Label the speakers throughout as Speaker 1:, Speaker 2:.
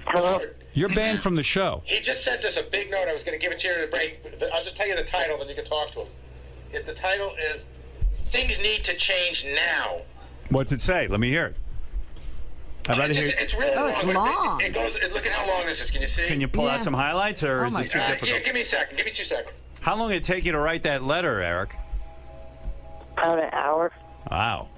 Speaker 1: Hello?
Speaker 2: You're banned from the show.
Speaker 3: He just sent us a big note. I was going to give it to you in the break. I'll just tell you the title, then you can talk to him. If the title is Things Need to Change Now.
Speaker 2: What's it say? Let me hear it. I'd rather hear.
Speaker 3: It's really long.
Speaker 4: It's long.
Speaker 3: It goes. Look at how long this is. Can you see?
Speaker 2: Can you pull out some highlights, or is it too difficult?
Speaker 3: Yeah, give me a second. Give me 2 seconds.
Speaker 2: How long did it take you to write that letter, Eric?
Speaker 1: About an hour.
Speaker 2: Wow.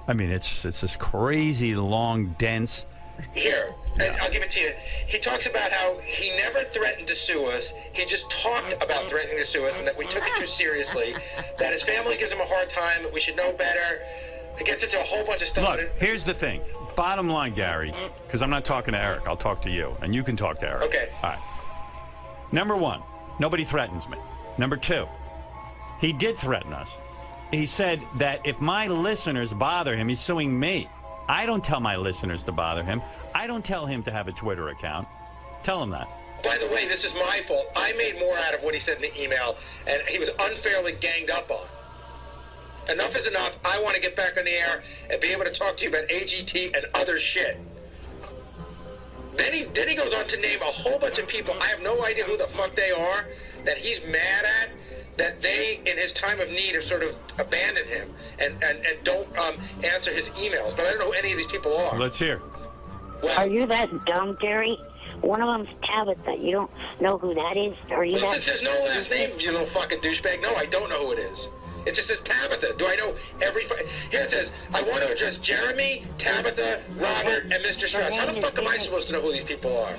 Speaker 2: I mean, it's this crazy, long, dense.
Speaker 3: Here, and I'll give it to you. He talks about how he never threatened to sue us. He just talked about threatening to sue us, and that we took it too seriously. That his family gives him a hard time. That we should know better. It gets into a whole bunch of stuff.
Speaker 2: Look, here's the thing. Bottom line, Gary, because I'm not talking to Eric. I'll talk to you, and you can talk to Eric.
Speaker 3: Okay.
Speaker 2: All right. Number one, nobody threatens me. Number two, he did threaten us. He said that if my listeners bother him, he's suing me. I don't tell my listeners to bother him. I don't tell him to have a Twitter account. Tell him that. By
Speaker 3: the way, this is my fault. I made more out of what he said in the email, and he was unfairly ganged up on. Enough is enough. I want to get back on the air and be able to talk to you about AGT and other shit. Then he goes on to name a whole bunch of people. I have no idea who the fuck they are that he's mad at, that they, in his time of need, have sort of abandoned him and don't answer his emails. But I don't know who any of these people are.
Speaker 2: Let's hear.
Speaker 1: Well, are you that dumb, Gary? One of them's Tabitha. You don't know who that is? Are you
Speaker 3: it says no last name, you little fucking douchebag. No, I don't know who it is. It just says Tabitha. Do I know every... Here it says, I want to address Jeremy, Tabitha, Robert, and Mr. Strauss. How the fuck am I supposed to know who these people are?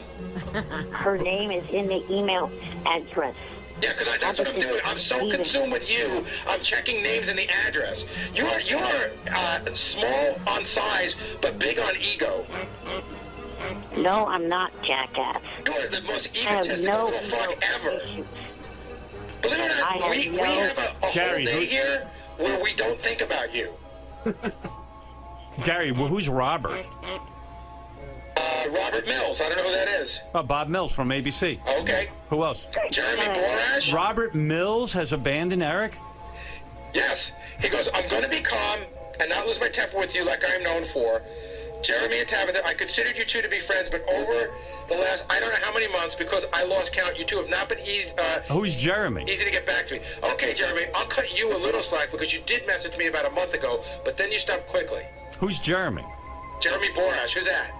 Speaker 1: Her name is in the email address.
Speaker 3: Yeah, because that's what I'm doing. I'm so consumed with you, I'm checking names in the address. You are small on size, but big on ego.
Speaker 1: No, I'm not, jackass.
Speaker 3: You are the most egotistical little fuck ever. Believe it or not, we have a whole day here where we don't think about you.
Speaker 2: Gary, well, who's Robert?
Speaker 3: Robert Mills. I don't know who that is.
Speaker 2: Oh, Bob Mills from ABC.
Speaker 3: Okay.
Speaker 2: Who else?
Speaker 3: Jeremy Borash.
Speaker 2: Robert Mills has abandoned Eric?
Speaker 3: Yes. He goes, I'm going to be calm and not lose my temper with you like I'm known for. Jeremy and Tabitha, I considered you two to be friends, but over the last, I don't know how many months, because I lost count, you two have not been easy.
Speaker 2: Who's Jeremy?
Speaker 3: Easy to get back to me. Okay, Jeremy, I'll cut you a little slack because you did message me about a month ago, but then you stopped quickly.
Speaker 2: Who's Jeremy?
Speaker 3: Jeremy Borash. Who's that?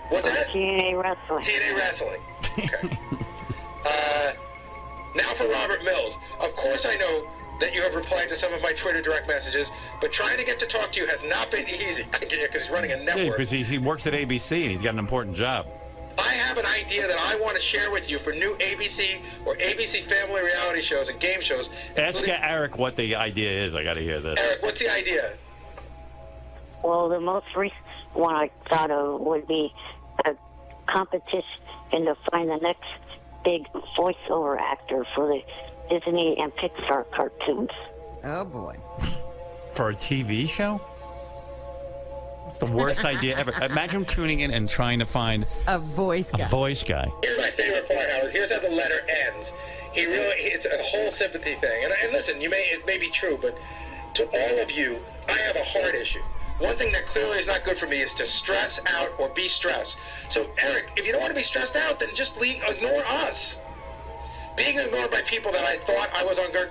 Speaker 3: What's that?
Speaker 1: TNA Wrestling.
Speaker 3: TNA Wrestling. Okay. Now for Robert Mills. Of course I know that you have replied to some of my Twitter direct messages, but trying to get to talk to you has not been easy. I get it because he's running a network.
Speaker 2: Yeah, because he works at ABC and he's got an important job.
Speaker 3: I have an idea that I want to share with you for new ABC or ABC family reality shows and game shows.
Speaker 2: Ask Eric what the idea is. I got to hear this.
Speaker 3: Eric, what's the idea?
Speaker 1: Well, the most recent one I thought of would be a competition to find the next big voiceover actor for the Disney and Pixar cartoons.
Speaker 4: Oh, boy.
Speaker 2: For a TV show? It's the worst idea ever. Imagine tuning in and trying to find
Speaker 4: a voice guy.
Speaker 3: Here's my favorite part, Howard. Here's how the letter ends. It's a whole sympathy thing. And listen, it may be true, but to all of you, I have a heart issue. One thing that clearly is not good for me is to stress out or be stressed. So, Eric, if you don't want to be stressed out, then just ignore us. Being ignored by people that I thought I was on good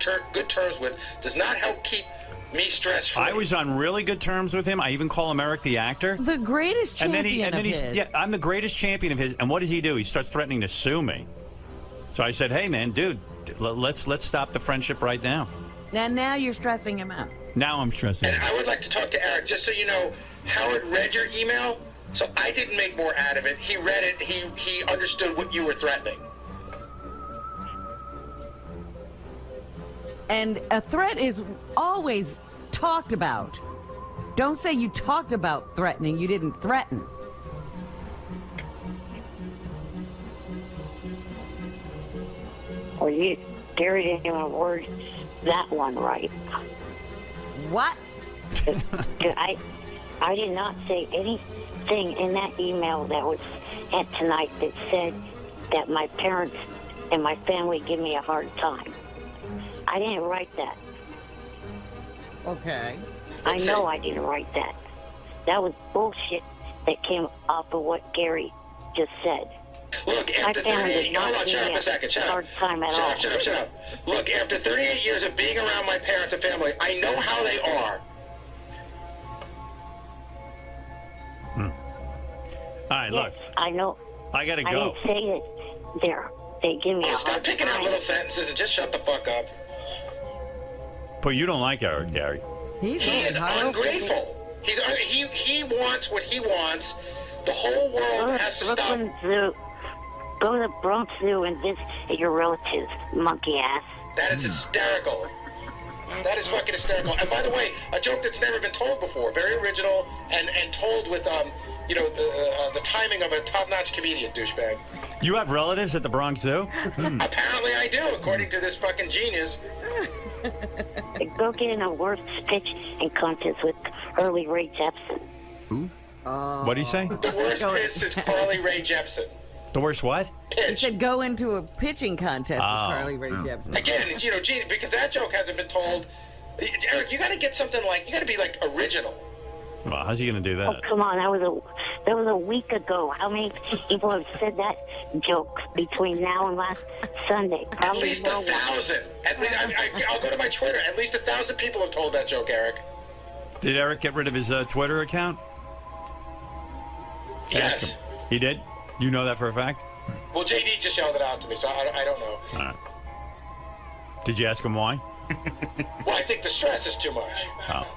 Speaker 3: terms with does not help keep me stress-free.
Speaker 2: I was on really good terms with him. I even call him Eric the actor.
Speaker 4: The greatest champion of his.
Speaker 2: Yeah, I'm the greatest champion of his. And what does he do? He starts threatening to sue me. So I said, hey, man, dude, let's stop the friendship right now.
Speaker 4: Now you're stressing him out.
Speaker 2: Now I'm stressing him
Speaker 3: out. And I would like to talk to Eric, just so you know, Howard read your email, so I didn't make more out of it. He read it. He understood what you were threatening.
Speaker 4: And a threat is always talked about. Don't say you talked about threatening. You didn't threaten.
Speaker 1: Well, Gary didn't even word that one right.
Speaker 4: What?
Speaker 1: I did not say anything in that email that was sent tonight that said that my parents and my family give me a hard time. I didn't write that.
Speaker 4: Okay.
Speaker 1: I know I didn't write that. That was bullshit that came off of what Gary just said.
Speaker 3: Look,
Speaker 1: My
Speaker 3: after
Speaker 1: family
Speaker 3: 38...
Speaker 1: did not
Speaker 3: Hold on,
Speaker 1: give
Speaker 3: shut
Speaker 1: me
Speaker 3: up a second. Shut
Speaker 1: a
Speaker 3: up.
Speaker 1: hard time at all.
Speaker 3: Shut up. Look, after 38 years of being around my parents and family, I know how they are.
Speaker 2: All right, look.
Speaker 1: Yes, I know.
Speaker 2: I gotta
Speaker 1: I
Speaker 2: go.
Speaker 1: didn't say that they give me a
Speaker 3: Stop
Speaker 1: hard
Speaker 3: picking out
Speaker 1: time.
Speaker 3: little sentences and just shut the fuck up.
Speaker 2: But you don't like Eric, Gary.
Speaker 4: He's
Speaker 3: He is
Speaker 4: hard.
Speaker 3: ungrateful. He wants what he wants. The whole
Speaker 1: Go
Speaker 3: world
Speaker 1: to
Speaker 3: has to stop.
Speaker 1: Brooklyn Zoo. Go to the Bronx Zoo and visit your relatives, monkey ass.
Speaker 3: That is hysterical. That is fucking hysterical. And by the way, a joke that's never been told before. Very original and told with the timing of a top-notch comedian, douchebag.
Speaker 2: You have relatives at the Bronx Zoo?
Speaker 3: Apparently I do, according to this fucking genius.
Speaker 1: Go get in a worst pitching contest with Hurley Ray Jepsen.
Speaker 2: What do you say?
Speaker 3: The worst pitch since Carly Rae Jepsen.
Speaker 2: The worst what?
Speaker 4: He
Speaker 3: Pitch.
Speaker 4: said go into a pitching contest with Carly Rae Jepsen.
Speaker 3: Again, gee, because that joke hasn't been told. Eric, you got to get something you got to be original.
Speaker 2: Well, how's he gonna do
Speaker 1: Oh,
Speaker 2: that?
Speaker 1: come on, that was a week ago. How many people have said that joke between now and last Sunday?
Speaker 3: At
Speaker 1: Probably
Speaker 3: least
Speaker 1: no one.
Speaker 3: 1,000. At least I'll go to my Twitter. At least 1,000 people have told that joke, Eric.
Speaker 2: Did Eric get rid of his Twitter account?
Speaker 3: Yes.
Speaker 2: Ask him. He did? You know that for a fact?
Speaker 3: Well, JD just yelled it out to me, so I don't know.
Speaker 2: All right. Did you ask him why?
Speaker 3: Well, I think the stress is too much.
Speaker 2: Oh.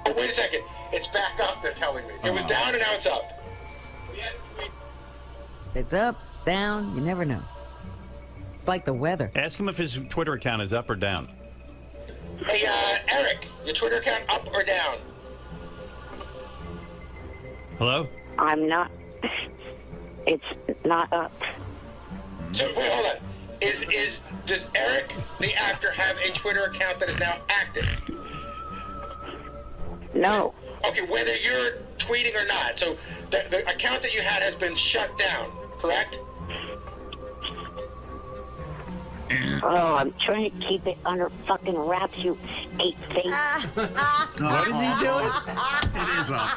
Speaker 3: Oh, wait a second. It's back up, they're telling me. It was down and now it's up.
Speaker 4: It's up, down, you never know. It's like the weather.
Speaker 2: Ask him if his Twitter account is up or down.
Speaker 3: Hey, Eric, your Twitter account up or down?
Speaker 2: Hello?
Speaker 1: I'm not. It's not up.
Speaker 3: So, wait, hold on. Does Eric, the actor, have a Twitter account that is now active?
Speaker 1: No.
Speaker 3: Okay, whether you're tweeting or not. So, the account that you had has been shut down, correct?
Speaker 1: Oh, I'm trying to keep it under fucking wraps, you ape face.
Speaker 2: What is he doing?
Speaker 5: It is up.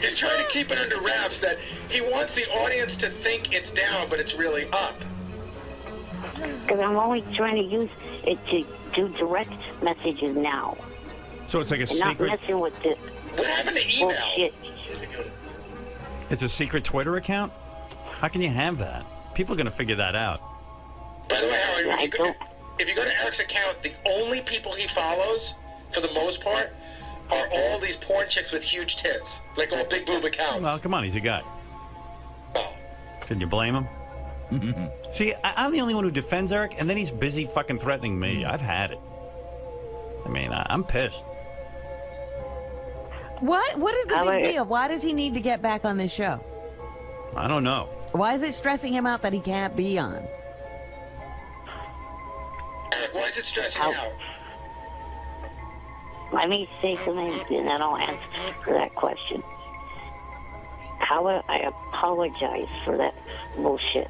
Speaker 3: He's trying to keep it under wraps that he wants the audience to think it's down, but it's really up.
Speaker 1: Because I'm only trying to use it to do direct messages now.
Speaker 2: So it's like a
Speaker 1: And not
Speaker 2: secret.
Speaker 1: messing with this
Speaker 3: What happened to email?
Speaker 1: bullshit.
Speaker 2: It's a secret Twitter account? How can you have that? People are going to figure that out.
Speaker 3: By the way, Howard,
Speaker 1: I don't.
Speaker 3: if you go to Eric's account, the only people he follows, for the most part, are all these porn chicks with huge tits. Like all big boob accounts.
Speaker 2: Well, come on, he's a guy.
Speaker 3: Oh.
Speaker 2: Can you blame him? See, I'm the only one who defends Eric, and then he's busy fucking threatening me. I've had it. I mean, I'm pissed.
Speaker 4: What is the
Speaker 1: How
Speaker 4: big
Speaker 1: about-
Speaker 4: deal? Why does he need to get back on this show?
Speaker 2: I don't know.
Speaker 4: Why is it stressing him out that he can't be on?
Speaker 3: Eric, why is it stressing
Speaker 1: How-
Speaker 3: you out?
Speaker 1: Let me say something, and then I'll answer that question. How about I apologize for that bullshit?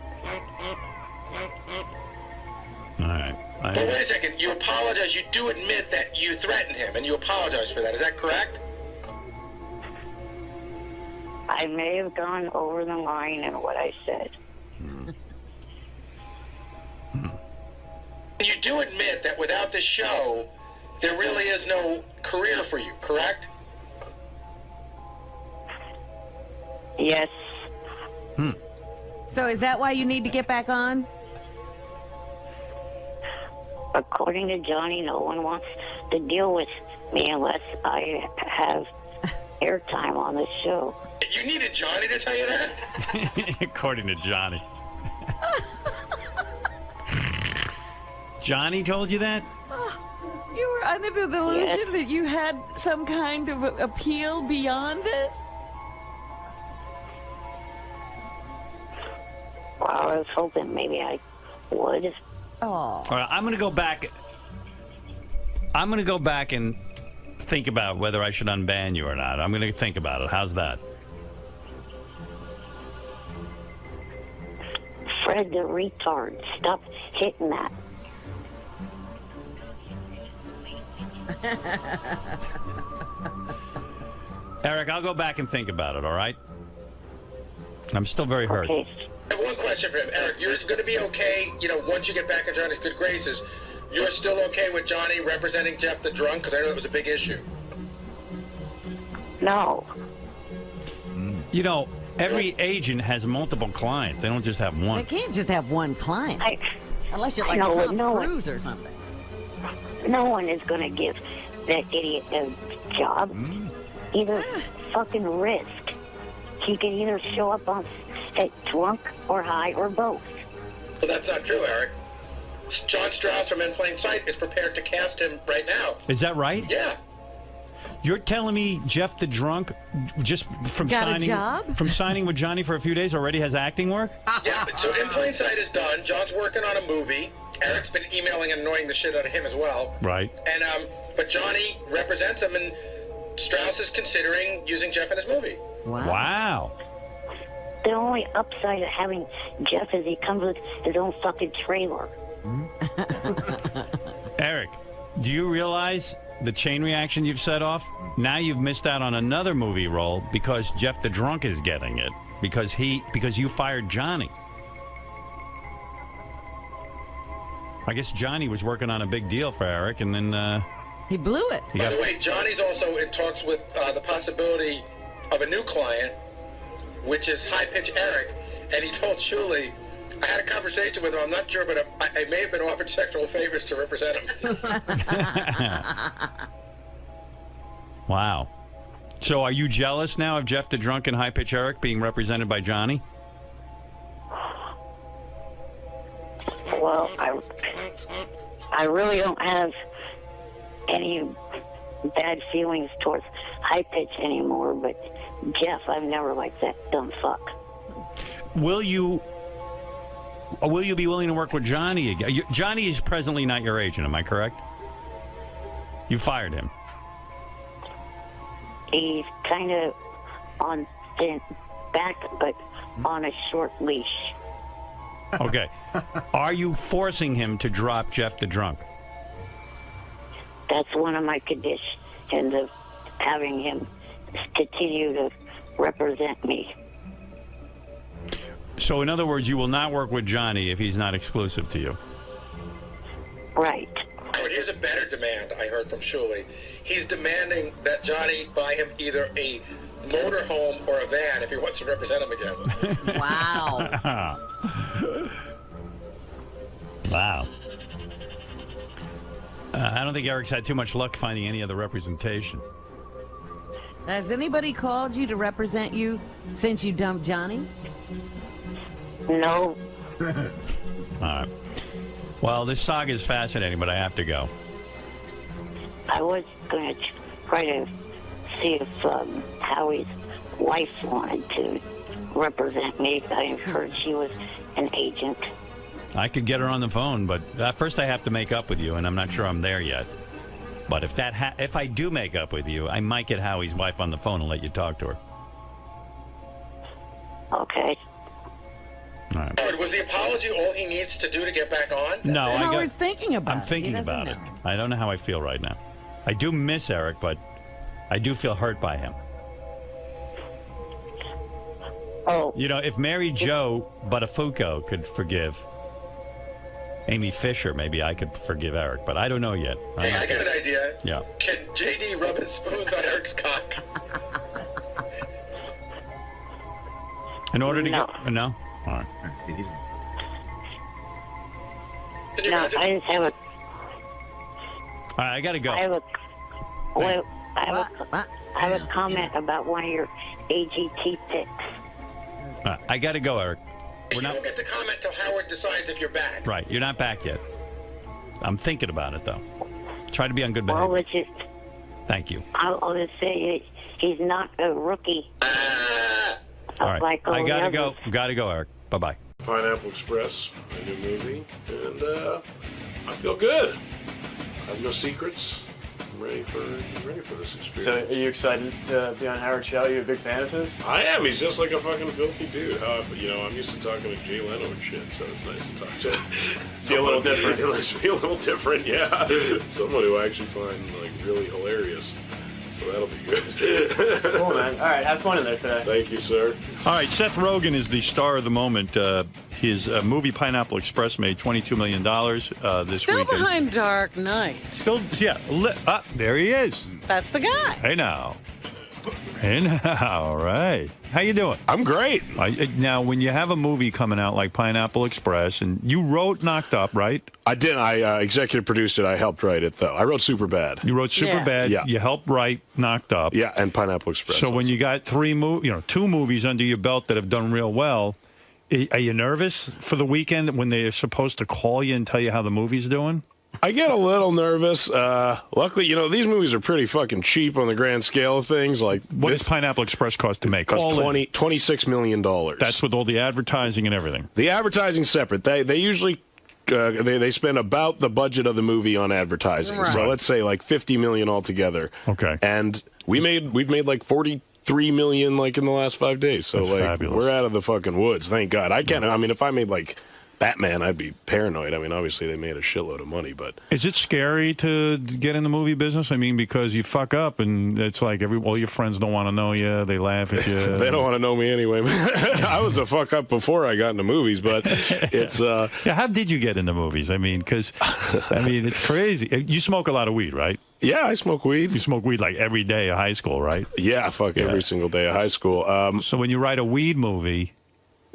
Speaker 2: All right.
Speaker 3: But wait a second. You apologize. You do admit that you threatened him, and you apologize for that. Is that correct?
Speaker 1: I may have gone over the line in what I said.
Speaker 3: You do admit that without this show, there really is no career for you, correct?
Speaker 1: Yes.
Speaker 4: So is that why you need to get back on?
Speaker 1: According to Johnny, no one wants to deal with me unless I have airtime on the show.
Speaker 3: You needed Johnny to tell you that?
Speaker 2: According to Johnny. Johnny told you that?
Speaker 4: You were under the delusion that you had some kind of appeal beyond this?
Speaker 1: Well, I was hoping maybe I would.
Speaker 4: Oh.
Speaker 2: All right, I'm going to go back. I'm going to go back and think about whether I should unban you or not. I'm going to think about it. How's that?
Speaker 1: Fred the retard, stop hitting that.
Speaker 2: Eric, I'll go back and think about it, all right? I'm still very hurt.
Speaker 1: Okay.
Speaker 3: I have one question for him. Eric, you're going to be okay, once you get back in Johnny's good graces, you're still okay with Johnny representing Jeff the drunk? Because I know that was a big issue.
Speaker 1: No.
Speaker 2: Every agent has multiple clients. They don't just have
Speaker 4: They
Speaker 2: one.
Speaker 4: can't just have one client. Unless you're
Speaker 1: I
Speaker 4: like
Speaker 1: know, but
Speaker 4: Tom
Speaker 1: no one-
Speaker 4: Cruise or something.
Speaker 1: No one is going to give that idiot a job. Either fucking risk. He can either show up on set drunk or high or both.
Speaker 3: Well, that's not true, Eric. John Strauss from In Plain Sight is prepared to cast him right now.
Speaker 2: Is that right?
Speaker 3: Yeah.
Speaker 2: You're telling me Jeff the drunk, just from
Speaker 4: Got a
Speaker 2: signing
Speaker 4: job?
Speaker 2: from signing with Johnny for a few days, already has acting work?
Speaker 3: Yeah, so In Plain Sight is done. John's working on a movie. Eric's been emailing and annoying the shit out of him as well.
Speaker 2: Right.
Speaker 3: And but Johnny represents him, and Strauss is considering using Jeff in his movie.
Speaker 2: Wow.
Speaker 1: The only upside of having Jeff is he comes with his own fucking trailer.
Speaker 2: Eric, do you realize the chain reaction you've set off? Now you've missed out on another movie role because Jeff the drunk is getting it because you fired Johnny. I guess Johnny was working on a big deal for Eric, and then
Speaker 4: He blew it.
Speaker 3: By the way, Johnny's also in talks with the possibility of a new client, which is High Pitch Eric, and he told Shuley, I had a conversation with him, I'm not sure, but I may have been offered sexual favors to represent him.
Speaker 2: Wow. So are you jealous now of Jeff the drunk and High Pitch Eric being represented by Johnny?
Speaker 1: Well, I really don't have any bad feelings towards High Pitch anymore, but Jeff, I've never liked that dumb fuck.
Speaker 2: Will you be willing to work with Johnny again? Johnny is presently not your agent, am I correct? You fired him.
Speaker 1: He's kind of on thin back, but on a short leash.
Speaker 2: Okay. Are you forcing him to drop Jeff the drunk?
Speaker 1: That's one of my conditions of having him continue to represent me.
Speaker 2: So in other words, you will not work with Johnny if he's not exclusive to you.
Speaker 1: Right.
Speaker 3: But here's a better demand I heard from Shuley. He's demanding that Johnny buy him either a motorhome or a van if he wants to represent him again.
Speaker 4: Wow.
Speaker 2: Wow. I don't think Eric's had too much luck finding any other representation.
Speaker 4: Has anybody called you to represent you since you dumped Johnny?
Speaker 1: No.
Speaker 2: All right. Well, this saga is fascinating, but I have to go.
Speaker 1: I was going to try to see if Howie's wife wanted to represent me. I heard she was an agent.
Speaker 2: I could get her on the phone, but first I have to make up with you, and I'm not sure I'm there yet. But if I do make up with you, I might get Howie's wife on the phone and let you talk to her.
Speaker 1: Okay.
Speaker 2: All right.
Speaker 3: Howard, was the apology all he needs to do to get back on?
Speaker 2: No,
Speaker 4: Howard's thinking about it.
Speaker 2: I'm thinking
Speaker 4: He doesn't
Speaker 2: about it.
Speaker 4: know.
Speaker 2: I don't know how I feel right now. I do miss Eric, but I do feel hurt by him.
Speaker 1: Oh.
Speaker 2: You know, if Mary Jo Buttafuoco could forgive Amy Fisher, maybe I could forgive Eric, but I don't know yet.
Speaker 3: Hey, I got an idea.
Speaker 2: Yeah.
Speaker 3: Can JD rub his spoons on Eric's cock?
Speaker 2: In order to
Speaker 1: No.
Speaker 2: get... No? All right.
Speaker 3: Can you
Speaker 1: No,
Speaker 3: imagine?
Speaker 1: I just have a.
Speaker 2: All right, I got to go.
Speaker 1: I have a. Well, I have a comment about one of your AGT picks.
Speaker 2: I got to go, Eric.
Speaker 3: You don't get to comment till Howard decides if you're back.
Speaker 2: Right, you're not back yet. I'm thinking about it, though. Try to be on good behavior.
Speaker 1: Well, it's just.
Speaker 2: Thank you.
Speaker 1: I'll just say he's not a rookie.
Speaker 2: All right,
Speaker 1: Like all
Speaker 2: I got to
Speaker 1: the
Speaker 2: go.
Speaker 1: others.
Speaker 2: Got to go, Eric. Bye-bye.
Speaker 5: Pineapple Express, a new movie, and I feel good. I have no secrets. I'm ready for this experience.
Speaker 6: So, are you excited to be on Howard's show? Are you a big fan of his?
Speaker 5: I am. He's just like a fucking filthy dude. I'm used to talking to Jay Leno and shit, so it's nice to talk to.
Speaker 6: See, a little different.
Speaker 5: It must be a little different, yeah. Someone who I actually find like really hilarious. so that'll be good.
Speaker 6: Cool, man. All right, have fun in there today.
Speaker 5: Thank you, sir.
Speaker 2: All right, Seth Rogen is the star of the moment. His movie Pineapple Express made $22 million this
Speaker 7: Still
Speaker 2: weekend.
Speaker 7: behind Dark Knight.
Speaker 2: Still, yeah. There he is.
Speaker 7: That's the guy.
Speaker 2: Hey now. Hey now. All right. How you doing?
Speaker 5: I'm great.
Speaker 2: Now, when you have a movie coming out like Pineapple Express, and you wrote Knocked Up, right?
Speaker 5: I didn't. I executive produced it. I helped write it, though. I wrote Superbad.
Speaker 2: You wrote Superbad.
Speaker 5: Yeah.
Speaker 2: You helped write Knocked Up.
Speaker 5: Yeah, and Pineapple Express.
Speaker 2: So when you got two movies under your belt that have done real well, are you nervous for the weekend when they're supposed to call you and tell you how the movie's doing?
Speaker 5: I get a little nervous. Luckily, these movies are pretty fucking cheap on the grand scale of things. Like,
Speaker 2: what does Pineapple Express cost to make?
Speaker 5: Cost $26 million.
Speaker 2: That's with all the advertising and everything.
Speaker 5: The advertising's separate. They usually they spend about the budget of the movie on advertising.
Speaker 7: Right.
Speaker 5: So let's say like $50 million altogether.
Speaker 2: Okay.
Speaker 5: And we've made like $43 million like in the last 5 days. So
Speaker 2: That's
Speaker 5: like
Speaker 2: fabulous.
Speaker 5: we're out of the fucking woods. Thank God. I can't. I mean, if I made like Batman, I'd be paranoid. I mean, obviously they made a shitload of money, but
Speaker 2: is it scary to get in the movie business? I mean, because you fuck up and it's like all your friends don't want to know you. They laugh at you.
Speaker 5: They don't want to know me anyway. I was a fuck up before I got into movies, but it's
Speaker 2: Yeah, how did you get into movies? I mean, because it's crazy. You smoke a lot of weed, right?
Speaker 5: Yeah, I smoke weed.
Speaker 2: You smoke weed like every day of high school, right?
Speaker 5: Yeah, every single day of high school.
Speaker 2: So when you write a weed movie,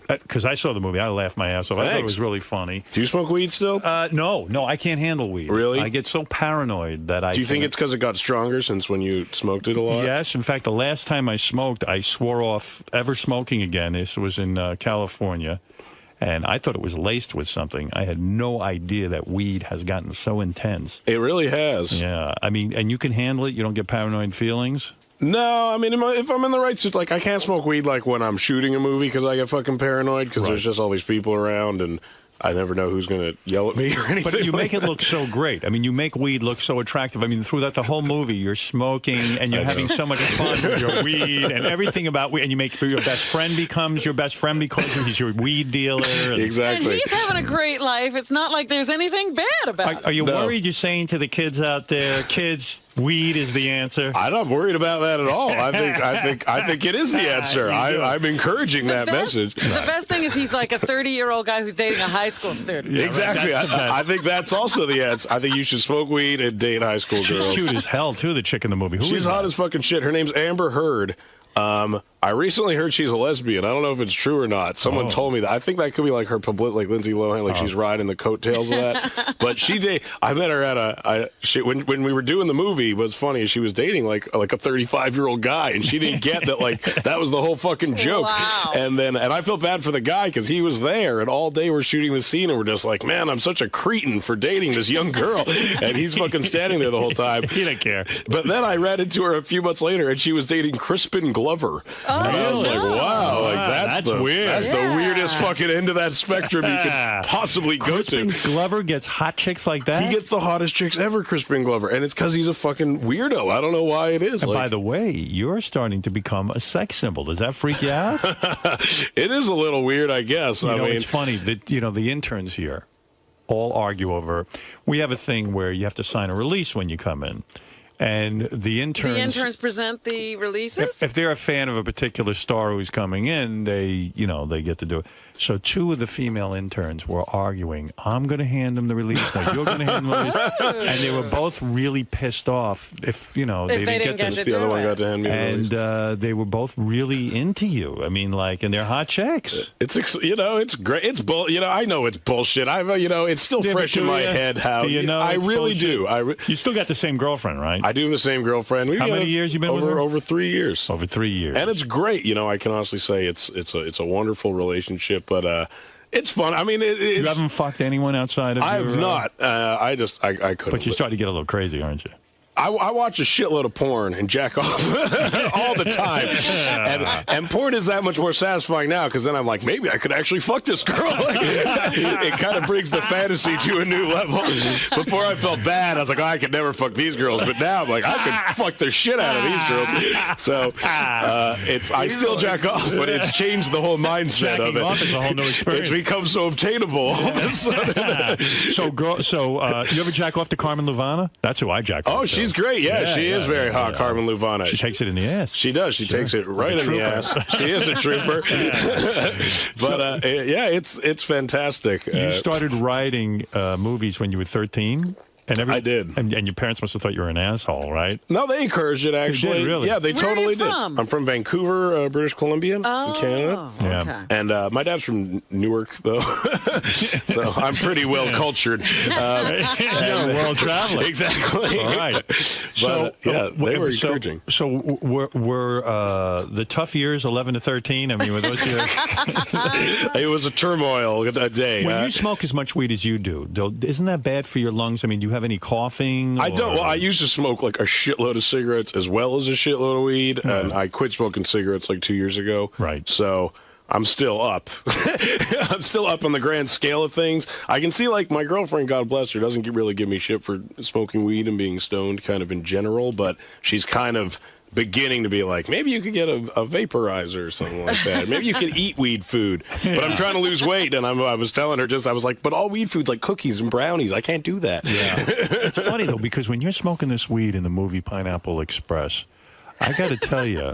Speaker 2: because I saw the movie, I laughed my ass off. I thought it was really funny.
Speaker 5: Do you smoke weed still?
Speaker 2: No, I can't handle weed.
Speaker 5: Really?
Speaker 2: I get so paranoid that
Speaker 5: Do you think it's because it got stronger since when you smoked it a lot?
Speaker 2: Yes. In fact, the last time I smoked, I swore off ever smoking again. This was in California, and I thought it was laced with something. I had no idea that weed has gotten so intense.
Speaker 5: It really has.
Speaker 2: Yeah. I mean, and you can handle it? You don't get paranoid feelings?
Speaker 5: No, I mean, if I'm in the right suit, like, I can't smoke weed, like, when I'm shooting a movie because I get fucking paranoid because there's just all these people around and I never know who's going to yell at me or anything.
Speaker 2: But you make it look so great. I mean, you make weed look so attractive. I mean, throughout the whole movie, you're smoking and you're having so much fun with your weed and everything about weed. And you make your best friend becomes your best friend because he's your weed dealer.
Speaker 5: Exactly.
Speaker 7: And he's having a great life. It's not like there's anything bad about it.
Speaker 2: Are you worried you're saying to the kids out there, kids, weed is the answer?
Speaker 5: I'm not worried about that at all. I think it is the answer. I'm encouraging that message.
Speaker 7: The best thing is he's like a 30-year-old guy who's dating a high school student.
Speaker 2: Yeah,
Speaker 5: exactly. I think that's also the answer. I think you should smoke weed and date high school girls.
Speaker 2: She's cute as hell, too, the chick in the movie.
Speaker 5: She's hot as fucking shit. Her name's Amber Heard. I recently heard she's a lesbian. I don't know if it's true or not. Someone told me that. I think that could be like her publicity, like Lindsay Lohan, like she's riding the coattails of that. But I met her at when we were doing the movie. What's funny is she was dating like a 35-year-old guy, and she didn't get that that was the whole fucking joke.
Speaker 7: Wow.
Speaker 5: And I felt bad for the guy because he was there, and all day we're shooting the scene, and we're just like, man, I'm such a cretin for dating this young girl, and he's fucking standing there the whole time.
Speaker 2: He didn't care.
Speaker 5: But then I ran into her a few months later, and she was dating Crispin Glover. And I was like, wow, that's
Speaker 2: weird.
Speaker 5: That's the weirdest fucking end of that spectrum you could possibly go
Speaker 2: Crispin
Speaker 5: to.
Speaker 2: Glover gets hot chicks like that?
Speaker 5: He gets the hottest chicks ever, Crispin Glover, and it's because he's a fucking weirdo. I don't know why it is.
Speaker 2: And by the way, you're starting to become a sex symbol. Does that freak you out?
Speaker 5: It is a little weird, I guess. I mean,
Speaker 2: it's funny that the interns here all argue over. We have a thing where you have to sign a release when you come in. And the interns
Speaker 7: present the releases?
Speaker 2: If they're a fan of a particular star who's coming in, they get to do it. So two of the female interns were arguing, I'm going to hand them the release, no, you're going to hand them the release. And they were both really pissed off if they didn't get this.
Speaker 5: The other one got to hand me the release.
Speaker 2: And they were both really into you. I mean, and they're hot chicks.
Speaker 5: It's great. It's I know it's bullshit. It's still fresh in my head how I really do.
Speaker 2: You still got the same girlfriend, right?
Speaker 5: I do have the same girlfriend.
Speaker 2: How many years you been with her?
Speaker 5: Over 3 years.
Speaker 2: Over 3 years.
Speaker 5: And it's great. I can honestly say it's a wonderful relationship. But it's fun. I mean,
Speaker 2: you haven't fucked anyone outside of
Speaker 5: I have not. I couldn't.
Speaker 2: But you start to get a little crazy, aren't you?
Speaker 5: I watch a shitload of porn and jack off all the time. And porn is that much more satisfying now because then I'm like, maybe I could actually fuck this girl. It kind of brings the fantasy to a new level. Before I felt bad. I was like, I could never fuck these girls. But now I'm like, I could fuck the shit out of these girls. So I still jack off, but it's changed the whole mindset of it.
Speaker 2: Off is a whole new experience.
Speaker 5: It's become so obtainable all of a sudden.
Speaker 2: So you ever jack off to Carmen Luvana? That's who I jack off to.
Speaker 5: She's She's great. Yeah, she is very hot, Carmen Luvana.
Speaker 8: She takes it in the ass.
Speaker 5: She does. She takes it right in the ass. She is a trooper. But it's fantastic.
Speaker 8: You started writing movies when you were 13?
Speaker 5: I did.
Speaker 8: And your parents must have thought you were an asshole, right?
Speaker 5: No, they encouraged it, actually.
Speaker 8: They did, really?
Speaker 5: Yeah, they
Speaker 7: Where
Speaker 5: totally
Speaker 7: are you
Speaker 5: did.
Speaker 7: from?
Speaker 5: I'm from Vancouver, British Columbia, in Canada.
Speaker 8: Yeah.
Speaker 7: Okay.
Speaker 5: And my dad's from Newark, though. So I'm pretty well cultured.
Speaker 8: World traveler.
Speaker 5: Exactly.
Speaker 8: All right.
Speaker 5: They were encouraging.
Speaker 8: So were the tough years 11 to 13? I mean, were those years?
Speaker 5: It was a turmoil a day.
Speaker 8: When you smoke as much weed as you do, isn't that bad for your lungs? I mean, do you have any coughing?
Speaker 5: I don't. Well, I used to smoke like a shitload of cigarettes as well as a shitload of weed, and I quit smoking cigarettes like 2 years ago.
Speaker 8: Right.
Speaker 5: So I'm still up. I'm still up on the grand scale of things. I can see, like, my girlfriend, God bless her, doesn't really give me shit for smoking weed and being stoned kind of in general, but she's kind of beginning to be like, maybe you could get a vaporizer or something like that. Maybe you could eat weed food. But I'm trying to lose weight, and I was telling her I was like, but all weed food's like cookies and brownies. I can't do that.
Speaker 8: Yeah. It's funny, though, because when you're smoking this weed in the movie Pineapple Express, I got to tell you,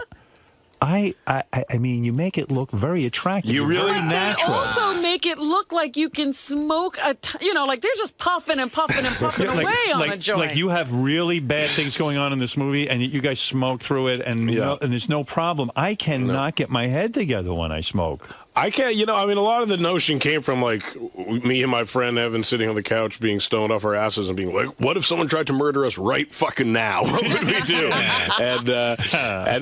Speaker 8: I mean, you make it look very attractive.
Speaker 5: You really
Speaker 7: They also make it look like you can smoke like they're just puffing and puffing and puffing away on a joint.
Speaker 8: Like you have really bad things going on in this movie, and you guys smoke through it, and and there's no problem. I cannot get my head together when I smoke.
Speaker 5: I can't, I mean, a lot of the notion came from, like, me and my friend Evan sitting on the couch being stoned off our asses and being like, what if someone tried to murder us right fucking now? What would we do? and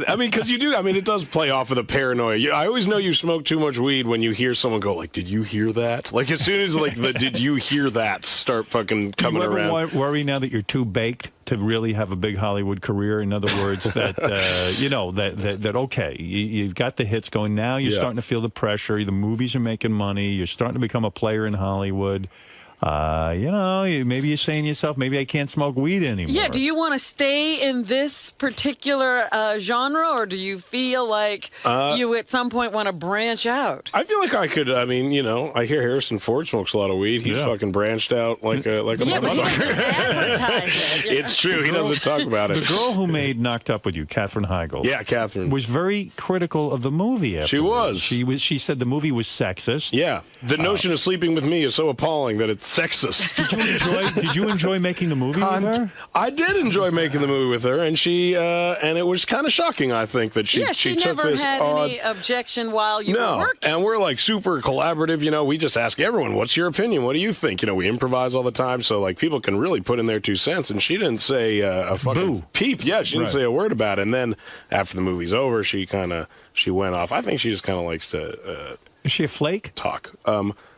Speaker 5: I mean, because it does play off of the paranoia. I always know you smoke too much weed when you hear someone go, like, did you hear that? Like, as soon as, like, the did you hear that start fucking coming around.
Speaker 8: Do you ever worry now that you're too baked to really have a big Hollywood career? In other words, that, that okay, you've got the hits going. Now you're starting to feel the pressure. The movies are making money. You're starting to become a player in Hollywood. Maybe you're saying to yourself, maybe I can't smoke weed anymore.
Speaker 7: Yeah, do you want to stay in this particular genre, or do you feel like you at some point want to branch out?
Speaker 5: I feel like I could. I mean, I hear Harrison Ford smokes a lot of weed. He's fucking branched out like a motherfucker.
Speaker 7: But he doesn't advertise it.
Speaker 5: It's true. He doesn't talk about it.
Speaker 8: The girl who made Knocked Up With You, Katherine Heigl.
Speaker 5: Yeah, Katherine.
Speaker 8: Was very critical of the movie. Afterwards. She said the movie was sexist.
Speaker 5: Yeah. The notion of sleeping with me is so appalling that it's sexist.
Speaker 8: Did you enjoy making the movie with her?
Speaker 5: I did enjoy making the movie with her, and she and it was kind of shocking, I think, that she took
Speaker 7: never
Speaker 5: this
Speaker 7: had any objection while you were working.
Speaker 5: And we're like super collaborative, we just ask everyone, what's your opinion? What do you think? We improvise all the time, so like people can really put in their 2 cents, and she didn't say a fucking peep. Yeah, she didn't say a word about it. And then after the movie's over, she went off. I think she just kind of likes to
Speaker 8: is she a flake?
Speaker 5: Talk.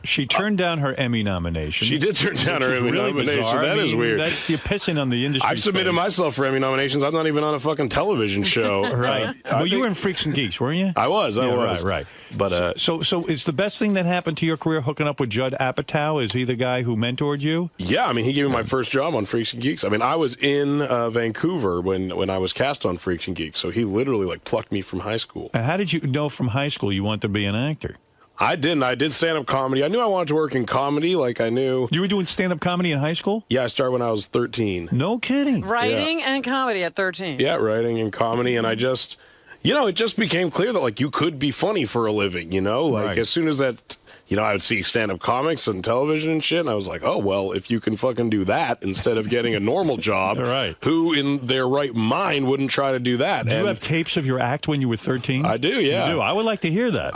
Speaker 8: She turned down her Emmy nomination.
Speaker 5: She did turn down her Emmy nomination.
Speaker 8: Bizarre.
Speaker 5: That is weird.
Speaker 8: You're pissing on the industry.
Speaker 5: I've submitted myself for Emmy nominations. I'm not even on a fucking television show.
Speaker 8: Right. Well, you were in Freaks and Geeks, weren't you?
Speaker 5: I was.
Speaker 8: Right. But so is the best thing that happened to your career hooking up with Judd Apatow? Is he the guy who mentored you?
Speaker 5: Yeah, I mean, he gave me my first job on Freaks and Geeks. I mean, I was in Vancouver when I was cast on Freaks and Geeks, so he literally plucked me from high school.
Speaker 8: And how did you know from high school you wanted to be an actor?
Speaker 5: I didn't. I did stand-up comedy. I knew I wanted to work in comedy. I knew.
Speaker 8: You were doing stand-up comedy in high school?
Speaker 5: Yeah, I started when I was 13.
Speaker 8: No kidding.
Speaker 7: Writing and comedy at 13.
Speaker 5: Yeah, writing and comedy. And I just, it just became clear that, you could be funny for a living, Right. As soon as that... I would see stand-up comics on television and shit, and I was like, oh, well, if you can fucking do that instead of getting a normal job,
Speaker 8: right.
Speaker 5: Who in their right mind wouldn't try to do that?
Speaker 8: Do you have tapes of your act when you were 13?
Speaker 5: I do, yeah.
Speaker 8: You do? I would like to hear that.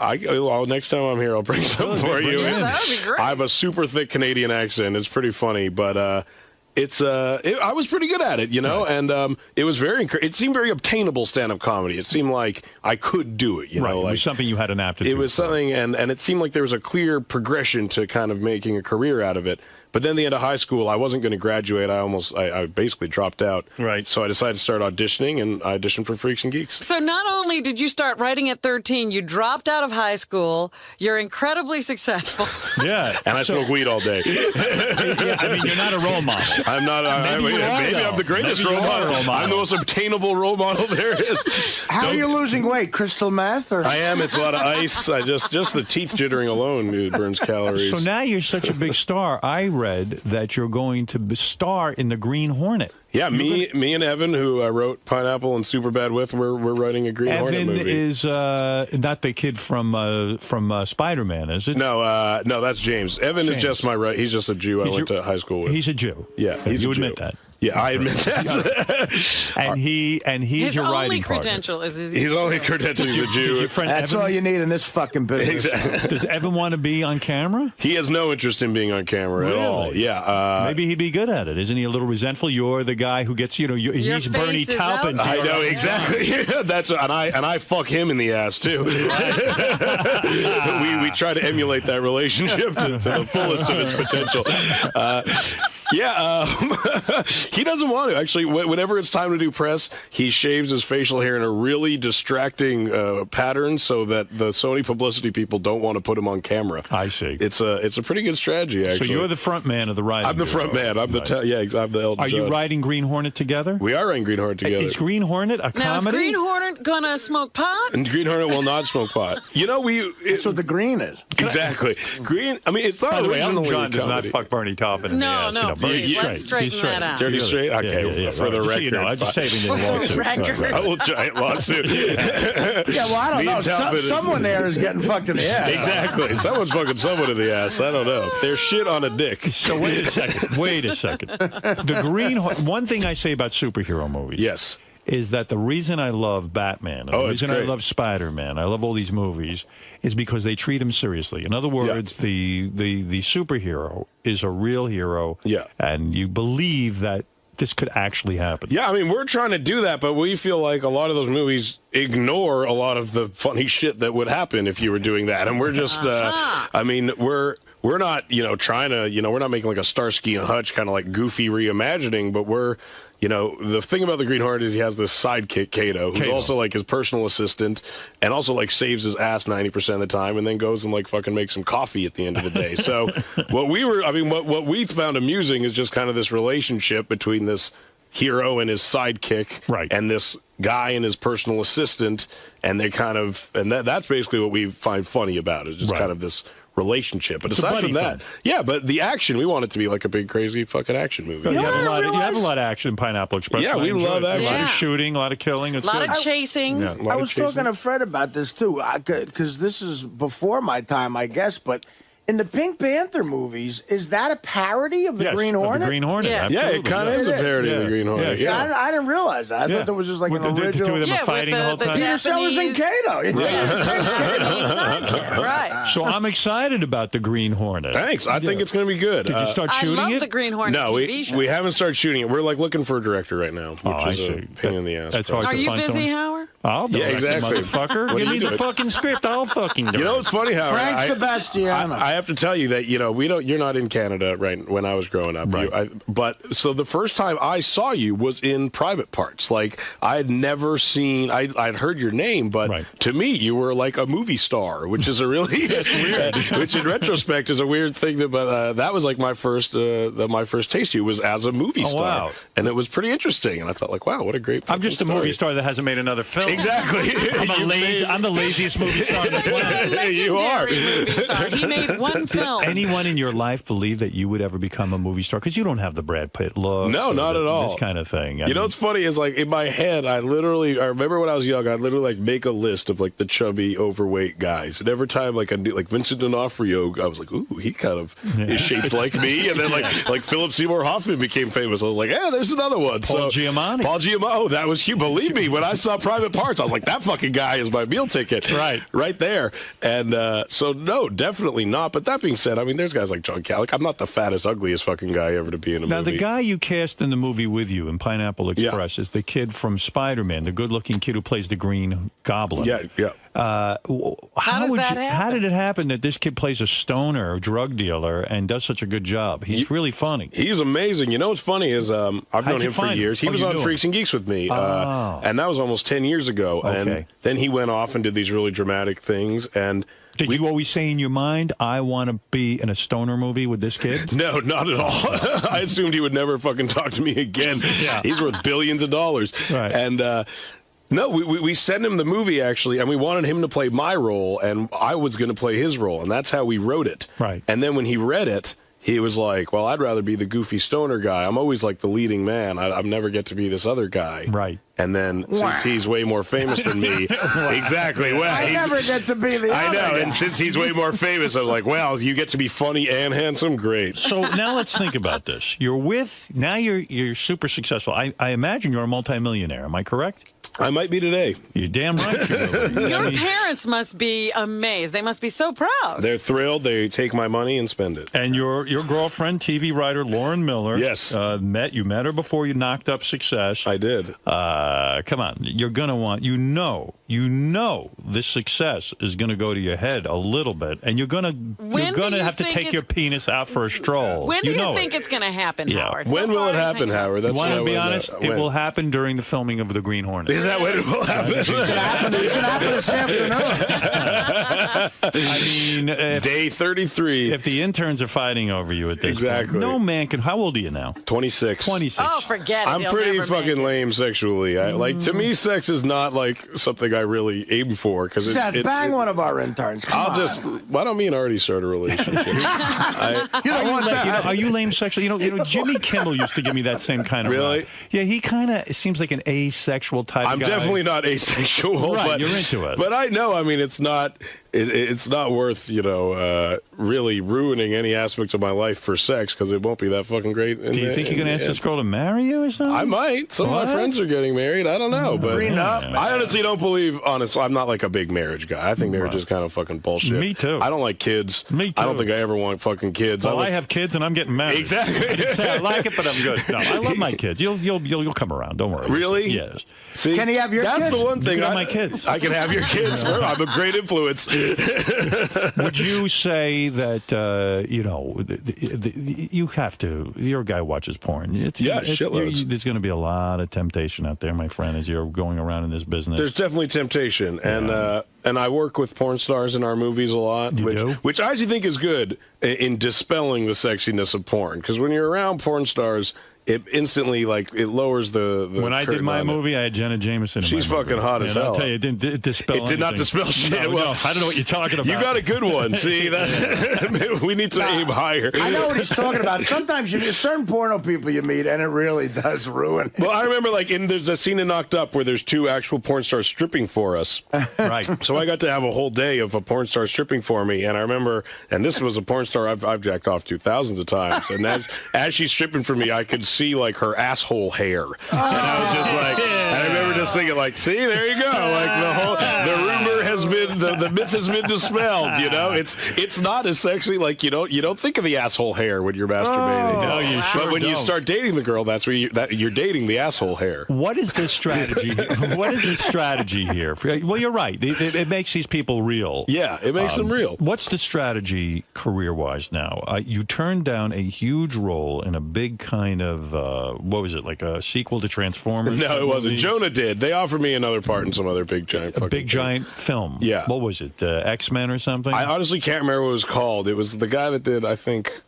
Speaker 5: Next time I'm here, I'll bring some for you.
Speaker 7: Yeah, that would be great.
Speaker 5: I have a super thick Canadian accent. It's pretty funny, but... I was pretty good at it, right. And it was it seemed very obtainable stand-up comedy. It seemed like I could do it,
Speaker 8: Right. It was something you had an aptitude for.
Speaker 5: It was something, and it seemed like there was a clear progression to kind of making a career out of it. But then the end of high school, I wasn't going to graduate. I basically dropped out.
Speaker 8: Right.
Speaker 5: So I decided to start auditioning, and I auditioned for Freaks and Geeks.
Speaker 7: So not only did you start writing at 13, you dropped out of high school. You're incredibly successful.
Speaker 8: Yeah.
Speaker 5: And I smoke weed all day.
Speaker 8: Yeah, I mean, you're not a role model.
Speaker 5: I'm not. Maybe I'm the greatest role model. I'm the most obtainable role model there is.
Speaker 9: How are you losing weight? Crystal meth? Or?
Speaker 5: I am. It's a lot of ice. Just the teeth jittering alone, it burns calories.
Speaker 8: So now you're such a big star. I read that you're going to star in the Green Hornet.
Speaker 5: Yeah, me and Evan, who I wrote Pineapple and Superbad with, we're writing a Green Hornet movie.
Speaker 8: Evan is not the kid from Spider-Man, is it?
Speaker 5: No, that's James. Evan is just he's just a Jew I went to high school with.
Speaker 8: He's a Jew.
Speaker 5: Yeah, he's
Speaker 8: you
Speaker 5: a Jew.
Speaker 8: admit that.
Speaker 5: Yeah, I admit that.
Speaker 8: he's your writing partner.
Speaker 5: His only credential is a Jew.
Speaker 9: That's all you need in this fucking business.
Speaker 5: Exactly.
Speaker 8: Does Evan want to be on camera?
Speaker 5: He has no interest in being on camera at all. Yeah.
Speaker 8: Maybe he'd be good at it. Isn't he a little resentful? You're the guy who gets, he's Bernie Taupin.
Speaker 5: I know, exactly. That's and I fuck him in the ass, too. we try to emulate that relationship to the fullest of its potential. He doesn't want to. Actually, whenever it's time to do press, he shaves his facial hair in a really distracting pattern so that the Sony publicity people don't want to put him on camera.
Speaker 8: I see.
Speaker 5: It's a pretty good strategy, actually.
Speaker 8: So you're the front man of the writing.
Speaker 5: I'm the front man. I'm the elder.
Speaker 8: Are you writing Green Hornet together?
Speaker 5: We are writing Green Hornet together.
Speaker 8: Is Green Hornet a comedy?
Speaker 7: Now, is Green Hornet gonna smoke pot?
Speaker 5: And Green Hornet will not smoke pot.
Speaker 9: That's what the green is.
Speaker 5: Exactly. Green. I mean, it's not originally
Speaker 8: Elton John does not fuck Bernie Taupin in the ass.
Speaker 7: No,
Speaker 8: Bernie's
Speaker 7: let's straighten that out.
Speaker 5: Dirty straight? Okay, for the record.
Speaker 8: I'm just saving the lawsuit.
Speaker 5: I will giant lawsuit.
Speaker 9: Yeah, well, I don't know. Someone there is getting fucked in the ass.
Speaker 5: Exactly. Someone's fucking someone in the ass. I don't know. There's shit on a dick.
Speaker 8: So wait a second. The Green one thing I say about superhero movies.
Speaker 5: Yes.
Speaker 8: Is that the reason I love Batman, the reason I love Spider-Man, I love all these movies, is because they treat him seriously. In other words, the superhero is a real hero, and you believe that this could actually happen.
Speaker 5: Yeah, I mean, we're trying to do that, but we feel like a lot of those movies ignore a lot of the funny shit that would happen if you were doing that, and we're just, I mean, we're not, trying to, we're not making like a Starsky and Hutch kind of like goofy reimagining, but we're, the thing about the Green Hornet is he has this sidekick, Kato, who's also like his personal assistant and also like saves his ass 90% of the time and then goes and like fucking makes some coffee at the end of the day. So what we found amusing is just kind of this relationship between this hero and his sidekick and this guy and his personal assistant, and they kind of, and that's basically what we find funny about it, is just kind of this relationship. But aside from that, but the action, we want it to be like a big, crazy fucking action movie.
Speaker 8: You have a lot of action in Pineapple Express.
Speaker 5: Yeah, we love action.
Speaker 8: A lot of shooting, a lot of killing.
Speaker 7: A lot of chasing.
Speaker 9: I was talking to Fred about this, too, because this is before my time, I guess, but in the Pink Panther movies, is that a parody of the Green Hornet?
Speaker 8: The Green Hornet.
Speaker 5: Yeah, it kind of is a parody of the Green Hornet.
Speaker 9: Yeah. I didn't realize that. I thought there was just like an original.
Speaker 8: The two of them are fighting the whole time.
Speaker 9: Peter Sellers and Kato.
Speaker 7: Right.
Speaker 8: So I'm excited about the Green Hornet.
Speaker 5: Thanks. I think it's going to be good.
Speaker 8: Did you start shooting it?
Speaker 7: I love the Green Hornet TV show.
Speaker 5: we haven't started shooting it. We're like looking for a director right now, which is a pain in the ass.
Speaker 8: That's hard
Speaker 7: Are
Speaker 8: to
Speaker 7: you
Speaker 8: find
Speaker 7: busy,
Speaker 8: someone.
Speaker 7: Howard?
Speaker 8: I'll do it,
Speaker 5: exactly.
Speaker 8: motherfucker. Give me the fucking script. I'll fucking do it.
Speaker 5: You know what's funny, Howard?
Speaker 9: Frank Sebastiano.
Speaker 5: I have to tell you that you're not in Canada right when I was growing up.
Speaker 8: Right.
Speaker 5: But so the first time I saw you was in Private Parts. Like I had never seen. I'd heard your name, but to me you were like a movie star, which is a really which in retrospect is a weird thing. But that was like my first taste of you was as a movie star,
Speaker 8: wow.
Speaker 5: And it was pretty interesting. And I thought like, wow, what a great.
Speaker 2: I'm just a movie star that hasn't made another film.
Speaker 5: Exactly.
Speaker 2: I'm the laziest movie star on the planet.
Speaker 5: You are.
Speaker 7: Movie star. He made one film.
Speaker 8: Anyone in your life believe that you would ever become a movie star? Because you don't have the Brad Pitt look.
Speaker 5: No, not at all.
Speaker 8: This kind of thing.
Speaker 5: You know what's funny is like in my head, I remember when I was young, I'd literally like make a list of like the chubby, overweight guys, and every time like I do like Vincent D'Onofrio, I was like, ooh, he kind of is shaped like me, and then like Philip Seymour Hoffman became famous. I was like, yeah, there's another one.
Speaker 8: Paul Giamatti.
Speaker 5: Oh, that was huge. Believe me, when I saw Private Parts, I was like, that fucking guy is my meal ticket. Right there. And so no, definitely not. But that being said, I mean, there's guys like John Calick. I'm not the fattest, ugliest fucking guy ever to be in a movie.
Speaker 8: Now, the guy you cast in the movie with you in Pineapple Express is the kid from Spider-Man, the good-looking kid who plays the Green Goblin.
Speaker 5: Yeah.
Speaker 7: How
Speaker 8: did it happen that this kid plays a stoner, a drug dealer, and does such a good job? He's really funny.
Speaker 5: He's amazing. You know what's funny is I've known him for years. He was on Freaks and Geeks with me, and that was almost 10 years ago.
Speaker 8: Okay.
Speaker 5: And then he went off and did these really dramatic things. And
Speaker 8: did you always say in your mind, I want to be in a stoner movie with this kid?
Speaker 5: No, not at all. I assumed he would never fucking talk to me again. Yeah. He's worth billions of dollars.
Speaker 8: Right.
Speaker 5: And no, we sent him the movie, actually, and we wanted him to play my role, and I was going to play his role, and that's how we wrote it.
Speaker 8: Right.
Speaker 5: And then when he read it, he was like, well, I'd rather be the goofy stoner guy. I'm always like the leading man. I never get to be this other guy.
Speaker 8: Right.
Speaker 5: And then since he's way more famous than me, exactly. Well,
Speaker 9: I never get to be the
Speaker 5: I
Speaker 9: other
Speaker 5: know.
Speaker 9: guy.
Speaker 5: And since he's way more famous, I'm like, well, you get to be funny and handsome. Great.
Speaker 8: So now let's think about this. You're super successful. I imagine you're a multimillionaire. Am I correct?
Speaker 5: I might be today.
Speaker 8: You're damn right.
Speaker 7: Your parents must be amazed. They must be so proud.
Speaker 5: They're thrilled. They take my money and spend it.
Speaker 8: And your girlfriend, TV writer Lauren Miller.
Speaker 5: Yes.
Speaker 8: You met her before you knocked up Success.
Speaker 5: I did.
Speaker 8: Come on. You're going to want, you know this success is going to go to your head a little bit, and you're going to have to take your penis out for a stroll.
Speaker 7: When do you think it's going to happen, Howard?
Speaker 5: When will it happen, Howard?
Speaker 8: You want to be honest? It will happen during the filming of The Green Hornet.
Speaker 5: Is that when it will happen?
Speaker 9: It's going to happen this afternoon.
Speaker 8: I mean,
Speaker 5: day 33.
Speaker 8: If the interns are fighting over you at this
Speaker 5: exactly.
Speaker 8: point, no man can. How old are you now?
Speaker 5: 26.
Speaker 8: 26.
Speaker 7: Oh, forget it.
Speaker 5: I'm pretty fucking lame sexually. To me, sex is not like something I really aim for.
Speaker 9: Seth, bang one of our interns. Come on.
Speaker 5: Why don't me and Artie start a relationship?
Speaker 8: Are you lame sexually? You know, Jimmy Kimmel used to give me that same kind of
Speaker 5: really.
Speaker 8: Vibe. Yeah, he kind of seems like an asexual type.
Speaker 5: I'm
Speaker 8: guy.
Speaker 5: definitely not asexual.
Speaker 8: Right,
Speaker 5: but
Speaker 8: you're into it.
Speaker 5: But I know. I mean, it's not. It's not worth really ruining any aspects of my life for sex because it won't be that fucking great.
Speaker 8: Do you think you're gonna ask this girl to marry you or something?
Speaker 5: I might. Some of my friends are getting married. I don't know, but I honestly don't believe. Honestly, I'm not like a big marriage guy. I think marriage is kind of fucking bullshit.
Speaker 8: Me too.
Speaker 5: I don't like kids.
Speaker 8: Me too.
Speaker 5: I don't think I ever want fucking kids.
Speaker 8: Well, I have kids and I'm getting married.
Speaker 5: Exactly.
Speaker 8: I can say I like it, but I'm good. No, I love my kids. You'll come around. Don't worry.
Speaker 5: Really?
Speaker 8: Yes.
Speaker 5: See,
Speaker 9: can he have your kids?
Speaker 5: That's the one thing.
Speaker 8: You can have my kids.
Speaker 5: I can have your kids. I'm a great influence.
Speaker 8: Would you say that you have to? Your guy watches porn.
Speaker 5: Shitloads.
Speaker 8: There's going to be a lot of temptation out there, my friend, as you're going around in this business.
Speaker 5: There's definitely temptation, and I work with porn stars in our movies a lot, which I actually think is good in dispelling the sexiness of porn. Because when you're around porn stars, it instantly it lowers the
Speaker 8: when I did my movie, I had Jenna Jameson.
Speaker 5: She's fucking hot as hell.
Speaker 8: I'll tell you, it didn't dispel.
Speaker 5: It did not dispel shit.
Speaker 8: No, I don't know what you're talking about.
Speaker 5: You got a good one. See, we need to aim higher.
Speaker 9: I know what he's talking about. Sometimes you meet certain porno people you meet, and it really does ruin it.
Speaker 5: Well, I remember there's a scene in Knocked Up where there's two actual porn stars stripping for us.
Speaker 8: Right.
Speaker 5: So I got to have a whole day of a porn star stripping for me, and I remember, and this was a porn star I've jacked off to thousands of times, and as she's stripping for me, I could see her asshole hair, and I was just and I remember just thinking see, there you go, the rumor has been, the myth has been dispelled. It's not as sexy. You don't think of the asshole hair when you're masturbating.
Speaker 8: No, you sure
Speaker 5: But when you
Speaker 8: don't.
Speaker 5: start dating the girl, that's where you're dating the asshole hair.
Speaker 8: What is the strategy? What is the strategy here? Well, you're right. It makes these people real.
Speaker 5: Yeah, it makes them real.
Speaker 8: What's the strategy career-wise now? You turned down a huge role in a big kind of, what was it, like a sequel to Transformers?
Speaker 5: No, it wasn't. Jonah did. They offered me another part in some other big giant
Speaker 8: film.
Speaker 5: Yeah.
Speaker 8: What was it, X-Men or something?
Speaker 5: I honestly can't remember what it was called. It was the guy that did, I think,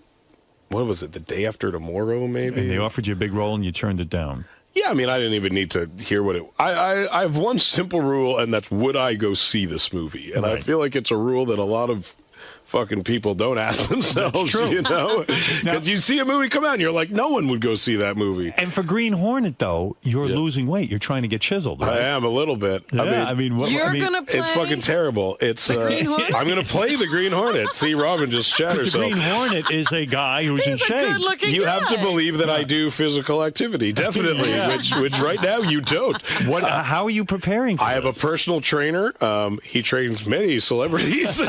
Speaker 5: what was it, The Day After Tomorrow, maybe?
Speaker 8: And they offered you a big role and you turned it down.
Speaker 5: Yeah, I mean, I didn't even need to hear what it... I have one simple rule, and that's, would I go see this movie? And I feel like it's a rule that a lot of fucking people don't ask themselves, because you see a movie come out and you're like, no one would go see that movie.
Speaker 8: And for Green Hornet, though, you're losing weight. You're trying to get chiseled, right?
Speaker 5: I am a little bit.
Speaker 8: Yeah,
Speaker 7: gonna play
Speaker 5: it's fucking terrible. It's
Speaker 7: Green Hornet?
Speaker 5: I'm gonna play the Green Hornet. See, Robin just shat herself.
Speaker 8: The Green Hornet is a guy who's in shape.
Speaker 5: You have to believe that I do physical activity, definitely. Which right now you don't.
Speaker 8: How are you preparing for
Speaker 5: I have a personal trainer. He trains many celebrities.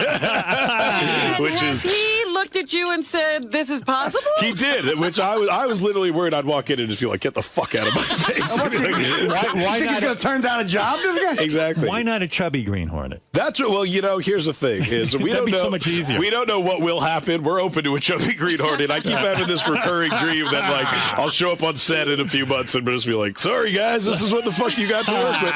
Speaker 7: He looked at you and said, "This is possible."
Speaker 5: He did, which I was literally worried I'd walk in and just be like, "Get the fuck out of my face!"
Speaker 9: Why think he's going to turn down a job? This guy?
Speaker 5: Exactly.
Speaker 8: Why not a chubby Green Hornet?
Speaker 5: That's what. Well, here's the thing: is we don't know.
Speaker 8: So much easier.
Speaker 5: We don't know what will happen. We're open to a chubby Green Hornet. I keep having this recurring dream that I'll show up on set in a few months and just be like, "Sorry guys, this is what the fuck you got to work with."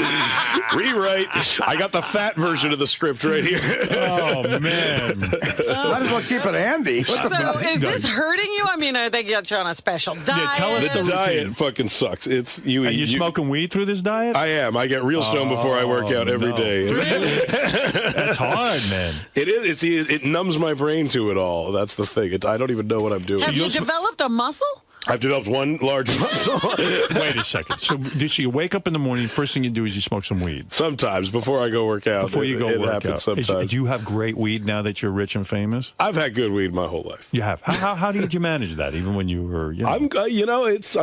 Speaker 5: Rewrite. I got the fat version of the script right here.
Speaker 8: Oh man.
Speaker 9: Might as well keep it handsome. candy.
Speaker 7: So is this hurting you? I mean, they got you on a special diet.
Speaker 8: tell us
Speaker 5: The diet fucking sucks. It's you.
Speaker 8: Are you smoking weed through this diet?
Speaker 5: I am. I get real stoned before I work out every day.
Speaker 8: That's hard, man.
Speaker 5: It is. It numbs my brain to it all. That's the thing. I don't even know what I'm doing.
Speaker 7: Have you developed a muscle?
Speaker 5: I've developed one large muscle.
Speaker 8: Wait a second. So you wake up in the morning, first thing you do is you smoke some weed?
Speaker 5: Sometimes, before I go work out.
Speaker 8: Before you go work out.
Speaker 5: Sometimes.
Speaker 8: Do you have great weed now that you're rich and famous?
Speaker 5: I've had good weed my whole life.
Speaker 8: You have. How did you manage that, even when you were,
Speaker 5: I'm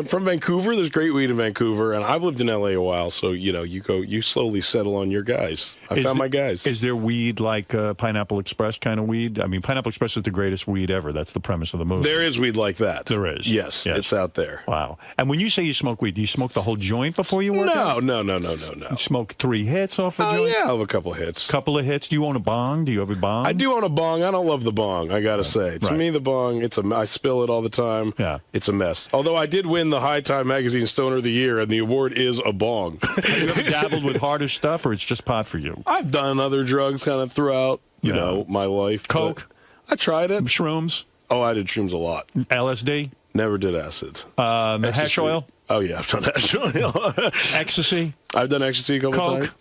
Speaker 5: from Vancouver. There's great weed in Vancouver, and I've lived in LA a while, so, you slowly settle on your guys. I found my guys.
Speaker 8: Is there weed like Pineapple Express kind of weed? I mean, Pineapple Express is the greatest weed ever. That's the premise of the movie.
Speaker 5: There is weed like that.
Speaker 8: There is.
Speaker 5: Yes. It's out there.
Speaker 8: Wow. And when you say you smoke weed, do you smoke the whole joint before you work out?
Speaker 5: No.
Speaker 8: You smoke 3 hits off a joint?
Speaker 5: Yeah, I'll have a couple hits.
Speaker 8: Couple of hits. Do you own a bong? Do you have a bong?
Speaker 5: I do own a bong. I don't love the bong, I gotta say. To me, the bong, I spill it all the time.
Speaker 8: Yeah.
Speaker 5: It's a mess. Although I did win the High Time Magazine Stoner of the Year, and the award is a bong.
Speaker 8: Have you ever dabbled with harder stuff, or it's just pot for you?
Speaker 5: I've done other drugs kind of throughout, my life.
Speaker 8: Coke?
Speaker 5: I tried it.
Speaker 8: Shrooms?
Speaker 5: Oh, I did shrooms a lot.
Speaker 8: LSD?
Speaker 5: Never did acid.
Speaker 8: Hash oil?
Speaker 5: Oh, yeah, I've done hash oil.
Speaker 8: Ecstasy?
Speaker 5: I've done ecstasy a couple
Speaker 8: Coke?
Speaker 5: times.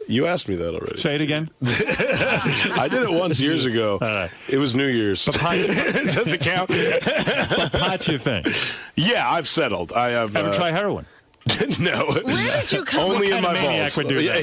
Speaker 5: You asked me that already.
Speaker 8: Say it again.
Speaker 5: I did it once years ago. It was New Year's. Does it count?
Speaker 8: But pot's your thing.
Speaker 5: Yeah, I've settled. I have.
Speaker 8: Ever try heroin?
Speaker 5: No.
Speaker 7: Where did you come
Speaker 5: Only
Speaker 8: What
Speaker 5: in
Speaker 8: kind
Speaker 5: my
Speaker 8: of maniac
Speaker 5: balls.
Speaker 8: would do that?
Speaker 5: Yeah,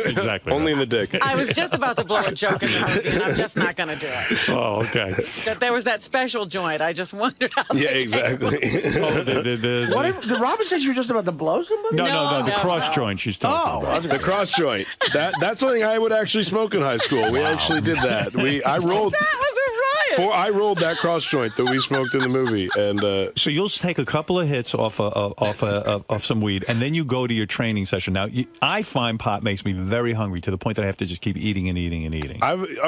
Speaker 5: exactly. Only in the dick.
Speaker 7: I was just about to blow a joke in the movie, and I'm just not going to do it.
Speaker 8: Oh, okay.
Speaker 7: That there was that special joint. I just wondered how.
Speaker 5: Yeah, exactly.
Speaker 9: Did Robin say you were just about to blow somebody?
Speaker 8: No, the cross joint she's talking about.
Speaker 5: The cross joint. That's something I would actually smoke in high school. We actually did that. I rolled.
Speaker 7: That was a riot.
Speaker 5: I rolled that cross joint that we smoked in the movie, and
Speaker 8: So you'll take a couple of hits off some weed, and then you go to your training session. Now, I find pot makes me very hungry to the point that I have to just keep eating and eating and eating.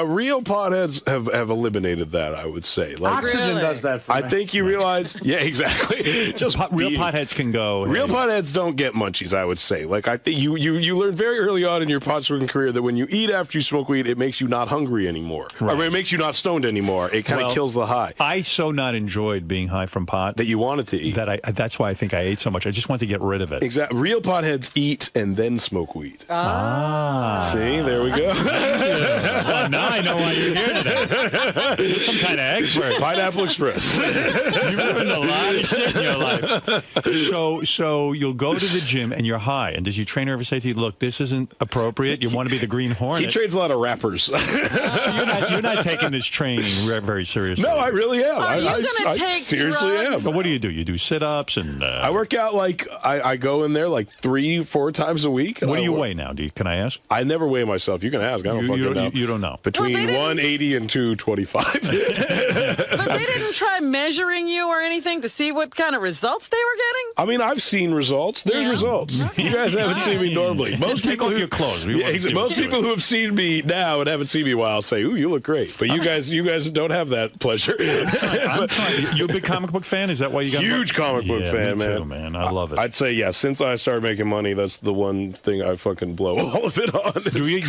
Speaker 5: Real potheads have eliminated that, I would say. Like,
Speaker 9: Oxygen does that for me.
Speaker 5: I think you realize. Yeah, exactly. Just
Speaker 8: real potheads can go.
Speaker 5: Real potheads don't get munchies, I would say. Like, I think you learn very early on in your pot smoking career that when you eat after you smoke weed, it makes you not hungry anymore. Right. Or it makes you not stoned anymore. It kind of kills the high.
Speaker 8: I so not enjoyed being high from pot
Speaker 5: that you wanted to eat.
Speaker 8: That's why I think I ate so much. I just want to get rid of it.
Speaker 5: Exactly. Real potheads eat and then smoke weed. See, there we go.
Speaker 8: Well, now I know why you're here today. You're some kind of expert.
Speaker 5: Pineapple Express.
Speaker 8: You've learned a lot of shit in your life. So you'll go to the gym and you're high. And does your trainer ever say to you, "Look, this isn't appropriate. You want to be the Green Hornet"?
Speaker 5: He trains a lot of rappers.
Speaker 8: So you're not taking this training very seriously.
Speaker 5: No, I really am.
Speaker 7: I
Speaker 5: seriously
Speaker 7: drugs?
Speaker 5: am.
Speaker 8: But what do? You do sit-ups and.
Speaker 5: I work out like I go in there like 3-4 times a week.
Speaker 8: What do you weigh now? Can I ask?
Speaker 5: I never weigh myself. You can ask. I don't fucking know.
Speaker 8: You don't know.
Speaker 5: Between 180 and 225.
Speaker 7: But they didn't try measuring you or anything to see what kind of results they were getting?
Speaker 5: I mean, I've seen results. There's results. You guys haven't seen me normally. Most
Speaker 8: Take
Speaker 5: people
Speaker 8: off your clothes.
Speaker 5: Most people who have seen me now and haven't seen me a while say, "Ooh, you look great." But you guys don't have that pleasure.
Speaker 8: I'm trying. You a big comic book fan? Is that why you got
Speaker 5: huge comic book fan,
Speaker 8: me
Speaker 5: man?
Speaker 8: Too, man. I love it.
Speaker 5: I'd say since I started making money, that's the one thing I fucking blow all of it on.
Speaker 8: Do you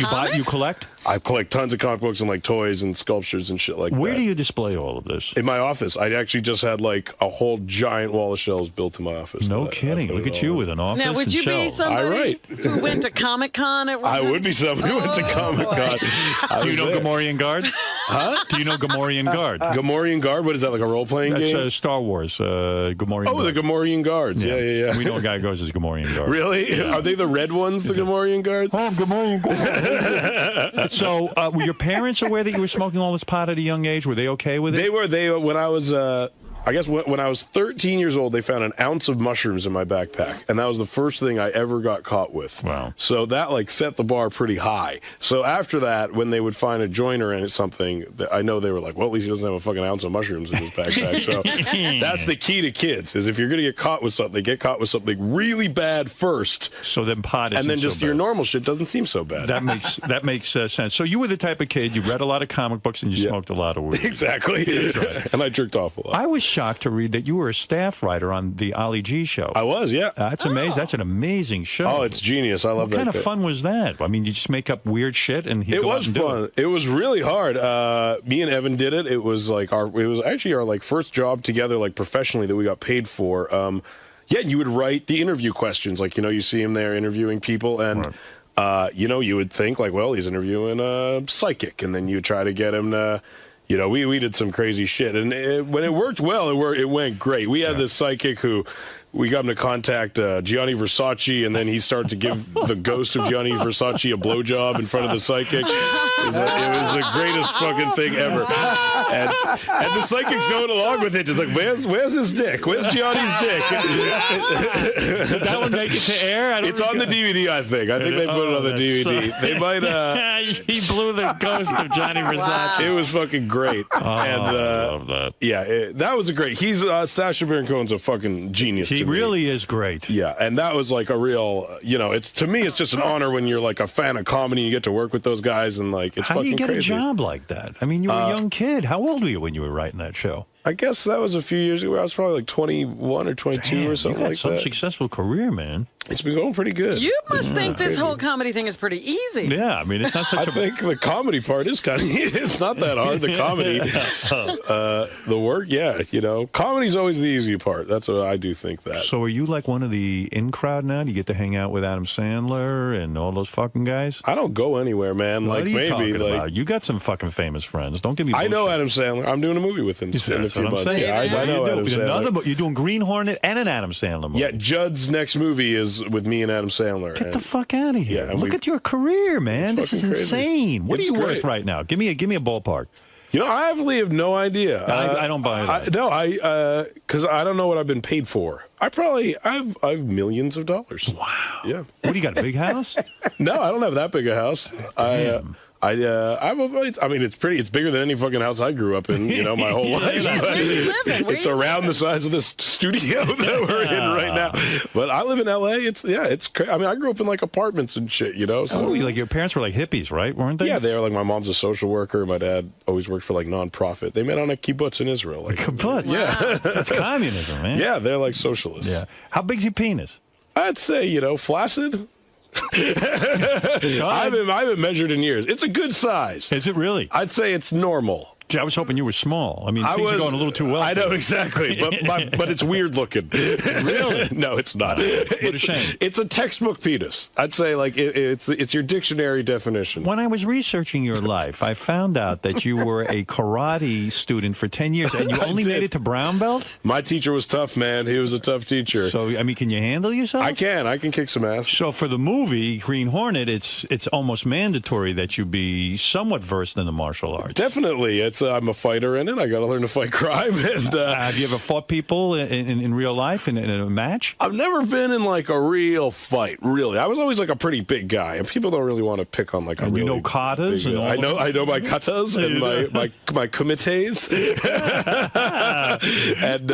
Speaker 8: collect?
Speaker 5: I collect tons of comic books and like toys and sculptures and shit like that.
Speaker 8: Where do you display all of this?
Speaker 5: In my office. I actually just had like a whole giant wall of shelves built in my office.
Speaker 8: No kidding. Look at you with an office.
Speaker 7: Now, would you be somebody who went to Comic-Con at one time?
Speaker 5: I would be somebody who went to Comic-Con.
Speaker 8: Do you know Gamorrean Guard?
Speaker 5: Huh?
Speaker 8: Do you know Gamorrean Guard?
Speaker 5: Gamorrean Guard? What is that, like a role-playing game?
Speaker 8: That's Star Wars, Gamorrean Guard.
Speaker 5: Oh, the Gamorrean Guards. Yeah.
Speaker 8: We know a guy who goes as Gamorrean Guard.
Speaker 5: Really? Yeah. Are they the red ones, the Gamorrean Guards?
Speaker 8: Oh, Gamorrean Guard. So, were your parents aware that you were smoking all this pot at a young age? Were they okay with it?
Speaker 5: They were. When I was... I guess when I was 13 years old, they found an ounce of mushrooms in my backpack, and that was the first thing I ever got caught with.
Speaker 8: Wow. So
Speaker 5: that like set the bar pretty high. So after that, when they would find a joint or something, I know they were like, well, at least he doesn't have a fucking ounce of mushrooms in his backpack. So that's the key to kids, is if you're going to get caught with something, get caught with something really bad first.
Speaker 8: So then pot isn't
Speaker 5: and then just
Speaker 8: so
Speaker 5: your normal shit doesn't seem so bad.
Speaker 8: That makes sense. So you were the type of kid, you read a lot of comic books and you smoked a lot of weed.
Speaker 5: Exactly.
Speaker 8: That's right.
Speaker 5: And I jerked off a lot.
Speaker 8: I was shocked to read that you were a staff writer on the Ali G show.
Speaker 5: I was, yeah.
Speaker 8: That's amazing. That's an amazing show.
Speaker 5: Oh, it's genius. I love that.
Speaker 8: What kind of fun was that? I mean, you just make up weird shit and
Speaker 5: it was fun. It was really hard. Me and Evan did it. It was like it was actually our like first job together, like professionally, that we got paid for. Yeah, you would write the interview questions, like you see him there interviewing people, and you would think like, well, he's interviewing a psychic, and then you try to get him to. We did some crazy shit, and when it worked well, it went great. We had this psychic who we got him to contact Gianni Versace, and then he started to give the ghost of Gianni Versace a blowjob in front of the psychic. It was the greatest fucking thing ever. And the psychic's going along with it, just like, where's his dick? Where's Gianni's dick?
Speaker 8: Did that one make it to air?
Speaker 5: It's on the DVD, I think. I think they put it on the DVD. They might.
Speaker 8: He blew the ghost of Gianni Versace.
Speaker 5: It was fucking great.
Speaker 8: I love that.
Speaker 5: Yeah, that was a great. He's Sacha Baron Cohen's a fucking genius.
Speaker 8: He really is great.
Speaker 5: Yeah, and that was like a real. It's to me, it's just an honor when you're like a fan of comedy. You get to work with those guys, and like it's
Speaker 8: how do you get
Speaker 5: crazy.
Speaker 8: a job like that? I mean, you were a young kid. How old were you when you were writing that show?
Speaker 5: I guess that was a few years ago. I was probably like 21 or 22 or something like that.
Speaker 8: Some successful career, man.
Speaker 5: It's been going pretty good.
Speaker 7: You must think this whole comedy thing is pretty easy.
Speaker 8: Yeah, I mean, it's not such
Speaker 5: I think the comedy part is kind of, it's not that hard, the comedy. The work, yeah, comedy's always the easy part. That's what I do think that.
Speaker 8: So are you like one of the in crowd now? Do you get to hang out with Adam Sandler and all those fucking guys?
Speaker 5: I don't go anywhere, man.
Speaker 8: What are you
Speaker 5: maybe
Speaker 8: talking about? You got some fucking famous friends. Don't give me bullshit.
Speaker 5: I know Adam Sandler. I'm doing a movie with him.
Speaker 8: That's what I'm saying.
Speaker 5: Yeah, I know Adam Sandler.
Speaker 8: You're doing Green Hornet and an Adam Sandler movie.
Speaker 5: Yeah, Judd's next movie is with me and Adam Sandler.
Speaker 8: Get the fuck out of here!
Speaker 5: Yeah,
Speaker 8: Look at your career, man. This is insane. What are you worth right now? Give me a ballpark.
Speaker 5: I actually have no idea.
Speaker 8: I don't buy that.
Speaker 5: Because I don't know what I've been paid for. I have millions of dollars.
Speaker 8: Wow.
Speaker 5: Yeah.
Speaker 8: What do you got? A big house?
Speaker 5: No, I don't have that big a house.
Speaker 8: Damn.
Speaker 5: I mean, it's bigger than any fucking house I grew up in, my whole life.
Speaker 7: Yeah, where you living?
Speaker 5: It's around the size of this studio that we're in right now. But I live in LA. It's I mean, I grew up in like apartments and shit, So
Speaker 8: like your parents were like hippies, right? Weren't they?
Speaker 5: Yeah, they were like, my mom's a social worker. My dad always worked for like nonprofit. They met on a kibbutz in Israel. Like
Speaker 8: kibbutz?
Speaker 5: Yeah.
Speaker 8: That's communism, man.
Speaker 5: Yeah, they're like socialists.
Speaker 8: Yeah. How big's your penis?
Speaker 5: I'd say, flaccid. I haven't measured in years. It's a good size.
Speaker 8: Is it really?
Speaker 5: I'd say it's normal.
Speaker 8: Gee, I was hoping you were small. I mean, things are going a little too well.
Speaker 5: I know, exactly. But it's weird looking.
Speaker 8: Really?
Speaker 5: No, it's not.
Speaker 8: What a shame.
Speaker 5: It's a textbook penis. I'd say like it's your dictionary definition.
Speaker 8: When I was researching your life, I found out that you were a karate student for 10 years and you only made it to brown belt?
Speaker 5: My teacher was tough, man. He was a tough teacher.
Speaker 8: So, I mean, can you handle yourself?
Speaker 5: I can kick some ass.
Speaker 8: So for the movie Green Hornet, it's almost mandatory that you be somewhat versed in the martial arts.
Speaker 5: Definitely. I'm a fighter in it. I got to learn to fight crime. And
Speaker 8: have you ever fought people in real life in a match?
Speaker 5: I've never been in like a real fight. Really, I was always like a pretty big guy, and people don't really want to pick on like a really.
Speaker 8: You know katas.
Speaker 5: And I know my katas and my kumites. And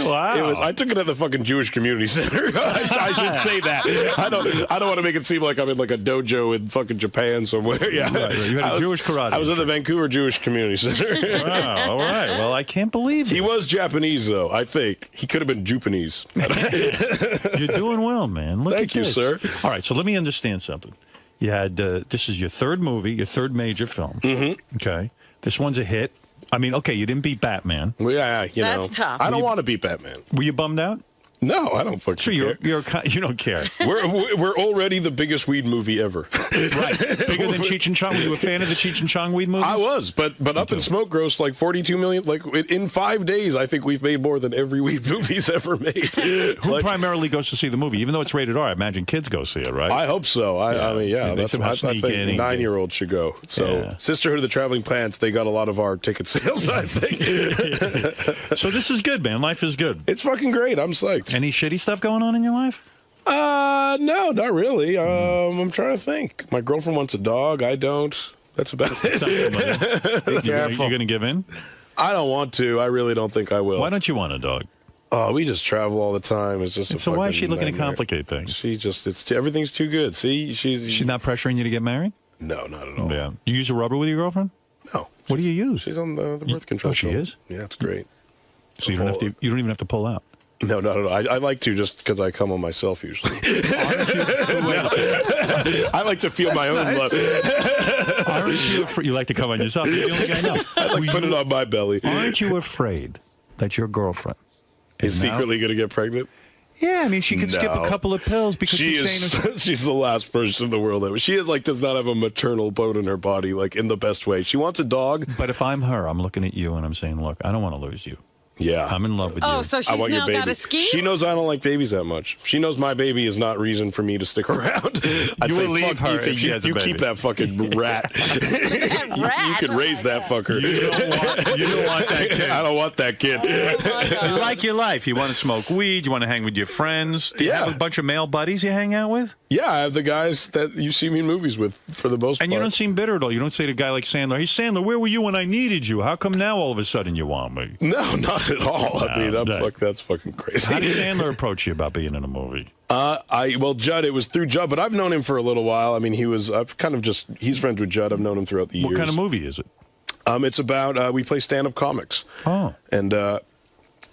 Speaker 8: wow.
Speaker 5: I took it at the fucking Jewish Community Center. I should say that. I don't want to make it seem like I'm in like a dojo in fucking Japan somewhere. Yeah,
Speaker 8: right. You had a Jewish karate.
Speaker 5: I was at the Vancouver Jewish Community Center.
Speaker 8: Wow, all right. Well, I can't believe
Speaker 5: he was Japanese, though. I think he could have been Japanese.
Speaker 8: You're doing well, man.
Speaker 5: Thank you, sir.
Speaker 8: All right, so let me understand something. You had this is your third movie, your third major film.
Speaker 5: Mm-hmm.
Speaker 8: Okay, this one's a hit. I mean, okay, you didn't beat Batman.
Speaker 5: Well, yeah,
Speaker 7: That's tough.
Speaker 5: I don't want to beat Batman.
Speaker 8: Were you bummed out?
Speaker 5: No, I don't fucking care.
Speaker 8: You don't care.
Speaker 5: We're already the biggest weed movie ever.
Speaker 8: Right. Bigger than Cheech and Chong. Were you a fan of the Cheech and Chong weed movies?
Speaker 5: I was, but Up in Smoke grossed like 42 million. Like in 5 days, I think we've made more than every weed movie's ever made.
Speaker 8: Who primarily goes to see the movie? Even though it's rated R, I imagine kids go see it, right?
Speaker 5: I hope so. I mean, yeah,
Speaker 8: that's
Speaker 5: I think 9-year-olds should go. So Sisterhood of the Traveling Plants, they got a lot of our ticket sales, I think.
Speaker 8: So this is good, man. Life is good.
Speaker 5: It's fucking great. I'm psyched.
Speaker 8: Any shitty stuff going on in your life?
Speaker 5: No, not really. I'm trying to think. My girlfriend wants a dog. I don't. That's about it.
Speaker 8: You're going to give in?
Speaker 5: I don't want to. I really don't think I will.
Speaker 8: Why don't you want a dog?
Speaker 5: Oh, we just travel all the time. It's just
Speaker 8: so why is she looking to complicate things?
Speaker 5: She just everything's too good. See,
Speaker 8: she's not pressuring you to get married?
Speaker 5: No, not at all.
Speaker 8: Yeah. You use a rubber with your girlfriend?
Speaker 5: No.
Speaker 8: What do you use?
Speaker 5: She's on the birth control.
Speaker 8: Oh, she is?
Speaker 5: Yeah, it's great.
Speaker 8: So you don't have to. You don't even have to pull out.
Speaker 5: No, not at all. I like to just because I come on myself usually. I like to feel my own love.
Speaker 8: Aren't you afraid? You like to come on yourself. You're the only guy I know.
Speaker 5: I like put it on my belly.
Speaker 8: Aren't you afraid that your girlfriend
Speaker 5: is secretly going to get pregnant?
Speaker 8: Yeah, I mean, she could skip a couple of pills because
Speaker 5: she's the last person in the world ever. She does not have a maternal bone in her body, like in the best way. She wants a dog.
Speaker 8: But if I'm her, I'm looking at you and I'm saying, look, I don't want to lose you.
Speaker 5: Yeah.
Speaker 8: I'm in love with you.
Speaker 7: Oh, so she's now got a scheme?
Speaker 5: She knows I don't like babies that much. She knows my baby is not reason for me to stick around. I'd
Speaker 8: you
Speaker 5: say,
Speaker 8: will leave her if she has a
Speaker 5: baby. You keep that fucking rat. You could raise that fucker.
Speaker 8: You don't want that kid.
Speaker 5: I don't want that kid.
Speaker 8: You like your life. You want to smoke weed. You want to hang with your friends. Do you have a bunch of male buddies you hang out with?
Speaker 5: Yeah, I have the guys that you see me in movies with for the most part.
Speaker 8: And you don't seem bitter at all. You don't say to a guy like Sandler, hey, Sandler, where were you when I needed you? How come now all of a sudden you want me?
Speaker 5: No, not at all. I mean, that's fucking crazy.
Speaker 8: How did Sandler approach you about being in a movie?
Speaker 5: Well, Judd, it was through Judd, but I've known him for a little while. I mean, he's friends with Judd. I've known him throughout the years.
Speaker 8: What kind of movie is it?
Speaker 5: It's about, we play stand-up comics.
Speaker 8: Oh.
Speaker 5: And,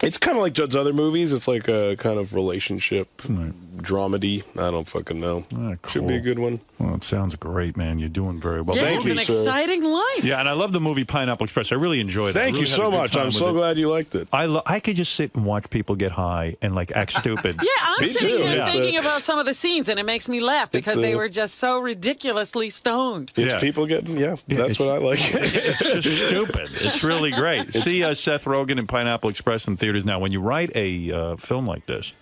Speaker 5: it's kind of like Judd's other movies. It's like a kind of relationship dramedy. I don't fucking know.
Speaker 8: Cool.
Speaker 5: Should be a good one.
Speaker 8: Well, it sounds great, man. You're doing very well.
Speaker 7: Yeah,
Speaker 8: Thank you,
Speaker 7: it's an exciting life.
Speaker 8: Yeah, and I love the movie Pineapple Express. I really enjoyed it.
Speaker 5: Thank you so much. I'm so glad you liked it.
Speaker 8: I could just sit and watch people get high and like act stupid.
Speaker 7: Yeah, I'm sitting here thinking about some of the scenes, and it makes me laugh because they were just so ridiculously stoned.
Speaker 5: It's people getting, that's what I like.
Speaker 8: It's just stupid. It's really great. See Seth Rogen in Pineapple Express in theaters now. When you write a film like this,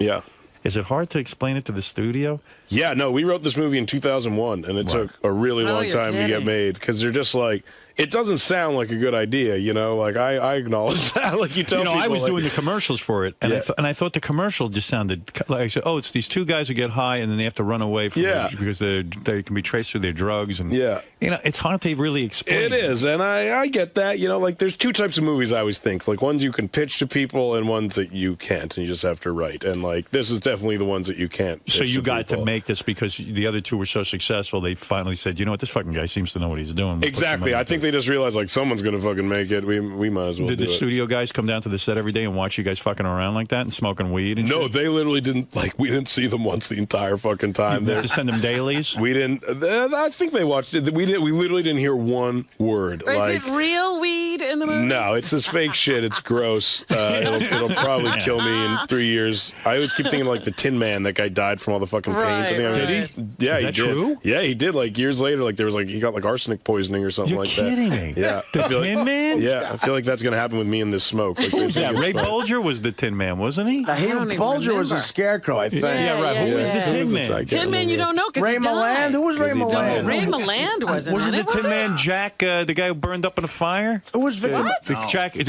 Speaker 8: is it hard to explain it to the studio?
Speaker 5: Yeah, no, we wrote this movie in 2001, and it took a really long time to get made because they're just like, it doesn't sound like a good idea, you know? Like, I acknowledge that. Like, you tell people.
Speaker 8: I was doing the commercials for it, and I thought the commercial just sounded like, I said, oh, it's these two guys who get high, and then they have to run away from because they can be traced through their drugs. And, you know, it's hard to really explain.
Speaker 5: It is, and I get that. You know, like, there's two types of movies I always think. Like, ones you can pitch to people and ones that you can't, and you just have to write. And, like, this is definitely the ones that you can't.
Speaker 8: So you got to make this because the other two were so successful, they finally said, you know what, this fucking guy seems to know what he's doing.
Speaker 5: Exactly. I think they just realized, like, someone's going to fucking make it. We might as well
Speaker 8: Did the studio guys come down to the set every day and watch you guys fucking around like that and smoking weed and
Speaker 5: No,
Speaker 8: shit?
Speaker 5: they literally didn't. Like, we didn't see them once the entire fucking time.
Speaker 8: You had to send them dailies?
Speaker 5: We didn't. I think they watched it. We literally didn't hear one word.
Speaker 7: Is it real weed in the movie?
Speaker 5: No, it's this fake shit. It's gross. It'll probably kill me in 3 years. I always keep thinking like the Tin Man. That guy died from all the fucking paint.
Speaker 8: Did he?
Speaker 5: Yeah,
Speaker 8: Is
Speaker 5: he
Speaker 8: that
Speaker 5: did.
Speaker 8: true?
Speaker 5: Yeah, he did. Like years later, like there was like he got like arsenic poisoning or something
Speaker 8: You're
Speaker 5: like that.
Speaker 8: You're kidding me.
Speaker 5: Yeah,
Speaker 8: the Tin Man.
Speaker 5: Yeah, I feel like that's gonna happen with me in this smoke. Like,
Speaker 8: who's that? Ray Bolger was the Tin Man, wasn't he?
Speaker 9: Bulger was a scarecrow, I think.
Speaker 8: Yeah, right. Who was the Tin Man?
Speaker 7: Tin Man, you don't know because
Speaker 9: Ray Milland? Who was Ray Milland?
Speaker 7: Ray Milland wasn't
Speaker 8: Wasn't
Speaker 7: it?
Speaker 8: the Tin Man Jack, the guy who burned up in a fire?
Speaker 9: Who was Victor?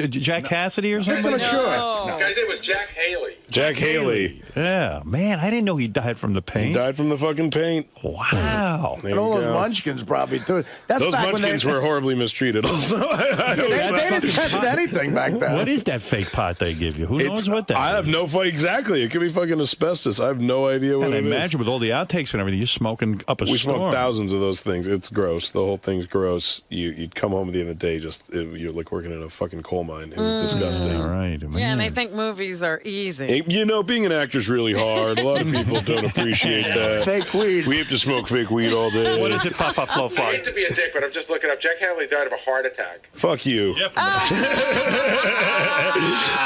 Speaker 8: Jack Cassidy or something?
Speaker 9: Victor Mature.
Speaker 3: The guy's name was Jack Haley.
Speaker 5: Jack Haley.
Speaker 8: Yeah, man, I didn't know he died from the paint.
Speaker 5: He died from the fucking paint.
Speaker 8: Wow.
Speaker 9: And all those munchkins probably too. That's
Speaker 5: those
Speaker 9: back
Speaker 5: munchkins were horribly mistreated. Also,
Speaker 9: they didn't test anything back then.
Speaker 8: What is that fake pot they give you? Who knows what that is?
Speaker 5: I have no exactly. It could be fucking asbestos. I have no idea what
Speaker 8: and
Speaker 5: it is.
Speaker 8: imagine with all the outtakes and everything, you're smoking up a storm.
Speaker 5: We smoked thousands of those things. It's gross. The whole thing's gross. You'd come home at the end of the day, you're like working in a fucking coal mine. It was disgusting.
Speaker 8: All right.
Speaker 7: Yeah, and they think movies are easy.
Speaker 5: You know, being an actor's really hard. A lot of people don't appreciate that.
Speaker 9: Fake weed.
Speaker 5: We have to smoke fake weed all day.
Speaker 8: What is it? Fa, fa, flow,
Speaker 3: I
Speaker 8: fly.
Speaker 3: hate to be a dick, but I'm just looking up. Jack Haley died of a heart attack.
Speaker 5: Fuck you.
Speaker 8: Yeah,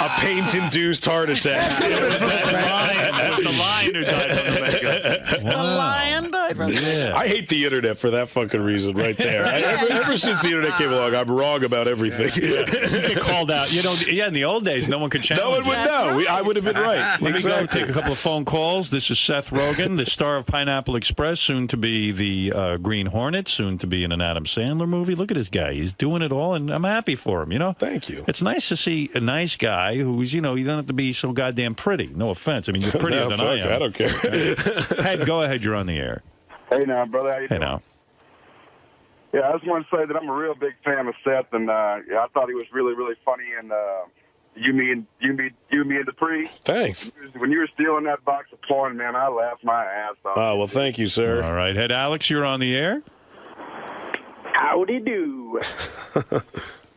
Speaker 5: A paint-induced heart attack.
Speaker 8: It was the lion who died from the makeup.
Speaker 7: The lion died from
Speaker 5: I hate the internet for that fucking reason right there. Ever since the internet came along, I'm wrong about everything.
Speaker 8: You get called out. You know, in the old days, no one could challenge
Speaker 5: No one would know.
Speaker 7: Right.
Speaker 5: I would have been right.
Speaker 8: Let me go take a couple of phone calls. This is Seth Rogen, the star of Pineapple Express, soon to be the Green Hornet, soon to be in an Adam Sandler movie. Look at this guy. He's doing it all, and I'm happy for him, you know?
Speaker 5: Thank you.
Speaker 8: It's nice to see a nice guy who's, you know, you don't have to be so goddamn pretty. No offense. I mean, you're prettier than I am.
Speaker 5: I don't care.
Speaker 8: Head, go ahead. You're on the air.
Speaker 10: Hey now, brother. How you doing?
Speaker 8: Hey now.
Speaker 10: Yeah, I just want to say that I'm a real big fan of Seth, and I thought he was really, really funny. And you, me, and Dupree.
Speaker 5: Thanks.
Speaker 10: When you were stealing that box of porn, man, I laughed my ass off.
Speaker 5: Oh, well, thank you, sir.
Speaker 8: All right. Head, Alex, you're on the air.
Speaker 6: Howdy do.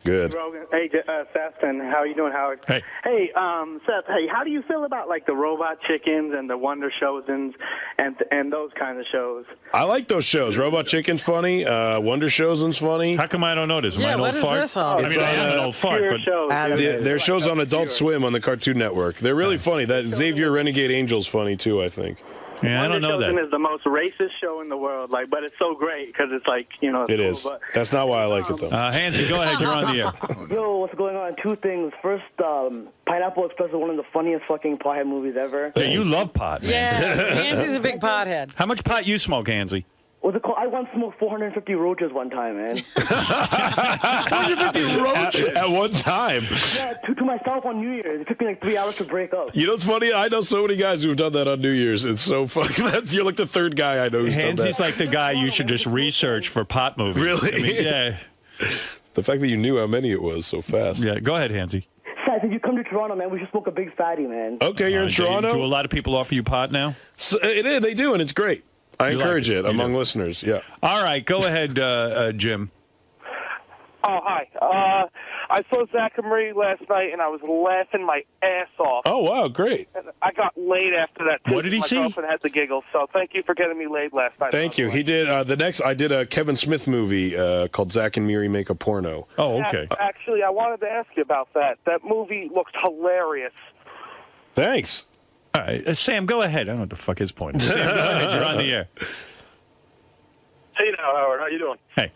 Speaker 5: Good.
Speaker 6: Rogan. Hey, Seth, and how you doing, Howard?
Speaker 8: Hey.
Speaker 6: Hey, Seth. Hey, how do you feel about like the Robot Chickens and the Wonder Showsins and those kinds of shows?
Speaker 5: I like those shows. Robot Chicken's funny. Wonder Shows'n's funny.
Speaker 8: How come I don't know this? Am I an
Speaker 7: what
Speaker 8: old
Speaker 7: is
Speaker 8: fart?
Speaker 7: this all?
Speaker 8: I mean, I am an old fart, but
Speaker 6: Shows,
Speaker 5: Their shows on Adult Swim on the Cartoon Network. They're really funny. That Xavier Renegade Angel's funny too, I think.
Speaker 8: yeah, I don't know
Speaker 6: Wonder Showsin
Speaker 8: that.
Speaker 6: is the most racist show in the world, like, but it's so great because it's like, you know, it's
Speaker 5: It
Speaker 6: cool,
Speaker 5: is.
Speaker 6: But,
Speaker 5: That's not why I like it though.
Speaker 8: Hansie, go ahead. You're on the air.
Speaker 11: Yo, what's going on? Two things. First, Pineapple Express is one of the funniest fucking pothead movies ever.
Speaker 8: Hey, you love pot, man.
Speaker 7: Yeah, Hansie's a big pothead.
Speaker 8: How much pot you smoke, Hansie?
Speaker 11: What's it called? I once smoked 450 roaches one time, man.
Speaker 5: 450 roaches at one time.
Speaker 11: Yeah, to myself on New Year's. It took me like 3 hours to break up.
Speaker 5: You know what's funny? I know so many guys who've done that on New Year's. It's so fucking. You're like the third guy I know who's done that.
Speaker 8: Hansie's like the guy you should just research for pot movies.
Speaker 5: Really?
Speaker 8: I mean, yeah.
Speaker 5: The fact that you knew how many it was so fast.
Speaker 8: Yeah, go ahead, Hansie.
Speaker 11: Seth, if you come to Toronto, man, we should smoke a big fatty, man.
Speaker 5: Okay, you're in Toronto?
Speaker 8: Do a lot of people offer you pot now?
Speaker 5: So, they do, and it's great. I
Speaker 8: You
Speaker 5: encourage
Speaker 8: like
Speaker 5: it
Speaker 8: You
Speaker 5: among
Speaker 8: do.
Speaker 5: listeners, yeah.
Speaker 8: All right, go ahead, Jim.
Speaker 12: Oh, hi. I saw Zach and Marie last night, and I was laughing my ass off.
Speaker 5: Oh, wow, great.
Speaker 12: And I got laid after that, too.
Speaker 8: What did he
Speaker 12: my
Speaker 8: see?
Speaker 12: My girlfriend had the giggles, so thank you for getting me laid last night.
Speaker 5: Thank you. He did, I did a Kevin Smith movie called Zach and Miri Make a Porno.
Speaker 8: Oh, okay.
Speaker 12: Actually, I wanted to ask you about that. That movie looks hilarious.
Speaker 5: Thanks.
Speaker 8: All right, Sam, go ahead. I don't know what the fuck his point is. Sam, go ahead. You're on the air.
Speaker 13: Hey now, Howard. How you doing?
Speaker 8: Hey.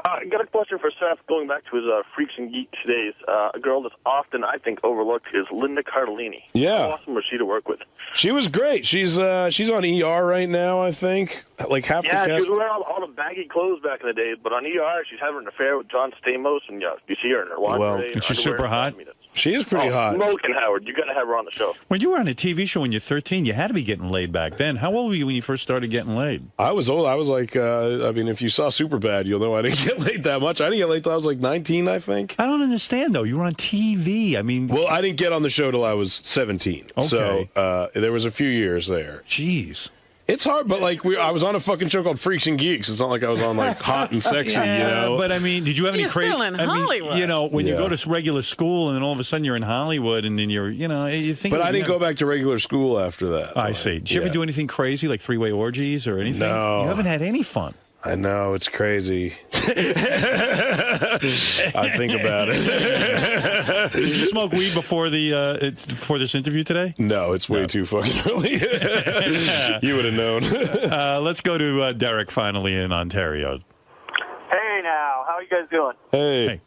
Speaker 13: I got a question for Seth. Going back to his Freaks and Geeks days, a girl that's often, I think, overlooked is Linda Cardellini.
Speaker 5: Yeah.
Speaker 13: How awesome was she to work with?
Speaker 5: She was great. She's on ER right now, I think. Like half the
Speaker 13: Yeah,
Speaker 5: cast.
Speaker 13: she was wearing all the baggy clothes back in the days, but on ER, she's having an affair with John Stamos, and you see her in her lingerie.
Speaker 8: And she's super hot.
Speaker 5: She is pretty hot.
Speaker 13: Smoking, Howard. You got to have her on the show.
Speaker 8: When you were on a TV show when you're 13, you had to be getting laid back then. How old were you when you first started getting laid?
Speaker 5: I was old. I was like, I mean, if you saw Superbad, you'll know I didn't get laid that much. I didn't get laid till I was like 19, I think.
Speaker 8: I don't understand, though. You were on TV. I mean...
Speaker 5: Well, I didn't get on the show till I was 17.
Speaker 8: Okay.
Speaker 5: So there was a few years there.
Speaker 8: Jeez.
Speaker 5: It's hard, but like I was on a fucking show called Freaks and Geeks. It's not like I was on like Hot and Sexy,
Speaker 8: Yeah,
Speaker 5: you know.
Speaker 8: but I mean, did you have any
Speaker 7: You're
Speaker 8: crazy?
Speaker 7: still in Hollywood.
Speaker 8: You know, when you
Speaker 5: Yeah.
Speaker 8: go to regular school and then all of a sudden you're in Hollywood and then you're, you think.
Speaker 5: But I didn't go back to regular school after that.
Speaker 8: I see. Did you ever do anything crazy, like three-way orgies or anything?
Speaker 5: No.
Speaker 8: You haven't had any fun.
Speaker 5: I know, it's crazy. I think about it.
Speaker 8: Did you smoke weed before before this interview today?
Speaker 5: No, it's way too fucking early. You would have known.
Speaker 8: Let's go to Derek finally in Ontario.
Speaker 14: Hey now, how are you guys doing?
Speaker 5: Hey.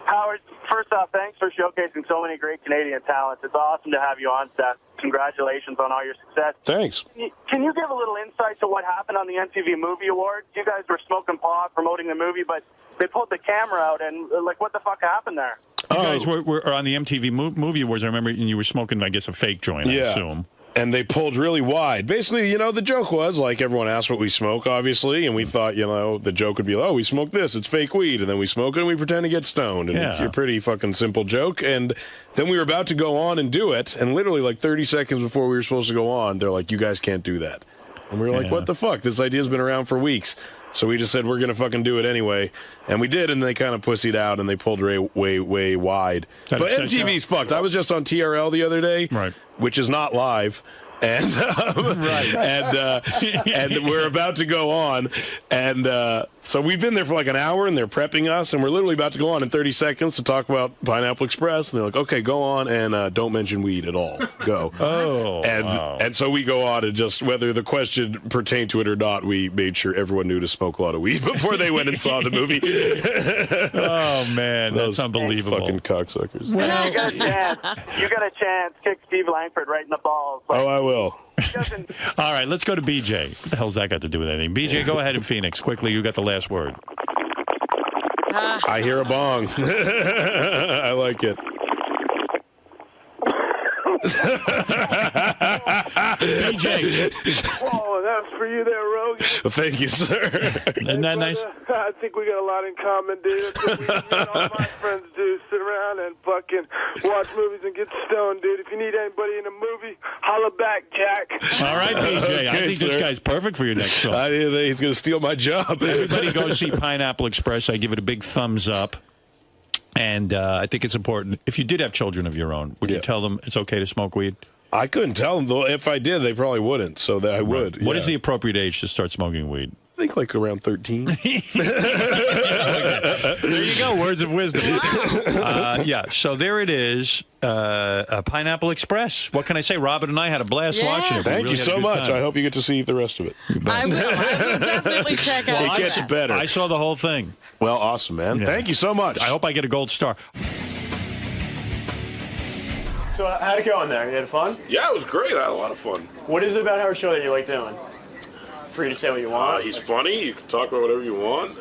Speaker 14: Howard, first off, thanks for showcasing so many great Canadian talents. It's awesome to have you on, Seth. Congratulations on all your success.
Speaker 5: Thanks.
Speaker 14: Can you give a little insight to what happened on the MTV Movie Awards? You guys were smoking pot promoting the movie, but they pulled the camera out, and like, what the fuck happened there?
Speaker 8: You guys were on the MTV Movie Awards. I remember, and you were smoking, I guess, a fake joint, I assume.
Speaker 5: And they pulled really wide. Basically, the joke was, like, everyone asked what we smoke, obviously, and we thought, the joke would be, oh, we smoke this, it's fake weed, and then we smoke it and we pretend to get stoned. And it's a pretty fucking simple joke. And then we were about to go on and do it, and literally, like, 30 seconds before we were supposed to go on, they're like, you guys can't do that. And we were like, what the fuck? This idea's been around for weeks. So we just said, we're going to fucking do it anyway. And we did, and they kind of pussied out, and they pulled way wide. But MTV's fucked. I was just on TRL the other day, which is not live. And and we're about to go on, and so we've been there for like an hour, and they're prepping us, and we're literally about to go on in 30 seconds to talk about Pineapple Express, and they're like, okay, go on, and don't mention weed at all. Go. And so we go on, and just whether the question pertained to it or not, we made sure everyone knew to smoke a lot of weed before they went and saw the movie.
Speaker 8: Oh man, that's unbelievable.
Speaker 5: Fucking cocksuckers.
Speaker 14: Well, you got a chance. Kick Steve Langford right in the balls.
Speaker 5: Oh, I will.
Speaker 8: All right, let's go to BJ. What the hell's that got to do with anything? BJ, go ahead in Phoenix. Quickly, you got the last word.
Speaker 5: I hear a bong. I like it.
Speaker 8: BJ.
Speaker 15: Whoa, that was for you there, Rogan.
Speaker 5: Well, thank you, sir.
Speaker 8: Isn't that nice?
Speaker 15: I think we got a lot in common, dude. That's what me and all my friends do. Sit around and fucking watch movies and get stoned, dude. If you need anybody in a movie, holla back, Jack.
Speaker 8: All right, BJ.
Speaker 5: Okay,
Speaker 8: I think this guy's perfect for your next show.
Speaker 5: He's going to steal my job.
Speaker 8: Everybody go see Pineapple Express. I give it a big thumbs up. And I think it's important. If you did have children of your own, would you tell them it's okay to smoke weed?
Speaker 5: I couldn't tell them, though. If I did, they probably wouldn't. So that I would.
Speaker 8: What is the appropriate age to start smoking weed?
Speaker 5: I think like around 13.
Speaker 8: There you go. Words of wisdom. Yeah. So there it is. Pineapple Express. What can I say? Robin and I had a blast watching it.
Speaker 5: Thank you so much. I hope you get to see the rest of it.
Speaker 7: I will definitely check out.
Speaker 5: It gets better.
Speaker 8: I saw the whole thing.
Speaker 5: Well, awesome, man.
Speaker 8: Yeah.
Speaker 5: Thank you so much.
Speaker 8: I hope I get a gold star.
Speaker 16: So how'd it go in there? You had fun?
Speaker 5: Yeah, it was great. I had a lot of fun.
Speaker 16: What is it about Howard Show that you like doing? Free to say what you want.
Speaker 5: He's funny. You can talk about whatever you want.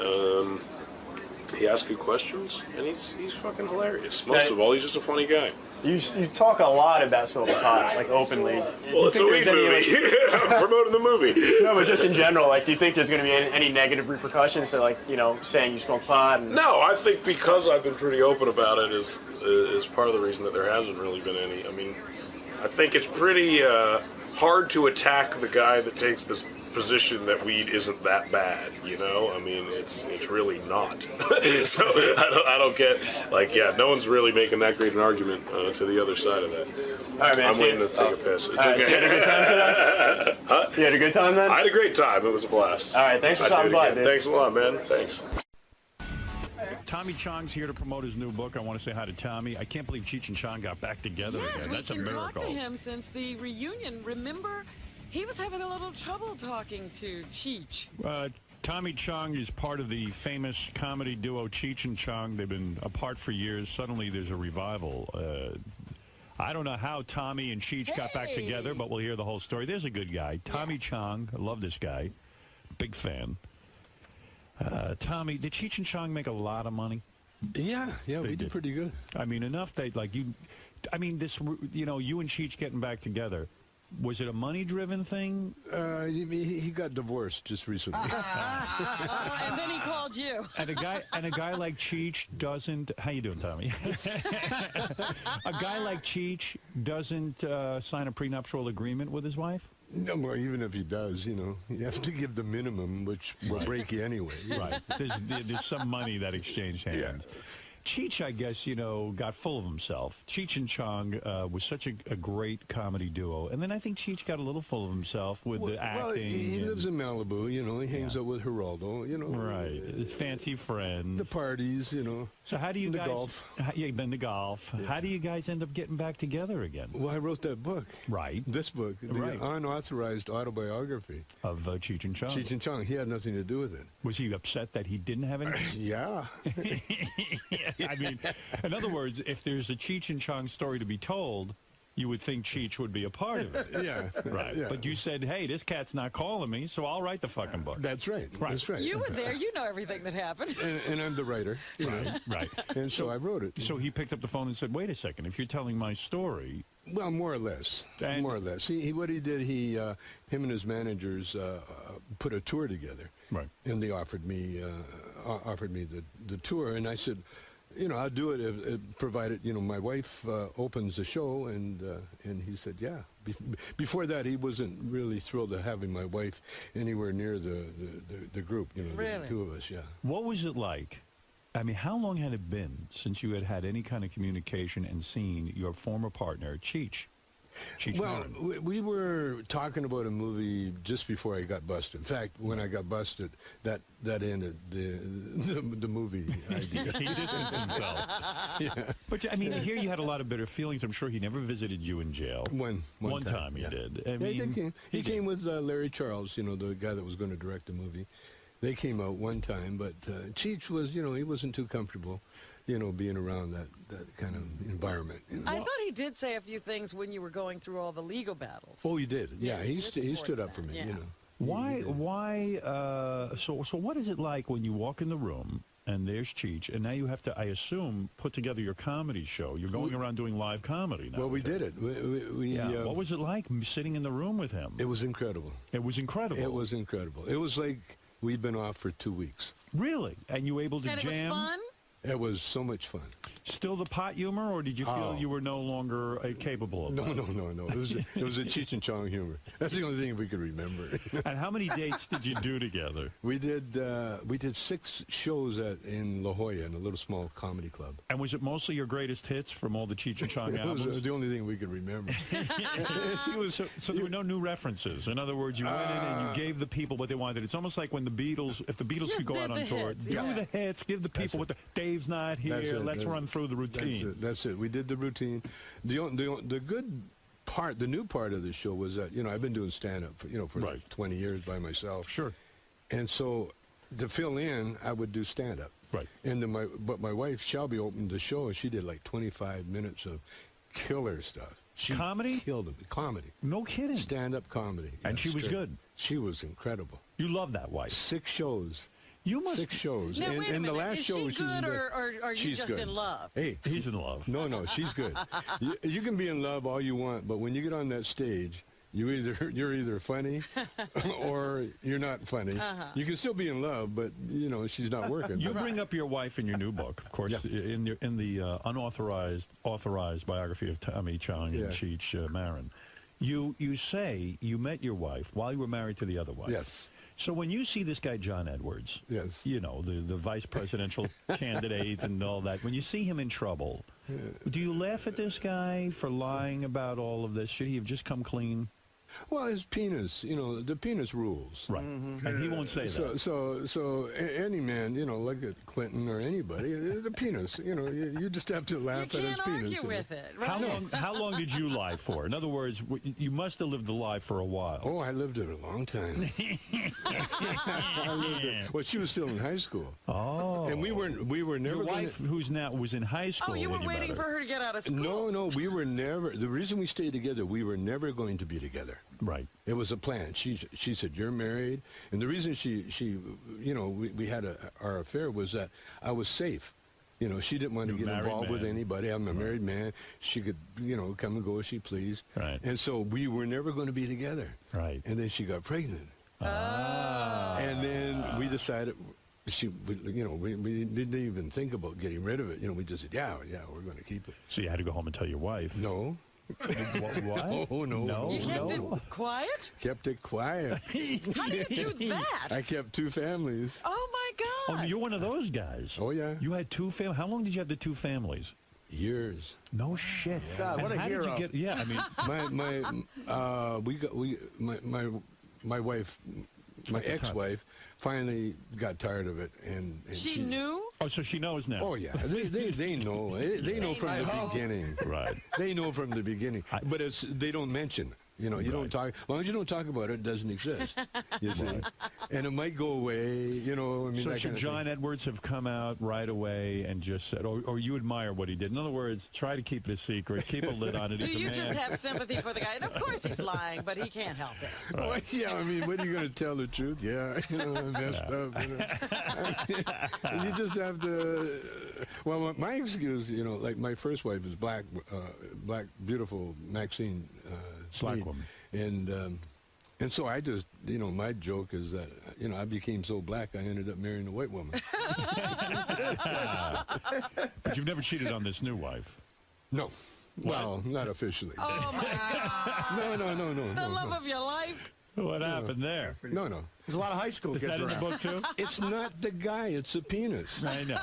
Speaker 5: He asks good questions, and he's fucking hilarious. Most of all, he's just a funny guy.
Speaker 16: You talk a lot about smoking pot, like openly.
Speaker 5: Well, it's a weed movie. I'm promoting the movie.
Speaker 16: No, but just in general, like, do you think there's going to be any negative repercussions to, like, you know, saying you smoke pot? And...
Speaker 5: No, I think because I've been pretty open about it is part of the reason that there hasn't really been any. I mean, I think it's pretty hard to attack the guy that takes this position that weed isn't that bad, you know? I mean, it's really not. So I don't get, like, no one's really making that great an argument to the other side of that.
Speaker 16: All right, man.
Speaker 5: I'm waiting to take a piss. It's okay.
Speaker 16: So you had a good time today?
Speaker 5: Huh?
Speaker 16: You had a good time then?
Speaker 5: I had a great time. It was a blast.
Speaker 16: All right, thanks for stopping by, dude.
Speaker 5: Thanks a lot, man. Thanks.
Speaker 8: Tommy Chong's here to promote his new book. I want to say hi to Tommy. I can't believe Cheech and Chong got back together again. That's a miracle.
Speaker 7: Yes, we can talk to him since the reunion. Remember, he was having a little trouble talking to Cheech.
Speaker 8: Tommy Chong is part of the famous comedy duo Cheech and Chong. They've been apart for years. Suddenly there's a revival. I don't know how Tommy and Cheech got back together, but we'll hear the whole story. There's a good guy. Tommy Chong. I love this guy. Big fan. Tommy, did Cheech and Chong make a lot of money?
Speaker 17: Yeah, we did pretty good.
Speaker 8: I mean, enough that, like, you and Cheech getting back together, was it a money-driven thing?
Speaker 17: He got divorced just recently.
Speaker 7: And then he called you.
Speaker 8: And a guy like Cheech doesn't. How you doing, Tommy? A guy like Cheech doesn't sign a prenuptial agreement with his wife.
Speaker 17: No, well, even if he does, you have to give the minimum, which will break you anyway.
Speaker 8: Right. There's some money that exchanged hands. Yeah. Cheech, I guess, got full of himself. Cheech and Chong was such a great comedy duo. And then I think Cheech got a little full of himself with the acting.
Speaker 17: Well, he lives in Malibu, he hangs out with Geraldo,
Speaker 8: Right. His fancy friends.
Speaker 17: The parties,
Speaker 8: So how do you guys...
Speaker 17: golf.
Speaker 8: You've been to golf. Yeah. How do you guys end up getting back together again?
Speaker 17: Well, I wrote that book.
Speaker 8: Right.
Speaker 17: This book. The unauthorized autobiography.
Speaker 8: Of Cheech and Chong.
Speaker 17: Cheech and Chong. He had nothing to do with it.
Speaker 8: Was he upset that he didn't have any?
Speaker 17: Yeah.
Speaker 8: I mean, in other words, if there's a Cheech and Chong story to be told, you would think Cheech would be a part of it.
Speaker 17: Yeah.
Speaker 8: Right.
Speaker 17: Yeah.
Speaker 8: But you said, hey, this cat's not calling me, so I'll write the fucking book.
Speaker 17: That's right. That's right.
Speaker 7: You were there. You know everything that happened.
Speaker 17: And I'm the writer.
Speaker 8: Right.
Speaker 17: And so I wrote it.
Speaker 8: So he picked up the phone and said, wait a second, if you're telling my story...
Speaker 17: Well, more or less. More or less. What he did, him and his managers put a tour together.
Speaker 8: Right.
Speaker 17: And they offered me the tour, and I said, I'll do it if provided, my wife opens the show, and he said, yeah. Before that, he wasn't really thrilled to having my wife anywhere near the group,
Speaker 7: really?
Speaker 17: The two of us, yeah.
Speaker 8: What was it like? I mean, how long had it been since you had any kind of communication and seen your former partner, Cheech?
Speaker 17: Well, we were talking about a movie just before I got busted. In fact, when I got busted, that ended the movie idea.
Speaker 8: He distanced himself.
Speaker 17: Yeah.
Speaker 8: But, I mean, here you had a lot of bitter feelings. I'm sure he never visited you in jail.
Speaker 17: One
Speaker 8: time he did.
Speaker 17: He came with Larry Charles, the guy that was going to direct the movie. They came out one time, but Cheech was, he wasn't too comfortable, being around that kind of environment.
Speaker 7: I thought he did say a few things when you were going through all the legal battles.
Speaker 17: Oh, he did. Yeah, he stood up for me,
Speaker 7: Yeah.
Speaker 8: Why, so what is it like when you walk in the room and there's Cheech, and now you have to, I assume, put together your comedy show. You're going around doing live comedy now.
Speaker 17: Well, we did it.
Speaker 8: What was it like sitting in the room with him?
Speaker 17: It was incredible.
Speaker 8: It was incredible.
Speaker 17: It was incredible. It was like we'd been off for 2 weeks.
Speaker 8: Really? And you were able to jam?
Speaker 7: And it was fun?
Speaker 17: It was so much fun.
Speaker 8: Still the pot humor, or did you feel you were no longer capable of that?
Speaker 17: No. It was a Cheech and Chong humor. That's the only thing we could remember.
Speaker 8: And how many dates did you do together?
Speaker 17: We did 6 shows in La Jolla in a little small comedy club.
Speaker 8: And was it mostly your greatest hits from all the Cheech and Chong albums?
Speaker 17: It was the only thing we could remember.
Speaker 8: So there were no new references. In other words, you went in and you gave the people what they wanted. It's almost like when the Beatles, if the Beatles could go out on tour, do the hits, give the people what Dave's not here. Let's run through the routine.
Speaker 17: That's it. We did the routine. The good part, the new part of the show was that I've been doing stand-up for like 20 years by myself.
Speaker 8: Sure.
Speaker 17: And so to fill in, I would do stand-up.
Speaker 8: Right.
Speaker 17: And then my wife Shelby opened the show, and she did like 25 minutes of killer stuff.
Speaker 8: Comedy?
Speaker 17: Killed it. Comedy.
Speaker 8: No kidding.
Speaker 17: Stand-up comedy.
Speaker 8: And she was good.
Speaker 17: She was incredible.
Speaker 8: You love that wife.
Speaker 17: 6 shows.
Speaker 8: You must
Speaker 17: 6 shows.
Speaker 7: Now, wait a minute.
Speaker 17: The last
Speaker 7: Is
Speaker 17: show
Speaker 7: she good, or are you
Speaker 17: she's
Speaker 7: just
Speaker 17: good.
Speaker 7: in love?
Speaker 17: Hey,
Speaker 8: he's in love.
Speaker 17: No, she's good. You can be in love all you want, but when you get on that stage, you're either funny or you're not funny. You can still be in love, but she's not working.
Speaker 8: You bring up your wife in your new book, of course, in the authorized biography of Tommy Chong and Cheech Marin. You say you met your wife while you were married to the other wife.
Speaker 17: Yes.
Speaker 8: So when you see this guy, John Edwards,
Speaker 17: yes,
Speaker 8: the vice presidential candidate and all that, when you see him in trouble, do you laugh at this guy for lying about all of this? Should he have just come clean?
Speaker 17: Well, his penis, the penis rules.
Speaker 8: Right. And he won't say that.
Speaker 17: So any man, like a Clinton or anybody, the penis, you just have to laugh at his penis.
Speaker 7: You can't argue with it, right?
Speaker 8: How long did you lie for? In other words, you must have lived the lie for a while.
Speaker 17: Oh, I lived it a long time. I lived it. Well, she was still in high school.
Speaker 8: Oh.
Speaker 17: And we were never.
Speaker 8: Your wife, who's now was in high school.
Speaker 7: Oh, you were waiting for her to get out of school.
Speaker 17: No, we were never. The reason we stayed together, we were never going to be together.
Speaker 8: Right.
Speaker 17: It was a plan. She said, "You're married," and the reason we had our affair was that I was safe. She didn't want to get involved with anybody. I'm a married man. She could, come and go as she pleased.
Speaker 8: Right.
Speaker 17: And so we were never going to be together.
Speaker 8: Right.
Speaker 17: And then she got pregnant.
Speaker 8: Ah.
Speaker 17: And then we decided. We didn't even think about getting rid of it. We just said, yeah, we're going to keep it.
Speaker 8: So you had to go home and tell your wife.
Speaker 17: No.
Speaker 8: What?
Speaker 17: Oh, no.
Speaker 7: You kept it quiet?
Speaker 17: Kept it quiet.
Speaker 7: How do you do that?
Speaker 17: I kept 2 families.
Speaker 7: Oh, my God.
Speaker 8: Oh, you're one of those guys.
Speaker 17: Oh, yeah.
Speaker 8: You had 2 families. How long did you have the 2 families?
Speaker 17: Years.
Speaker 8: No shit.
Speaker 9: God, what a
Speaker 8: how
Speaker 9: hero.
Speaker 8: Did you get, yeah, I mean,
Speaker 17: my wife, my ex-wife, finally got tired of it, and
Speaker 7: she knew.
Speaker 8: Oh, so she knows now.
Speaker 17: Oh yeah, they know. They know from the beginning.
Speaker 8: Right.
Speaker 17: They know from the beginning, but they don't mention. You don't talk. As long as you don't talk about it, it doesn't exist. You see, and it might go away.
Speaker 8: So should John Edwards have come out right away and just said, or you admire what he did? In other words, try to keep it a secret, keep a lid on it.
Speaker 7: Do you just have sympathy for the guy? And of course he's lying, but he can't help it.
Speaker 17: Right. Well, yeah, I mean, what are you going to tell the truth? Yeah, I messed up. You just have to. Well, my excuse, like my first wife is black, beautiful Maxine.
Speaker 8: Black woman.
Speaker 17: And so I just, my joke is that, I became so black I ended up marrying a white woman.
Speaker 8: But you've never cheated on this new wife?
Speaker 17: No. Well, not officially.
Speaker 7: Oh, my God.
Speaker 17: No.
Speaker 7: The love of your life?
Speaker 8: What happened there?
Speaker 17: No.
Speaker 9: There's a lot of high school kids
Speaker 8: Is that in the
Speaker 9: around.
Speaker 8: book, too?
Speaker 17: It's not the guy, it's the penis.
Speaker 8: I know.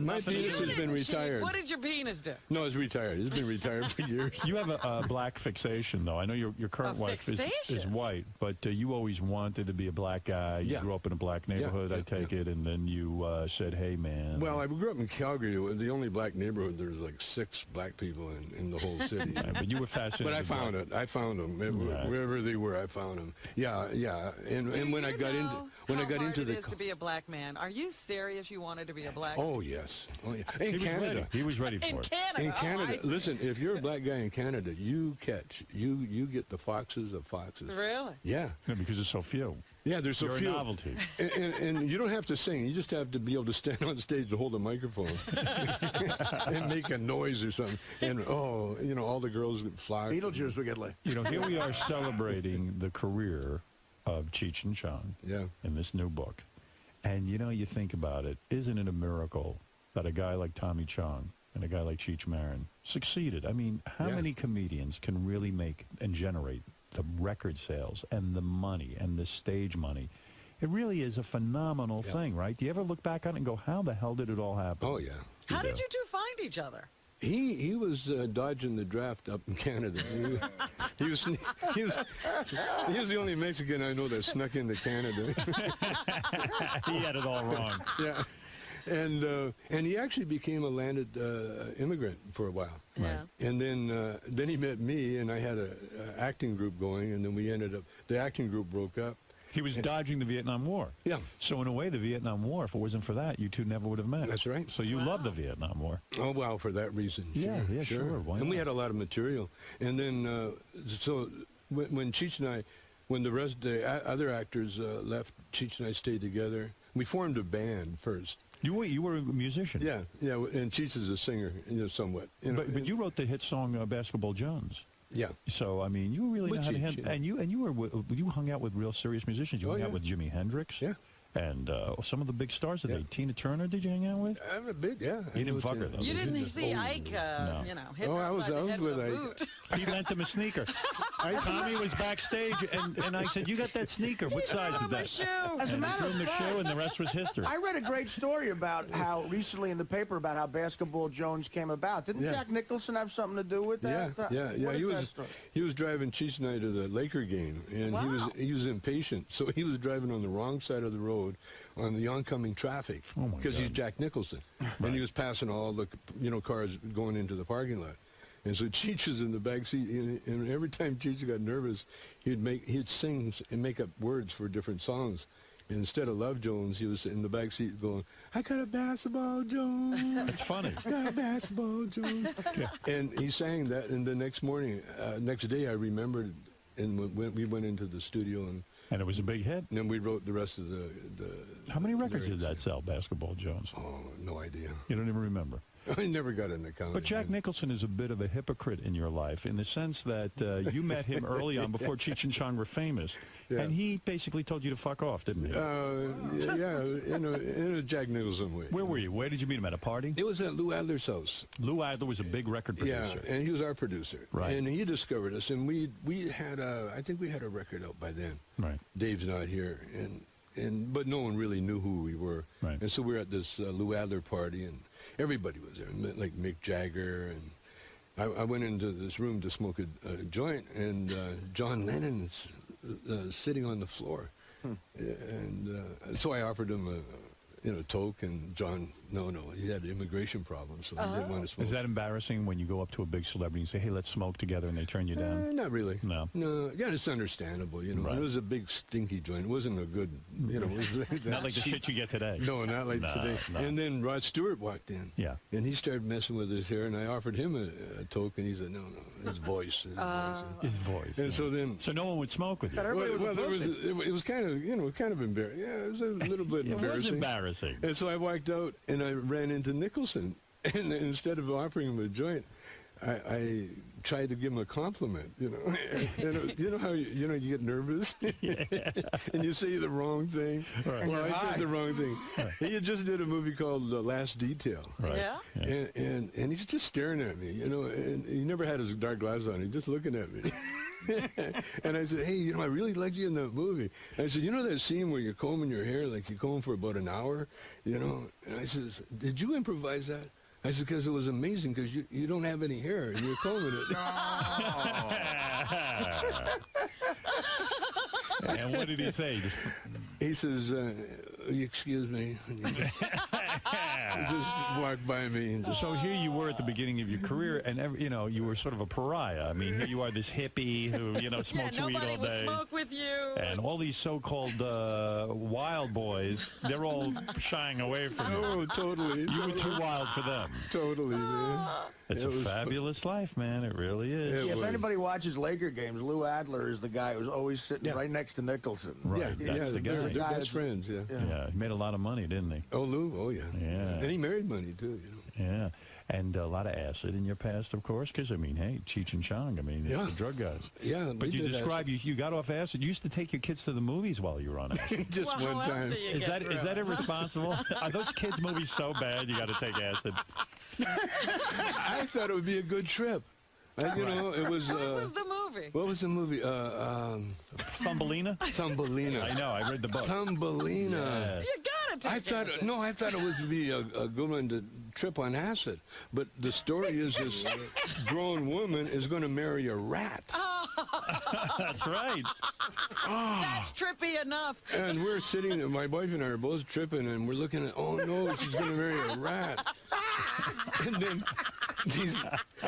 Speaker 17: My penis has been retired.
Speaker 7: What did your penis do?
Speaker 17: No, it's retired. It's been retired for years.
Speaker 8: You have a black fixation, though. I know your current wife is white, but you always wanted to be a black guy. You grew up in a black neighborhood, I take it, and then you said, hey, man.
Speaker 17: Well, I grew up in Calgary, the only black neighborhood. There was like 6 black people in the whole city.
Speaker 8: Right, but you were fascinated.
Speaker 17: But I found it. I found them. Wherever they were, I found them. Yeah. And when I got into
Speaker 7: it is to be a black man. Are you serious? You wanted to be a black man?
Speaker 17: Oh yes. In Canada,
Speaker 8: he was ready for
Speaker 7: in
Speaker 8: it.
Speaker 7: Canada.
Speaker 17: In Canada, listen. If you're a black guy in Canada, you get the foxes of foxes.
Speaker 7: Really?
Speaker 17: Yeah.
Speaker 8: Because there's so few.
Speaker 17: Yeah, there's so
Speaker 8: You're
Speaker 17: few.
Speaker 8: a novelty.
Speaker 17: And you don't have to sing. You just have to be able to stand on stage to hold a microphone and make a noise or something. And all the girls would flock.
Speaker 9: Beetlejuice would get laid.
Speaker 8: Here we are celebrating the career of Cheech and Chong in this new book. And, you think about it, isn't it a miracle that a guy like Tommy Chong and a guy like Cheech Marin succeeded. I mean, how many comedians can really make and generate the record sales and the money and the stage money? It really is a phenomenal thing, right? Do you ever look back on it and go, how the hell did it all happen?
Speaker 5: Oh, yeah.
Speaker 7: How did you two find each other?
Speaker 17: He was dodging the draft up in Canada. He was the only Mexican I know that snuck into Canada.
Speaker 8: He had it all wrong.
Speaker 17: Yeah. And he actually became a landed immigrant for a while.
Speaker 7: Yeah.
Speaker 17: And then he met me, and I had a acting group going, and then we ended up, the acting group broke up.
Speaker 8: He was dodging the Vietnam War.
Speaker 17: Yeah.
Speaker 8: So in a way, the Vietnam War, if it wasn't for that, you two never would have met.
Speaker 17: That's right.
Speaker 8: So you love the Vietnam War.
Speaker 17: Oh, well, for that reason.
Speaker 8: Yeah, sure. Why
Speaker 17: And we
Speaker 8: not?
Speaker 17: had a lot of material. And then, so when Cheech and I, when the other actors left, Cheech and I stayed together. We formed a band first.
Speaker 8: You were a musician.
Speaker 17: Yeah, and Cheech is a singer, somewhat.
Speaker 8: But you wrote the hit song Basketball Jones.
Speaker 17: Yeah.
Speaker 8: So I mean, you really know how to
Speaker 17: Cheech,
Speaker 8: handle, and you hung out with real serious musicians. You hung out with Jimi Hendrix.
Speaker 17: Yeah.
Speaker 8: And some of the big stars today. Tina Turner, did you hang out with?
Speaker 17: I'm a bit, yeah.
Speaker 8: You didn't fuck her, though.
Speaker 7: You didn't see Ike, hit
Speaker 17: I was
Speaker 7: the head
Speaker 17: with
Speaker 7: with a
Speaker 17: Ike.
Speaker 7: boot.
Speaker 8: He lent him a sneaker. Tommy was backstage, and I said, "You got that sneaker? What size is that?"
Speaker 9: As a matter of
Speaker 8: the
Speaker 9: fact,
Speaker 8: shoe, and the rest was history.
Speaker 9: I read a great story about how recently in the paper about how Basketball Jones came about. Didn't Jack Nicholson have something to do with that?
Speaker 17: Yeah.
Speaker 9: What is that story?
Speaker 17: He was driving Cheech and I to the Laker game, and he was impatient, so he was driving on the wrong side of the road on the oncoming traffic because he's Jack Nicholson, and he was passing all the cars going into the parking lot. And so Cheech was in the back seat, and every time Cheech got nervous, he'd sing and make up words for different songs. And instead of Love Jones, he was in the back seat going, "I got a basketball Jones."
Speaker 8: That's funny.
Speaker 17: Got a basketball Jones. And he sang that, and the next morning, next day, I remembered, and we went into the studio, and
Speaker 8: it was a big hit.
Speaker 17: And then we wrote the rest of the
Speaker 8: How many records did that sell, Basketball Jones?
Speaker 17: Oh, no idea.
Speaker 8: You don't even remember.
Speaker 17: I never got an account.
Speaker 8: But Jack Nicholson is a bit of a hypocrite in your life in the sense that you met him early on before Cheech and Chong were famous, and he basically told you to fuck off, didn't he?
Speaker 17: In a Jack Nicholson way.
Speaker 8: Where were you? Where did you meet him? At a party?
Speaker 17: It was at Lou Adler's house.
Speaker 8: Lou Adler was a big record producer.
Speaker 17: Yeah, and he was our producer.
Speaker 8: Right.
Speaker 17: And he discovered us, and we had I think we had a record out by then.
Speaker 8: Right.
Speaker 17: Dave's not here, but no one really knew who we were.
Speaker 8: Right.
Speaker 17: And so we were at this Lou Adler party, and everybody was there, like Mick Jagger, and I went into this room to smoke a joint, and John Lennon's sitting on the floor, and so I offered him a toke, and John, no, he had immigration problems, so he didn't want to smoke.
Speaker 8: Is that embarrassing when you go up to a big celebrity and say, "Hey, let's smoke together," and they turn you down?
Speaker 17: Not really.
Speaker 8: No.
Speaker 17: Yeah, it's understandable.
Speaker 8: Right.
Speaker 17: It was a big stinky joint. It wasn't a good. It was
Speaker 8: Not like the shit you get today.
Speaker 17: No, not like today.
Speaker 8: No.
Speaker 17: And then Rod Stewart walked in.
Speaker 8: Yeah.
Speaker 17: And he started messing with his hair, and I offered him a toke, and he said, "No, his voice."
Speaker 8: His voice.
Speaker 17: And so then.
Speaker 8: So no one would smoke with you.
Speaker 17: It was kind of embarrassing. Yeah, it was a little bit
Speaker 8: It
Speaker 17: embarrassing.
Speaker 8: was embarrassing.
Speaker 17: And so I walked out, and I ran into Nicholson, and instead of offering him a joint, I tried to give him a compliment, And you know how you get nervous, and you say the wrong thing.
Speaker 8: Right.
Speaker 17: Well, I said the wrong thing. He had just did a movie called Last Detail.
Speaker 8: Right.
Speaker 7: Yeah.
Speaker 17: And he's just staring at me, and he never had his dark glasses on. He's just looking at me. And I said, "Hey, I really liked you in that movie." I said, that scene where you're combing your hair, like you comb for about an hour, And I says, "Did you improvise that?" I said, "Because it was amazing, because you don't have any hair and you're combing it."
Speaker 8: And what did he say?
Speaker 17: He says, "Excuse me." Just walked by me. And
Speaker 8: So here you were at the beginning of your career, and you were sort of a pariah. I mean, here you are, this hippie who smokes weed all
Speaker 7: nobody will
Speaker 8: day,
Speaker 7: smoke with you.
Speaker 8: and all these so-called wild boys, they're all shying away from you.
Speaker 17: Oh, totally.
Speaker 8: You were too wild for them.
Speaker 17: Totally, man.
Speaker 8: It's a fabulous life, man. It really is.
Speaker 9: If anybody watches Laker games, Lou Adler is the guy who's always sitting right next to Nicholson.
Speaker 8: Right, that's the guy.
Speaker 17: They're best friends, yeah.
Speaker 8: Yeah, he made a lot of money, didn't he?
Speaker 17: Oh, Lou, oh, yeah.
Speaker 8: Yeah.
Speaker 17: And he married money, too,
Speaker 8: Yeah. And a lot of acid in your past, of course, because, I mean, hey, Cheech and Chong, I mean, it's the drug guys.
Speaker 17: Yeah.
Speaker 8: But you describe, you got off acid. You used to take your kids to the movies while you were on acid.
Speaker 17: Just one time.
Speaker 8: Is that irresponsible? Are those kids' movies so bad you got to take acid?
Speaker 17: I thought it would be a good trip. You know, it was.
Speaker 7: What was the movie?
Speaker 17: What was the movie?
Speaker 8: Thumbelina?
Speaker 17: Thumbelina.
Speaker 8: I know. I read the book.
Speaker 17: Thumbelina.
Speaker 8: Yes.
Speaker 7: You gotta take acid.
Speaker 17: I thought it would be a good one to trip on acid. But the story is this grown woman is going to marry a rat.
Speaker 8: That's right.
Speaker 7: That's trippy enough.
Speaker 17: And we're sitting, my wife and I are both tripping, and we're looking at, oh no, she's going to marry a rat. And then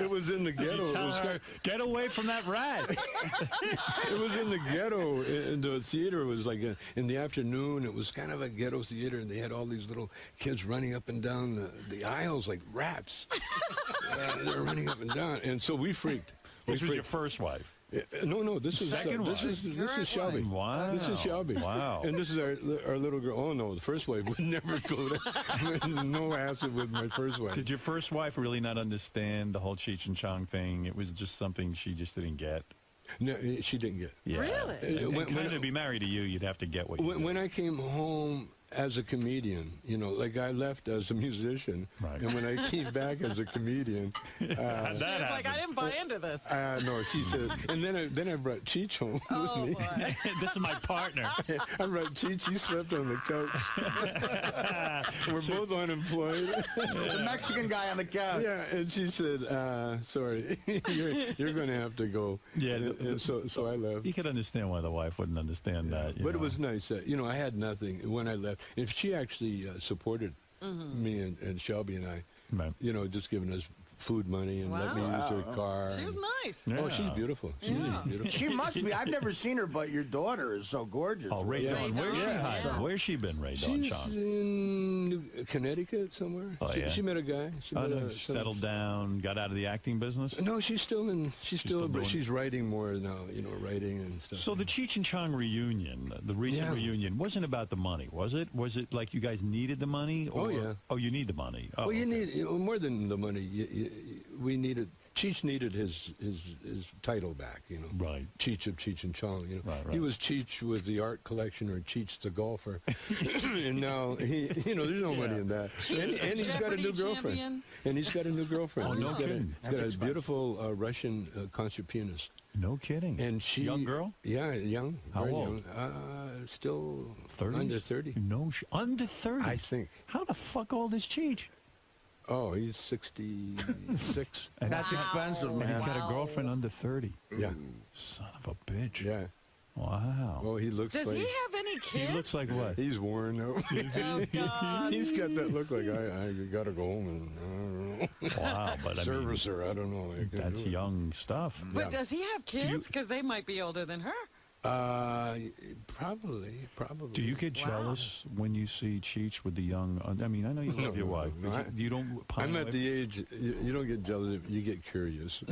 Speaker 17: it was in the ghetto. It was
Speaker 8: get away from that rat.
Speaker 17: It was in the ghetto. In the theater, it was like in the afternoon. It was kind of a ghetto theater, and they had all these little kids running up and down the aisles like rats. They were running up and down, and so we freaked.
Speaker 8: This was your first wife?
Speaker 17: No. This is
Speaker 8: second wife.
Speaker 17: This is Shelby.
Speaker 8: Wow.
Speaker 17: This is Shelby.
Speaker 8: Wow.
Speaker 17: And this is our little girl. Oh no, the first wife would never go there. No acid with my first wife.
Speaker 8: Did your first wife really not understand the whole Cheech and Chong thing? It was just something she just didn't get.
Speaker 17: No, she didn't get.
Speaker 8: Yeah.
Speaker 7: Really?
Speaker 8: When to be married to you, you'd have to get what you
Speaker 17: when I came home as a comedian, you know, like I left as a musician, and when I came back as a comedian,
Speaker 7: She was like, I didn't buy into this.
Speaker 17: No, she said, and then I brought Cheech home with me.
Speaker 7: Boy.
Speaker 8: This is my partner.
Speaker 17: I brought Cheech. He slept on the couch. We're both unemployed.
Speaker 9: The Mexican guy on the couch.
Speaker 17: Yeah, and she said, "Sorry, you're going to have to go."
Speaker 8: Yeah,
Speaker 17: and so I left.
Speaker 8: You could understand why the wife wouldn't understand that.
Speaker 17: But it was nice. You know, I had nothing when I left. If she actually supported me and Shelby and I, you know, just giving us food money and let me use her car.
Speaker 7: She was nice.
Speaker 8: Yeah.
Speaker 17: Oh, she's beautiful. She's really beautiful.
Speaker 9: She must be. I've never seen her, but your daughter is so gorgeous.
Speaker 8: Oh, Ray Dawn. Where's she hiding?
Speaker 9: So-
Speaker 8: Where's she been, Ray Dawn,
Speaker 17: She's
Speaker 8: Chong?
Speaker 17: in Connecticut somewhere.
Speaker 8: Oh, yeah.
Speaker 17: She met a guy. She met
Speaker 8: settled down, got out of the acting business?
Speaker 17: No, she's still in. She's still
Speaker 8: doing
Speaker 17: but she's writing more now. You know, writing and stuff.
Speaker 8: So the Cheech and Chong reunion, the recent reunion, wasn't about the money, was it? Was it like you guys needed the money? Or,
Speaker 17: Oh, yeah.
Speaker 8: Oh, you need the money. Oh,
Speaker 17: well, you
Speaker 8: okay.
Speaker 17: need more than the money. We needed. Cheech needed his title back, you know.
Speaker 8: Right.
Speaker 17: Cheech of Cheech and Chong, you know.
Speaker 8: Right.
Speaker 17: He was Cheech with the art collection or Cheech the golfer. And now, there's no money in that. And he's got a new girlfriend.
Speaker 7: Champion.
Speaker 17: And he's got a new girlfriend.
Speaker 8: Oh, no
Speaker 17: He's
Speaker 8: kidding.
Speaker 17: got a beautiful Russian concert pianist.
Speaker 8: No kidding.
Speaker 17: And she,
Speaker 8: young girl?
Speaker 17: Yeah, young.
Speaker 8: How
Speaker 17: very
Speaker 8: old?
Speaker 17: Young. Still
Speaker 8: 30s?
Speaker 17: under 30.
Speaker 8: No, under 30?
Speaker 17: I think.
Speaker 8: How the fuck old is Cheech?
Speaker 17: Oh, he's 66.
Speaker 9: That's expensive,
Speaker 8: And
Speaker 9: man.
Speaker 8: he's got a girlfriend under 30.
Speaker 17: Yeah.
Speaker 8: Son of a bitch.
Speaker 17: Yeah.
Speaker 8: Wow.
Speaker 17: Well, he looks
Speaker 7: Does
Speaker 17: like...
Speaker 7: he have any kids?
Speaker 8: He looks like what?
Speaker 17: He's worn out.
Speaker 7: Oh, God.
Speaker 17: He's got that look like I got to go home and I don't know.
Speaker 8: Wow, but I mean,
Speaker 17: Service her, I don't know. I can
Speaker 8: that's
Speaker 17: do it.
Speaker 8: young stuff.
Speaker 7: But does he have kids? Because they might be older than her.
Speaker 17: Probably.
Speaker 8: Do you get jealous when you see Cheech with the young? I mean, I know you love your wife, but you don't.
Speaker 17: I'm at the age you don't get jealous. You get curious.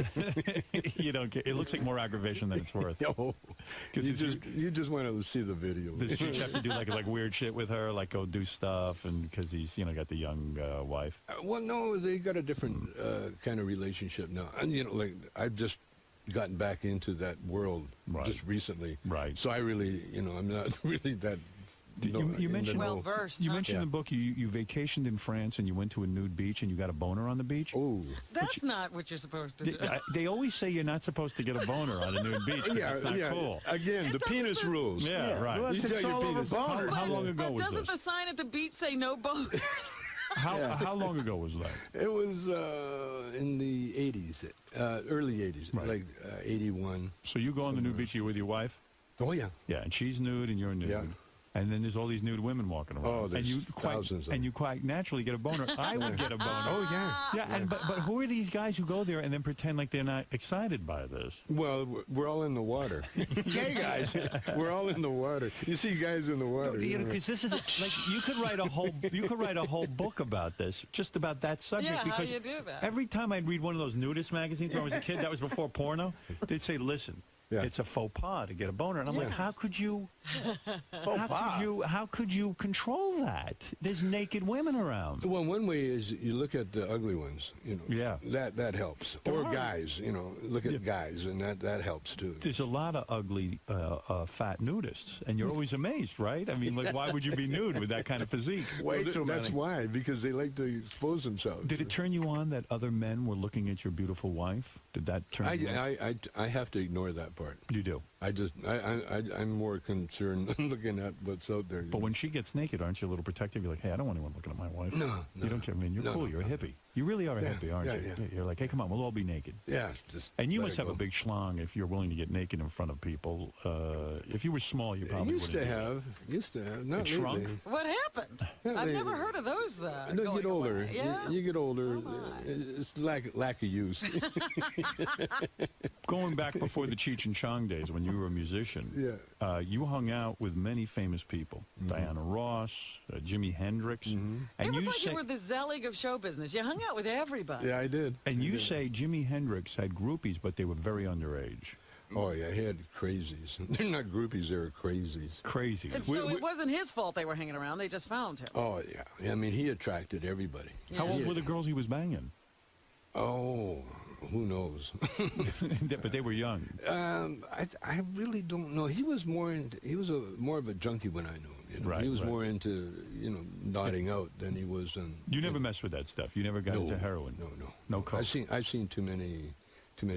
Speaker 8: You don't get. It looks like more aggravation than it's worth.
Speaker 17: No, you just want to see the video.
Speaker 8: Does Cheech have to do like weird shit with her, like go do stuff, and because he's got the young wife?
Speaker 17: Well, no, they got a different kind of relationship now, and like I've just gotten back into that world just recently.
Speaker 8: Right.
Speaker 17: So I really, I'm not really that.
Speaker 8: You mentioned
Speaker 7: well-versed,
Speaker 8: You
Speaker 7: huh?
Speaker 8: mentioned in the book you vacationed in France and you went to a nude beach and you got a boner on the beach.
Speaker 17: Oh,
Speaker 7: That's not what you're supposed to do.
Speaker 8: They always say you're not supposed to get a boner on a nude beach.
Speaker 17: Yeah,
Speaker 8: it's not cool.
Speaker 17: Again, the penis rules.
Speaker 8: Yeah, right.
Speaker 9: Who has
Speaker 17: You tell your
Speaker 9: control over
Speaker 17: penis.
Speaker 9: boners?
Speaker 8: How long ago
Speaker 7: But
Speaker 8: was
Speaker 7: doesn't
Speaker 8: this?
Speaker 7: the sign at the beach say no boat?
Speaker 8: How long ago was that?
Speaker 17: It was in the 80s, early 80s,
Speaker 8: Right.
Speaker 17: like 81.
Speaker 8: So you go on the nude beach, you're with your wife?
Speaker 17: Oh, yeah.
Speaker 8: Yeah, and she's nude and you're nude.
Speaker 17: Yeah.
Speaker 8: And then there's all these nude women walking around.
Speaker 17: Oh, there's
Speaker 8: and you
Speaker 17: thousands of them.
Speaker 8: And you quite naturally get a boner. I would get a boner.
Speaker 17: Oh, yeah.
Speaker 8: Yeah, and but who are these guys who go there and then pretend like they're not excited by this?
Speaker 17: Well, we're all in the water.
Speaker 9: Gay guys.
Speaker 17: We're all in the water. You see guys in the water.
Speaker 8: Because this is like you could write a whole book about this, just about that subject.
Speaker 7: Yeah, how
Speaker 8: because
Speaker 7: do you do that?
Speaker 8: every time I'd read one of those nudist magazines when I was a kid, that was before porno. They'd say, "Listen, it's a faux pas to get a boner. And I'm like, how could you? How could you control that? There's naked women around.
Speaker 17: Well, one way is you look at the ugly ones, you know.
Speaker 8: Yeah.
Speaker 17: That helps. Or guys, you know, look at guys, and that helps too.
Speaker 8: There's a lot of ugly, fat nudists, and you're always amazed, right? I mean, like, why would you be nude with that kind of physique?
Speaker 17: That's why, because they like to expose themselves.
Speaker 8: Did it turn you on that other men were looking at your beautiful wife? Did that turn you on?
Speaker 17: I have to ignore that part.
Speaker 8: You do.
Speaker 17: I'm more concerned looking at what's out there.
Speaker 8: But when she gets naked, aren't you a little protective? You're like, hey, I don't want anyone looking at my wife.
Speaker 17: No.
Speaker 8: You don't. I mean, you're cool. You're a hippie. You really are a hippie, aren't you?
Speaker 17: Yeah.
Speaker 8: You're like, hey, come on, we'll all be naked.
Speaker 17: Yeah.
Speaker 8: And you must have a big schlong if you're willing to get naked in front of people. If you were small, you probably
Speaker 17: used to have. Not
Speaker 8: it shrunk.
Speaker 7: What happened? I've never heard of those.
Speaker 17: You get older.
Speaker 7: Yeah?
Speaker 17: You get older. It's lack of use.
Speaker 8: Going back before the Cheech and Chong days when you were a musician, you hung out with many famous people. Diana Ross, Jimi Hendrix. And
Speaker 7: it was like you were the Zelig of show business. You hung out with everybody.
Speaker 17: Yeah, I did.
Speaker 8: And you say Jimi Hendrix had groupies, but they were very underage.
Speaker 17: Oh, yeah, he had crazies. They're not groupies, they're crazies.
Speaker 8: Crazies.
Speaker 7: So it wasn't his fault they were hanging around. They just found him.
Speaker 17: Oh, yeah. I mean, he attracted everybody.
Speaker 7: Yeah.
Speaker 8: How old were the girls he was banging?
Speaker 17: Oh, who knows?
Speaker 8: But they were young.
Speaker 17: I really don't know. He was more of a junkie when I knew him. You know?
Speaker 8: Right,
Speaker 17: he was more into nodding out than he was on.
Speaker 8: You never messed with that stuff. You never got into heroin. No coke.
Speaker 17: I've seen too many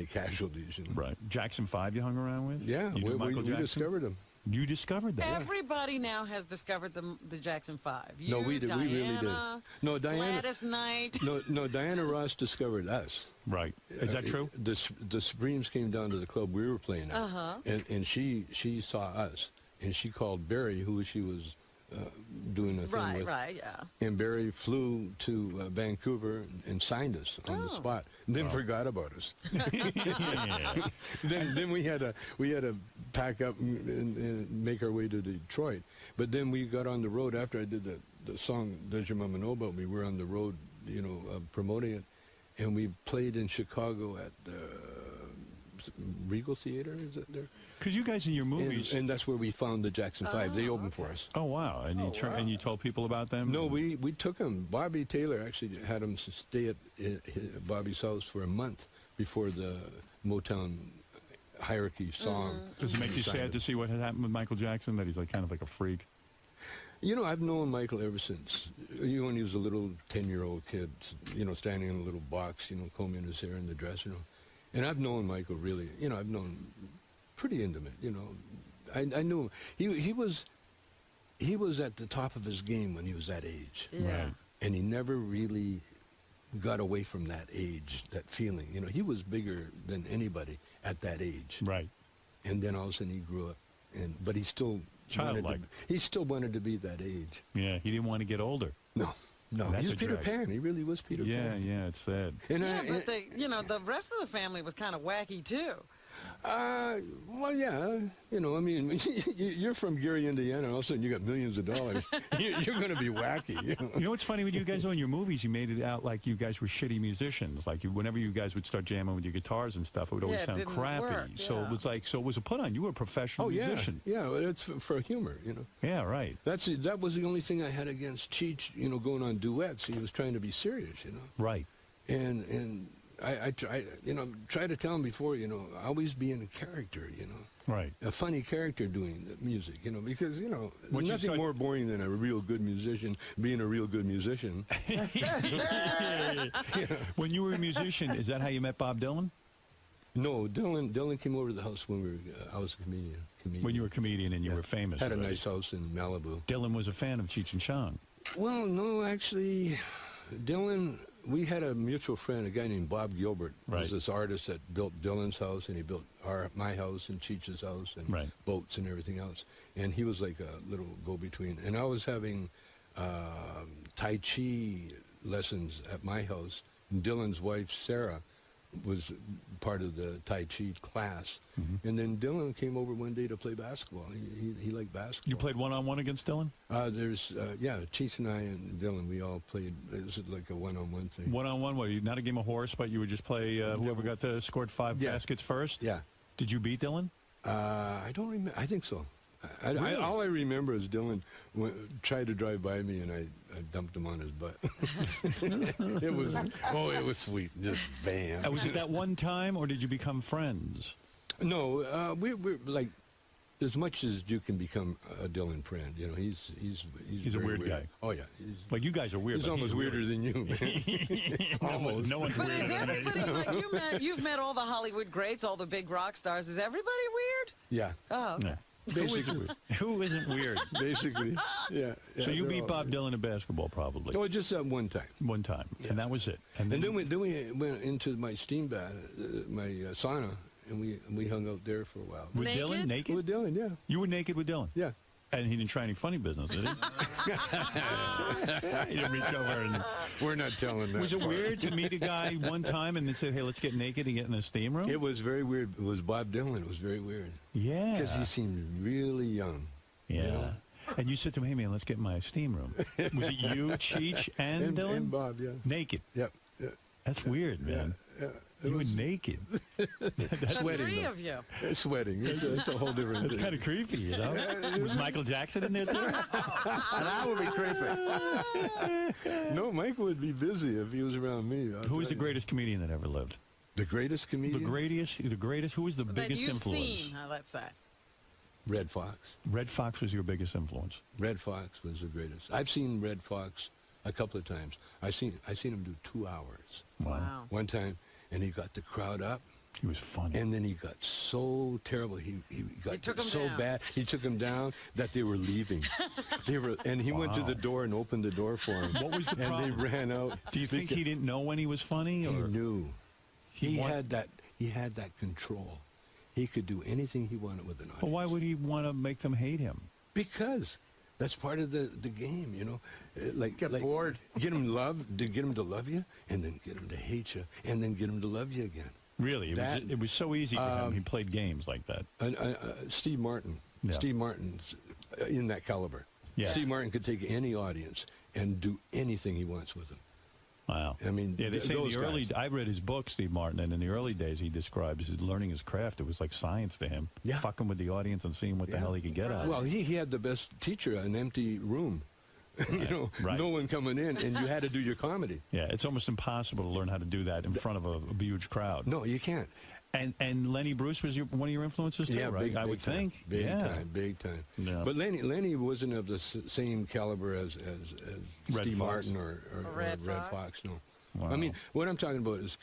Speaker 17: casualties. You know?
Speaker 8: Right. Jackson 5 you hung around with?
Speaker 17: Yeah, we discovered him.
Speaker 8: You discovered that?
Speaker 7: Everybody now has discovered the Jackson 5. You,
Speaker 17: No, we did.
Speaker 7: Diana,
Speaker 17: We really did. No, Diana.
Speaker 7: Gladys Knight.
Speaker 17: No, Diana Ross discovered us.
Speaker 8: Right. Is that true?
Speaker 17: The Supremes came down to the club we were playing at, and she saw us, and she called Barry, who she was doing a thing with.
Speaker 7: Right, yeah.
Speaker 17: And Barry flew to Vancouver and signed us on the spot, and then forgot about us. Then we had to pack up and make our way to Detroit. But then we got on the road after I did the song "Does Your Mama Know About Me?" We're on the road, promoting it, and we played in Chicago at the Regal Theater. Is it there?
Speaker 8: Because you guys in your movies,
Speaker 17: and that's where we found the Jackson 5. They opened for us.
Speaker 8: Oh wow! And and you told people about them?
Speaker 17: No, we took them. Bobby Taylor actually had them stay at Bobby's house for a month before the Motown hierarchy song.
Speaker 8: Does it make you sad to see what had happened with Michael Jackson? That he's like kind of like a freak.
Speaker 17: I've known Michael ever since. When he was a little 10-year-old kid, standing in a little box, combing his hair in the dressing room. And I've known Michael really, I've known pretty intimate, I knew him. He was at the top of his game when he was that age.
Speaker 7: Yeah. Right.
Speaker 17: And he never really got away from that age, that feeling. He was bigger than anybody at that age.
Speaker 8: Right.
Speaker 17: And then all of a sudden he grew up, but he still
Speaker 8: childlike.
Speaker 17: He still wanted to be that age.
Speaker 8: Yeah, he didn't want to get older.
Speaker 17: No, he was Peter Pan. He really was Peter Pan.
Speaker 8: Yeah, it's sad.
Speaker 7: But the rest of the family was kind of wacky too.
Speaker 17: Well, yeah, I mean, you're from Gary, Indiana, and all of a sudden you got millions of dollars. You're going to be wacky.
Speaker 8: You know what's funny with you guys though? In your movies, you made it out like you guys were shitty musicians. Like whenever you guys would start jamming with your guitars and stuff, it would always sound crappy.
Speaker 7: Work, yeah.
Speaker 8: So it was a put on. You were a professional musician.
Speaker 17: Yeah, it's for humor,
Speaker 8: Yeah, right.
Speaker 17: That was the only thing I had against Cheech, going on duets. He was trying to be serious,
Speaker 8: Right.
Speaker 17: And I try to tell him before, always be in a character,
Speaker 8: Right.
Speaker 17: A funny character doing the music, because, nothing more boring than a real good musician being a real good musician.
Speaker 8: When you were a musician, is that how you met Bob Dylan?
Speaker 17: No, Dylan came over to the house when I was a comedian.
Speaker 8: When you were a comedian and you were famous.
Speaker 17: Had a nice house in Malibu.
Speaker 8: Dylan was a fan of Cheech and Chong.
Speaker 17: Well, no, actually, Dylan... We had a mutual friend, a guy named Bob Gilbert.
Speaker 8: Right.
Speaker 17: Was this artist that built Dylan's house, and he built my house and Cheech's house and boats and everything else. And he was like a little go-between. And I was having Tai Chi lessons at my house. And Dylan's wife, Sarah, was part of the Tai Chi class. And then Dylan came over one day to play basketball. He liked basketball.
Speaker 8: You played one-on-one against Dylan?
Speaker 17: Cheech and I and Dylan, we all played. It was like a one-on-one thing.
Speaker 8: One-on-one? What, not a game of horse, but you would just play whoever got scored 5 baskets first?
Speaker 17: Yeah.
Speaker 8: Did you beat Dylan?
Speaker 17: I don't remember. I think so. All I remember is Dylan tried to drive by me, and I dumped him on his butt. It was sweet. Just bam.
Speaker 8: Was it that one time, or did you become friends?
Speaker 17: No, we're like, as much as you can become a Dylan friend, you know, he's
Speaker 8: a weird guy.
Speaker 17: Oh yeah,
Speaker 8: like you guys are weird.
Speaker 17: He's almost weirder than you, man. Almost.
Speaker 8: No one's
Speaker 7: But
Speaker 8: weirder
Speaker 7: is
Speaker 8: than me.
Speaker 7: everybody like you've met all the Hollywood greats, all the big rock stars? Is everybody weird?
Speaker 17: Yeah.
Speaker 7: Oh, okay.
Speaker 8: Yeah. Who isn't weird?
Speaker 17: Basically, yeah.
Speaker 8: So you
Speaker 17: they're
Speaker 8: beat
Speaker 17: all
Speaker 8: Bob
Speaker 17: weird.
Speaker 8: Dylan in basketball, probably.
Speaker 17: Oh, just one time.
Speaker 8: One time, and that was it.
Speaker 17: And then we went into my steam bath, my sauna, and we hung out there for a while.
Speaker 8: With Dylan, naked?
Speaker 17: With Dylan, yeah.
Speaker 8: You were naked with Dylan?
Speaker 17: Yeah.
Speaker 8: And he didn't try any funny business, did he? He didn't reach over and...
Speaker 17: We're not telling that.
Speaker 8: Was it
Speaker 17: part.
Speaker 8: weird to meet a guy one time and then say, hey, let's get naked and get in the steam room?
Speaker 17: It was very weird. It was Bob Dylan. It was very weird.
Speaker 8: Yeah.
Speaker 17: Because he seemed really young.
Speaker 8: Yeah.
Speaker 17: You know?
Speaker 8: And you said to him, hey, man, let's get in my steam room. Was it you, Cheech, and Dylan?
Speaker 17: And Bob, yeah.
Speaker 8: Naked?
Speaker 17: Yep.
Speaker 8: That's weird, man.
Speaker 17: Yeah.
Speaker 8: You were naked.
Speaker 7: That's
Speaker 17: sweating.
Speaker 7: Three of you.
Speaker 17: Sweating. It's a whole different
Speaker 8: It's
Speaker 17: thing.
Speaker 8: kind of creepy, you know? Was Michael Jackson in there, too?
Speaker 9: That would be creepy.
Speaker 17: No, Mike would be busy if he was around me.
Speaker 8: Who was the greatest comedian that ever lived?
Speaker 17: The greatest comedian?
Speaker 8: The greatest. Who was the
Speaker 7: That
Speaker 8: biggest
Speaker 7: you've
Speaker 8: influence?
Speaker 7: seen, let's say.
Speaker 17: Red Fox.
Speaker 8: Red Fox was your biggest influence.
Speaker 17: Red Fox was the greatest. I've seen Red Fox a couple of times. I seen him do 2 hours.
Speaker 7: Wow.
Speaker 17: One time, and he got the crowd up.
Speaker 8: He was funny.
Speaker 17: And then he got so terrible. He got
Speaker 7: took 'em
Speaker 17: so
Speaker 7: down.
Speaker 17: bad. He took him down that they were leaving. And he went to the door and opened the door for him.
Speaker 8: What was the problem?
Speaker 17: And they ran out.
Speaker 8: Do you think he didn't know when he was funny?
Speaker 17: He
Speaker 8: Or?
Speaker 17: knew. He had that control. He could do anything he wanted with an audience.
Speaker 8: Well, why would he want to make them hate him?
Speaker 17: Because that's part of the game, you know.
Speaker 9: Get bored.
Speaker 17: Get them to love you, and then get them to hate you, and then get them to love you again.
Speaker 8: Really, it was so easy for him. He played games like that.
Speaker 17: Steve Martin.
Speaker 8: Yeah.
Speaker 17: Steve Martin's in that caliber.
Speaker 8: Yeah.
Speaker 17: Steve Martin could take any audience and do anything he wants with them.
Speaker 8: Wow.
Speaker 17: I mean,
Speaker 8: yeah, they say in
Speaker 17: those
Speaker 8: the early.
Speaker 17: guys.
Speaker 8: I read his book, Steve Martin, and in the early days, he describes his learning his craft. It was like science to him.
Speaker 17: Yeah.
Speaker 8: Fucking with the audience and seeing what the hell he could get out of it.
Speaker 17: Well, he had the best teacher, an empty room. You know, no one coming in, and you had to do your comedy.
Speaker 8: Yeah, it's almost impossible to learn how to do that in front of a huge crowd.
Speaker 17: No, you can't.
Speaker 8: And Lenny Bruce was one of your influences too,
Speaker 17: Yeah,
Speaker 8: right?
Speaker 17: big
Speaker 8: I would
Speaker 17: time.
Speaker 8: think.
Speaker 17: Big
Speaker 8: yeah.
Speaker 17: time, big time.
Speaker 8: Yeah.
Speaker 17: But Lenny wasn't of the same caliber as
Speaker 8: Red
Speaker 17: Steve
Speaker 8: Fox.
Speaker 17: Martin or
Speaker 7: Red
Speaker 17: Fox. No.
Speaker 8: Wow.
Speaker 17: I mean, what I'm talking about is,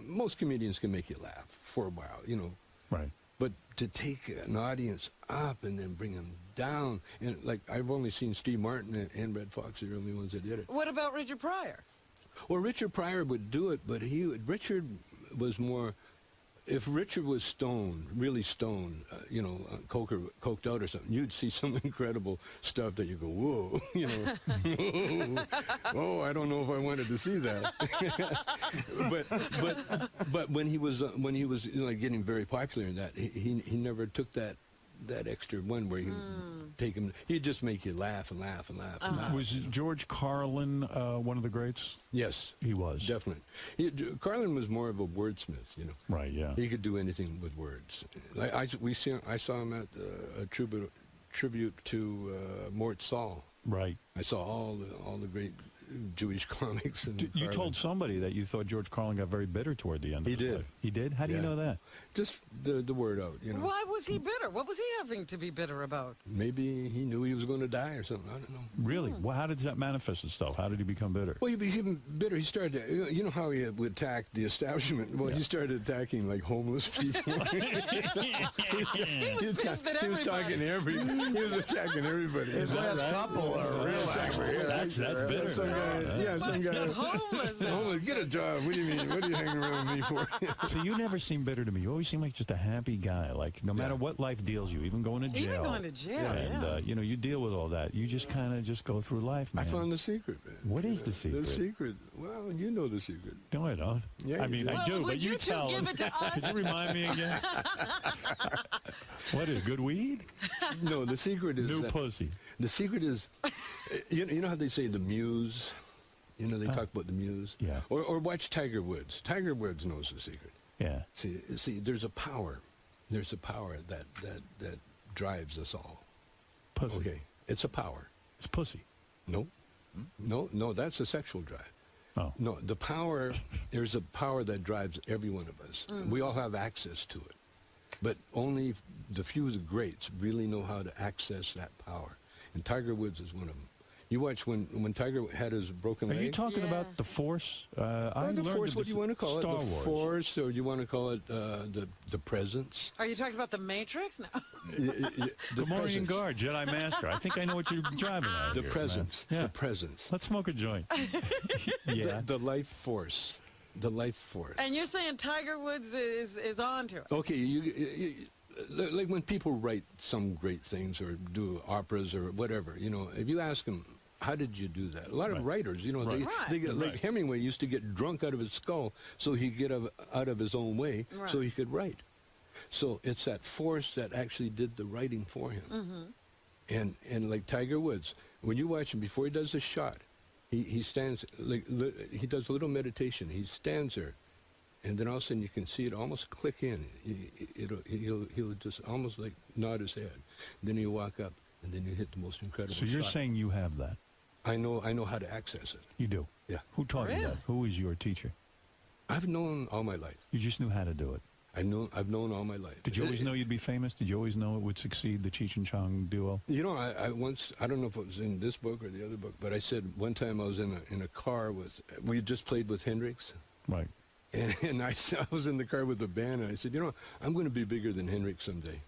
Speaker 17: most comedians can make you laugh for a while, you know.
Speaker 8: Right.
Speaker 17: But to take an audience up and then bring them down, and like I've only seen Steve Martin and Red Fox are the only ones that did it.
Speaker 7: What about Richard Pryor?
Speaker 17: Well, Richard Pryor would do it, but Richard was more. If Richard was stoned, really stoned, coked out or something, you'd see some incredible stuff that you go, whoa, you know, whoa, I don't know if I wanted to see that. but when he was getting very popular in that, he never took that extra one where he would take him. He'd just make you laugh and laugh and laugh. And laugh.
Speaker 8: Was George Carlin one of the greats?
Speaker 17: Yes,
Speaker 8: he was.
Speaker 17: Definitely. Carlin was more of a wordsmith, you know.
Speaker 8: Right. Yeah.
Speaker 17: He could do anything with words. I saw him at a tribute to Mort Saul.
Speaker 8: Right.
Speaker 17: I saw all the great Jewish comics. And
Speaker 8: You
Speaker 17: Carlin.
Speaker 8: told somebody that you thought George Carlin got very bitter toward the end of
Speaker 17: He
Speaker 8: his
Speaker 17: did.
Speaker 8: life. He did? How do you
Speaker 17: Yeah.
Speaker 8: know that?
Speaker 17: Just the word out, you know.
Speaker 7: Why was he bitter? What was he having to be bitter about?
Speaker 17: Maybe he knew he was going to die or something. I don't know.
Speaker 8: Really? Well, how did that manifest itself? How did he become bitter?
Speaker 17: Well, he became bitter. He started, you know how he would attack the establishment? Well, he started attacking, like, homeless people.
Speaker 7: He was pissed at
Speaker 17: He was attacking everybody. He was attacking everybody.
Speaker 9: His last couple are real angry.
Speaker 8: That's bitter.
Speaker 17: Some guy, some guy.
Speaker 7: Homeless.
Speaker 17: Homeless, get a job. What do you mean? What are you hanging around with me for?
Speaker 8: So you never seem bitter to me. You always seem like just a happy guy. Like no matter what life deals you, even going to jail.
Speaker 7: Even going to jail,
Speaker 8: And you deal with all that. You just kind of just go through life, man.
Speaker 17: I found the secret, man.
Speaker 8: What is the secret?
Speaker 17: The secret. Well, you know the secret.
Speaker 8: No, I don't.
Speaker 17: Yeah,
Speaker 8: I mean,
Speaker 17: you do.
Speaker 8: I do,
Speaker 7: Well,
Speaker 8: but
Speaker 7: would you two
Speaker 8: tell
Speaker 7: give
Speaker 8: us.
Speaker 7: it to us?
Speaker 8: Could you remind me again? What is good weed?
Speaker 17: No, the secret is
Speaker 8: New
Speaker 17: that-
Speaker 8: pussy.
Speaker 17: The secret is, you know how they say the muse. You know, they talk about the muse.
Speaker 8: Yeah.
Speaker 17: Or watch Tiger Woods. Tiger Woods knows the secret.
Speaker 8: Yeah.
Speaker 17: See, there's a power There's a power that drives us all.
Speaker 8: Pussy.
Speaker 17: Okay, it's a power.
Speaker 8: It's pussy.
Speaker 17: No, no, that's a sexual drive.
Speaker 8: Oh.
Speaker 17: No, the power, there's a power that drives every one of us. We all have access to it. But only the few, the greats, really know how to access that power. And Tiger Woods is one of them. You watch when Tiger had his broken leg.
Speaker 8: Are you talking about the Force? I
Speaker 17: the
Speaker 8: learned
Speaker 17: Force,
Speaker 8: that
Speaker 17: what do you want to call
Speaker 8: Star
Speaker 17: it? The
Speaker 8: Wars.
Speaker 17: Force, or you want to call it the Presence?
Speaker 7: Are you talking about the Matrix? No.
Speaker 17: The
Speaker 8: Gamorrean
Speaker 17: Presence.
Speaker 8: Guard, Jedi Master. I think I know what you're driving at.
Speaker 17: The
Speaker 8: here,
Speaker 17: Presence.
Speaker 8: man. Yeah.
Speaker 17: The Presence.
Speaker 8: Let's smoke a joint. Yeah.
Speaker 17: The life force. The life force.
Speaker 7: And you're saying Tiger Woods is on to it.
Speaker 17: Okay, you like when people write some great things or do operas or whatever, if you ask them, how did you do that? A lot of writers, they get, like Hemingway used to get drunk out of his skull so he'd get out of his own way so he could write. So it's that force that actually did the writing for him. And like Tiger Woods, when you watch him before he does a shot, he stands, he does a little meditation. He stands there. And then all of a sudden you can see it almost click in. He'll just almost like nod his head. Then he'll walk up, and then you hit the most incredible shot.
Speaker 8: So you're saying you have that?
Speaker 17: I know how to access it.
Speaker 8: You do?
Speaker 17: Yeah.
Speaker 8: Who taught you that? Who was your teacher?
Speaker 17: I've known all my life.
Speaker 8: You just knew how to do it?
Speaker 17: I've known all my life.
Speaker 8: Did you always know you'd be famous? Did you always know it would succeed, the Cheech and Chong duo?
Speaker 17: I once, I don't know if it was in this book or the other book, but I said one time I was in a car we just played with Hendrix.
Speaker 8: Right.
Speaker 17: And I was in the car with the band, and I said, I'm going to be bigger than Hendrix someday.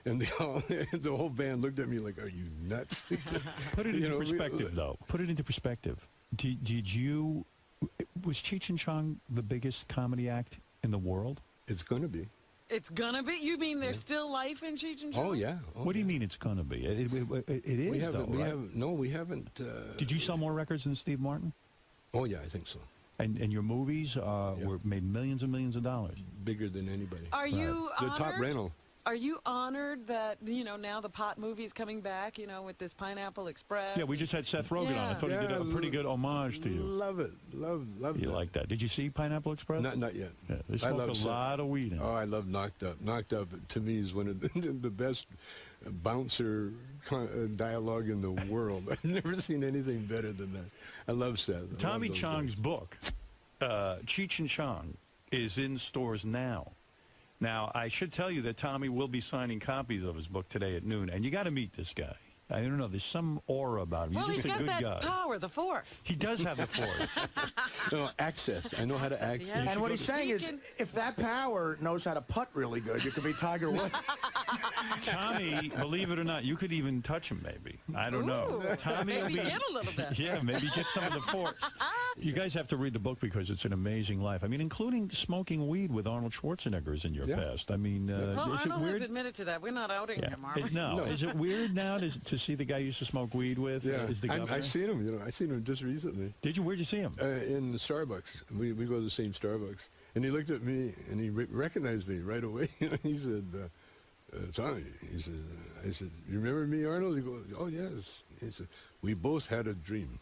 Speaker 17: And the whole band looked at me like, are you nuts?
Speaker 8: Put it into perspective, though. Put it into perspective. Was Cheech and Chong the biggest comedy act in the world?
Speaker 17: It's going to be.
Speaker 7: It's gonna be? You mean there's still life in Cheech and Chong?
Speaker 17: Oh, yeah.
Speaker 8: What do you mean it's going to be? It is,
Speaker 17: we haven't,
Speaker 8: though, right?
Speaker 17: No, we haven't.
Speaker 8: Did you sell more records than Steve Martin?
Speaker 17: Oh, yeah, I think so.
Speaker 8: And your movies were made millions and millions of dollars.
Speaker 17: Bigger than anybody.
Speaker 7: Are you
Speaker 17: the top rental?
Speaker 7: Are you honored that, now the pot movie is coming back, with this Pineapple Express?
Speaker 8: Yeah, we just had Seth Rogen on. I thought he did a pretty good homage to you.
Speaker 17: Love it. Love it.
Speaker 8: You like that. Did you see Pineapple Express?
Speaker 17: Not yet.
Speaker 8: Yeah, they smoke a lot of weed in it.
Speaker 17: Oh, I love Knocked Up. Knocked Up, to me, is one of the best bouncer dialogue in the world. I've never seen anything better than that. I love Seth.
Speaker 8: Tommy Chong's book, Cheech and Chong, is in stores now. Now, I should tell you that Tommy will be signing copies of his book today at noon, and you got to meet this guy. I don't know. There's some aura about him.
Speaker 7: Well,
Speaker 8: He's just a good
Speaker 7: got
Speaker 8: guy.
Speaker 7: that power, the force.
Speaker 8: He does have the force.
Speaker 17: No, access. I know how to access.
Speaker 7: Yes.
Speaker 9: And what he's saying is, if that power knows how to putt really good, you could be Tiger Woods.
Speaker 8: Tommy, believe it or not, you could even touch him, maybe. I don't know. Tommy
Speaker 7: maybe
Speaker 8: will be,
Speaker 7: get a little bit.
Speaker 8: Yeah, maybe get some of the force. You guys have to read the book because it's an amazing life. I mean, including smoking weed with Arnold Schwarzenegger is in your past. I mean,
Speaker 7: well,
Speaker 8: is it
Speaker 7: Arnold
Speaker 8: weird?
Speaker 7: has admitted to that. We're not outing him, are we?
Speaker 8: No. Is it weird now to see the guy you used to smoke weed with? Is the governor?
Speaker 17: I've seen him. I seen him just recently.
Speaker 8: Did you? Where'd you see him?
Speaker 17: In the Starbucks. We go to the same Starbucks, and he looked at me and he recognized me right away. He said, "Tommy," he said, "I said, you remember me, Arnold?" He goes, "Oh yes." He said, "We both had a dream."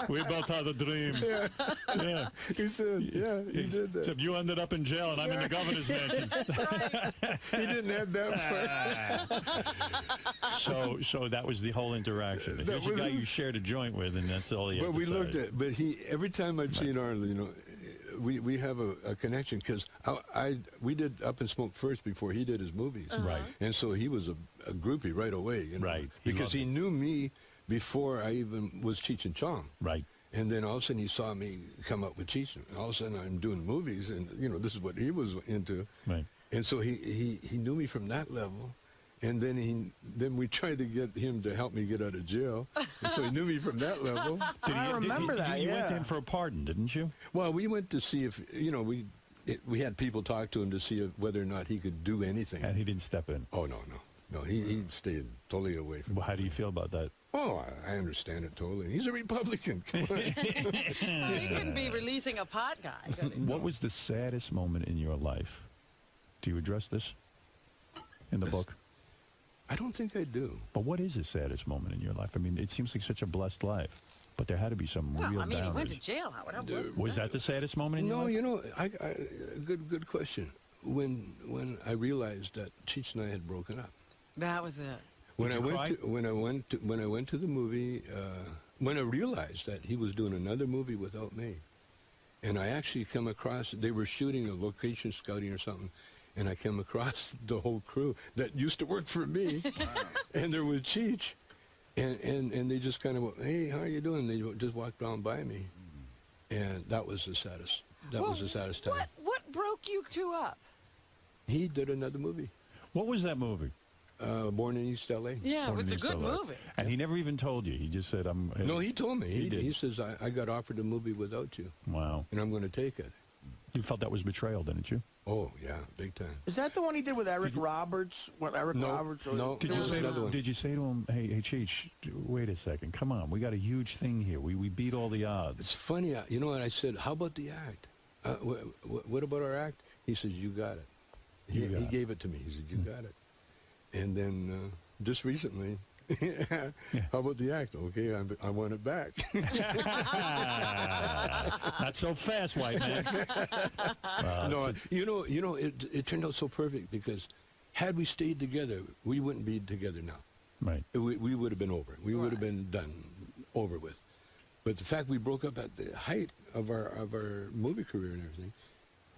Speaker 8: We both had a dream.
Speaker 17: Yeah. He said, "Yeah, he did that."
Speaker 8: Except you ended up in jail, and I'm in the governor's mansion.
Speaker 17: He didn't have that far.
Speaker 8: So that was the whole interaction. Here's a guy you shared a joint with, and that's all you.
Speaker 17: But we looked at. But every time I've seen Arnold, we have a connection because we did Up and Smoke first before he did his movies,
Speaker 8: right?
Speaker 17: And so he was a groupie right away,
Speaker 8: right?
Speaker 17: Because he knew me before I even was Cheech and Chong,
Speaker 8: right?
Speaker 17: And then all of a sudden he saw me come up with Cheech, and all of a sudden I'm doing movies, and this is what he was into,
Speaker 8: right?
Speaker 17: And so he knew me from that level. And then we tried to get him to help me get out of jail. And so he knew me from that level.
Speaker 9: I remember that.
Speaker 8: You went to him for a pardon, didn't you?
Speaker 17: Well, we went to see if we had people talk to him to see whether or not he could do anything.
Speaker 8: And he didn't step in.
Speaker 17: Oh no. He stayed totally away from.
Speaker 8: Well, how do you feel about that?
Speaker 17: Oh, I understand it totally. He's a Republican. Come on.
Speaker 7: Well, he couldn't be releasing a pot guy.
Speaker 8: What was the saddest moment in your life? Do you address this in the book?
Speaker 17: I don't think I do.
Speaker 8: But what is the saddest moment in your life? I mean, it seems like such a blessed life. but there had to be some real
Speaker 7: Well, I mean, he
Speaker 8: downers.
Speaker 7: went to jail, Howard. How
Speaker 8: Was that the saddest moment in your
Speaker 17: No,
Speaker 8: life?
Speaker 17: you know, good question. When I realized that Cheech and I had broken up.
Speaker 7: That was it.
Speaker 17: When I went to the movie, when I realized that he was doing another movie without me, and I actually come across, they were shooting a location scouting or something, and I came across the whole crew that used to work for me, and there was Cheech, and they just kind of went, hey, how are you doing? They just walked down by me, and that was the saddest. That was the saddest time.
Speaker 7: What broke you two up?
Speaker 17: He did another movie.
Speaker 8: What was that movie?
Speaker 17: Born in East L.A.
Speaker 7: Yeah,
Speaker 8: Born
Speaker 7: it's
Speaker 8: in
Speaker 7: a good
Speaker 8: East LA.
Speaker 7: movie.
Speaker 8: And he never even told you. He just said, "I'm."
Speaker 17: No, he told me.
Speaker 8: He did.
Speaker 17: He says, I got offered a movie without you.
Speaker 8: Wow.
Speaker 17: And I'm going to take it.
Speaker 8: You felt that was betrayal, didn't you?
Speaker 17: Oh, yeah, big time.
Speaker 9: Is that the one he did with Eric Roberts? What, Eric
Speaker 17: No,
Speaker 9: Roberts? Or
Speaker 17: no.
Speaker 8: Did you say to him, hey, Cheech, wait a second, come on, we got a huge thing here. We beat all the odds.
Speaker 17: It's funny. You know what I said? How about the act? What about our act? He says, you got it. He gave it to me. He said, you got it. And then just recently, how about the act? Okay, I want it back.
Speaker 8: Not so fast, white man.
Speaker 17: No, you know, it turned out so perfect because had we stayed together, we wouldn't be together now.
Speaker 8: Right.
Speaker 17: We would have been over. We would have been done, over with. But the fact we broke up at the height of our movie career and everything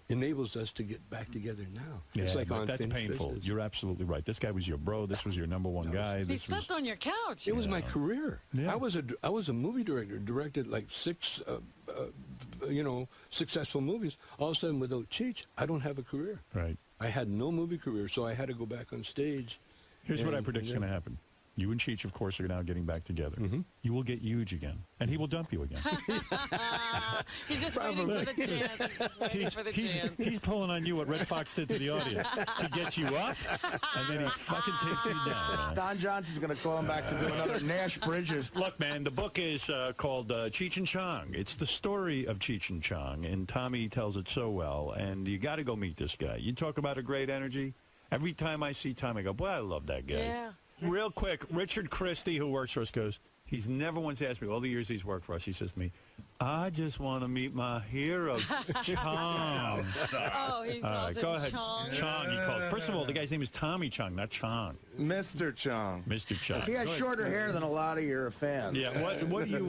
Speaker 17: enables us to get back together now.
Speaker 8: Yeah,
Speaker 17: it's like
Speaker 8: but that's painful.
Speaker 17: Business.
Speaker 8: You're absolutely right. This guy was your bro. This was your number one guy.
Speaker 7: He slept on your couch.
Speaker 17: It was my career.
Speaker 8: Yeah.
Speaker 17: I was a movie director, directed like 6, successful movies. All of a sudden, without Cheech, I don't have a career.
Speaker 8: Right.
Speaker 17: I had no movie career, so I had to go back on stage.
Speaker 8: Here's what I predict is going to happen. You and Cheech, of course, are now getting back together.
Speaker 17: Mm-hmm.
Speaker 8: You will get huge again, and he will dump you again.
Speaker 7: He's just waiting for the chance. He's just waiting for the chance.
Speaker 8: He's pulling on you what Red Fox did to the audience. He gets you up, and then he fucking takes you down.
Speaker 9: Don Johnson's going to call him back to do another Nash Bridges.
Speaker 8: Look, man, the book is called Cheech and Chong. It's the story of Cheech and Chong, and Tommy tells it so well, and you got to go meet this guy. You talk about a great energy. Every time I see Tommy, I go, boy, I love that guy.
Speaker 7: Yeah.
Speaker 8: Real quick, Richard Christie, who works for us, goes, he's never once asked me, all the years he's worked for us, he says to me, I just want to meet my hero, Chong.
Speaker 7: Oh, he calls
Speaker 8: go
Speaker 7: him
Speaker 8: ahead.
Speaker 7: Chong.
Speaker 8: Chong, he calls. First of all, the guy's name is Tommy Chong, not Chong.
Speaker 18: Mr. Chong.
Speaker 8: Mr. Chong.
Speaker 9: He has shorter hair than a lot of your fans.
Speaker 8: Yeah, what do you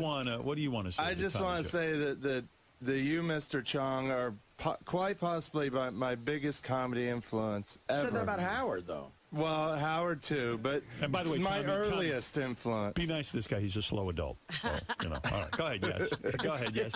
Speaker 8: want to say?
Speaker 18: I just want to say that you, Mr. Chong, are quite possibly my biggest comedy influence ever.
Speaker 9: You said that about Howard, though.
Speaker 18: Well, Howard too, but
Speaker 8: and by the way,
Speaker 18: my
Speaker 8: Tommy,
Speaker 18: earliest influence.
Speaker 8: Be nice to this guy. He's a slow adult. So, All right. Go ahead, yes. Go ahead, yes.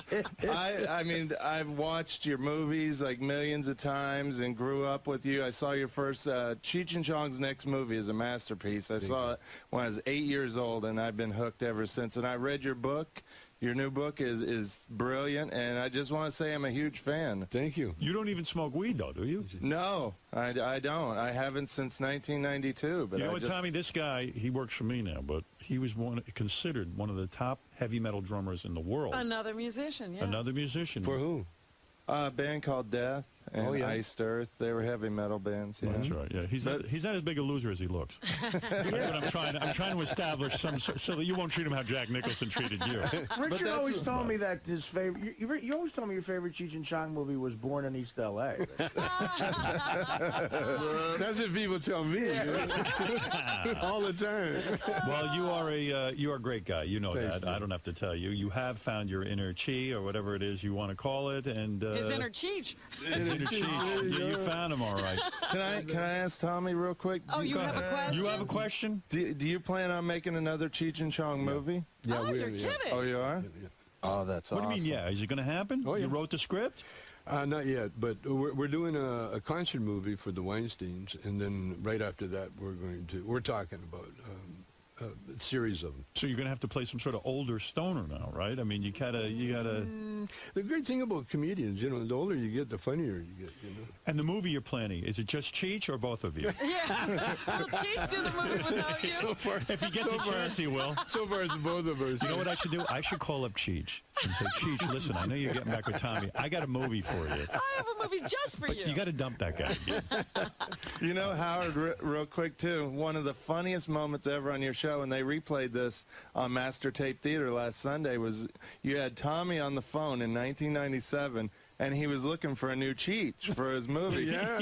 Speaker 18: I mean, I've watched your movies like millions of times and grew up with you. I saw your first Cheech and Chong's next movie is a masterpiece. I saw it when I was 8 years old, and I've been hooked ever since. And I read your book. Your new book is brilliant, and I just want to say I'm a huge fan.
Speaker 17: Thank you.
Speaker 8: You don't even smoke weed, though, do you?
Speaker 18: No, I don't. I haven't since 1992. But
Speaker 8: you know what, Tommy? This guy, he works for me now, but he was considered one of the top heavy metal drummers in the world.
Speaker 7: Another musician, yeah.
Speaker 8: Another musician.
Speaker 17: For who?
Speaker 18: A band called Death and Iced Earth. They were heavy metal bands. Yeah.
Speaker 8: That's right. Yeah, he's not as big a loser as he looks. That's what I'm trying to establish so that you won't treat him how Jack Nicholson treated you.
Speaker 9: Richard always told me that his favorite. You always told me your favorite Cheech and Chong movie was Born in East L.A.
Speaker 17: That's what people tell me all the time.
Speaker 8: Well, you are a great guy. You know that. I don't have to tell you. You have found your inner chi or whatever it is you want to call it, and
Speaker 7: his inner Cheech.
Speaker 8: His inner Cheech. You found him all right.
Speaker 18: Can I ask Tommy real quick?
Speaker 7: Oh, you have a question?
Speaker 8: You have a question?
Speaker 18: Do you plan on making another Cheech and Chong movie?
Speaker 7: Yeah, you're kidding.
Speaker 18: Oh, you are? Oh, that's awesome.
Speaker 8: What do you mean, yeah? Is it going to happen? Oh, you wrote the script?
Speaker 17: Not yet, but we're doing a concert movie for the Weinsteins, and then right after that, we're talking about a series of them.
Speaker 8: So you're going to have to play some sort of older stoner now, right? I mean, you gotta.
Speaker 17: The great thing about comedians, the older you get, the funnier you get,
Speaker 8: And the movie you're planning, is it just Cheech or both of you?
Speaker 7: Yeah. Will Cheech do the movie without you?
Speaker 17: So far,
Speaker 8: if he gets a chance, he will.
Speaker 17: So far, it's both of us.
Speaker 8: You know what I should do? I should call up Cheech. and say, Cheech, listen, I know you're getting back with Tommy. I got a movie for you.
Speaker 7: I have a movie just for you.
Speaker 8: You got to dump that guy again.
Speaker 18: You know, Howard, real quick, too, one of the funniest moments ever on your show, and they replayed this on Master Tape Theater last Sunday, was you had Tommy on the phone in 1997, and he was looking for a new Cheech for his movie.
Speaker 17: Yeah.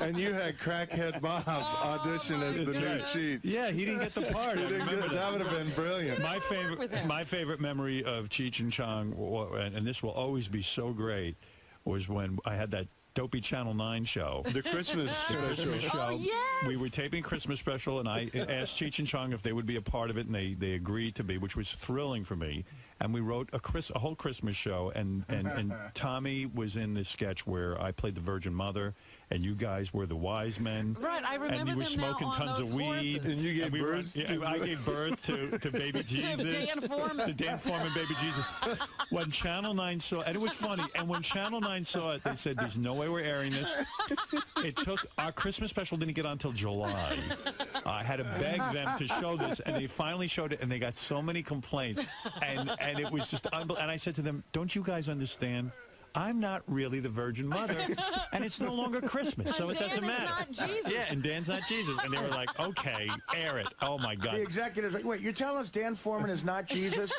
Speaker 18: And you had Crackhead Bob audition as the new Cheech.
Speaker 8: Yeah, he didn't get the part.
Speaker 18: That would have been brilliant.
Speaker 8: My favorite memory of Cheech and Chong, and this will always be so great, was when I had that dopey Channel 9 show.
Speaker 17: The Christmas
Speaker 8: show.
Speaker 7: Oh, yes.
Speaker 8: We were taping Christmas special, and I asked Cheech and Chong if they would be a part of it, and they agreed to be, which was thrilling for me. And we wrote a whole Christmas show, and Tommy was in this sketch where I played the Virgin Mother, and you guys were the wise men.
Speaker 7: Right, I remember
Speaker 8: and you were
Speaker 7: them
Speaker 8: smoking
Speaker 7: now on
Speaker 8: tons
Speaker 7: those
Speaker 8: of weed.
Speaker 7: horses.
Speaker 17: And you gave birth
Speaker 8: I gave birth to baby Jesus.
Speaker 7: Dan Foreman.
Speaker 8: To Dan Foreman, baby Jesus. When Channel 9 saw it, and it was funny, and when Channel 9 saw it, they said, there's no way we're airing this. It took, our Christmas special didn't get on until July. I had to beg them to show this, and they finally showed it, and they got so many complaints. And it was just unbelievable. And I said to them, don't you guys understand? I'm not really the Virgin Mother, and it's no longer Christmas, so it doesn't matter.
Speaker 7: Not Jesus.
Speaker 8: Yeah, and Dan's not Jesus. And they were like, okay, air it. Oh, my God.
Speaker 9: The executives, like, wait, you're telling us Dan Foreman is not Jesus?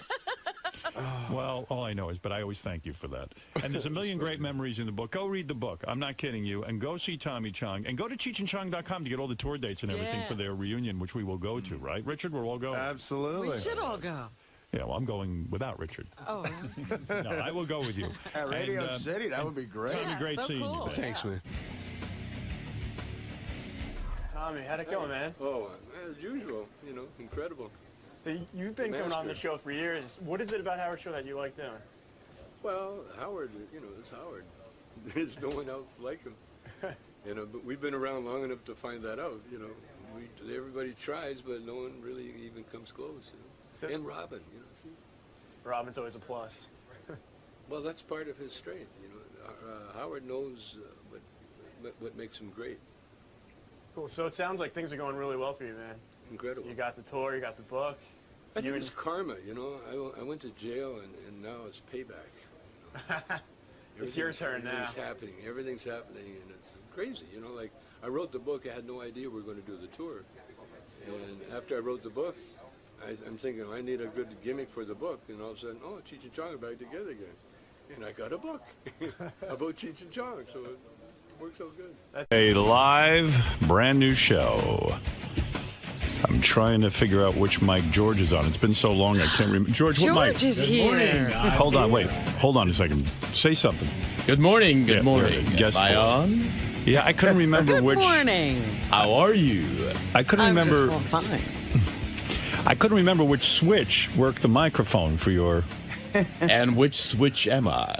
Speaker 8: Well, all I know is, but I always thank you for that. And there's a million great memories in the book. Go read the book. I'm not kidding you. And go see Tommy Chong. And go to cheechandchong.com to get all the tour dates and everything for their reunion, which we will go to, right? Richard, we're all going.
Speaker 18: Absolutely.
Speaker 7: We should all go.
Speaker 8: Yeah, well, I'm going without Richard.
Speaker 7: Oh.
Speaker 8: No, I will go with you.
Speaker 9: At Radio City, that would be great.
Speaker 8: Tommy, great
Speaker 7: so
Speaker 8: seeing
Speaker 7: cool.
Speaker 8: you.
Speaker 17: Thanks, man.
Speaker 16: Tommy, how'd it go, man?
Speaker 17: Oh, as usual, incredible.
Speaker 16: You've been coming on the show for years. What is it about Howard's show that you like doing?
Speaker 17: Well, Howard, it's Howard. There's no one else like him. But we've been around long enough to find that out. Everybody tries, but no one really even comes close. And Robin, see?
Speaker 16: Robin's always a plus.
Speaker 17: Well, that's part of his strength. Howard knows what makes him great.
Speaker 16: Cool. So it sounds like things are going really well for you, man.
Speaker 17: Incredible.
Speaker 16: You got the tour, you got the book.
Speaker 17: I think it's karma, I went to jail, and now it's payback.
Speaker 16: It's your turn now.
Speaker 17: Everything's happening, and it's crazy. Like I wrote the book, I had no idea we were going to do the tour. And after I wrote the book, I'm thinking, I need a good gimmick for the book. And all of a sudden, Cheech and Chong are back together again. And I got a book about Cheech and Chong, so it works out good.
Speaker 8: A live, brand new show. I'm trying to figure out which mic George is on. It's been so long, I can't remember. George, what mic?
Speaker 7: George is here.
Speaker 8: Hold on, wait. Hold on a second. Say something.
Speaker 19: Good morning. Good morning.
Speaker 8: Guess
Speaker 19: Am I on?
Speaker 8: Yeah, I couldn't remember which.
Speaker 7: Good morning.
Speaker 19: How are you?
Speaker 8: I couldn't remember.
Speaker 7: Just fine.
Speaker 8: I couldn't remember which switch worked the microphone for your.
Speaker 19: And which switch am I?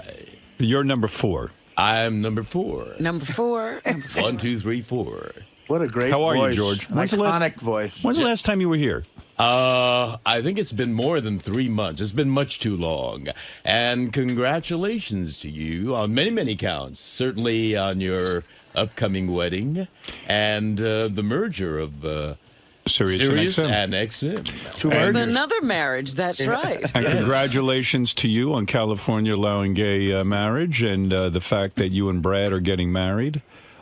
Speaker 8: You're number 4.
Speaker 19: I'm number 4.
Speaker 7: Number 4.
Speaker 19: 1, 2, 3, 4.
Speaker 9: What a great voice.
Speaker 8: How are you, George?
Speaker 9: Iconic voice.
Speaker 8: When's the last time you were here?
Speaker 19: I think it's been more than 3 months. It's been much too long. And congratulations to you on many, many counts. Certainly on your upcoming wedding and the merger of Sirius and XM.
Speaker 7: There's another marriage. That's right.
Speaker 8: And congratulations to you on California allowing gay marriage and the fact that you and Brad are getting married.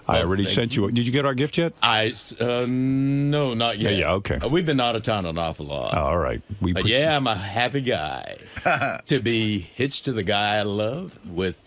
Speaker 8: I already sent you. Did you get our gift yet?
Speaker 19: No, not yet.
Speaker 8: Yeah, okay.
Speaker 19: We've been out of town an awful lot.
Speaker 8: Oh, all right.
Speaker 19: I'm a happy guy to be hitched to the guy I love with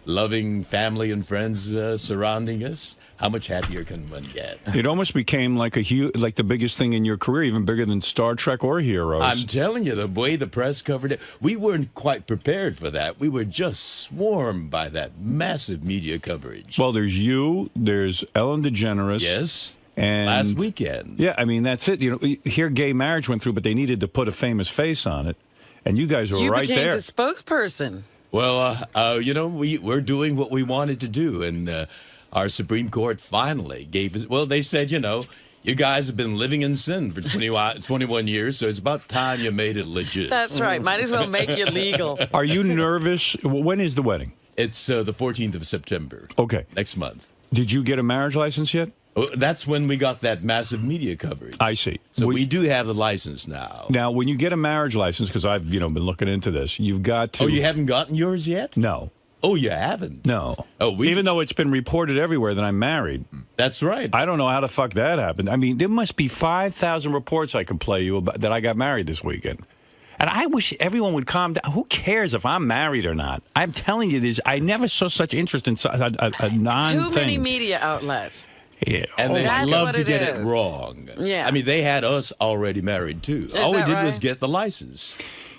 Speaker 19: loving family and friends surrounding us. How much happier can one get?
Speaker 8: It almost became like like the biggest thing in your career, even bigger than Star Trek or Heroes.
Speaker 19: I'm telling you, the way the press covered it, we weren't quite prepared for that. We were just swarmed by that massive media coverage.
Speaker 8: Well, there's you, there's Ellen DeGeneres.
Speaker 19: Yes.
Speaker 8: And
Speaker 19: last weekend.
Speaker 8: Yeah, I mean, that's it. Here gay marriage went through, but they needed to put a famous face on it. And you guys were right there.
Speaker 7: You became the spokesperson.
Speaker 19: Well, we're doing what we wanted to do, and our Supreme Court finally gave us. Well, they said, you guys have been living in sin for 21 years, so it's about time you made it legit.
Speaker 7: That's right. Might as well make it legal.
Speaker 8: Are you nervous? When is the wedding?
Speaker 19: It's the 14th of September.
Speaker 8: Okay.
Speaker 19: Next month.
Speaker 8: Did you get a marriage license yet?
Speaker 19: That's when we got that massive media coverage.
Speaker 8: I see.
Speaker 19: So we do have the license now.
Speaker 8: Now, when you get a marriage license, because I've been looking into this, you've got to.
Speaker 19: Oh, you haven't gotten yours yet?
Speaker 8: No.
Speaker 19: Oh, you haven't?
Speaker 8: No.
Speaker 19: Oh,
Speaker 8: even though it's been reported everywhere that I'm married.
Speaker 19: That's right.
Speaker 8: I don't know how the fuck that happened. I mean, there must be 5,000 reports I could play you about that I got married this weekend. And I wish everyone would calm down. Who cares if I'm married or not? I'm telling you this. I never saw such interest in a non-thing.
Speaker 7: Too many media outlets.
Speaker 8: Yeah.
Speaker 19: And they
Speaker 7: That's
Speaker 19: love
Speaker 7: what
Speaker 19: to
Speaker 7: it
Speaker 19: get it
Speaker 7: is.
Speaker 19: wrong.
Speaker 7: Yeah.
Speaker 19: I mean, they had us already married, too. All we
Speaker 7: that
Speaker 19: did
Speaker 7: right?
Speaker 19: was get the license.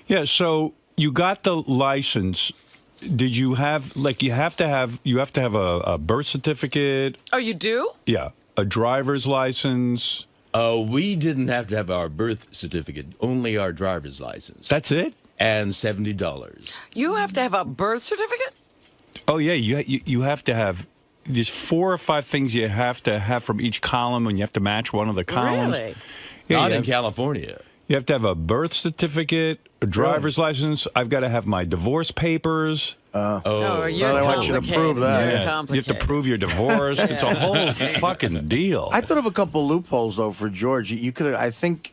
Speaker 8: Yeah, so you got the license. Did you have, you have to have a birth certificate?
Speaker 7: Oh, you do?
Speaker 8: Yeah. A driver's license?
Speaker 19: We didn't have to have our birth certificate, only our driver's license.
Speaker 8: That's it?
Speaker 19: And $70.
Speaker 7: You have to have a birth certificate?
Speaker 8: Oh, yeah. You have to have, there's 4 or 5 things you have to have from each column, and you have to match one of the columns.
Speaker 7: Really?
Speaker 8: Yeah,
Speaker 19: Not in California.
Speaker 8: You have to have a birth certificate, a driver's license. I've got to have my divorce papers.
Speaker 7: You're
Speaker 9: Well, I want you to prove that.
Speaker 7: You're
Speaker 8: You have to
Speaker 7: complicated.
Speaker 8: prove you're divorced. It's a whole fucking deal.
Speaker 9: I thought of a couple loopholes though for George. You could, I think,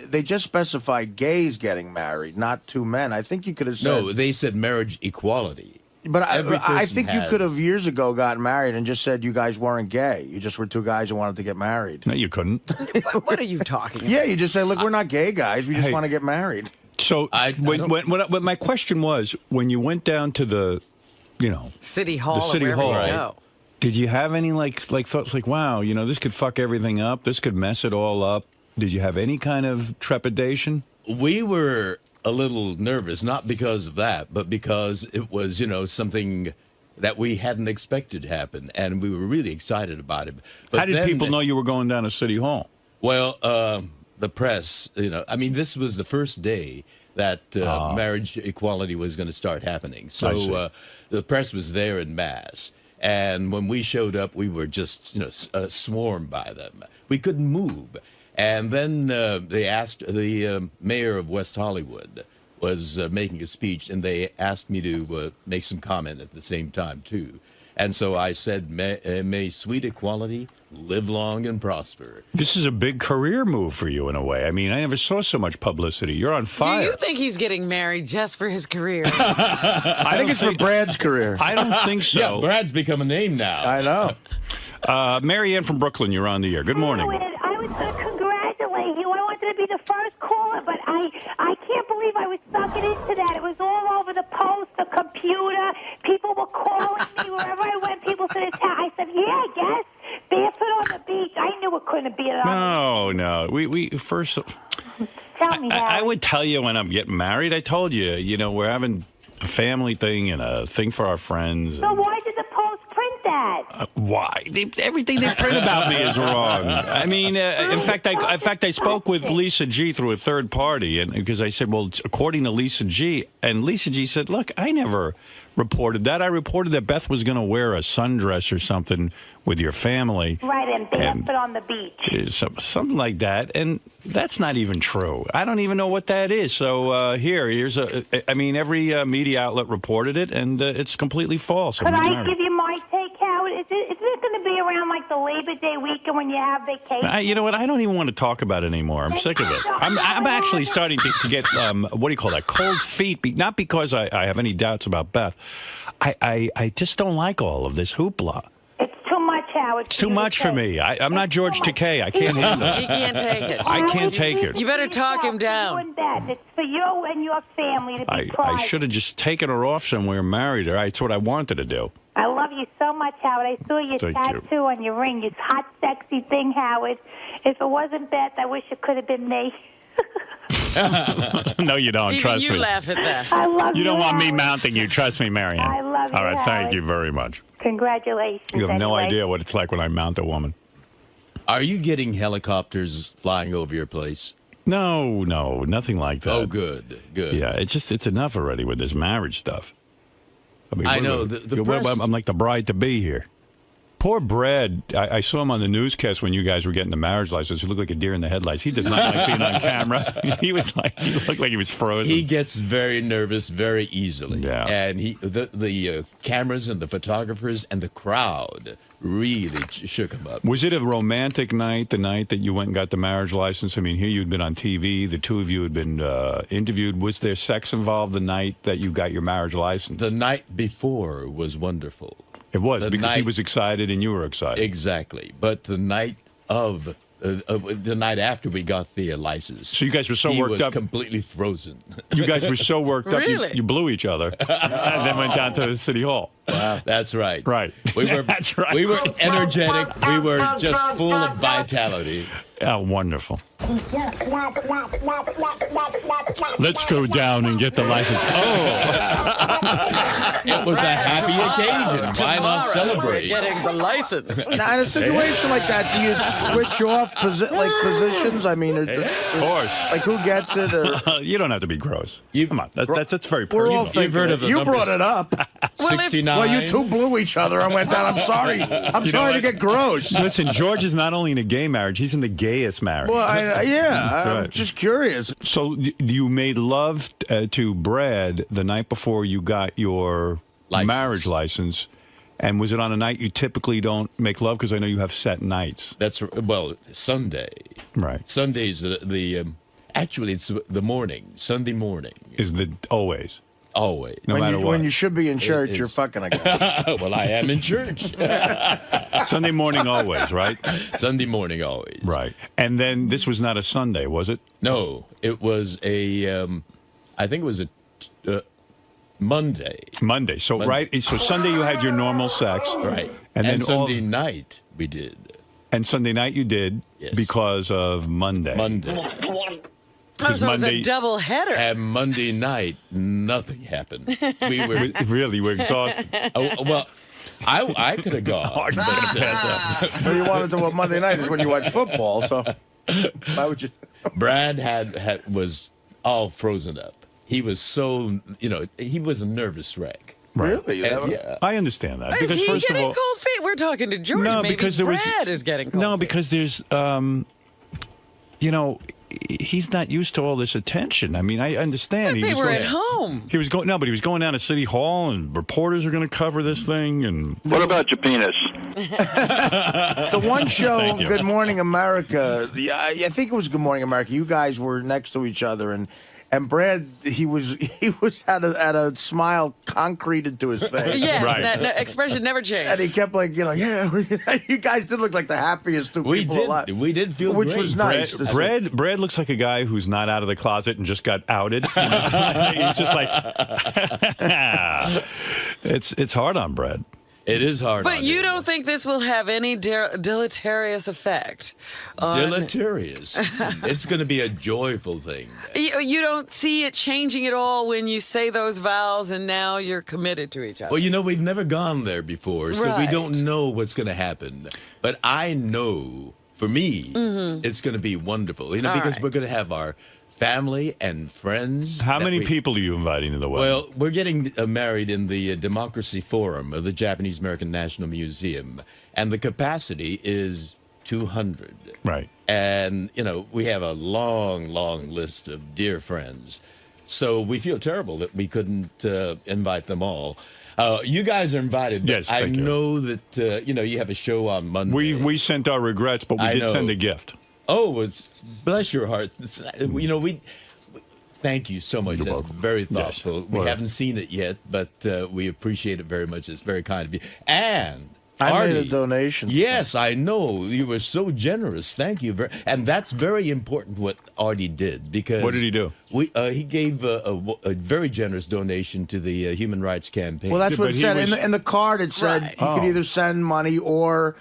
Speaker 9: they just specify gays getting married, not 2 men. I think you could have said.
Speaker 19: No, they said marriage equality.
Speaker 9: But
Speaker 19: Every
Speaker 9: I
Speaker 19: person
Speaker 9: think you
Speaker 19: has.
Speaker 9: could have years ago gotten married and just said you guys weren't gay. You just were 2 guys who wanted to get married.
Speaker 8: No, you couldn't.
Speaker 7: What are you talking about?
Speaker 9: Yeah, you just say, look, we're not gay guys. We just
Speaker 8: Hey.
Speaker 9: want to get married.
Speaker 8: So when my question was, when you went down to the,
Speaker 7: City Hall
Speaker 8: the city
Speaker 7: or wherever
Speaker 8: hall,
Speaker 7: you go.
Speaker 8: did you have any like thoughts like, wow, this could fuck everything up. This could mess it all up. Did you have any kind of trepidation?
Speaker 19: We were a little nervous, not because of that, but because it was, something that we hadn't expected to happen, and we were really excited about it. But
Speaker 8: How did
Speaker 19: then-
Speaker 8: people know you were going down to City Hall?
Speaker 19: Well, the press, this was the first day that marriage equality was going to start happening.
Speaker 8: I see.
Speaker 19: So the press was there in mass. And when we showed up, we were just, swarmed by them. We couldn't move. And then they asked, the mayor of West Hollywood was making a speech, and they asked me to make some comment at the same time, too. And so I said, may sweet equality live long and prosper.
Speaker 8: This is a big career move for you in a way. I mean, I never saw so much publicity. You're on fire.
Speaker 7: Do you think he's getting married just for his career?
Speaker 9: I think it's for Brad's career.
Speaker 8: I don't think so.
Speaker 19: Yeah, Brad's become a name now.
Speaker 9: I know.
Speaker 8: Mary Ann from Brooklyn, you're on the air. Good morning.
Speaker 20: I was going to congratulate you. I wanted to be the first caller, but I can't believe I was sucking into that. It was all over the post, the computer. People were calling me wherever I went. People said, I said, yeah, I guess. Barefoot on the beach. I knew it couldn't be at all.
Speaker 8: No. We first.
Speaker 20: Tell me,
Speaker 8: I
Speaker 20: Harry.
Speaker 8: would tell you when I'm getting married. I told you, we're having a family thing and a thing for our friends.
Speaker 20: So why did the post print that?
Speaker 8: Why? Everything they print about me is wrong. I mean, in fact, I spoke with Lisa G through a third party, and because I said, well, it's according to Lisa G, and Lisa G said, look, I never reported that. I reported that Beth was going to wear a sundress or something with your family.
Speaker 20: Right, and barefoot on the beach.
Speaker 8: Something like that, and that's not even true. I don't even know what that is. So here's every media outlet reported it, and it's completely false.
Speaker 20: Could I give you my take, Howard? Is it going to be around like the Labor Day weekend when you have vacation?
Speaker 8: You know what? I don't even want to talk about it anymore. I'm sick of it. I'm actually starting to get what do you call that? Cold feet. Not because I have any doubts about Beth. I just don't like all of this hoopla.
Speaker 20: It's too much, Howard.
Speaker 8: It's too much for me. I'm not George Takei. I can't handle it.
Speaker 7: He can't take it.
Speaker 8: I can't take it.
Speaker 7: You better talk him down.
Speaker 20: It's for you and your family to be
Speaker 8: I
Speaker 20: private.
Speaker 8: should have just taken her off somewhere and married her. It's what I wanted to do.
Speaker 20: I love you so much, Howard. I saw your
Speaker 8: Thank you.
Speaker 20: tattoo on your ring. It's hot, sexy thing, Howard. If it wasn't Beth, I wish it could have been me.
Speaker 8: No, you don't.
Speaker 7: Even
Speaker 8: Trust
Speaker 7: you
Speaker 8: me.
Speaker 7: laugh at that.
Speaker 20: I love
Speaker 8: You
Speaker 20: you,
Speaker 8: don't want me
Speaker 20: Howard.
Speaker 8: mounting you. Trust me, Marianne.
Speaker 20: I love you,
Speaker 8: All right, thank
Speaker 20: Howard.
Speaker 8: you very much.
Speaker 20: Congratulations.
Speaker 8: You have no
Speaker 20: anyway.
Speaker 8: idea what it's like when I mount a woman.
Speaker 19: Are you getting helicopters flying over your place?
Speaker 8: No, nothing like that.
Speaker 19: Oh, good.
Speaker 8: Yeah, it's enough already with this marriage stuff.
Speaker 19: I know, the press-
Speaker 8: I'm like the bride to be here. Poor Brad. I saw him on the newscast when you guys were getting the marriage license. He looked like a deer in the headlights. He does not like being on camera. He looked like he was frozen.
Speaker 19: He gets very nervous very easily.
Speaker 8: Yeah.
Speaker 19: And the cameras and the photographers and the crowd really shook him up.
Speaker 8: Was it a romantic night, the night that you went and got the marriage license? I mean, here you'd been on TV. The two of you had been interviewed. Was there sex involved the night that you got your marriage license?
Speaker 19: The night before was wonderful.
Speaker 8: It was, because he was excited and you were excited.
Speaker 19: Exactly. But the night of the night after we got the license.
Speaker 8: So you guys were so worked up.
Speaker 19: He was completely frozen.
Speaker 8: You guys were so worked up,
Speaker 7: Really?
Speaker 8: you blew each other and then went down to the City Hall.
Speaker 19: Wow. That's right.
Speaker 8: Right.
Speaker 19: We were,
Speaker 8: That's right.
Speaker 19: We were energetic. We were just full of vitality.
Speaker 8: Oh, wonderful. Let's go down and get the license. Oh.
Speaker 19: It was a happy occasion. Why not celebrate?
Speaker 7: Getting the license.
Speaker 9: Now, in a situation like that, do you switch off positions? I mean,
Speaker 8: Of course.
Speaker 9: like who gets it? Or
Speaker 8: You don't have to be gross. Come on. That's very
Speaker 9: we're all
Speaker 8: personal.
Speaker 19: You've heard of the
Speaker 9: you
Speaker 19: numbers.
Speaker 9: brought it up.
Speaker 19: 69.
Speaker 9: Well, you two blew each other and went down. I'm sorry. I'm
Speaker 8: You know
Speaker 9: sorry to
Speaker 8: what?
Speaker 9: get gross.
Speaker 8: Listen, George is not only in a gay marriage, he's in the gayest marriage.
Speaker 9: Well,
Speaker 8: That's
Speaker 9: I'm
Speaker 8: right.
Speaker 9: just curious.
Speaker 8: So you made love to Brad the night before you got your marriage license, and was it on a night you typically don't make love? Because I know you have set nights.
Speaker 19: That's well, Sunday.
Speaker 8: Right.
Speaker 19: Sunday's actually it's the morning. Sunday morning
Speaker 8: is the always.
Speaker 19: Always.
Speaker 8: No matter what.
Speaker 9: When you should be in church, you're fucking a guy.
Speaker 19: Well, I am in church.
Speaker 8: Sunday morning always, right?
Speaker 19: Sunday morning always.
Speaker 8: Right. And then this was not a Sunday, was it?
Speaker 19: No, it was a. I think it was a Monday.
Speaker 8: Monday. So right. So Sunday you had your normal sex.
Speaker 19: Right.
Speaker 8: And then
Speaker 19: Sunday night we did.
Speaker 8: And Sunday night you did because of Monday.
Speaker 19: Monday.
Speaker 7: Oh, so it was a double header.
Speaker 19: And Monday night, nothing happened. We were
Speaker 8: really we're exhausted.
Speaker 19: Well, I could have gone.
Speaker 8: Artie's gonna pass out.
Speaker 9: So you wanted to do Monday night is when you watch football. So why would you?
Speaker 19: Brad was all frozen up. He was so, he was a nervous wreck.
Speaker 9: Really?
Speaker 19: Yeah.
Speaker 8: I understand that.
Speaker 7: Is
Speaker 8: Because
Speaker 7: he
Speaker 8: first
Speaker 7: getting
Speaker 8: of all,
Speaker 7: cold feet? We're talking to George.
Speaker 8: No,
Speaker 7: Maybe
Speaker 8: because there was-
Speaker 7: Brad is getting cold
Speaker 8: no,
Speaker 7: feet.
Speaker 8: because there's he's not used to all this attention. I mean, I understand.
Speaker 7: But they were at home.
Speaker 8: He was going but he was going down to City Hall, and reporters are going to cover this thing. And
Speaker 10: What about your penis?
Speaker 9: The one show,
Speaker 8: Thank you.
Speaker 9: Good Morning America. I think it was Good Morning America. You guys were next to each other, and Brad, he was had a smile concreted to his face.
Speaker 7: Yes, that expression never changed.
Speaker 9: And he kept you guys did look like the happiest two
Speaker 19: We
Speaker 9: people
Speaker 19: did.
Speaker 9: alive.
Speaker 19: We did feel
Speaker 9: Which
Speaker 19: great.
Speaker 9: was nice. to see.
Speaker 8: Brad looks like a guy who's not out of the closet and just got outed. He's just like, it's hard on Brad.
Speaker 19: It is hard.
Speaker 7: But
Speaker 19: on
Speaker 7: you
Speaker 19: him.
Speaker 7: don't think this will have any deleterious effect?
Speaker 19: Deleterious. It's going to be a joyful thing.
Speaker 7: You don't see it changing at all when you say those vows and now you're committed to each other.
Speaker 19: Well, we've never gone there before, so we
Speaker 7: Right.
Speaker 19: don't know what's going to happen. But I know, for me, it's going to be wonderful.
Speaker 7: All
Speaker 19: Because
Speaker 7: right.
Speaker 19: we're going to have our family and friends.
Speaker 8: How many people are you inviting to the wedding?
Speaker 19: Well, we're getting married in the Democracy Forum of the Japanese American National Museum, and the capacity is 200.
Speaker 8: Right.
Speaker 19: And, we have a long, long list of dear friends. So we feel terrible that we couldn't invite them all. You guys are invited. But
Speaker 8: Yes,
Speaker 19: I
Speaker 8: thank you.
Speaker 19: know that, you have a show on Monday.
Speaker 8: We sent our regrets, but we
Speaker 19: I
Speaker 8: did
Speaker 19: know.
Speaker 8: send a gift.
Speaker 19: Oh, bless your heart. We thank you so much. That's very thoughtful. We haven't seen it yet, but we appreciate it very much. It's very kind of you. And
Speaker 9: I
Speaker 19: Artie,
Speaker 9: made a donation.
Speaker 19: Yes, I know. You were so generous. Thank you. And that's very important what Artie did, because
Speaker 8: What did he do?
Speaker 19: He gave a very generous donation to the Human Rights Campaign.
Speaker 9: Well, that's what
Speaker 8: but
Speaker 9: it
Speaker 8: he
Speaker 9: said
Speaker 8: was-
Speaker 9: in the card. It said
Speaker 7: Right.
Speaker 9: you could either send money or.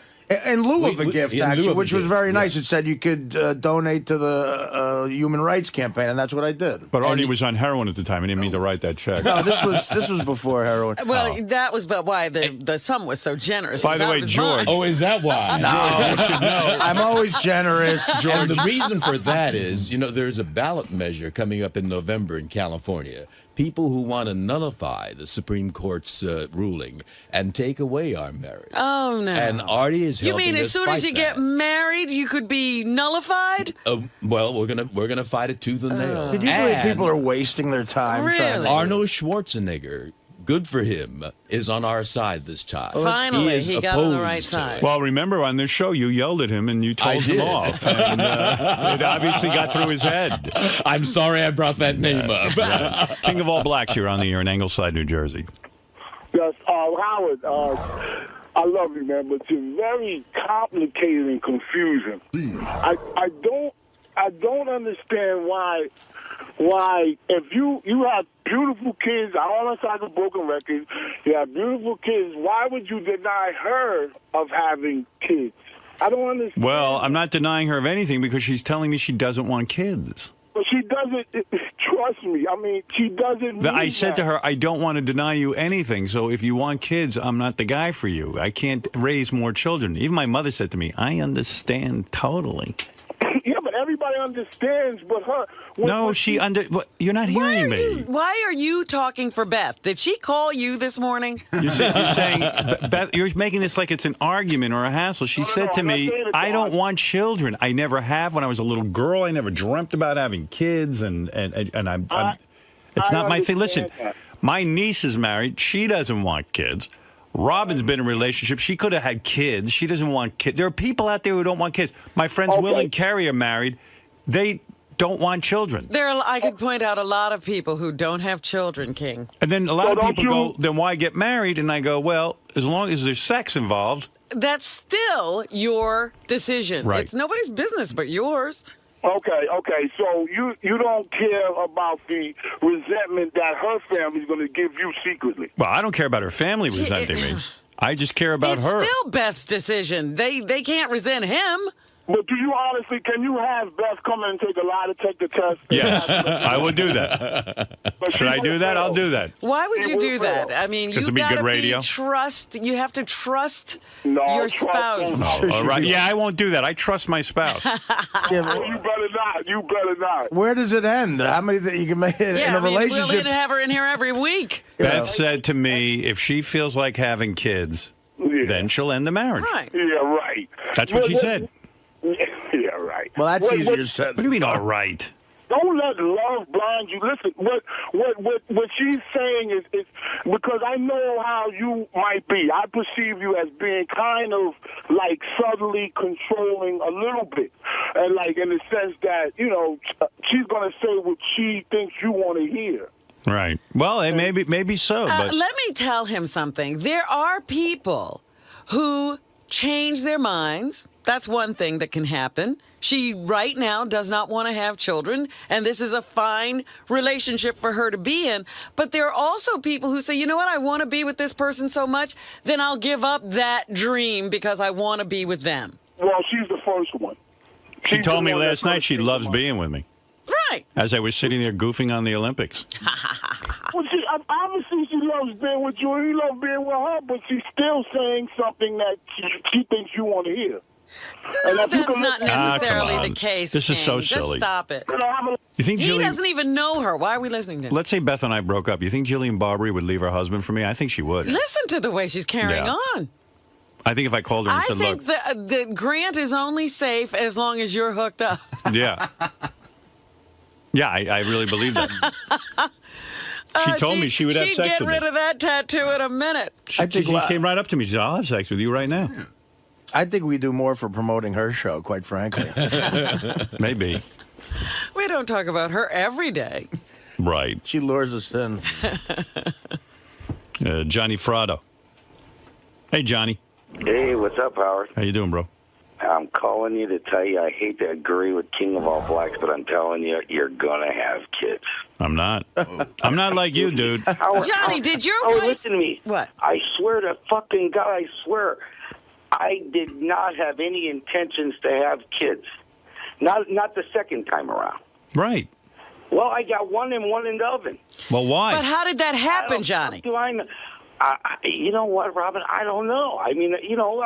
Speaker 9: In lieu of a gift,
Speaker 19: in lieu
Speaker 9: actually,
Speaker 19: of a
Speaker 9: which was
Speaker 19: gift,
Speaker 9: very nice.
Speaker 19: yeah.
Speaker 9: It said you could donate to the Human Rights Campaign, and that's what I did.
Speaker 8: But Artie was on heroin at the time. I didn't mean to write that check.
Speaker 9: No, this was before heroin.
Speaker 7: Well, that was but why the sum was so generous.
Speaker 8: By
Speaker 7: It was
Speaker 8: the
Speaker 7: out
Speaker 8: way,
Speaker 7: of his
Speaker 8: George-
Speaker 7: mind.
Speaker 19: Oh, is that why?
Speaker 9: No, I'm always generous,
Speaker 19: And
Speaker 9: George.
Speaker 19: the reason for that is, there's a ballot measure coming up in November in California people who want to nullify the Supreme Court's ruling and take away our marriage.
Speaker 7: Oh no!
Speaker 19: And Artie is
Speaker 7: You
Speaker 19: helping
Speaker 7: mean as
Speaker 19: us
Speaker 7: soon
Speaker 19: fight
Speaker 7: as you
Speaker 19: that.
Speaker 7: get married, you could be nullified?
Speaker 19: Well, we're gonna fight it tooth and nail.
Speaker 9: Did you believe people are wasting their time trying to...
Speaker 19: Arnold Schwarzenegger, good for him, is on our side this time.
Speaker 7: Finally,
Speaker 19: is
Speaker 7: he got on the right
Speaker 19: opposed to
Speaker 7: side.
Speaker 19: it.
Speaker 8: Well, remember on this show, you yelled at him and you told him
Speaker 19: did.
Speaker 8: off. And it obviously got through his head.
Speaker 19: I'm sorry I brought that name up.
Speaker 8: Yeah. King of all blacks, you're on the air in Ingleside, New Jersey.
Speaker 15: Yes, Howard, I love you, man, but you're very complicated and confusing. I don't understand why if you have beautiful kids, I don't sound like a broken record, you have beautiful kids, why would you deny her of having kids? I don't understand.
Speaker 8: Well, I'm not denying her of anything because she's telling me she doesn't want kids.
Speaker 15: But she doesn't, trust me, I mean, she doesn't mean
Speaker 8: I said to her, I don't want to deny you anything, so if you want kids, I'm not the guy for you. I can't raise more children. Even my mother said to me, I understand totally.
Speaker 15: Yeah, but everybody understands but her.
Speaker 8: No, you're not hearing me.
Speaker 7: Why are you talking for Beth? Did she call you this morning?
Speaker 8: You're saying, Beth, you're making this like it's an argument or a hassle. She said to me, I don't want children. I never have. When I was a little girl, I never dreamt about having kids, and it's not my thing. Listen, my niece is married. She doesn't want kids. Robin's been in a relationship. She could have had kids. She doesn't want kids. There are people out there who don't want kids. My friends Will and Carrie are married. They don't want children.
Speaker 7: I could point out a lot of people who don't have children, King.
Speaker 8: And then a lot of people go, then why get married? And I go, well, as long as there's sex involved.
Speaker 7: That's still your decision.
Speaker 8: Right.
Speaker 7: It's nobody's business but yours.
Speaker 15: Okay. So you don't care about the resentment that her family's going to give you secretly.
Speaker 8: Well, I don't care about her family resenting me. I just care about her.
Speaker 7: It's still Beth's decision. They can't resent him.
Speaker 15: But do you honestly, can you have Beth come in and take a lie detector test?
Speaker 8: Yes, I would do that. Should I do that? I'll do that.
Speaker 7: Why would you do that? I mean, you
Speaker 8: it'd be good radio.
Speaker 7: You have to trust your spouse.
Speaker 8: No, all right. Yeah, I won't do that. I trust my spouse.
Speaker 15: You better not. You better not.
Speaker 9: Where does it end? How many that you can make in a relationship?
Speaker 7: We'll have her in here every week.
Speaker 8: Beth said to me, if she feels like having kids, then she'll end the marriage.
Speaker 7: Right.
Speaker 15: Yeah, right.
Speaker 8: That's what she said.
Speaker 15: Yeah, right.
Speaker 9: Well, that's easier said.
Speaker 8: What do you mean, all right?
Speaker 15: Don't let love blind you. Listen, what she's saying is because I know how you might be. I perceive you as being kind of like subtly controlling a little bit, and like in the sense that she's gonna say what she thinks you want to hear.
Speaker 8: Right. Well, maybe so. But
Speaker 7: Let me tell him something. There are people who change their minds. That's one thing that can happen. She right now does not want to have children, and this is a fine relationship for her to be in. But there are also people who say, you know what, I want to be with this person so much, then I'll give up that dream because I want to be with them.
Speaker 15: Well, she's the first one.
Speaker 8: she told me last night she loves being with me.
Speaker 7: Right.
Speaker 8: As I was sitting there goofing on the Olympics.
Speaker 15: Well, obviously she loves being with you, and you love being with her, but she's still saying something that she thinks you want to hear.
Speaker 7: No, that's not necessarily the case.
Speaker 8: This is so
Speaker 7: King.
Speaker 8: silly.
Speaker 7: Just stop it.
Speaker 8: You think
Speaker 7: He
Speaker 8: Jillian?
Speaker 7: doesn't even know her. Why are we listening to him?
Speaker 8: Let's say Beth and I broke up. You think Jillian Barbary would leave her husband for me? I think she would.
Speaker 7: Listen to the way she's carrying
Speaker 8: Yeah.
Speaker 7: on.
Speaker 8: I think if I called her and
Speaker 7: I
Speaker 8: said,
Speaker 7: think
Speaker 8: look,
Speaker 7: the Grant is only safe as long as you're hooked up.
Speaker 8: yeah. Yeah, I really believe that. She told me she would have sex
Speaker 7: She'd get
Speaker 8: with
Speaker 7: rid
Speaker 8: me.
Speaker 7: of that tattoo in a minute.
Speaker 8: She came right up to me. She said, I'll have sex with you right now.
Speaker 9: I think we do more for promoting her show, quite frankly.
Speaker 8: Maybe.
Speaker 7: We don't talk about her every day.
Speaker 8: Right.
Speaker 9: She lures us in.
Speaker 8: Johnny Frado. Hey, Johnny.
Speaker 21: Hey, what's up, Howard?
Speaker 8: How you doing, bro?
Speaker 21: I'm calling you to tell you I hate to agree with King of All Blacks, but I'm telling you, you're going to have kids.
Speaker 8: I'm not. I'm not like you, dude.
Speaker 7: Johnny, did your
Speaker 21: wife...
Speaker 7: wife...
Speaker 21: listen to me.
Speaker 7: What?
Speaker 21: I swear to fucking God, I swear, I did not have any intentions to have kids. Not the second time around.
Speaker 8: Right.
Speaker 21: Well, I got one and one in the oven.
Speaker 8: Well, why?
Speaker 7: But how did that happen, Johnny?
Speaker 21: You know what, Robin? I don't know. I mean,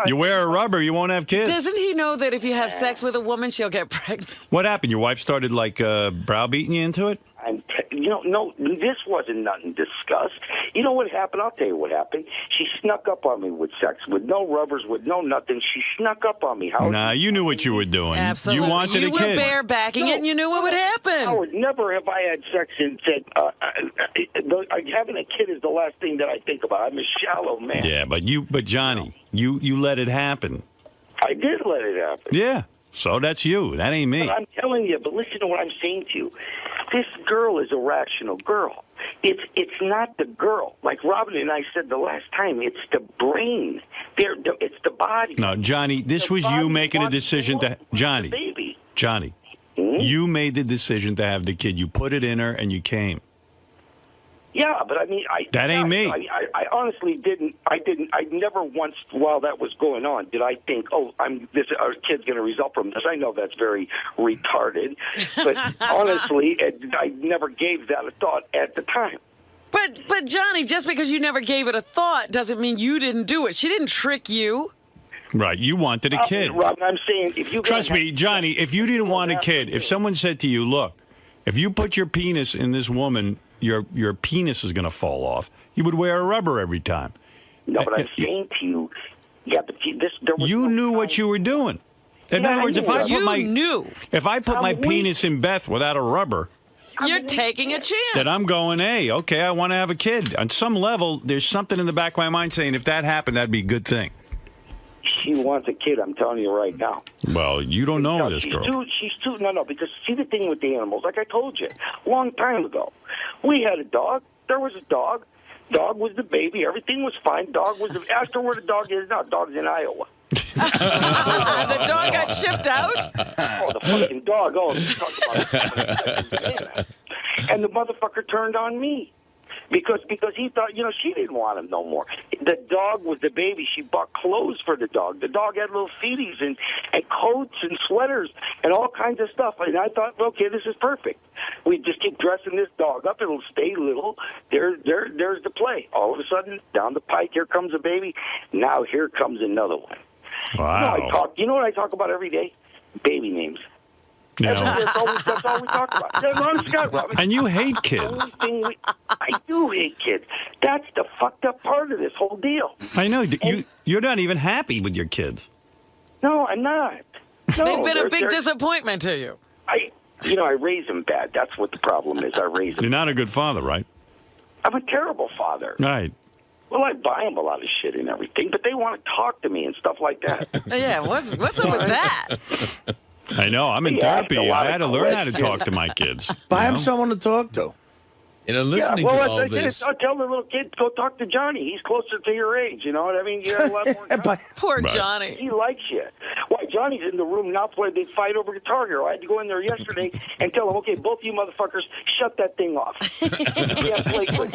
Speaker 8: You wear a rubber, you won't have kids.
Speaker 7: Doesn't he know that if you have sex with a woman, she'll get pregnant?
Speaker 8: What happened? Your wife started, browbeating you into it?
Speaker 21: No, this wasn't nothing discussed. You know what happened? I'll tell you what happened. She snuck up on me with sex, with no rubbers, with no nothing. She snuck up on me. Howard,
Speaker 8: Nah, you knew what you were doing.
Speaker 7: Absolutely.
Speaker 8: You wanted a kid.
Speaker 7: You were barebacking it, and you knew what would happen.
Speaker 21: Howard, never have I had sex and said, having a kid is the last thing that I think about. I'm a shallow man.
Speaker 8: Yeah, but Johnny, you let it happen.
Speaker 21: I did let it happen.
Speaker 8: Yeah. So that's you. That ain't me.
Speaker 21: But I'm telling you, but listen to what I'm saying to you. This girl is a rational girl. It's not the girl. Like Robin and I said the last time, it's the brain. It's the body.
Speaker 8: No, Johnny, this was you making a decision to Johnny. Johnny, you made the decision to have the kid. You put it in her and you came.
Speaker 21: Yeah, but I mean,
Speaker 8: that ain't me.
Speaker 21: I honestly didn't. I never once, while that was going on, did I think, oh, our kid's going to result from this. I know that's very retarded, but honestly, I never gave that a thought at the time.
Speaker 7: But Johnny, just because you never gave it a thought doesn't mean you didn't do it. She didn't trick you.
Speaker 8: Right, you wanted a kid.
Speaker 21: Robin, I'm saying if you
Speaker 8: trust me, Johnny, if you didn't want a kid, if someone said to you, look, if you put your penis in this woman, your penis is going to fall off. You would wear a rubber every time.
Speaker 21: No, but I'm saying to you, yeah, but there was
Speaker 8: you knew what you were doing. In other words, if I put my penis in Beth without a rubber,
Speaker 7: you're taking a chance.
Speaker 8: Then I'm going, hey, okay, I want to have a kid. On some level, there's something in the back of my mind saying if that happened, that'd be a good thing.
Speaker 21: She wants a kid, I'm telling you right now.
Speaker 8: Well, you don't know this girl.
Speaker 21: No, because see the thing with the animals, like I told you, a long time ago, we had a dog. There was a dog. Dog was the baby. Everything was fine. Dog was ask her where the dog is now. Dog's in Iowa.
Speaker 7: The dog got shipped out?
Speaker 21: Oh, the fucking dog. Oh, let's talk about it. And the motherfucker turned on me. Because he thought, she didn't want him no more. The dog was the baby. She bought clothes for the dog. The dog had little feeties and coats and sweaters and all kinds of stuff. And I thought, okay, this is perfect. We just keep dressing this dog up. It'll stay little. There's the play. All of a sudden, down the pike, here comes a baby. Now here comes another one.
Speaker 8: Wow.
Speaker 21: You know what I talk about every day? Baby names.
Speaker 8: No.
Speaker 21: That's all we talk about.
Speaker 8: And you hate kids.
Speaker 21: I do hate kids. That's the fucked up part of this whole deal.
Speaker 8: I know. You're not even happy with your kids.
Speaker 21: No, I'm not. No,
Speaker 7: They've been a big disappointment to you.
Speaker 21: I raise them bad. That's what the problem is. I raise them.
Speaker 8: You're not a good father, right?
Speaker 21: I'm a terrible father.
Speaker 8: Right.
Speaker 21: Well, I buy them a lot of shit and everything, but they want to talk to me and stuff like that.
Speaker 7: Yeah, what's up with that?
Speaker 8: I know. I'm in therapy. I had to learn how to talk to my kids.
Speaker 9: Buy him someone to talk to.
Speaker 19: Listening
Speaker 21: to
Speaker 19: all this.
Speaker 21: I'll tell the little kid, go talk to Johnny. He's closer to your age. You know what I mean? You have a lot more.
Speaker 7: Poor Johnny.
Speaker 21: He likes you. Why, Johnny's in the room now playing. They fight over Guitar Hero. I had to go in there yesterday and tell him, okay, both you motherfuckers, shut that thing off.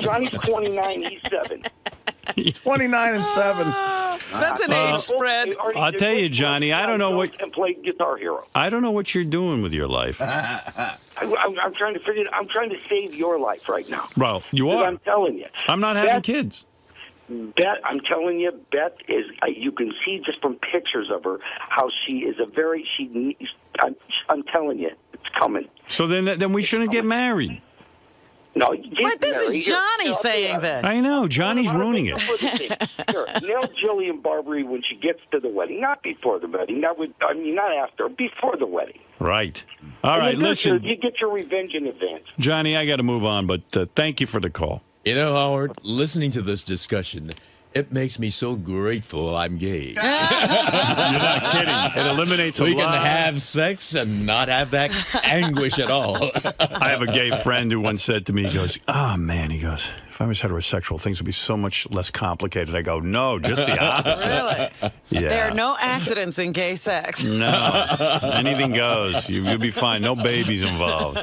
Speaker 21: Johnny's 29. He's 7.
Speaker 9: 29 and 7.
Speaker 7: That's an age spread.
Speaker 8: I'll tell you, Johnny, I don't know what.
Speaker 21: And play Guitar Hero.
Speaker 8: I don't know what you're doing with your life.
Speaker 21: I'm trying to figure. I'm trying to save your life right now.
Speaker 8: Well, you are.
Speaker 21: I'm telling you.
Speaker 8: I'm not having kids.
Speaker 21: Beth, I'm telling you, Beth is. You can see just from pictures of her how she is a very. I'm telling you, it's coming.
Speaker 8: So then we shouldn't get married.
Speaker 21: No,
Speaker 7: but this is Johnny saying this.
Speaker 8: I know. Johnny's ruining it.
Speaker 21: Sure. Nail Jillian Barbary when she gets to the wedding, not before the wedding. Not after, before the wedding.
Speaker 8: Right. All right, listen.
Speaker 21: You get your revenge in advance.
Speaker 8: Johnny, I got to move on, but thank you for the call.
Speaker 19: You know, Howard, listening to this discussion, it makes me so grateful I'm gay.
Speaker 8: You're not kidding. It eliminates a lot.
Speaker 19: We can have sex and not have that anguish at all.
Speaker 8: I have a gay friend who once said to me, he goes, oh, man, he goes, if I was heterosexual, things would be so much less complicated. I go, no, just the opposite.
Speaker 7: Really?
Speaker 8: Yeah.
Speaker 7: There are no accidents in gay sex.
Speaker 8: No. Anything goes. You'll be fine. No babies involved.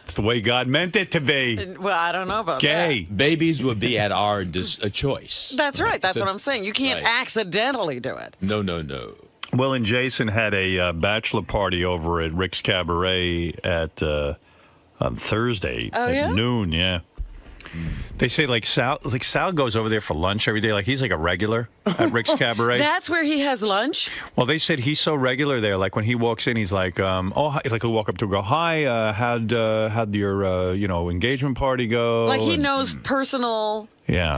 Speaker 8: It's the way God meant it to be.
Speaker 7: Well, I don't know about
Speaker 8: gay.
Speaker 7: that.
Speaker 19: Babies would be at our choice.
Speaker 7: That's right. That's what I'm saying. You can't accidentally do it.
Speaker 19: No.
Speaker 8: Will and Jason had a bachelor party over at Rick's Cabaret on Thursday at noon, yeah. They say like Sal goes over there for lunch every day. Like he's like a regular at Rick's Cabaret.
Speaker 7: That's where he has lunch?
Speaker 8: Well, they said he's so regular there. Like when he walks in, he's like, oh, hi. Like he'll walk up to her, go, hi, how'd your engagement party go?
Speaker 7: Like he knows personal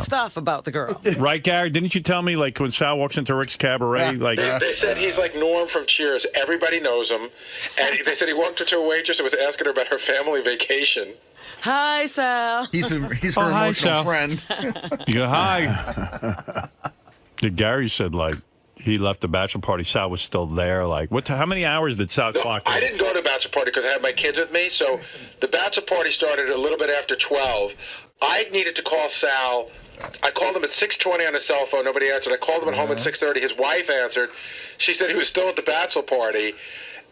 Speaker 7: stuff about the girl.
Speaker 8: Right, Gary? Didn't you tell me like when Sal walks into Rick's Cabaret, like
Speaker 3: They said he's like Norm from Cheers. Everybody knows him. And they said he walked into a waitress and was asking her about her family vacation.
Speaker 7: Hi, Sal.
Speaker 4: He's her
Speaker 8: hi,
Speaker 4: emotional
Speaker 8: Sal.
Speaker 4: friend.
Speaker 8: Yeah, hi. Gary said like he left the bachelor party. Sal was still there. Like how many hours did Sal clock in?
Speaker 3: I didn't go to the bachelor party because I had my kids with me. So the bachelor party started a little bit after 12. I needed to call Sal. I called him at 6:20 on his cell phone. Nobody answered. I called him at home at 6:30. His wife answered. She said he was still at the bachelor party.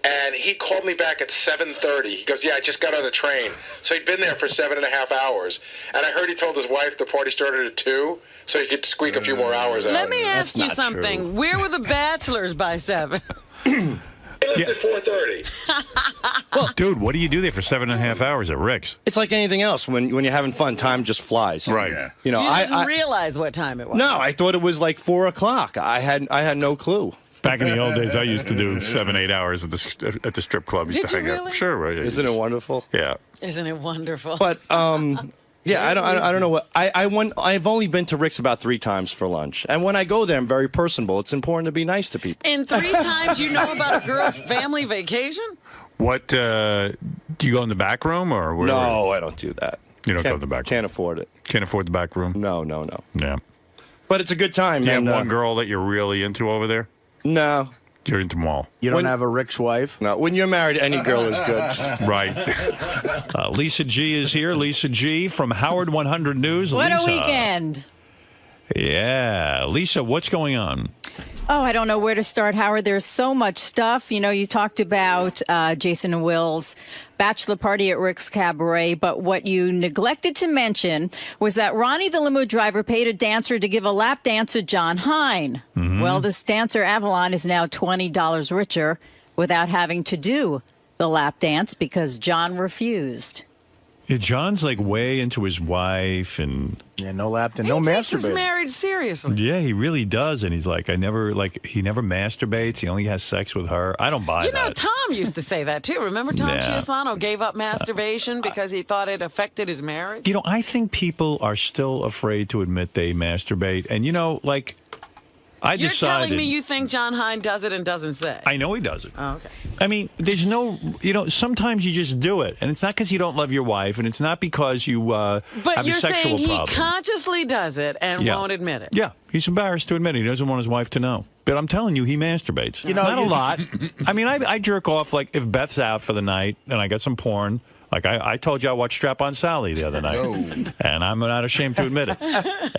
Speaker 3: And he called me back at 7:30. He goes, yeah, I just got on the train. So he'd been there for 7.5 hours. And I heard he told his wife the party started at 2, so he could squeak a few more hours out.
Speaker 7: Let me ask you something. Where were the bachelors by 7?
Speaker 3: He left at 4:30.
Speaker 8: Well, dude, what do you do there for 7.5 hours at Rick's?
Speaker 22: It's like anything else. When you're having fun, time just flies.
Speaker 8: Right.
Speaker 22: You
Speaker 7: You
Speaker 22: know,
Speaker 7: didn't realize what time it was.
Speaker 22: No, I thought it was like 4 o'clock. I had no clue.
Speaker 8: Back in the old days, I used to do 7-8 hours at the strip club. Used
Speaker 7: Did
Speaker 8: to
Speaker 7: you
Speaker 8: hang
Speaker 7: really?
Speaker 8: out. Sure, right.
Speaker 22: Isn't it wonderful?
Speaker 8: Yeah.
Speaker 7: Isn't it wonderful?
Speaker 22: But yeah, I don't know what I've only been to Rick's about 3 times for lunch, and when I go there, I'm very personable. It's important to be nice to people.
Speaker 7: In 3 times, you know about a girl's family vacation?
Speaker 8: What do you go in the back room or where?
Speaker 22: No, I don't do that.
Speaker 8: You don't go in the back room.
Speaker 22: Can't afford it.
Speaker 8: Can't afford the back room.
Speaker 22: No.
Speaker 8: Yeah.
Speaker 22: But it's a good time.
Speaker 8: Do you have
Speaker 22: and,
Speaker 8: one girl that you're really into over there?
Speaker 22: No.
Speaker 8: You're into them all.
Speaker 9: You don't have a Rick's wife?
Speaker 22: No. When you're married, any girl is good.
Speaker 8: Right. Lisa G is here. Lisa G from Howard 100 News.
Speaker 23: What
Speaker 8: Lisa.
Speaker 23: a weekend.
Speaker 8: Yeah. Lisa, what's going on?
Speaker 23: Oh, I don't know where to start, Howard. There's so much stuff. You know, you talked about Jason and Will's bachelor party at Rick's Cabaret, but what you neglected to mention was that Ronnie the limo driver paid a dancer to give a lap dance to John Hine.
Speaker 8: Mm-hmm.
Speaker 23: Well, this dancer, Avalon, is now $20 richer without having to do the lap dance because John refused.
Speaker 8: Yeah, John's like way into his wife and
Speaker 9: no lap dance, no
Speaker 7: He takes his
Speaker 9: masturbating.
Speaker 7: marriage seriously.
Speaker 8: yeah, he really does. And he's like, he never masturbates. He only has sex with her. I don't buy
Speaker 7: You know,
Speaker 8: that.
Speaker 7: Tom used to say that, too. Remember Tom
Speaker 8: Yeah.
Speaker 7: Chiasano gave up masturbation because he thought it affected his marriage?
Speaker 8: You know, I think people are still afraid to admit they masturbate. And, you know, like, I
Speaker 7: You're
Speaker 8: decided.
Speaker 7: telling me you think John Hine does it and doesn't say?
Speaker 8: I know he does it.
Speaker 7: Oh, okay.
Speaker 8: I mean, there's no, sometimes you just do it. And it's not because you don't love your wife, and it's not because you
Speaker 7: But
Speaker 8: have a
Speaker 7: you're
Speaker 8: sexual
Speaker 7: saying
Speaker 8: problem.
Speaker 7: he consciously does it and
Speaker 8: Yeah.
Speaker 7: won't admit it.
Speaker 8: Yeah, he's embarrassed to admit it. He doesn't want his wife to know. But I'm telling you, he masturbates.
Speaker 9: You know,
Speaker 8: not a
Speaker 9: you-
Speaker 8: lot. I mean, I jerk off, like, if Beth's out for the night and I got some porn. Like, I told you I watched Strap-on Sally the other night. And I'm not ashamed to admit it.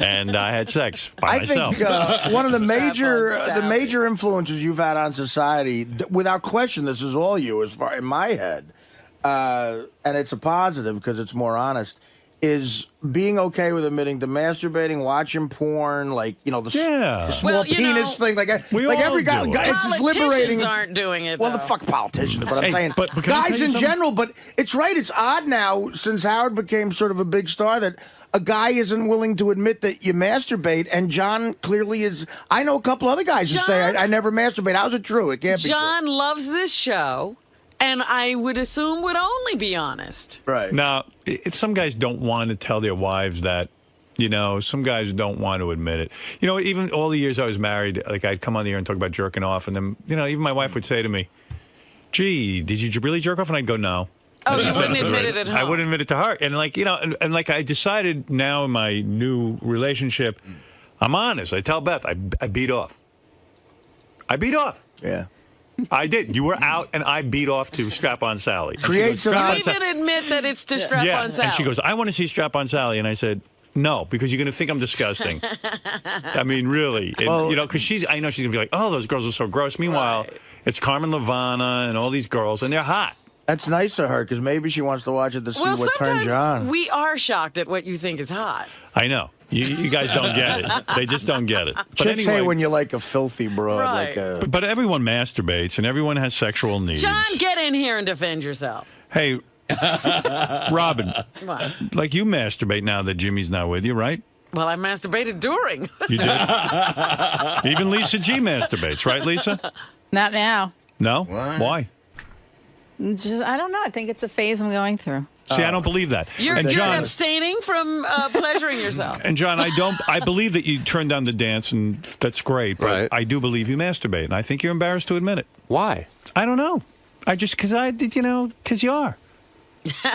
Speaker 8: And I had sex by myself.
Speaker 9: I think one of the major influences you've had on society, without question, this is all you, as far in my head, and it's a positive because it's more honest, is being okay with admitting to masturbating, watching porn, like, you know, the small
Speaker 7: Well, you
Speaker 9: penis
Speaker 7: know,
Speaker 9: thing, like
Speaker 8: we
Speaker 9: every
Speaker 8: all
Speaker 9: guy,
Speaker 8: do it.
Speaker 9: it's just liberating.
Speaker 7: Politicians aren't doing it,
Speaker 9: Well, the
Speaker 7: though.
Speaker 9: fuck politicians, but I'm
Speaker 8: Hey,
Speaker 9: saying
Speaker 8: but can I tell
Speaker 9: guys
Speaker 8: you
Speaker 9: in
Speaker 8: something?
Speaker 9: general. But it's right. It's odd now since Howard became sort of a big star that a guy isn't willing to admit that you masturbate, and John clearly is. I know a couple other guys who say I never masturbate. How's it true? It can't be true.
Speaker 7: John loves this show, and I would assume would only be honest.
Speaker 9: Right.
Speaker 8: Now, some guys don't want to tell their wives that. You know, some guys don't want to admit it. You know, even all the years I was married, like I'd come on the air and talk about jerking off, and then, you know, even my wife would say to me, gee, did you really jerk off? And I'd go, no.
Speaker 7: Oh, you wouldn't admit it at home.
Speaker 8: I wouldn't admit it to her. And like, you know, and like I decided now in my new relationship, I'm honest. I tell Beth, I beat off. I beat off.
Speaker 9: Yeah.
Speaker 8: I did. You were out, and I beat off to Strap-on Sally. And she
Speaker 9: Creates
Speaker 8: goes,
Speaker 9: an
Speaker 7: You even admit that it's to strap
Speaker 8: yeah,
Speaker 7: on Sally.
Speaker 8: and she goes, I want to see Strap-on Sally. And I said, no, because you're going to think I'm disgusting. I mean, really. And,
Speaker 9: Well-
Speaker 8: you know, because I know she's going to be like, oh, those girls are so gross. Meanwhile, it's Carmen Lavana and all these girls, and they're hot.
Speaker 9: That's nice of her because maybe she wants to watch it to see
Speaker 7: well,
Speaker 9: what turns you on.
Speaker 7: sometimes we are shocked at what you think is hot.
Speaker 8: I know. You guys don't get it. They just don't get it. But
Speaker 9: Chicks
Speaker 8: anyway,
Speaker 9: hate when you're like a filthy broad.
Speaker 7: Right.
Speaker 9: Like a,
Speaker 8: but everyone masturbates, and everyone has sexual needs.
Speaker 7: John, get in here and defend yourself.
Speaker 8: Hey, Robin,
Speaker 7: What?
Speaker 8: like you masturbate now that Jimmy's not with you, right?
Speaker 7: Well, I masturbated during.
Speaker 8: You did? Even Lisa G masturbates, right, Lisa?
Speaker 23: Not now.
Speaker 8: No? Why?
Speaker 23: Just I don't know. I think it's a phase I'm going through.
Speaker 8: See, I don't believe that.
Speaker 7: You're
Speaker 8: And John,
Speaker 7: abstaining from pleasuring yourself.
Speaker 8: and John, I believe that you turn down the dance, and that's great, but I do believe you masturbate, and I think you're embarrassed to admit it.
Speaker 5: Why?
Speaker 8: I don't know. Because you are.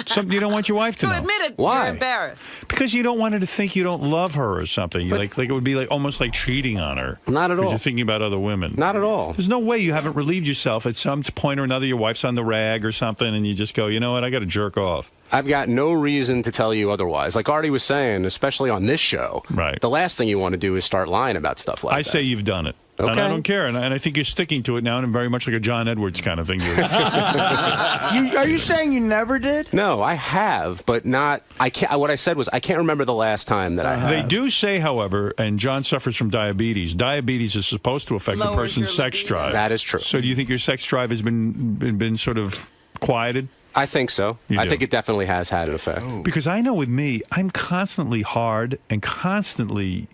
Speaker 8: Something you don't want your wife to
Speaker 7: So
Speaker 8: know.
Speaker 7: admit it.
Speaker 8: Why?
Speaker 7: You're embarrassed.
Speaker 8: Because you don't want her to think you don't love her or something. You like it would be like almost like cheating on her.
Speaker 5: Not at all.
Speaker 8: You're thinking about other women.
Speaker 5: Not at all.
Speaker 8: There's no way you haven't relieved yourself at some point or another. Your wife's on the rag or something, and you just go, you know what? I got to jerk off.
Speaker 5: I've got no reason to tell you otherwise. Like Artie was saying, especially on this show,
Speaker 8: right?
Speaker 5: The last thing you want to do is start lying about stuff like that.
Speaker 8: I say you've done it.
Speaker 5: Okay.
Speaker 8: And I don't care, and I think you're sticking to it now, and very much like a John Edwards kind of thing.
Speaker 9: Are you saying you never did?
Speaker 5: No, I have, but not. I can't. What I said was I can't remember the last time that I have.
Speaker 8: They do say, however, and John suffers from diabetes. Diabetes is supposed to affect a person's sex drive.
Speaker 5: That is true.
Speaker 8: So, do you think your sex drive has been sort of quieted?
Speaker 5: I think so. I think it definitely has had an effect.
Speaker 8: Because I know with me, I'm constantly hard and constantly,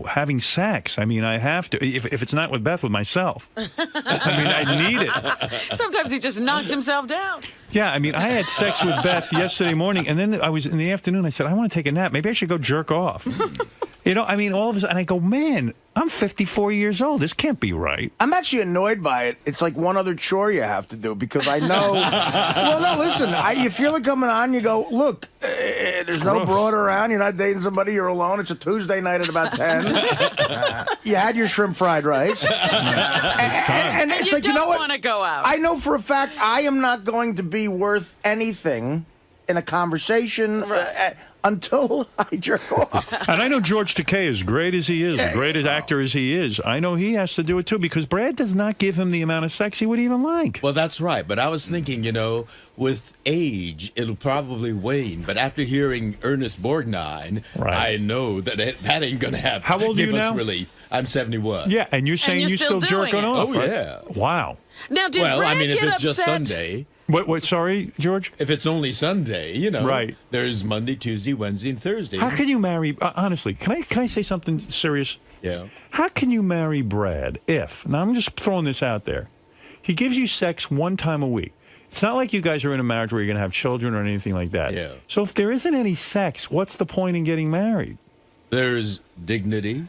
Speaker 8: having sex. I mean, I have to. If it's not with Beth, with myself. I mean, I need it.
Speaker 7: Sometimes he just knocks himself down.
Speaker 8: Yeah, I mean, I had sex with Beth yesterday morning, and then I was in the afternoon. I said, I want to take a nap. Maybe I should go jerk off. I mean, all of a sudden, I go, man, I'm 54 years old. This can't be right.
Speaker 9: I'm actually annoyed by it. It's like one other chore you have to do because I know. Well, no, listen. You feel it coming on. You go, look, there's no broad around. You're not dating somebody. You're alone. It's a Tuesday night at about 10. You had your shrimp fried rice. And it's
Speaker 7: you
Speaker 9: like, you know
Speaker 7: don't
Speaker 9: what?
Speaker 7: want to go out.
Speaker 9: I know for a fact I am not going to be worth anything in a conversation until I jerk off.
Speaker 8: And I know George Takei, as great as he is, the greatest actor as he is, I know he has to do it too because Brad does not give him the amount of sex he would even like.
Speaker 19: Well, that's right. But I was thinking, with age, it'll probably wane. But after hearing Ernest Borgnine, I know that that ain't going to happen.
Speaker 8: How old are you
Speaker 19: Give us
Speaker 8: now?
Speaker 19: relief. I'm 71.
Speaker 8: Yeah, and you're saying you're still jerking off.
Speaker 19: Oh,
Speaker 8: right?
Speaker 19: yeah.
Speaker 8: Wow.
Speaker 7: Now, did
Speaker 19: Well,
Speaker 7: Brad
Speaker 19: I mean, if
Speaker 7: get
Speaker 19: it's just
Speaker 7: upset?
Speaker 19: Sunday.
Speaker 8: What, sorry, George?
Speaker 19: If it's only Sunday,
Speaker 8: Right.
Speaker 19: There's Monday, Tuesday, Wednesday, and Thursday.
Speaker 8: How can you marry, honestly, can I say something serious?
Speaker 19: Yeah.
Speaker 8: How can you marry Brad if, now I'm just throwing this out there, he gives you sex one time a week? It's not like you guys are in a marriage where you're going to have children or anything like that.
Speaker 19: Yeah.
Speaker 8: So if there isn't any sex, what's the point in getting married?
Speaker 19: There's dignity.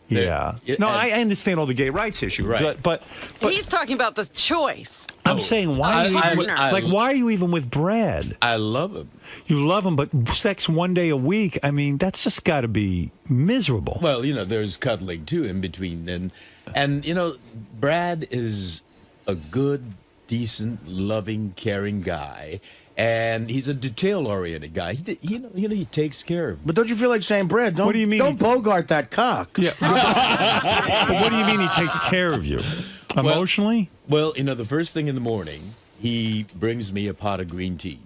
Speaker 8: Yeah. No, I understand all the gay rights issues.
Speaker 19: Right.
Speaker 8: But
Speaker 7: He's talking about the choice.
Speaker 8: I'm saying, why are you even with Brad?
Speaker 19: I love him.
Speaker 8: You love him, but sex one day a week, I mean, that's just got to be miserable.
Speaker 19: Well, there's cuddling, too, in between. And Brad is a good, decent, loving, caring guy. And he's a detail-oriented guy. He takes care of.
Speaker 9: But don't you feel like saying, Brad, don't,
Speaker 8: What do you mean
Speaker 9: don't bogart that cock?
Speaker 8: Yeah. But what do you mean he takes care of you? Emotionally?
Speaker 19: Well, the first thing in the morning, he brings me a pot of green tea.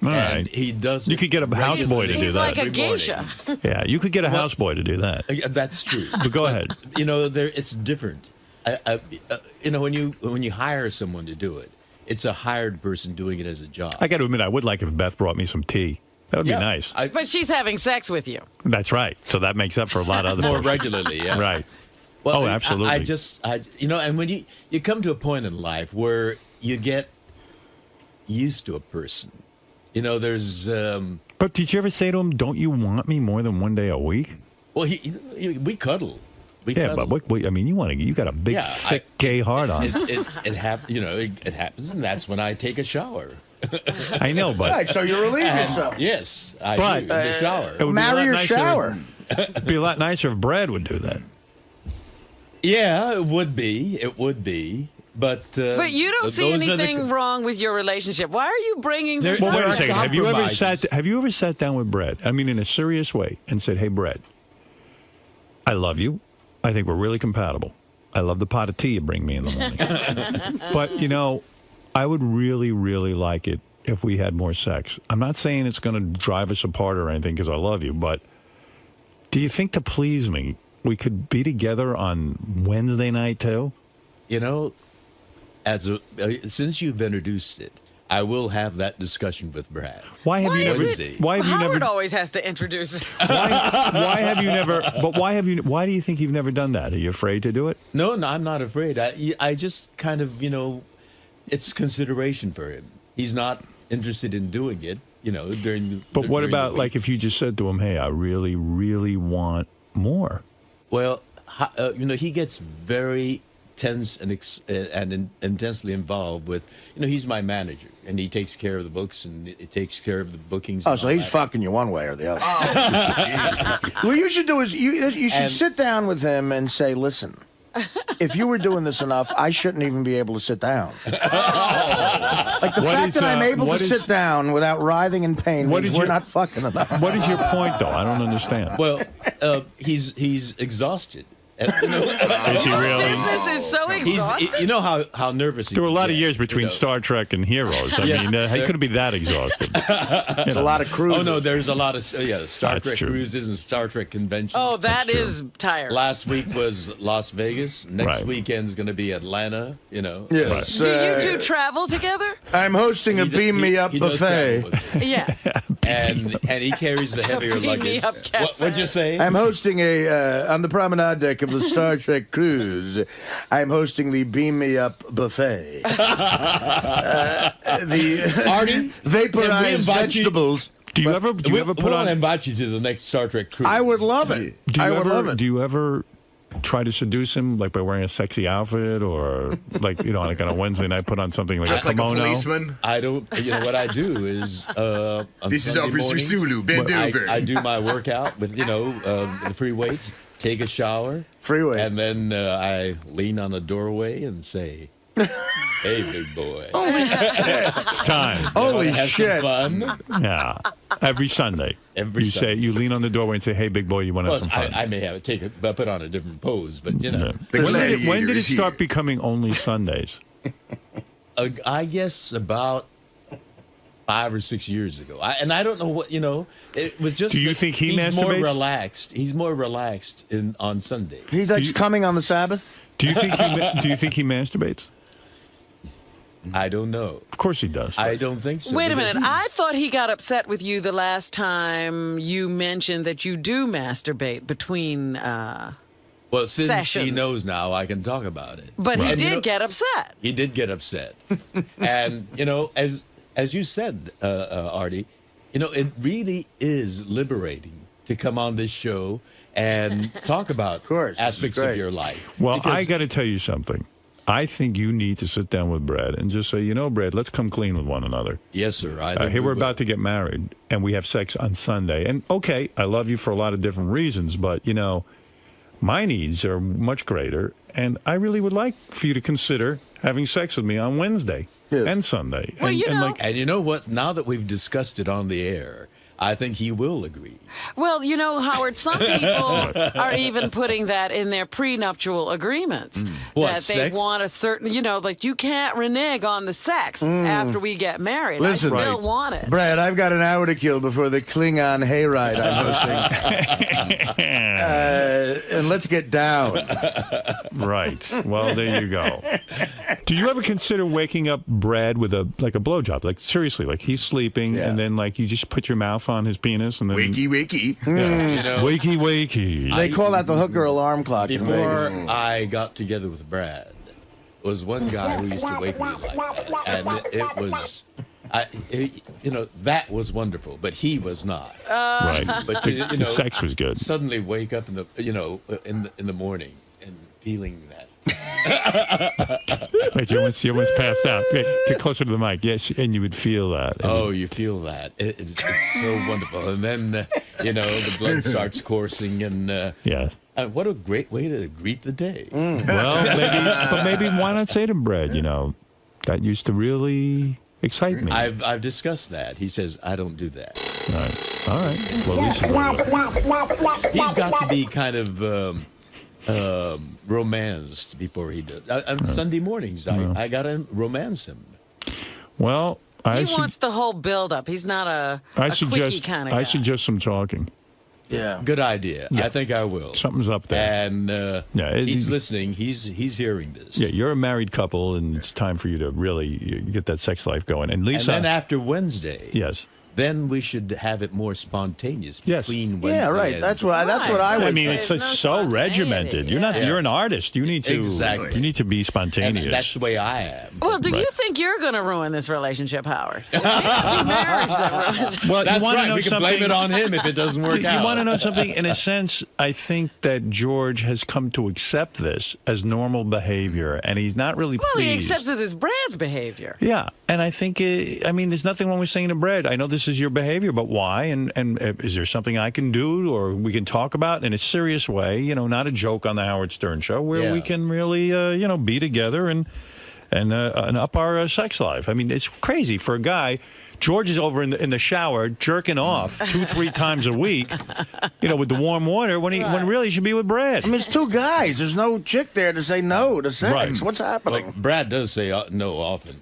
Speaker 8: All
Speaker 19: And
Speaker 8: right.
Speaker 19: he does.
Speaker 8: You could get a houseboy to do
Speaker 7: He's
Speaker 8: that.
Speaker 7: like a geisha.
Speaker 8: Yeah, you could get a houseboy to do that.
Speaker 19: That's true.
Speaker 8: But go ahead.
Speaker 19: It's different. When you hire someone to do it, it's a hired person doing it as a job.
Speaker 8: I got to admit, I would like if Beth brought me some tea. That would be nice.
Speaker 7: But she's having sex with you.
Speaker 8: That's right. So that makes up for a lot of other
Speaker 19: More
Speaker 8: things.
Speaker 19: regularly, yeah.
Speaker 8: Right.
Speaker 19: Well,
Speaker 8: absolutely.
Speaker 19: And when you come to a point in life where you get used to a person, there's.
Speaker 8: But did you ever say to him, "Don't you want me more than one day a week"?
Speaker 19: Well, we cuddle.
Speaker 8: But what, I mean, you got a big, thick, gay heart on.
Speaker 19: It happens, and that's when I take a shower.
Speaker 8: I know, but
Speaker 9: Right, so you relieve yourself.
Speaker 19: Yes, I
Speaker 8: But,
Speaker 19: do in the shower.
Speaker 8: it would be a
Speaker 9: Marry
Speaker 8: lot
Speaker 9: your
Speaker 8: nicer-
Speaker 9: shower.
Speaker 8: It'd be a lot nicer if Brad would do that.
Speaker 19: Yeah, it would be. It would be. But
Speaker 7: you don't see
Speaker 19: those are the-
Speaker 7: anything wrong with your relationship. Why are you bringing this
Speaker 8: Well,
Speaker 7: up?
Speaker 8: wait a second. Have you
Speaker 19: compromises.
Speaker 8: ever sat down with Brad? I mean, in a serious way, and said, "Hey, Brad, I love you. I think we're really compatible. I love the pot of tea you bring me in the morning. But I would really, really like it if we had more sex. I'm not saying it's going to drive us apart or anything because I love you, but do you think to please me, we could be together on Wednesday night too?"
Speaker 19: Since you've introduced it, I will have that discussion with Brad.
Speaker 8: Why have you never?
Speaker 19: Wednesday.
Speaker 8: Why have you
Speaker 7: Howard
Speaker 8: never?
Speaker 7: always has to introduce it.
Speaker 8: Why have you never? But why have you? Why do you think you've never done that? Are you afraid to do it?
Speaker 19: No, I'm not afraid. I just kind of, it's consideration for him. He's not interested in doing it, during the.
Speaker 8: But what
Speaker 19: during
Speaker 8: about
Speaker 19: the
Speaker 8: like if you just said to him, "Hey, I really, really want more."
Speaker 19: Well, he gets very tense and intensely involved with, he's my manager and he takes care of the books and he takes care of the bookings.
Speaker 9: Oh, so he's fucking you one way or the other. What you should do is you should sit down with him and say, listen, if you were doing this enough, I shouldn't even be able to sit down. Like the fact that I'm able to sit down without writhing in pain means we're not fucking enough.
Speaker 8: What is your point, though? I don't understand.
Speaker 19: Well, he's exhausted.
Speaker 8: Is he really?
Speaker 7: Business is so exhausting.
Speaker 19: You know how nervous he
Speaker 8: There were a lot of
Speaker 19: gets,
Speaker 8: years between Star Trek and Heroes. I
Speaker 19: Yes,
Speaker 8: mean, he couldn't be that exhausted.
Speaker 9: It's a lot of cruises.
Speaker 19: Oh no, there's a lot of Star
Speaker 8: That's
Speaker 19: Trek
Speaker 8: true.
Speaker 19: cruises and Star Trek conventions.
Speaker 7: Oh, that is tiring.
Speaker 19: Last week was Las Vegas. Next weekend's going to be Atlanta.
Speaker 9: Yes.
Speaker 7: Do you two travel together?
Speaker 9: I'm hosting a Beam Me Up
Speaker 19: he does
Speaker 9: buffet.
Speaker 19: travel with me.
Speaker 7: Yeah.
Speaker 19: and he carries the heavier
Speaker 7: Beam me
Speaker 19: luggage.
Speaker 7: up
Speaker 19: What'd you say?
Speaker 9: I'm hosting on the promenade deck of the Star Trek cruise. I'm hosting the Beam Me Up buffet. The
Speaker 19: Artie,
Speaker 9: vaporized vegetables.
Speaker 8: Do you ever put
Speaker 19: we'll
Speaker 8: on?
Speaker 19: invite you to the next Star Trek cruise.
Speaker 9: I would love it. I would love it.
Speaker 8: Do you ever try to seduce him, like by wearing a sexy outfit, or like like on a Wednesday night, put on something like
Speaker 1: Just
Speaker 8: a
Speaker 1: like
Speaker 8: kimono?
Speaker 1: a policeman?
Speaker 19: I don't. What I do is on
Speaker 1: This is
Speaker 19: Sunday
Speaker 1: Officer
Speaker 19: mornings,
Speaker 1: Zulu, bend over.
Speaker 19: I do my workout with the free weights. Take a shower.
Speaker 9: Free weights.
Speaker 19: And then I lean on the doorway and say, "Hey, big boy,
Speaker 8: It's time.
Speaker 9: Holy
Speaker 19: have
Speaker 9: shit.
Speaker 19: some fun."
Speaker 8: Yeah, every Sunday.
Speaker 19: Every
Speaker 8: you
Speaker 19: Sunday.
Speaker 8: say you lean on the doorway and say, "Hey, big boy, you want to
Speaker 19: Well,
Speaker 8: have some fun?"
Speaker 19: I may have to put on a different pose, but
Speaker 8: When did it start becoming only Sundays?
Speaker 19: I guess about 5 or 6 years ago. I don't know what It was just.
Speaker 8: Do you think he's
Speaker 19: more
Speaker 8: masturbates?
Speaker 19: relaxed? He's more relaxed on Sunday.
Speaker 9: He likes coming on the Sabbath?
Speaker 8: Do you think he masturbates?
Speaker 19: I don't know.
Speaker 8: Of course he does.
Speaker 19: I don't think so.
Speaker 7: Wait a
Speaker 19: because
Speaker 7: minute. I
Speaker 19: he's-
Speaker 7: thought he got upset with you the last time you mentioned that you do masturbate between.
Speaker 19: Well, since he
Speaker 7: sessions.
Speaker 19: knows now, I can talk about it.
Speaker 7: But he
Speaker 19: And,
Speaker 7: did get upset.
Speaker 19: He did get upset, and as you said, Artie, it really is liberating to come on this show and talk about aspects of your life.
Speaker 8: Well,
Speaker 19: Because-
Speaker 8: I got to tell you something. I think you need to sit down with Brad and just say, Brad, let's come clean with one another.
Speaker 19: Yes, sir. I think
Speaker 8: Here
Speaker 19: we
Speaker 8: we're
Speaker 19: will.
Speaker 8: about to get married, and we have sex on Sunday. And okay, I love you for a lot of different reasons, but my needs are much greater, and I really would like for you to consider having sex with me on Wednesday and Sunday.
Speaker 7: Well,
Speaker 19: And you know what? Now that we've discussed it on the air, I think he will agree.
Speaker 7: Well, Howard, some people are even putting that in their prenuptial agreements.
Speaker 19: What,
Speaker 7: that they
Speaker 19: sex?
Speaker 7: want a certain, like you can't renege on the sex after we get married.
Speaker 9: Listen,
Speaker 7: I still want it.
Speaker 9: Brad, I've got an hour to kill before the Klingon hayride I'm hosting. And let's get down.
Speaker 8: Right. Well, there you go. Do you ever consider waking up Brad with a blowjob? Like seriously, like he's sleeping, and then like you just put your mouth on his penis, and then
Speaker 1: wakey.
Speaker 8: Yeah. Wakey.
Speaker 9: They call that the hooker alarm clock. in
Speaker 19: Before
Speaker 9: Vegas.
Speaker 19: I got together with Brad, was one guy who used to wake me like that, and it was, that was wonderful, but he was not.
Speaker 8: Right.
Speaker 19: But
Speaker 8: The sex was good.
Speaker 19: Suddenly wake up in the morning and feeling that.
Speaker 8: Wait, you almost passed out. Wait, get closer to the mic. Yes, and you would feel that.
Speaker 19: Oh, you feel that. It's so wonderful. And then, the blood starts coursing, and
Speaker 8: yeah.
Speaker 19: What a great way to greet the day.
Speaker 8: Well, maybe why not say to Brad, that used to really excite me.
Speaker 19: I've discussed that. He says, I don't do that.
Speaker 8: All right. Well,
Speaker 19: He's got to be kind of romanced before he does. On Sunday mornings, I got to romance him.
Speaker 8: Well,
Speaker 7: He wants the whole build-up. He's not a quickie kind of guy.
Speaker 8: I suggest some talking.
Speaker 9: Yeah.
Speaker 19: Good idea.
Speaker 8: Yeah.
Speaker 19: I think I will.
Speaker 8: Something's up there.
Speaker 19: And he's listening. He's hearing this.
Speaker 8: Yeah, you're a married couple, and it's time for you to really get that sex life going. And Lisa,
Speaker 19: And then after Wednesday,
Speaker 8: yes,
Speaker 19: then we should have it more spontaneous.
Speaker 8: Yes.
Speaker 19: Between Wednesday.
Speaker 9: Yeah, right.
Speaker 19: and-
Speaker 9: That's what I would.
Speaker 8: I mean, it's just so regimented. You're not.
Speaker 19: Yeah.
Speaker 8: You're an artist. You need to.
Speaker 19: Exactly.
Speaker 8: You need to be spontaneous.
Speaker 19: And that's the way I am.
Speaker 7: Well, do you
Speaker 8: Right.
Speaker 7: think you're going to ruin this relationship, Howard? It's the marriage that ruins it.
Speaker 8: Well,
Speaker 19: That's
Speaker 8: you want
Speaker 19: right.
Speaker 8: to know
Speaker 19: We can
Speaker 8: something?
Speaker 19: blame it on him if it doesn't work out.
Speaker 8: You want to know something? In a sense, I think that George has come to accept this as normal behavior, and he's not really
Speaker 7: Well,
Speaker 8: pleased.
Speaker 7: he accepts it as Brad's behavior.
Speaker 8: Yeah, and I think, I mean, there's nothing wrong with saying to Brad, I know this is your behavior, but why? And is there something I can do or we can talk about in a serious way, not a joke on the Howard Stern show, where we can really, be together and up our sex life. I mean, it's crazy for a guy. George is over in the shower jerking off 2-3 times a week, with the warm water when really he should be with Brad.
Speaker 9: I mean, it's two guys. There's no chick there to say no to sex.
Speaker 8: Right.
Speaker 9: What's happening?
Speaker 19: Like Brad does say no often.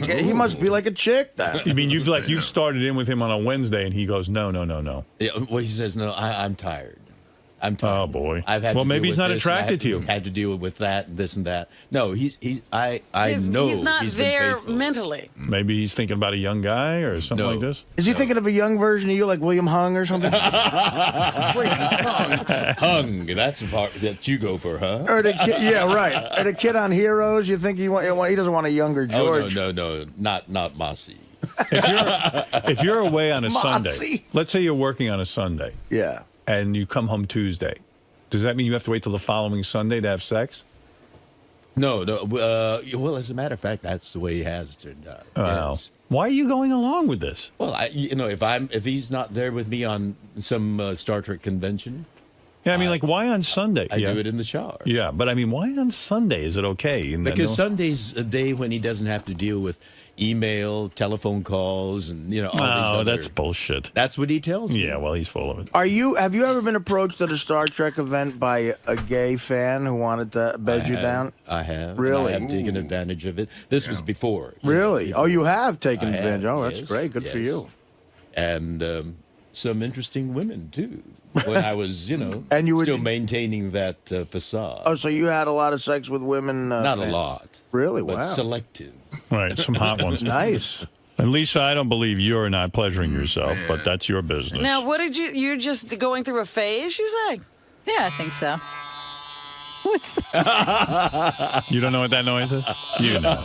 Speaker 9: He must be like a chick then.
Speaker 8: You mean you've started in with him on a Wednesday and he goes no.
Speaker 19: Yeah, well, he says no. I'm tired. I'm tired.
Speaker 8: Oh boy.
Speaker 19: I've had.
Speaker 8: Well,
Speaker 19: to
Speaker 8: maybe
Speaker 19: deal
Speaker 8: he's
Speaker 19: with
Speaker 8: not
Speaker 19: this,
Speaker 8: attracted to you.
Speaker 19: Had to deal with that and this and that. No, I know
Speaker 7: He's not
Speaker 19: been
Speaker 7: there
Speaker 19: faithful.
Speaker 7: mentally.
Speaker 8: Maybe he's thinking about a young guy or something like this.
Speaker 9: Is he thinking of a young version of you, like William Hung or something?
Speaker 19: Hung. That's the part that you go for, huh?
Speaker 9: Or the kid, yeah, right. Or the kid on Heroes. You think he doesn't want a younger George?
Speaker 19: Oh no, not Mossy.
Speaker 8: If you're away on a Sunday,
Speaker 9: Mossy.
Speaker 8: let's say you're working on a Sunday.
Speaker 9: Yeah.
Speaker 8: And you come home Tuesday. Does that mean you have to wait till the following Sunday to have sex?
Speaker 19: No. Well, as a matter of fact, that's the way he has turned out.
Speaker 8: Wow.
Speaker 19: Yes.
Speaker 8: Why are you going along with this?
Speaker 19: Well, if he's not there with me on some Star Trek convention,
Speaker 8: Yeah, I mean, like, why on Sunday?
Speaker 19: I do it in the shower.
Speaker 8: Yeah, but I mean, why on Sunday? Is it okay?
Speaker 19: Because Sunday's a day when he doesn't have to deal with email, telephone calls, and all these other...
Speaker 8: that's bullshit.
Speaker 19: That's what he tells me.
Speaker 8: Yeah, well, he's full of it.
Speaker 9: Have you ever been approached at a Star Trek event by a gay fan who wanted to bed you down?
Speaker 19: I have.
Speaker 9: Really?
Speaker 19: I have taken advantage of it. This was before.
Speaker 9: Really? Oh, you have taken
Speaker 19: I have,
Speaker 9: advantage. Oh, that's
Speaker 19: yes,
Speaker 9: great. Good for
Speaker 19: yes.
Speaker 9: you.
Speaker 19: And some interesting women, too, when I was,
Speaker 9: And you were
Speaker 19: still maintaining that facade.
Speaker 9: Oh, so you had a lot of sex with women?
Speaker 19: Not a lot.
Speaker 9: Really?
Speaker 19: But
Speaker 9: Wow.
Speaker 19: selective.
Speaker 8: Right, some hot ones.
Speaker 9: Nice.
Speaker 8: And Lisa, I don't believe you're not pleasuring yourself, but that's your business.
Speaker 7: Now, what did you're just going through a phase, you say?
Speaker 23: Yeah, I think so. What's that?
Speaker 8: You don't know what that noise is? You know.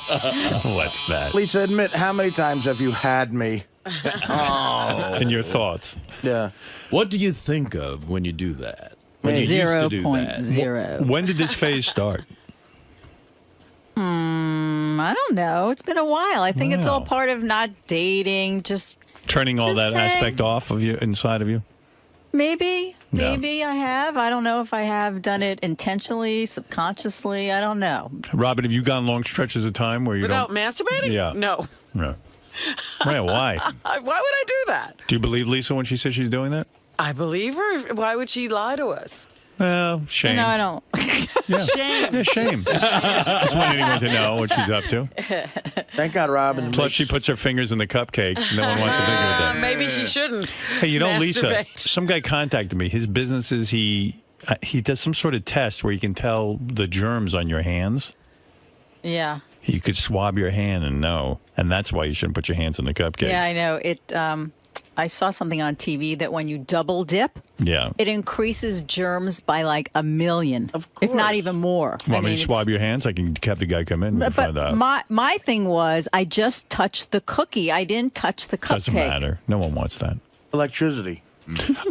Speaker 8: What's that?
Speaker 9: Lisa, admit, how many times have you had me?
Speaker 8: And your thoughts?
Speaker 9: Yeah.
Speaker 19: What do you think of when you do that? When you used to do that?
Speaker 23: 0.0.
Speaker 8: When did this phase start?
Speaker 23: I don't know. It's been a while. I think it's all
Speaker 8: Wow.
Speaker 23: part of not dating. Just
Speaker 8: Turning all that
Speaker 23: saying.
Speaker 8: aspect off of you, inside of you?
Speaker 23: maybe
Speaker 8: Yeah.
Speaker 23: I have. I don't know if I have done it intentionally, subconsciously. I don't know.
Speaker 8: Robin, have you gone long stretches of time where you
Speaker 7: Without
Speaker 8: don't...
Speaker 7: masturbating?
Speaker 8: Yeah.
Speaker 7: No.
Speaker 8: No. Well, why?
Speaker 7: Why would I do that?
Speaker 8: Do you believe Lisa when she says she's doing that?
Speaker 7: I believe her. Why would she lie to us?
Speaker 8: Well, shame.
Speaker 23: No, I don't.
Speaker 8: Yeah.
Speaker 7: Shame.
Speaker 8: Yeah, shame. Just want anyone to know what she's up to.
Speaker 9: Thank God, Robin.
Speaker 8: Plus, she puts her fingers in the cupcakes. No one wants to think of it. That.
Speaker 7: Maybe she shouldn't.
Speaker 8: Hey, Lisa,
Speaker 7: masturbate.
Speaker 8: some guy contacted me. His business is he does some sort of test where you can tell the germs on your hands.
Speaker 23: Yeah.
Speaker 8: You could swab your hand and know, and that's why you shouldn't put your hands in the cupcakes.
Speaker 23: Yeah, I know. It. I saw something on TV that when you double dip,
Speaker 8: Yeah.
Speaker 23: it increases germs by like 1 million, if not even more.
Speaker 8: Want me to
Speaker 23: it's-
Speaker 8: swab your hands? I can have the guy come in and
Speaker 23: But
Speaker 8: find out.
Speaker 23: my thing was, I just touched the cookie. I didn't touch the cupcake.
Speaker 8: Doesn't matter. No one wants that.
Speaker 9: Electricity.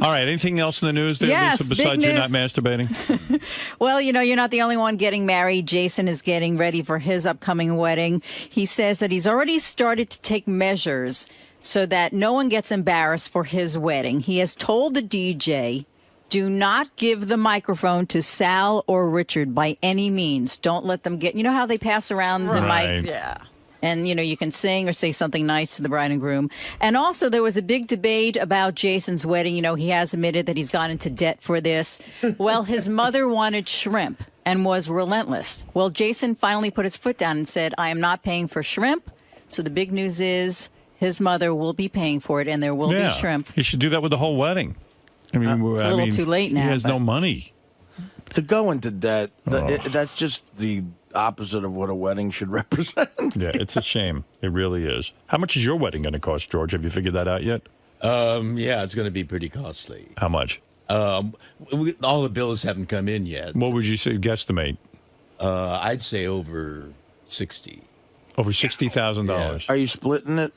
Speaker 8: All right. Anything else in the news there,
Speaker 23: Yes,
Speaker 8: Lisa,
Speaker 23: big
Speaker 8: besides you're not
Speaker 23: news.
Speaker 8: masturbating?
Speaker 23: Well, you're not the only one getting married. Jason is getting ready for his upcoming wedding. He says that he's already started to take measures so that no one gets embarrassed for his wedding. He has told the DJ, do not give the microphone to Sal or Richard by any means. Don't let them get, you know how they pass around the
Speaker 8: Right.
Speaker 23: mic?
Speaker 7: Yeah.
Speaker 23: And, you can sing or say something nice to the bride and groom. And also, there was a big debate about Jason's wedding. He has admitted that he's gone into debt for this. Well, his mother wanted shrimp and was relentless. Well, Jason finally put his foot down and said, I am not paying for shrimp. So the big news is his mother will be paying for it, and there will be shrimp.
Speaker 8: You should do that with the whole wedding. I mean,
Speaker 23: It's a little too late now,
Speaker 8: He has no
Speaker 23: but-
Speaker 8: money.
Speaker 9: To go into debt, that's just the opposite of what a wedding should represent.
Speaker 8: Yeah, it's a shame. It really is. How much is your wedding going to cost, George? Have you figured that out yet?
Speaker 19: Yeah, it's going to be pretty costly.
Speaker 8: How much?
Speaker 19: All the bills haven't come in yet.
Speaker 8: What would you say, guesstimate?
Speaker 19: I'd say over 60.
Speaker 8: Over $60,000.
Speaker 9: Are you splitting it?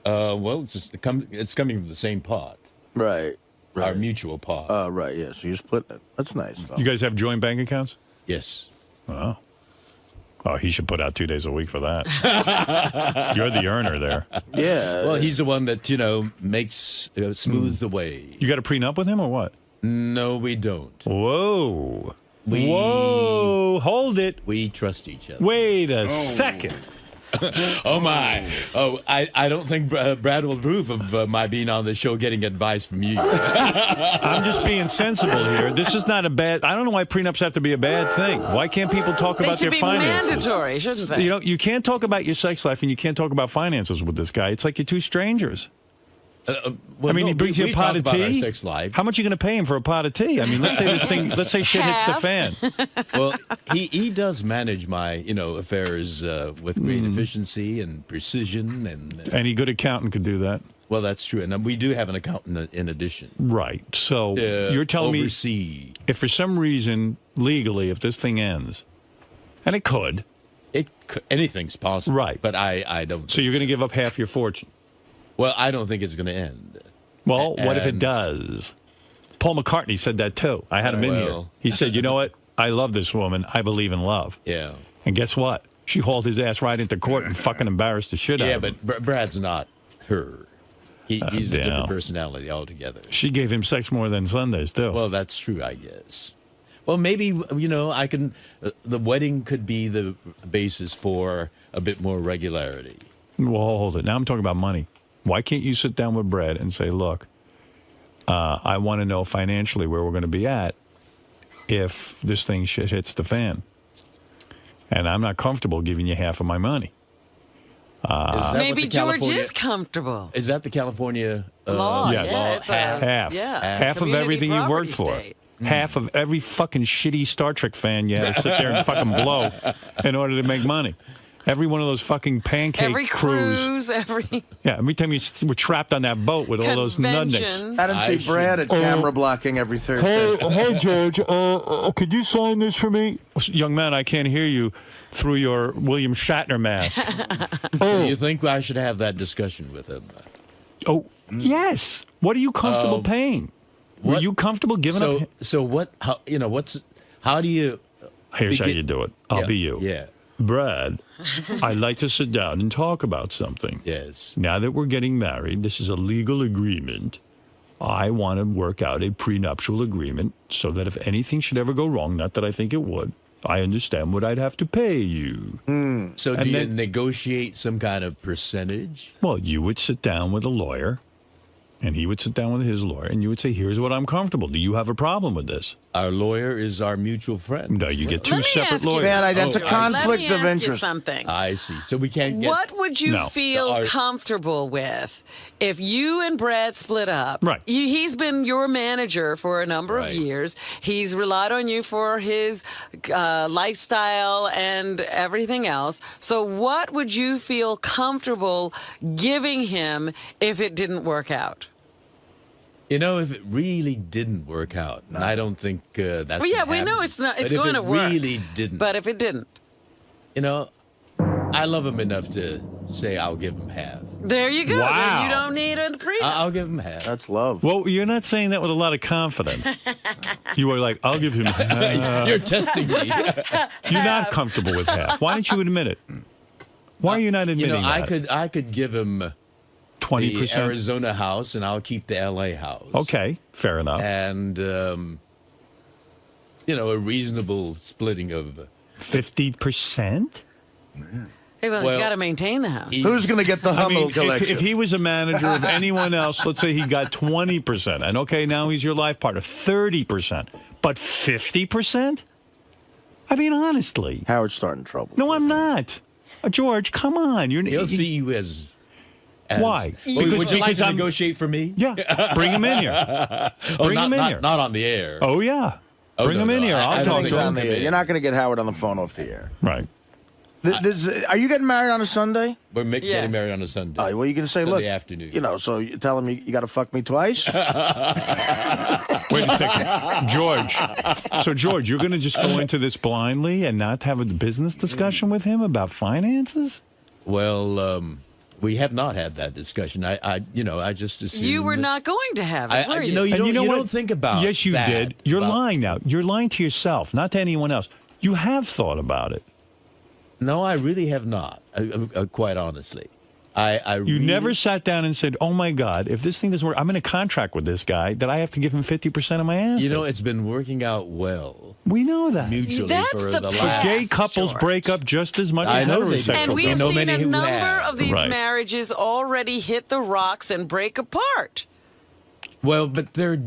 Speaker 19: Well, it's coming from the same pot.
Speaker 9: Right.
Speaker 19: Our mutual pot.
Speaker 9: Right, yeah. So you're splitting it. That's nice, though.
Speaker 8: You guys have joint bank accounts?
Speaker 19: Yes.
Speaker 8: Oh. Oh, he should put out 2 days a week for that. You're the earner there.
Speaker 9: Yeah.
Speaker 19: Well, he's the one that, makes, smooths the way.
Speaker 8: You got a prenup with him or what?
Speaker 19: No, we don't.
Speaker 8: Whoa. Whoa. Hold it.
Speaker 19: We trust each other.
Speaker 8: Wait a second.
Speaker 19: Oh, my. Oh, I don't think Brad will approve of my being on the show getting advice from you.
Speaker 8: I'm just being sensible here. This is not a bad... I don't know why prenups have to be a bad thing. Why can't people talk about their finances?
Speaker 7: They should be mandatory, shouldn't they?
Speaker 8: You can't talk about your sex life and you can't talk about finances with this guy. It's like you're two strangers. He brings you a pot of tea.
Speaker 19: Our sex life.
Speaker 8: How much are you going to pay him for a pot of tea? I mean, let's say shit hits the fan.
Speaker 19: Well, he does manage my, affairs with great efficiency and precision. And
Speaker 8: any good accountant could do that.
Speaker 19: Well, that's true. And we do have an accountant in addition.
Speaker 8: Right. So you're telling me if for some reason, legally, if this thing ends, and it could.
Speaker 19: Anything's possible.
Speaker 8: Right.
Speaker 19: But I don't.
Speaker 8: So you're going to give up half your fortune.
Speaker 19: Well, I don't think it's going to end.
Speaker 8: Well, what if it does? Paul McCartney said that too. I had him in here. He said, you know what? I love this woman. I believe in love.
Speaker 19: Yeah.
Speaker 8: And guess what? She hauled his ass right into court and fucking embarrassed the shit out of him.
Speaker 19: Yeah, but Brad's not her. He's a different personality altogether.
Speaker 8: She gave him sex more than Sundays, too.
Speaker 19: Well, that's true, I guess. Well, maybe, I can... the wedding could be the basis for a bit more regularity.
Speaker 8: Well, hold it. Now I'm talking about money. Why can't you sit down with Brad and say, look, I want to know financially where we're going to be at if this thing shit hits the fan. And I'm not comfortable giving you half of my money.
Speaker 7: Maybe George is comfortable.
Speaker 19: Is that the California
Speaker 7: law?
Speaker 8: Yes.
Speaker 7: Yeah, it's
Speaker 8: half. Half of everything you've worked for. Half of every fucking shitty Star Trek fan you had to sit there and fucking blow in order to make money. Every one of those fucking pancake
Speaker 7: every cruise, every...
Speaker 8: Yeah, every time you were trapped on that boat with all those nudniks.
Speaker 9: I didn't see Brad at camera blocking every Thursday.
Speaker 8: Hey, George, could you sign this for me? Young man, I can't hear you through your William Shatner mask.
Speaker 19: So you think I should have that discussion with him?
Speaker 8: Oh, yes. What are you comfortable paying? Were you comfortable giving up?
Speaker 19: So what, how do you...
Speaker 8: Here's how you do it. I'll be you.
Speaker 19: Yeah.
Speaker 8: Brad, I'd like to sit down and talk about something.
Speaker 19: Yes.
Speaker 8: Now that we're getting married, this is a legal agreement. I want to work out a prenuptial agreement so that if anything should ever go wrong, not that I think it would, I understand what I'd have to pay you.
Speaker 19: So do you negotiate some kind of percentage?
Speaker 8: Well, you would sit down with a lawyer, and he would sit down with his lawyer, and you would say, here's what I'm comfortable. Do you have a problem with this?
Speaker 19: Our lawyer is our mutual friend.
Speaker 8: No, you get two separate lawyers.
Speaker 9: Man, that's a conflict of interest.
Speaker 7: Something.
Speaker 19: I see. So we can't get...
Speaker 7: What would you feel comfortable with if you and Brad split up?
Speaker 8: Right.
Speaker 7: He's been your manager for a number of years. He's relied on you for his lifestyle and everything else. So what would you feel comfortable giving him if it didn't work out?
Speaker 19: If it really didn't work out, and I don't think that's...
Speaker 7: Well, yeah, we know it's not. It's going to work.
Speaker 19: If it really didn't...
Speaker 7: But if it didn't?
Speaker 19: I love him enough to say I'll give him half.
Speaker 7: There you go.
Speaker 8: Wow.
Speaker 7: Then you don't need a prenup.
Speaker 19: I'll give him half.
Speaker 9: That's love.
Speaker 8: Well, you're not saying that with a lot of confidence. You were like, I'll give him half.
Speaker 19: You're testing me.
Speaker 8: You're not comfortable with half. Why don't you admit it? Why are you not admitting that?
Speaker 19: I could give him...
Speaker 8: 20%?
Speaker 19: The Arizona house, and I'll keep the L.A. house.
Speaker 8: Okay, fair enough.
Speaker 19: And, a reasonable splitting of...
Speaker 8: 50%?
Speaker 7: Hey, well, he's got to maintain the house.
Speaker 9: Who's going to get the Hummel collection?
Speaker 8: If he was a manager of anyone else, let's say he got 20%, and okay, now he's your life partner, 30%, but 50%? I mean, honestly.
Speaker 9: Howard's starting trouble.
Speaker 8: No, I'm not. George, come on.
Speaker 19: He'll see you as
Speaker 8: Why?
Speaker 19: Would you like to negotiate for me?
Speaker 8: Yeah, bring him in here. Bring him in here.
Speaker 19: Not on the air.
Speaker 8: Oh, yeah. Bring him in here. I'll talk to him.
Speaker 9: You're not going to get Howard on the phone off the air.
Speaker 8: Right.
Speaker 9: Are you getting married on a Sunday?
Speaker 19: We're getting married on a Sunday.
Speaker 9: Oh, well, you can say,
Speaker 19: Sunday
Speaker 9: look,
Speaker 19: afternoon.
Speaker 9: You know, so you tell him you got to fuck me twice.
Speaker 8: Wait a second, George. So, George, you're going to just go into this blindly and not have a business discussion with him about finances?
Speaker 19: Well, we have not had that discussion. I just assumed
Speaker 7: You were not going to have it, were you?
Speaker 19: You don't think about.
Speaker 8: Yes, you
Speaker 19: that,
Speaker 8: did. You're lying now. You're lying to yourself, not to anyone else. You have thought about it.
Speaker 19: No, I really have not. Quite honestly, I
Speaker 8: You never sat down and said, "Oh my God, if this thing doesn't work, I'm in a contract with this guy that I have to give him 50% of my assets."
Speaker 19: You know, it's been working out well.
Speaker 8: We know that
Speaker 19: mutually for the last.
Speaker 8: But gay couples break up just as much
Speaker 19: I
Speaker 8: as
Speaker 19: know they
Speaker 8: heterosexual
Speaker 19: do.
Speaker 7: And we've
Speaker 8: couples.
Speaker 7: seen a number of these marriages already hit the rocks and break apart.
Speaker 19: Well, but they're,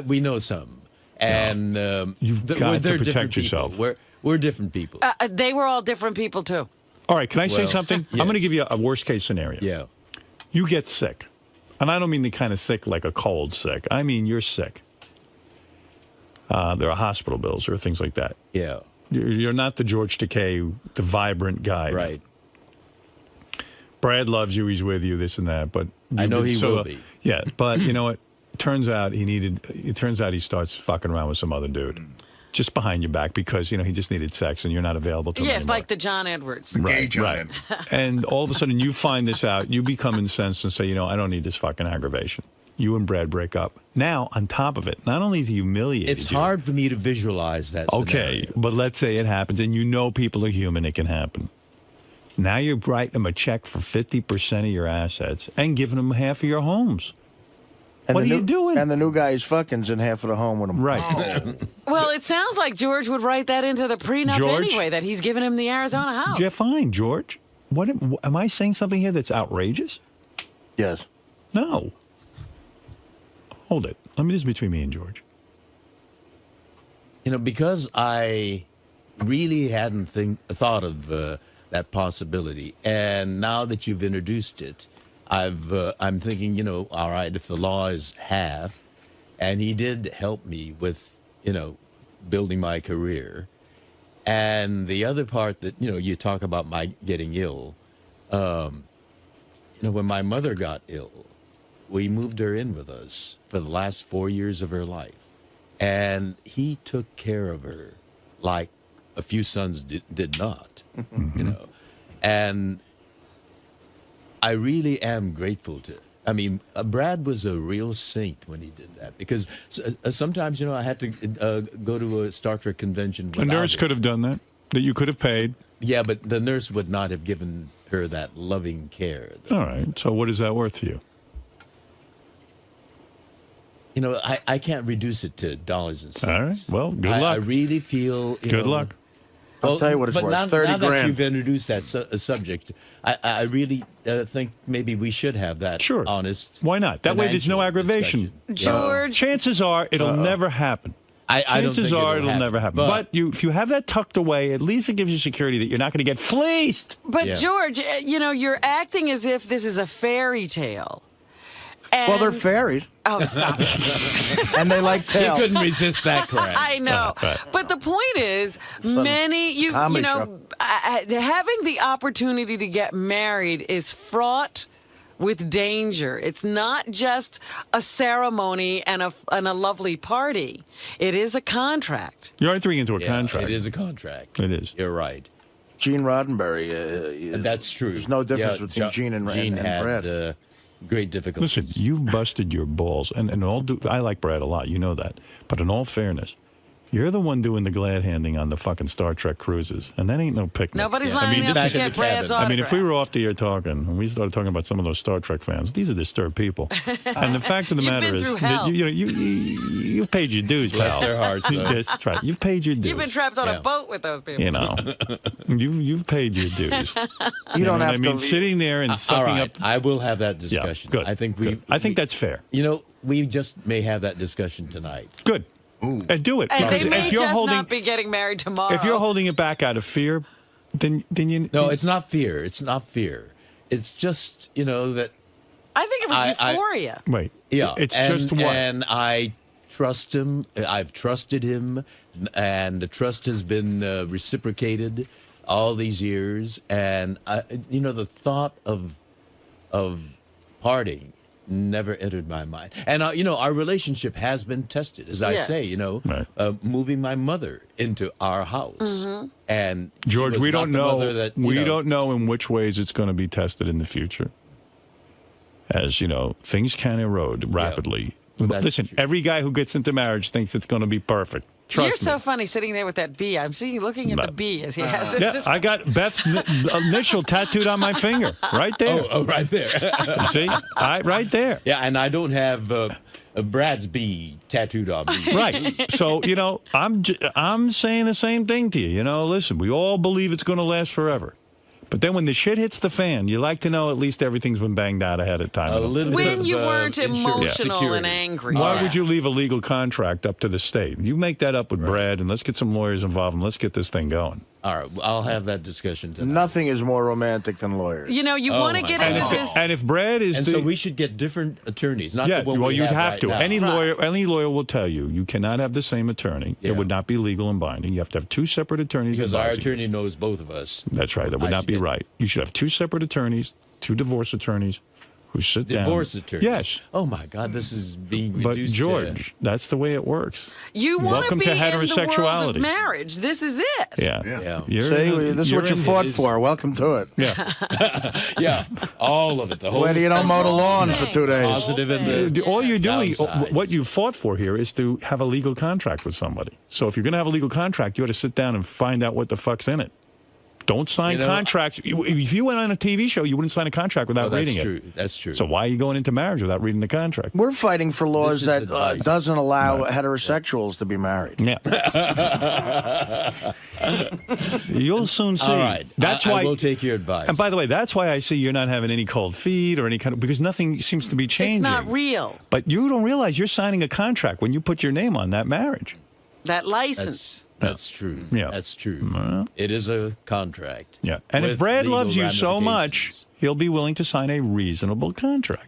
Speaker 19: we know some, and
Speaker 8: You've got to protect yourself.
Speaker 19: We're different people.
Speaker 7: They were all different people, too.
Speaker 8: All right, can I say
Speaker 19: Well,
Speaker 8: something?
Speaker 19: yes.
Speaker 8: I'm going to give you a worst case scenario.
Speaker 19: Yeah.
Speaker 8: You get sick. And I don't mean the kind of sick like a cold sick. I mean you're sick. There are hospital bills or things like that.
Speaker 19: Yeah.
Speaker 8: You're not the George Takei, the vibrant guy.
Speaker 19: Right.
Speaker 8: Brad loves you. He's with you, this and that. But
Speaker 19: I know he will be.
Speaker 8: Yeah, but you know what? Turns out he starts fucking around with some other dude. Just behind your back because, he just needed sex and you're not available to him
Speaker 7: Yes,
Speaker 8: anymore.
Speaker 7: like the John Edwards.
Speaker 8: Right. And all of a sudden you find this out, you become incensed and say, I don't need this fucking aggravation. You and Brad break up. Now, on top of it, not only is he humiliated
Speaker 19: It's hard for me to visualize that
Speaker 8: Okay,
Speaker 19: scenario.
Speaker 8: but let's say it happens, and people are human, it can happen. Now you're writing him a check for 50% of your assets and giving him half of your homes.
Speaker 9: And
Speaker 8: What are you
Speaker 9: doing? And the new guy is fucking's in half of the home with him.
Speaker 8: Right.
Speaker 7: Well, it sounds like George would write that into the prenup
Speaker 8: George?
Speaker 7: anyway, that he's giving him the Arizona house.
Speaker 8: Yeah, fine, George. What am I saying something here that's outrageous?
Speaker 9: Yes.
Speaker 8: No. Hold it. Let me. This is between me and George.
Speaker 19: Because I really hadn't thought of that possibility, and now that you've introduced it, I'm thinking, all right, if the law is half, and he did help me with, building my career, and the other part that, you talk about my getting ill, when my mother got ill, we moved her in with us for the last 4 years of her life, and he took care of her like a few sons did not, and I really am grateful to. I mean, Brad was a real saint when he did that because sometimes, I had to go to a Star Trek convention.
Speaker 8: A nurse could have done that you could have paid.
Speaker 19: Yeah, but the nurse would not have given her that loving care.
Speaker 8: All right. So what is that worth to you?
Speaker 19: I can't reduce it to dollars and cents.
Speaker 8: All right. Well, good luck.
Speaker 19: I really feel.
Speaker 8: Good luck.
Speaker 9: I'll tell you what it's
Speaker 19: but
Speaker 9: worth.
Speaker 19: Now,
Speaker 9: 30
Speaker 19: now
Speaker 9: grand.
Speaker 19: that you've introduced that subject, I really think maybe we should have that honest.
Speaker 8: Why not? That way there's no aggravation.
Speaker 7: George.
Speaker 8: Chances are it'll never happen.
Speaker 19: I don't
Speaker 8: Chances
Speaker 19: think
Speaker 8: are
Speaker 19: it'll
Speaker 8: it'll never happen.
Speaker 19: But-
Speaker 8: But if you have that tucked away, at least it gives you security that you're not going to get fleeced.
Speaker 7: But, George, you're acting as if this is a fairy tale.
Speaker 9: Well, they're fairies.
Speaker 7: Oh, stop.
Speaker 9: And they like tail.
Speaker 19: You couldn't resist that crap.
Speaker 7: I know. But the point is,
Speaker 9: comedy
Speaker 7: having the opportunity to get married is fraught with danger. It's not just a ceremony and a lovely party. It is a contract.
Speaker 8: You're entering into a contract.
Speaker 19: It is a contract.
Speaker 8: It is.
Speaker 19: You're right.
Speaker 9: Gene Roddenberry.
Speaker 19: That's true.
Speaker 9: There's no difference between Gene and
Speaker 19: had,
Speaker 9: Brad.
Speaker 19: Great difficulties.
Speaker 8: Listen, you've busted your balls, and I like Brad a lot, you know that. But in all fairness, you're the one doing the glad handing on the fucking Star Trek cruises, and that ain't no picnic.
Speaker 7: Nobody's lining up to get Brad's autograph.
Speaker 8: I mean, if we were off the air talking, and we started talking about some of those Star Trek fans, these are disturbed people. And the fact of the matter is, that you've paid your dues, pal.
Speaker 19: Bless their hearts, though.
Speaker 8: That's right. You've paid your dues.
Speaker 7: You've been trapped on a boat with those people.
Speaker 8: You've paid your dues.
Speaker 9: You don't have
Speaker 8: I mean,
Speaker 9: to.
Speaker 8: sitting there and
Speaker 19: All
Speaker 8: sucking
Speaker 19: right,
Speaker 8: up.
Speaker 19: I will have that discussion.
Speaker 8: Good.
Speaker 19: I think
Speaker 8: I think that's fair.
Speaker 19: we just may have that discussion tonight.
Speaker 8: Good. And do it.
Speaker 7: And
Speaker 8: Because
Speaker 7: they may
Speaker 8: if you're
Speaker 7: just
Speaker 8: holding,
Speaker 7: not be getting married tomorrow.
Speaker 8: if you're holding it back out of fear, then you.
Speaker 19: No, it's not fear. It's not fear. It's just that
Speaker 7: I think it was euphoria.
Speaker 8: Wait.
Speaker 19: Yeah.
Speaker 8: It's
Speaker 19: and,
Speaker 8: just what?
Speaker 19: And I trust him. I've trusted him, and the trust has been reciprocated all these years. And the thought of parting never entered my mind. And our relationship has been tested, as I say. Moving my mother into our house, and
Speaker 8: George, we don't know.
Speaker 19: We
Speaker 8: don't know in which ways it's going to be tested in the future. As you know, things can erode rapidly. But listen, every guy who gets into marriage thinks it's going to be perfect. Trust
Speaker 7: You're
Speaker 8: me.
Speaker 7: so funny sitting there with that bee. I'm seeing you looking at the bee as he has this.
Speaker 8: Yeah, I got Beth's initial tattooed on my finger, right there.
Speaker 19: Oh, right there.
Speaker 8: You see, right there.
Speaker 19: Yeah, and I don't have Brad's bee tattooed on me.
Speaker 8: Right. So I'm saying the same thing to you. Listen, we all believe it's going to last forever. But then when the shit hits the fan, you like to know at least everything's been banged out ahead of time.
Speaker 7: When you weren't emotional and angry.
Speaker 8: Why would you leave a legal contract up to the state? You make that up with Brad, and let's get some lawyers involved, and let's get this thing going.
Speaker 19: All right, I'll have that discussion tonight.
Speaker 9: Nothing is more romantic than lawyers.
Speaker 7: You want to get into this.
Speaker 8: And if Brad is,
Speaker 19: so we should get different attorneys. Not the one
Speaker 8: you'd have
Speaker 19: right
Speaker 8: to.
Speaker 19: now.
Speaker 8: Any lawyer will tell you you cannot have the same attorney. It would not be legal and binding. You have to have two separate attorneys.
Speaker 19: Because our
Speaker 8: advising you.
Speaker 19: attorney knows both of us.
Speaker 8: That's right. That would not be right. You should have two separate attorneys, two divorce attorneys, who sit down.
Speaker 19: Divorce attorneys.
Speaker 8: Yes.
Speaker 19: Oh my God, this is being
Speaker 8: But
Speaker 19: reduced.
Speaker 8: George, that's the way it works.
Speaker 7: You want to
Speaker 8: Welcome
Speaker 7: be
Speaker 8: to
Speaker 7: in the world
Speaker 8: heterosexuality.
Speaker 7: of marriage. This is it.
Speaker 8: Yeah.
Speaker 9: See, this is what you fought for. Welcome to it.
Speaker 8: Yeah.
Speaker 19: Yeah. All of it. The whole.
Speaker 9: Whether you don't mow the lawn for 2 days.
Speaker 19: Positive and the
Speaker 8: all you're doing,
Speaker 19: downsides.
Speaker 8: what you fought for here is to have a legal contract with somebody. So if you're going to have a legal contract, you ought to sit down and find out what the fuck's in it. Don't sign contracts. If you went on a TV show, you wouldn't sign a contract without reading it.
Speaker 19: That's true.
Speaker 8: So why are you going into marriage without reading the contract?
Speaker 9: We're fighting for laws that doesn't allow heterosexuals to be married.
Speaker 8: Yeah. You'll soon see.
Speaker 19: All right.
Speaker 8: That's
Speaker 19: I
Speaker 8: why.
Speaker 19: will take your advice.
Speaker 8: And by the way, that's why I see you're not having any cold feet or any kind of, because nothing seems to be changing.
Speaker 7: It's not real.
Speaker 8: But you don't realize you're signing a contract when you put your name on that marriage.
Speaker 7: That license.
Speaker 19: That's true.
Speaker 8: Yeah.
Speaker 19: That's true. It is a contract.
Speaker 8: Yeah. And if
Speaker 19: with
Speaker 8: Brad
Speaker 19: legal
Speaker 8: loves you so much,
Speaker 19: ramifications.
Speaker 8: he'll be willing to sign a reasonable contract.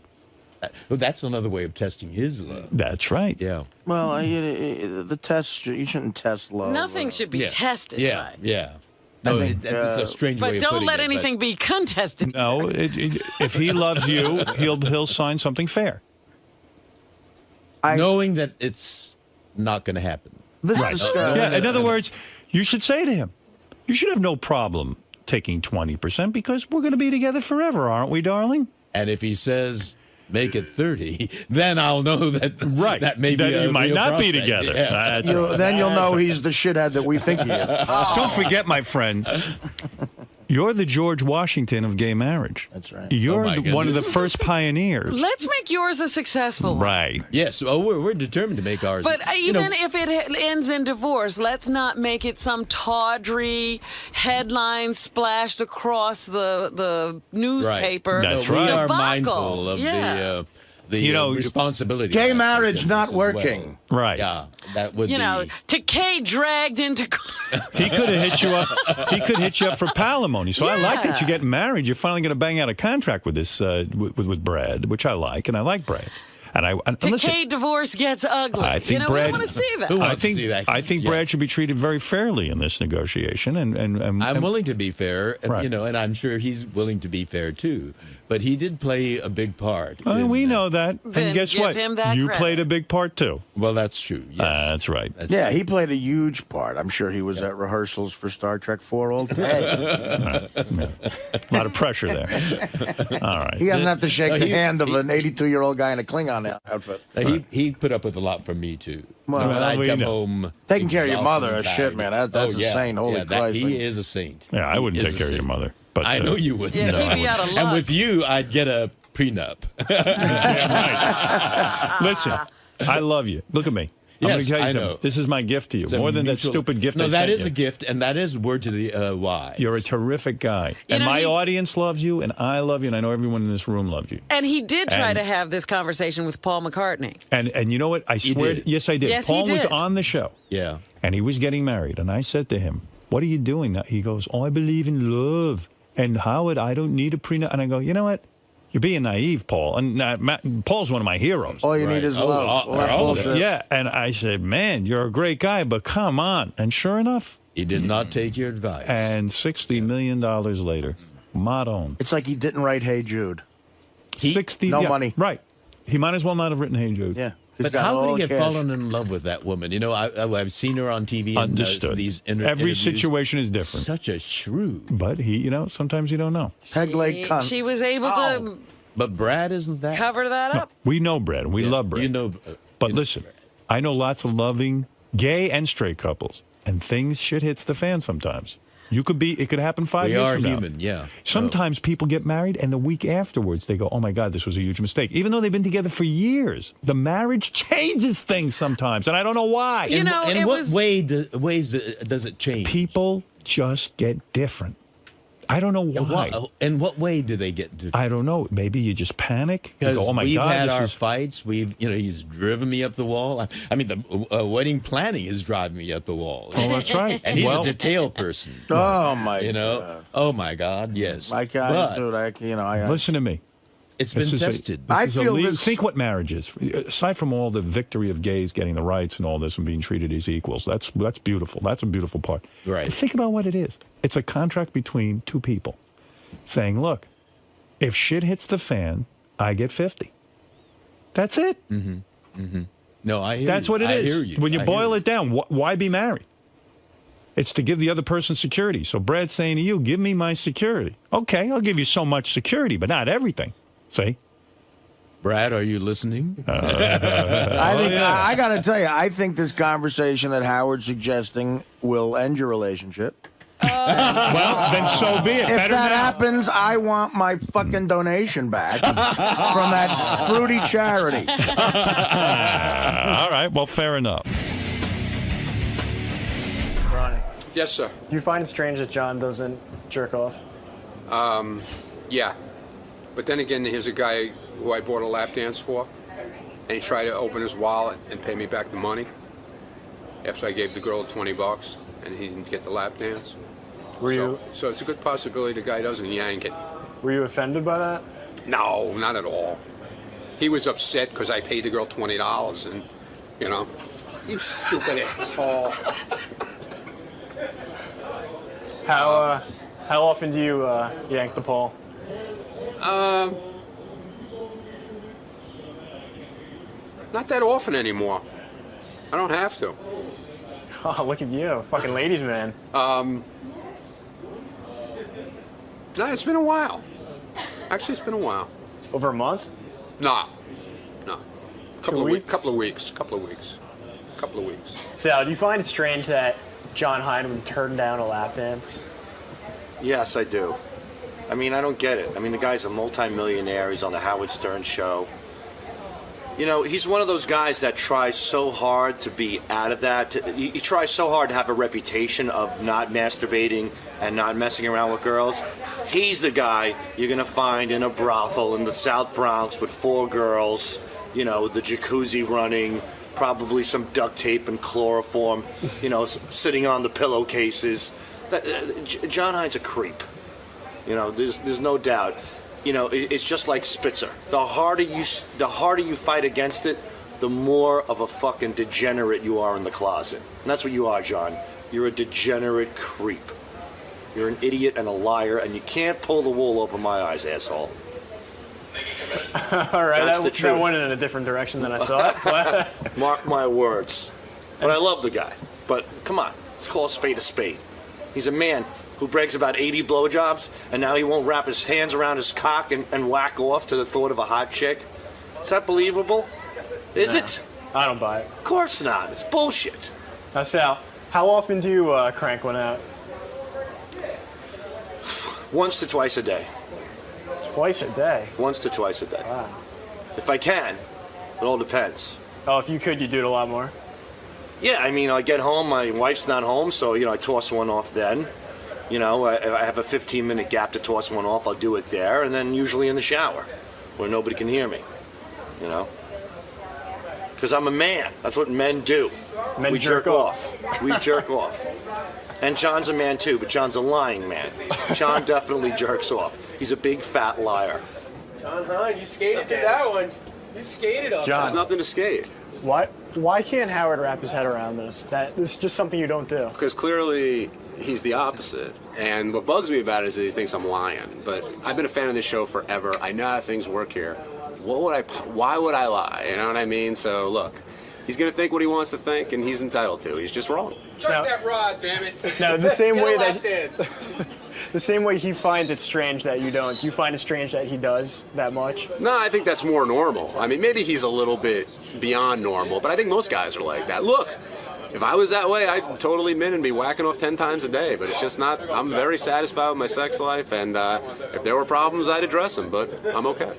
Speaker 19: Well, that's another way of testing his love.
Speaker 8: That's right.
Speaker 19: Yeah.
Speaker 9: Well, the test, you shouldn't test love.
Speaker 7: Nothing should be tested.
Speaker 19: Yeah.
Speaker 7: Right?
Speaker 19: Yeah. No, it's a strange way
Speaker 7: But
Speaker 19: of
Speaker 7: don't
Speaker 19: putting
Speaker 7: let
Speaker 19: it,
Speaker 7: anything be contested.
Speaker 8: No, if he loves you, he'll sign something fair.
Speaker 19: knowing that it's not going to happen.
Speaker 8: Yeah, in other words, you should say to him, you should have no problem taking 20% because we're going to be together forever, aren't we, darling?
Speaker 19: And if he says, make it 30, then I'll know that that may be
Speaker 8: you might
Speaker 19: real
Speaker 8: not be
Speaker 19: prospect.
Speaker 8: together.
Speaker 19: Yeah.
Speaker 9: Then you'll know he's the shithead that we think he is.
Speaker 8: Don't forget, my friend, you're the George Washington of gay marriage.
Speaker 9: That's right.
Speaker 8: You're
Speaker 19: my
Speaker 8: one of the
Speaker 19: goodness.
Speaker 8: first pioneers.
Speaker 7: Let's make yours a successful one.
Speaker 8: Right.
Speaker 19: Yes. Oh, we're determined to make ours.
Speaker 7: But even if it ends in divorce, let's not make it some tawdry headline splashed across the newspaper.
Speaker 19: Right.
Speaker 8: That's
Speaker 19: We
Speaker 8: right.
Speaker 19: are
Speaker 7: Debacle.
Speaker 19: mindful of the responsibility.
Speaker 9: Gay
Speaker 19: of
Speaker 9: marriage
Speaker 19: aspects
Speaker 9: not
Speaker 19: as
Speaker 9: working.
Speaker 19: well.
Speaker 8: Right.
Speaker 19: Yeah, that would
Speaker 7: You
Speaker 19: be.
Speaker 7: know, Takei dragged into.
Speaker 8: He could have hit you up. He could hit you up for palimony. So I like that you're getting married. You're finally going to bang out a contract with this with Brad, which I like, and I like Brad. And listen,
Speaker 7: Takei divorce gets ugly.
Speaker 8: I think
Speaker 7: we
Speaker 8: Brad.
Speaker 7: want to see that.
Speaker 8: I think Brad should be treated very fairly in this negotiation, and
Speaker 19: I'm willing to be fair,
Speaker 8: Right.
Speaker 19: and I'm sure he's willing to be fair too. But he did play a big part.
Speaker 8: We know that.
Speaker 7: Then
Speaker 8: And guess
Speaker 7: give
Speaker 8: what?
Speaker 7: him that
Speaker 8: You
Speaker 7: credit.
Speaker 8: played a big part too.
Speaker 19: Well, that's true. Yes.
Speaker 8: That's right.
Speaker 9: Yeah, he played a huge part. I'm sure he was at rehearsals for Star Trek 4 all day.
Speaker 8: A lot of pressure there. All right.
Speaker 9: He doesn't have to shake the hand of an 82-year-old guy in a Klingon outfit.
Speaker 19: He put up with a lot from me too.
Speaker 9: Well,
Speaker 19: when I'd
Speaker 8: we
Speaker 19: come
Speaker 8: know.
Speaker 19: home,
Speaker 9: Taking care of your
Speaker 19: exhausted
Speaker 9: mother,
Speaker 19: and
Speaker 9: shit,
Speaker 19: tired.
Speaker 9: man. That's a saint. Holy Christ.
Speaker 19: He is a saint.
Speaker 8: Yeah, I
Speaker 19: He
Speaker 8: wouldn't
Speaker 19: is
Speaker 8: take
Speaker 19: a
Speaker 8: care of your
Speaker 19: saint.
Speaker 8: mother. But
Speaker 19: I know you wouldn't.
Speaker 7: Yeah, she'd be out of luck.
Speaker 19: And with you, I'd get a prenup.
Speaker 8: Listen, I love you. Look at me. I'm
Speaker 19: Yes,
Speaker 8: gonna tell you
Speaker 19: I
Speaker 8: something.
Speaker 19: know.
Speaker 8: This is my gift to you.
Speaker 19: It's a
Speaker 8: More than
Speaker 19: mutual-
Speaker 8: that stupid gift
Speaker 19: No,
Speaker 8: I
Speaker 19: that
Speaker 8: sent
Speaker 19: is
Speaker 8: you.
Speaker 19: a gift, and that is word to the wise.
Speaker 8: You're a terrific guy.
Speaker 7: You
Speaker 8: And
Speaker 7: know,
Speaker 8: my
Speaker 7: he-
Speaker 8: audience loves you, and I love you, and I know everyone in this room loves you.
Speaker 7: And he did try
Speaker 8: And-
Speaker 7: to have this conversation with Paul McCartney.
Speaker 8: And you know what? I swear,
Speaker 19: did.
Speaker 8: yes, I did.
Speaker 7: Yes, he
Speaker 8: Paul was
Speaker 7: did.
Speaker 8: on the show,
Speaker 19: Yeah.
Speaker 8: and he was getting married, and I said to him, "What are you doing now?" He goes, "Oh, I believe in love." And Howard, I don't need a prenup. And I go, you know what? You're being naive, Paul. And Paul's one of my heroes.
Speaker 9: All you need is love. All that bullshit.
Speaker 8: Yeah, and I said, man, you're a great guy, but come on. And sure enough.
Speaker 19: He did not take your advice.
Speaker 8: And $60 million later, Madon.
Speaker 9: It's like he didn't write Hey Jude.
Speaker 8: 60
Speaker 9: No money.
Speaker 8: Right. He might as well not have written Hey Jude.
Speaker 9: Yeah.
Speaker 19: But how could he have fallen in love with that woman? You know, I've seen her on TV.
Speaker 8: Understood.
Speaker 19: These
Speaker 8: Every
Speaker 19: interviews.
Speaker 8: situation is different.
Speaker 19: Such a shrew.
Speaker 8: But sometimes you don't know.
Speaker 9: Peg leg cunt.
Speaker 7: She was able to
Speaker 19: But Brad isn't that.
Speaker 7: cover that up.
Speaker 8: We know Brad. We love Brad.
Speaker 19: You know.
Speaker 8: But listen, I know lots of loving gay and straight couples, and shit hits the fan sometimes. It could happen 5 years from now.
Speaker 19: We are human, yeah.
Speaker 8: Sometimes people get married, and the week afterwards, they go, oh, my God, this was a huge mistake. Even though they've been together for years, the marriage changes things sometimes, and I don't know why.
Speaker 19: In what ways does it change?
Speaker 8: People just get different. I don't know why.
Speaker 19: In what way do they get different?
Speaker 8: I don't know. Maybe you just panic. You
Speaker 19: Because
Speaker 8: go, oh, my
Speaker 19: we've
Speaker 8: God,
Speaker 19: had
Speaker 8: this
Speaker 19: our
Speaker 8: is...
Speaker 19: fights. He's driven me up the wall. I mean, the wedding planning is driving me up the wall.
Speaker 8: Oh, that's right.
Speaker 19: And he's a detail person.
Speaker 9: Oh, my
Speaker 19: God. Oh, my God, yes.
Speaker 9: My God, dude,
Speaker 8: Listen to me.
Speaker 19: It's been tested.
Speaker 8: Think what marriage is. Aside from all the victory of gays getting the rights and all this and being treated as equals, that's beautiful. That's a beautiful part.
Speaker 19: Right.
Speaker 8: But think about what it is. It's a contract between two people saying, look, if shit hits the fan, I get 50. That's it.
Speaker 19: Mm-hmm. Mm-hmm. No, I hear
Speaker 8: That's
Speaker 19: you.
Speaker 8: what it is.
Speaker 19: I hear you.
Speaker 8: When you
Speaker 19: I
Speaker 8: boil
Speaker 19: hear
Speaker 8: it down, why be married? It's to give the other person security. So Brad's saying to you, give me my security. Okay, I'll give you so much security, but not everything. See?
Speaker 19: Brad, are you listening?
Speaker 9: I got to tell you, I think this conversation that Howard's suggesting will end your relationship.
Speaker 8: Well, then so be it.
Speaker 9: If
Speaker 8: Better
Speaker 9: that
Speaker 8: now.
Speaker 9: happens, I want my fucking donation back from that fruity charity.
Speaker 8: All right, well, fair enough.
Speaker 1: Ronnie.
Speaker 2: Yes, sir.
Speaker 1: Do you find it strange that John doesn't jerk off?
Speaker 2: Yeah. But then again, here's a guy who I bought a lap dance for, and he tried to open his wallet and pay me back the money after I gave the girl $20, and he didn't get the lap dance. So it's a good possibility the guy doesn't yank it.
Speaker 1: Were you offended by that?
Speaker 2: No, not at all. He was upset because I paid the girl $20, and, you stupid asshole.
Speaker 1: How often do you yank the pole?
Speaker 2: Not that often anymore. I don't have to.
Speaker 1: Oh, look at you, fucking ladies man.
Speaker 2: No, it's been a while. Actually, it's been a while.
Speaker 1: Over a month?
Speaker 2: No. Couple of weeks.
Speaker 1: Sal, do you find it strange that John Heineman turned down a lap dance?
Speaker 22: Yes, I do. I mean, I don't get it. I mean, the guy's a multimillionaire. He's on the Howard Stern show. He's one of those guys that tries so hard to be out of that. He tries so hard to have a reputation of not masturbating and not messing around with girls. He's the guy you're going to find in a brothel in the South Bronx with 4 girls, the jacuzzi running, probably some duct tape and chloroform, sitting on the pillowcases. John Hine's a creep. There's no doubt. It's just like Spitzer. The harder you fight against it, the more of a fucking degenerate you are in the closet. And that's what you are, John. You're a degenerate creep. You're an idiot and a liar, and you can't pull the wool over my eyes, asshole.
Speaker 1: All right,
Speaker 22: That's the
Speaker 1: that
Speaker 22: truth.
Speaker 1: went in a different direction than I thought.
Speaker 22: Mark my words. But I love the guy. But come on, let's call a spade a spade. He's a man who brags about 80 blowjobs, and now he won't wrap his hands around his cock and whack off to the thought of a hot chick. Is that believable? Is it?
Speaker 1: I don't buy it.
Speaker 22: Of course not. It's bullshit.
Speaker 1: Now, Sal, how often do you crank one out?
Speaker 22: Once to twice a day.
Speaker 1: Twice a day?
Speaker 22: Once to twice a day.
Speaker 1: Wow.
Speaker 22: If I can, it all depends.
Speaker 1: Oh, if you could, you'd do it a lot more?
Speaker 22: Yeah, I mean, I get home, my wife's not home, so, I toss one off then. I have a 15-minute gap to toss one off, I'll do it there, and then usually in the shower, where nobody can hear me, Because I'm a man. That's what men do.
Speaker 1: Men
Speaker 22: we jerk off. We jerk off. And John's a man, too, but John's a lying man. John definitely jerks off. He's a big, fat liar.
Speaker 4: John Hine, you skated through that one. You skated up.
Speaker 16: John.
Speaker 4: There's
Speaker 16: nothing
Speaker 4: to skate.
Speaker 16: Why can't Howard wrap his head around this? That this is just something you don't do.
Speaker 4: Because clearly he's the opposite. And what bugs me about it is that he thinks I'm lying. But I've been a fan of this show forever. I know how things work here. Why would I lie? You know what I mean? So look, he's going to think what he wants to think, and he's entitled to. He's just wrong.
Speaker 3: Jerk that rod, damn it.
Speaker 16: Now, the same way that
Speaker 4: dance.
Speaker 16: the same way he finds it strange that you don't. Do you find it strange that he does that much?
Speaker 4: No, I think that's more normal. I mean, maybe he's a little bit beyond normal, but I think most guys are like that. Look, if I was that way, I'd totally admit and be whacking off 10 times a day, but it's just not. I'm very satisfied with my sex life, and if there were problems, I'd address them, but I'm okay.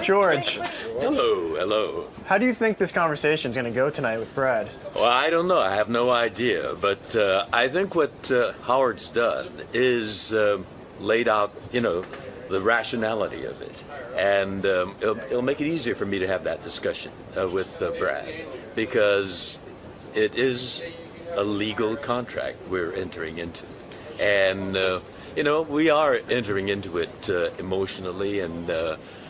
Speaker 16: George.
Speaker 6: Hello.
Speaker 16: How do you think this conversation is going to go tonight with Brad?
Speaker 6: Well, I don't know. I have no idea. But I think what Howard's done is laid out, the rationality of it. And it'll make it easier for me to have that discussion with Brad. Because it is a legal contract we're entering into. And, we are entering into it emotionally and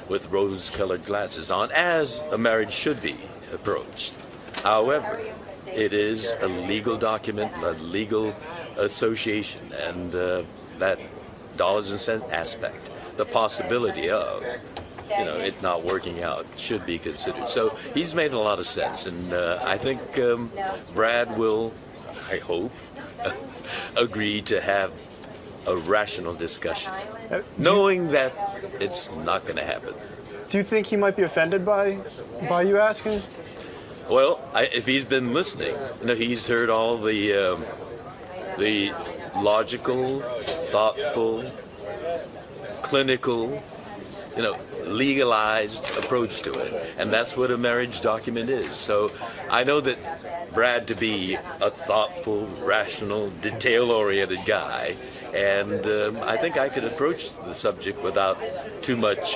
Speaker 6: with rose-colored glasses on, as a marriage should be approached. However, it is a legal document, a legal association, and that dollars and cents aspect, the possibility of, it not working out should be considered. So he's made a lot of sense, and I think Brad will, I hope, agree to have a rational discussion, knowing that it's not going to happen.
Speaker 16: Do you think he might be offended by you asking?
Speaker 6: Well, if he's been listening, he's heard all the logical, thoughtful, clinical, legalized approach to it, and that's what a marriage document is. So I know that Brad to be a thoughtful, rational, detail-oriented guy, and I think I could approach the subject without too much.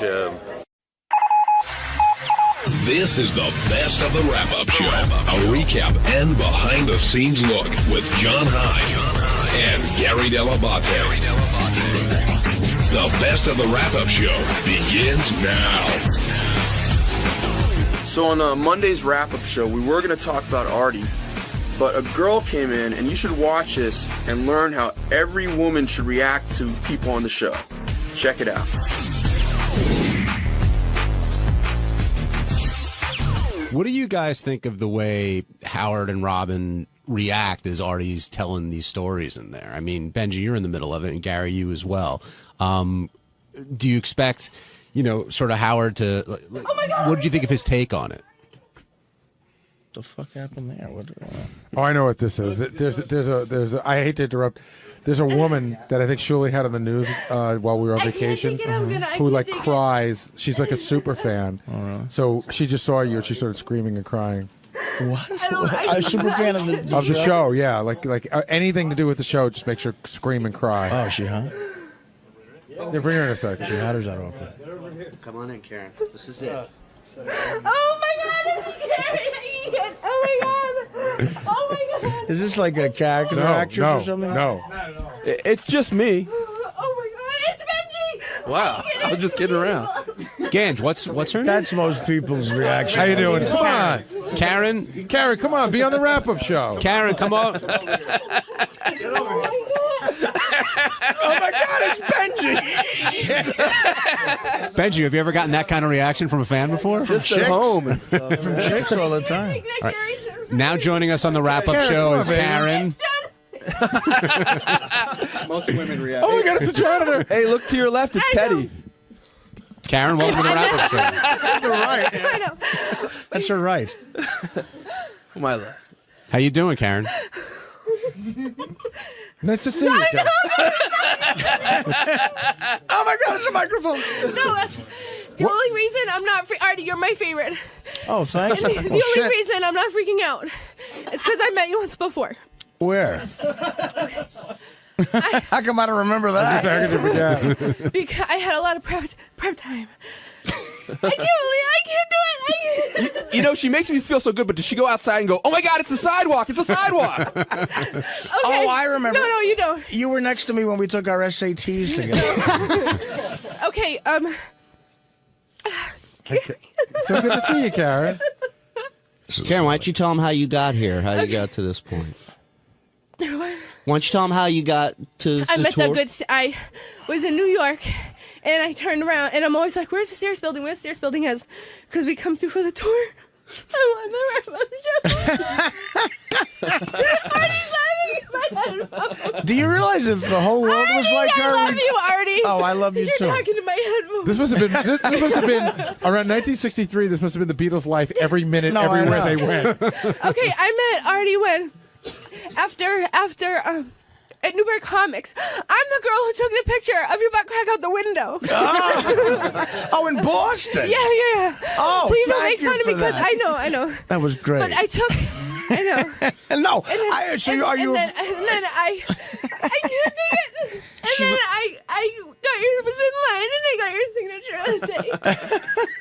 Speaker 11: This is the best of the wrap-up show. A recap and behind-the-scenes look with John Hine and Gary Dell'Abate. The best of the wrap-up show begins now.
Speaker 24: So on Monday's wrap-up show, we were going to talk about Artie, but a girl came in, and you should watch this and learn how every woman should react to people on the show. Check it out.
Speaker 25: What do you guys think of the way Howard and Robin react as Artie's telling these stories in there? I mean, Benji, you're in the middle of it, and Gary, you as well. Do you expect, sort of Howard to? What did you think of his take on it?
Speaker 9: What the fuck happened there?
Speaker 26: Oh, I know what this is. There's a. I hate to interrupt. There's a woman that I think Shuli had on the news while we were on vacation who cries. She's like a super fan. So she just saw you and she started screaming and crying.
Speaker 9: What? A super fan of the
Speaker 26: show? Yeah, like anything to do with the show just makes her scream and cry.
Speaker 9: Oh, is she hot?
Speaker 26: Yeah, bring her in a second.
Speaker 9: She hot or is that awkward?
Speaker 22: Come on in, Karen. This is it.
Speaker 27: Oh my God, this is Gary Ian. Oh my God. Oh my God.
Speaker 9: Is this like a character actress or something?
Speaker 26: No.
Speaker 28: It's just me.
Speaker 27: Oh my God, it's Benji.
Speaker 28: Wow. I was just kidding around.
Speaker 25: Gange, what's her name?
Speaker 9: That's most people's reaction.
Speaker 26: How you doing? Come on.
Speaker 25: Karen,
Speaker 26: come on. Be on the wrap-up show.
Speaker 25: Karen, come on.
Speaker 9: Oh my God, it's Benji!
Speaker 25: Benji, have you ever gotten that kind of reaction from a fan before?
Speaker 28: Just at home and stuff.
Speaker 9: From chicks all the time.
Speaker 25: All right. Now joining us on the wrap-up show is Karen.
Speaker 28: Most women react.
Speaker 26: Oh my God, it's the janitor.
Speaker 28: Hey, look to your left. It's Teddy.
Speaker 25: Karen, welcome to the wrap-up show.
Speaker 9: You're right. I know. That's her right.
Speaker 28: My left.
Speaker 25: How you doing, Karen?
Speaker 26: Nice to see you.
Speaker 27: Oh
Speaker 9: my God, it's a microphone.
Speaker 27: No, the only reason I'm not Artie, you're my favorite.
Speaker 9: Oh, thank you.
Speaker 27: The only reason I'm not freaking out is because I met you once before.
Speaker 9: Where? How come I don't remember that?
Speaker 27: Because I had a lot of prep time. I can't do it.
Speaker 28: You know, she makes me feel so good, but does she go outside and go, oh my God, it's a sidewalk. It's a sidewalk.
Speaker 27: Okay.
Speaker 9: Oh, I remember.
Speaker 27: No, you don't.
Speaker 9: You were next to me when we took our SATs together.
Speaker 27: Okay,
Speaker 26: So good to see you, Karen.
Speaker 10: Karen, why don't you tell them how you got here, how you got to this point? Why don't you tell them how you got to
Speaker 27: I
Speaker 10: the
Speaker 27: met
Speaker 10: tour?
Speaker 27: the good. I was in New York, and I turned around, and I'm always like, "Where's the Sears building? Where's the Sears building?" Is because we come through for the tour. I'm on the right Artie's laughing in my head.
Speaker 9: Do you realize if the whole world was like her?
Speaker 27: I love you, Artie.
Speaker 9: Oh, I love you
Speaker 27: You're
Speaker 9: too.
Speaker 27: talking to my headphones.
Speaker 26: This must have been around 1963. This must have been the Beatles' life every minute,
Speaker 9: No, I
Speaker 26: everywhere
Speaker 9: know.
Speaker 26: they went.
Speaker 27: Okay, I met Artie when after at Newberry Comics. I'm the girl who took the picture of your butt crack out the window.
Speaker 9: Oh, in Boston.
Speaker 27: Yeah.
Speaker 9: Oh,
Speaker 27: please don't
Speaker 9: thank
Speaker 27: make
Speaker 9: you
Speaker 27: fun of
Speaker 9: for
Speaker 27: me because
Speaker 9: that.
Speaker 27: I know.
Speaker 9: That was great.
Speaker 27: But I took. I know.
Speaker 9: No,
Speaker 27: And then,
Speaker 9: are you?
Speaker 27: And then I can't take it. And then I got your was in line and I got your signature on the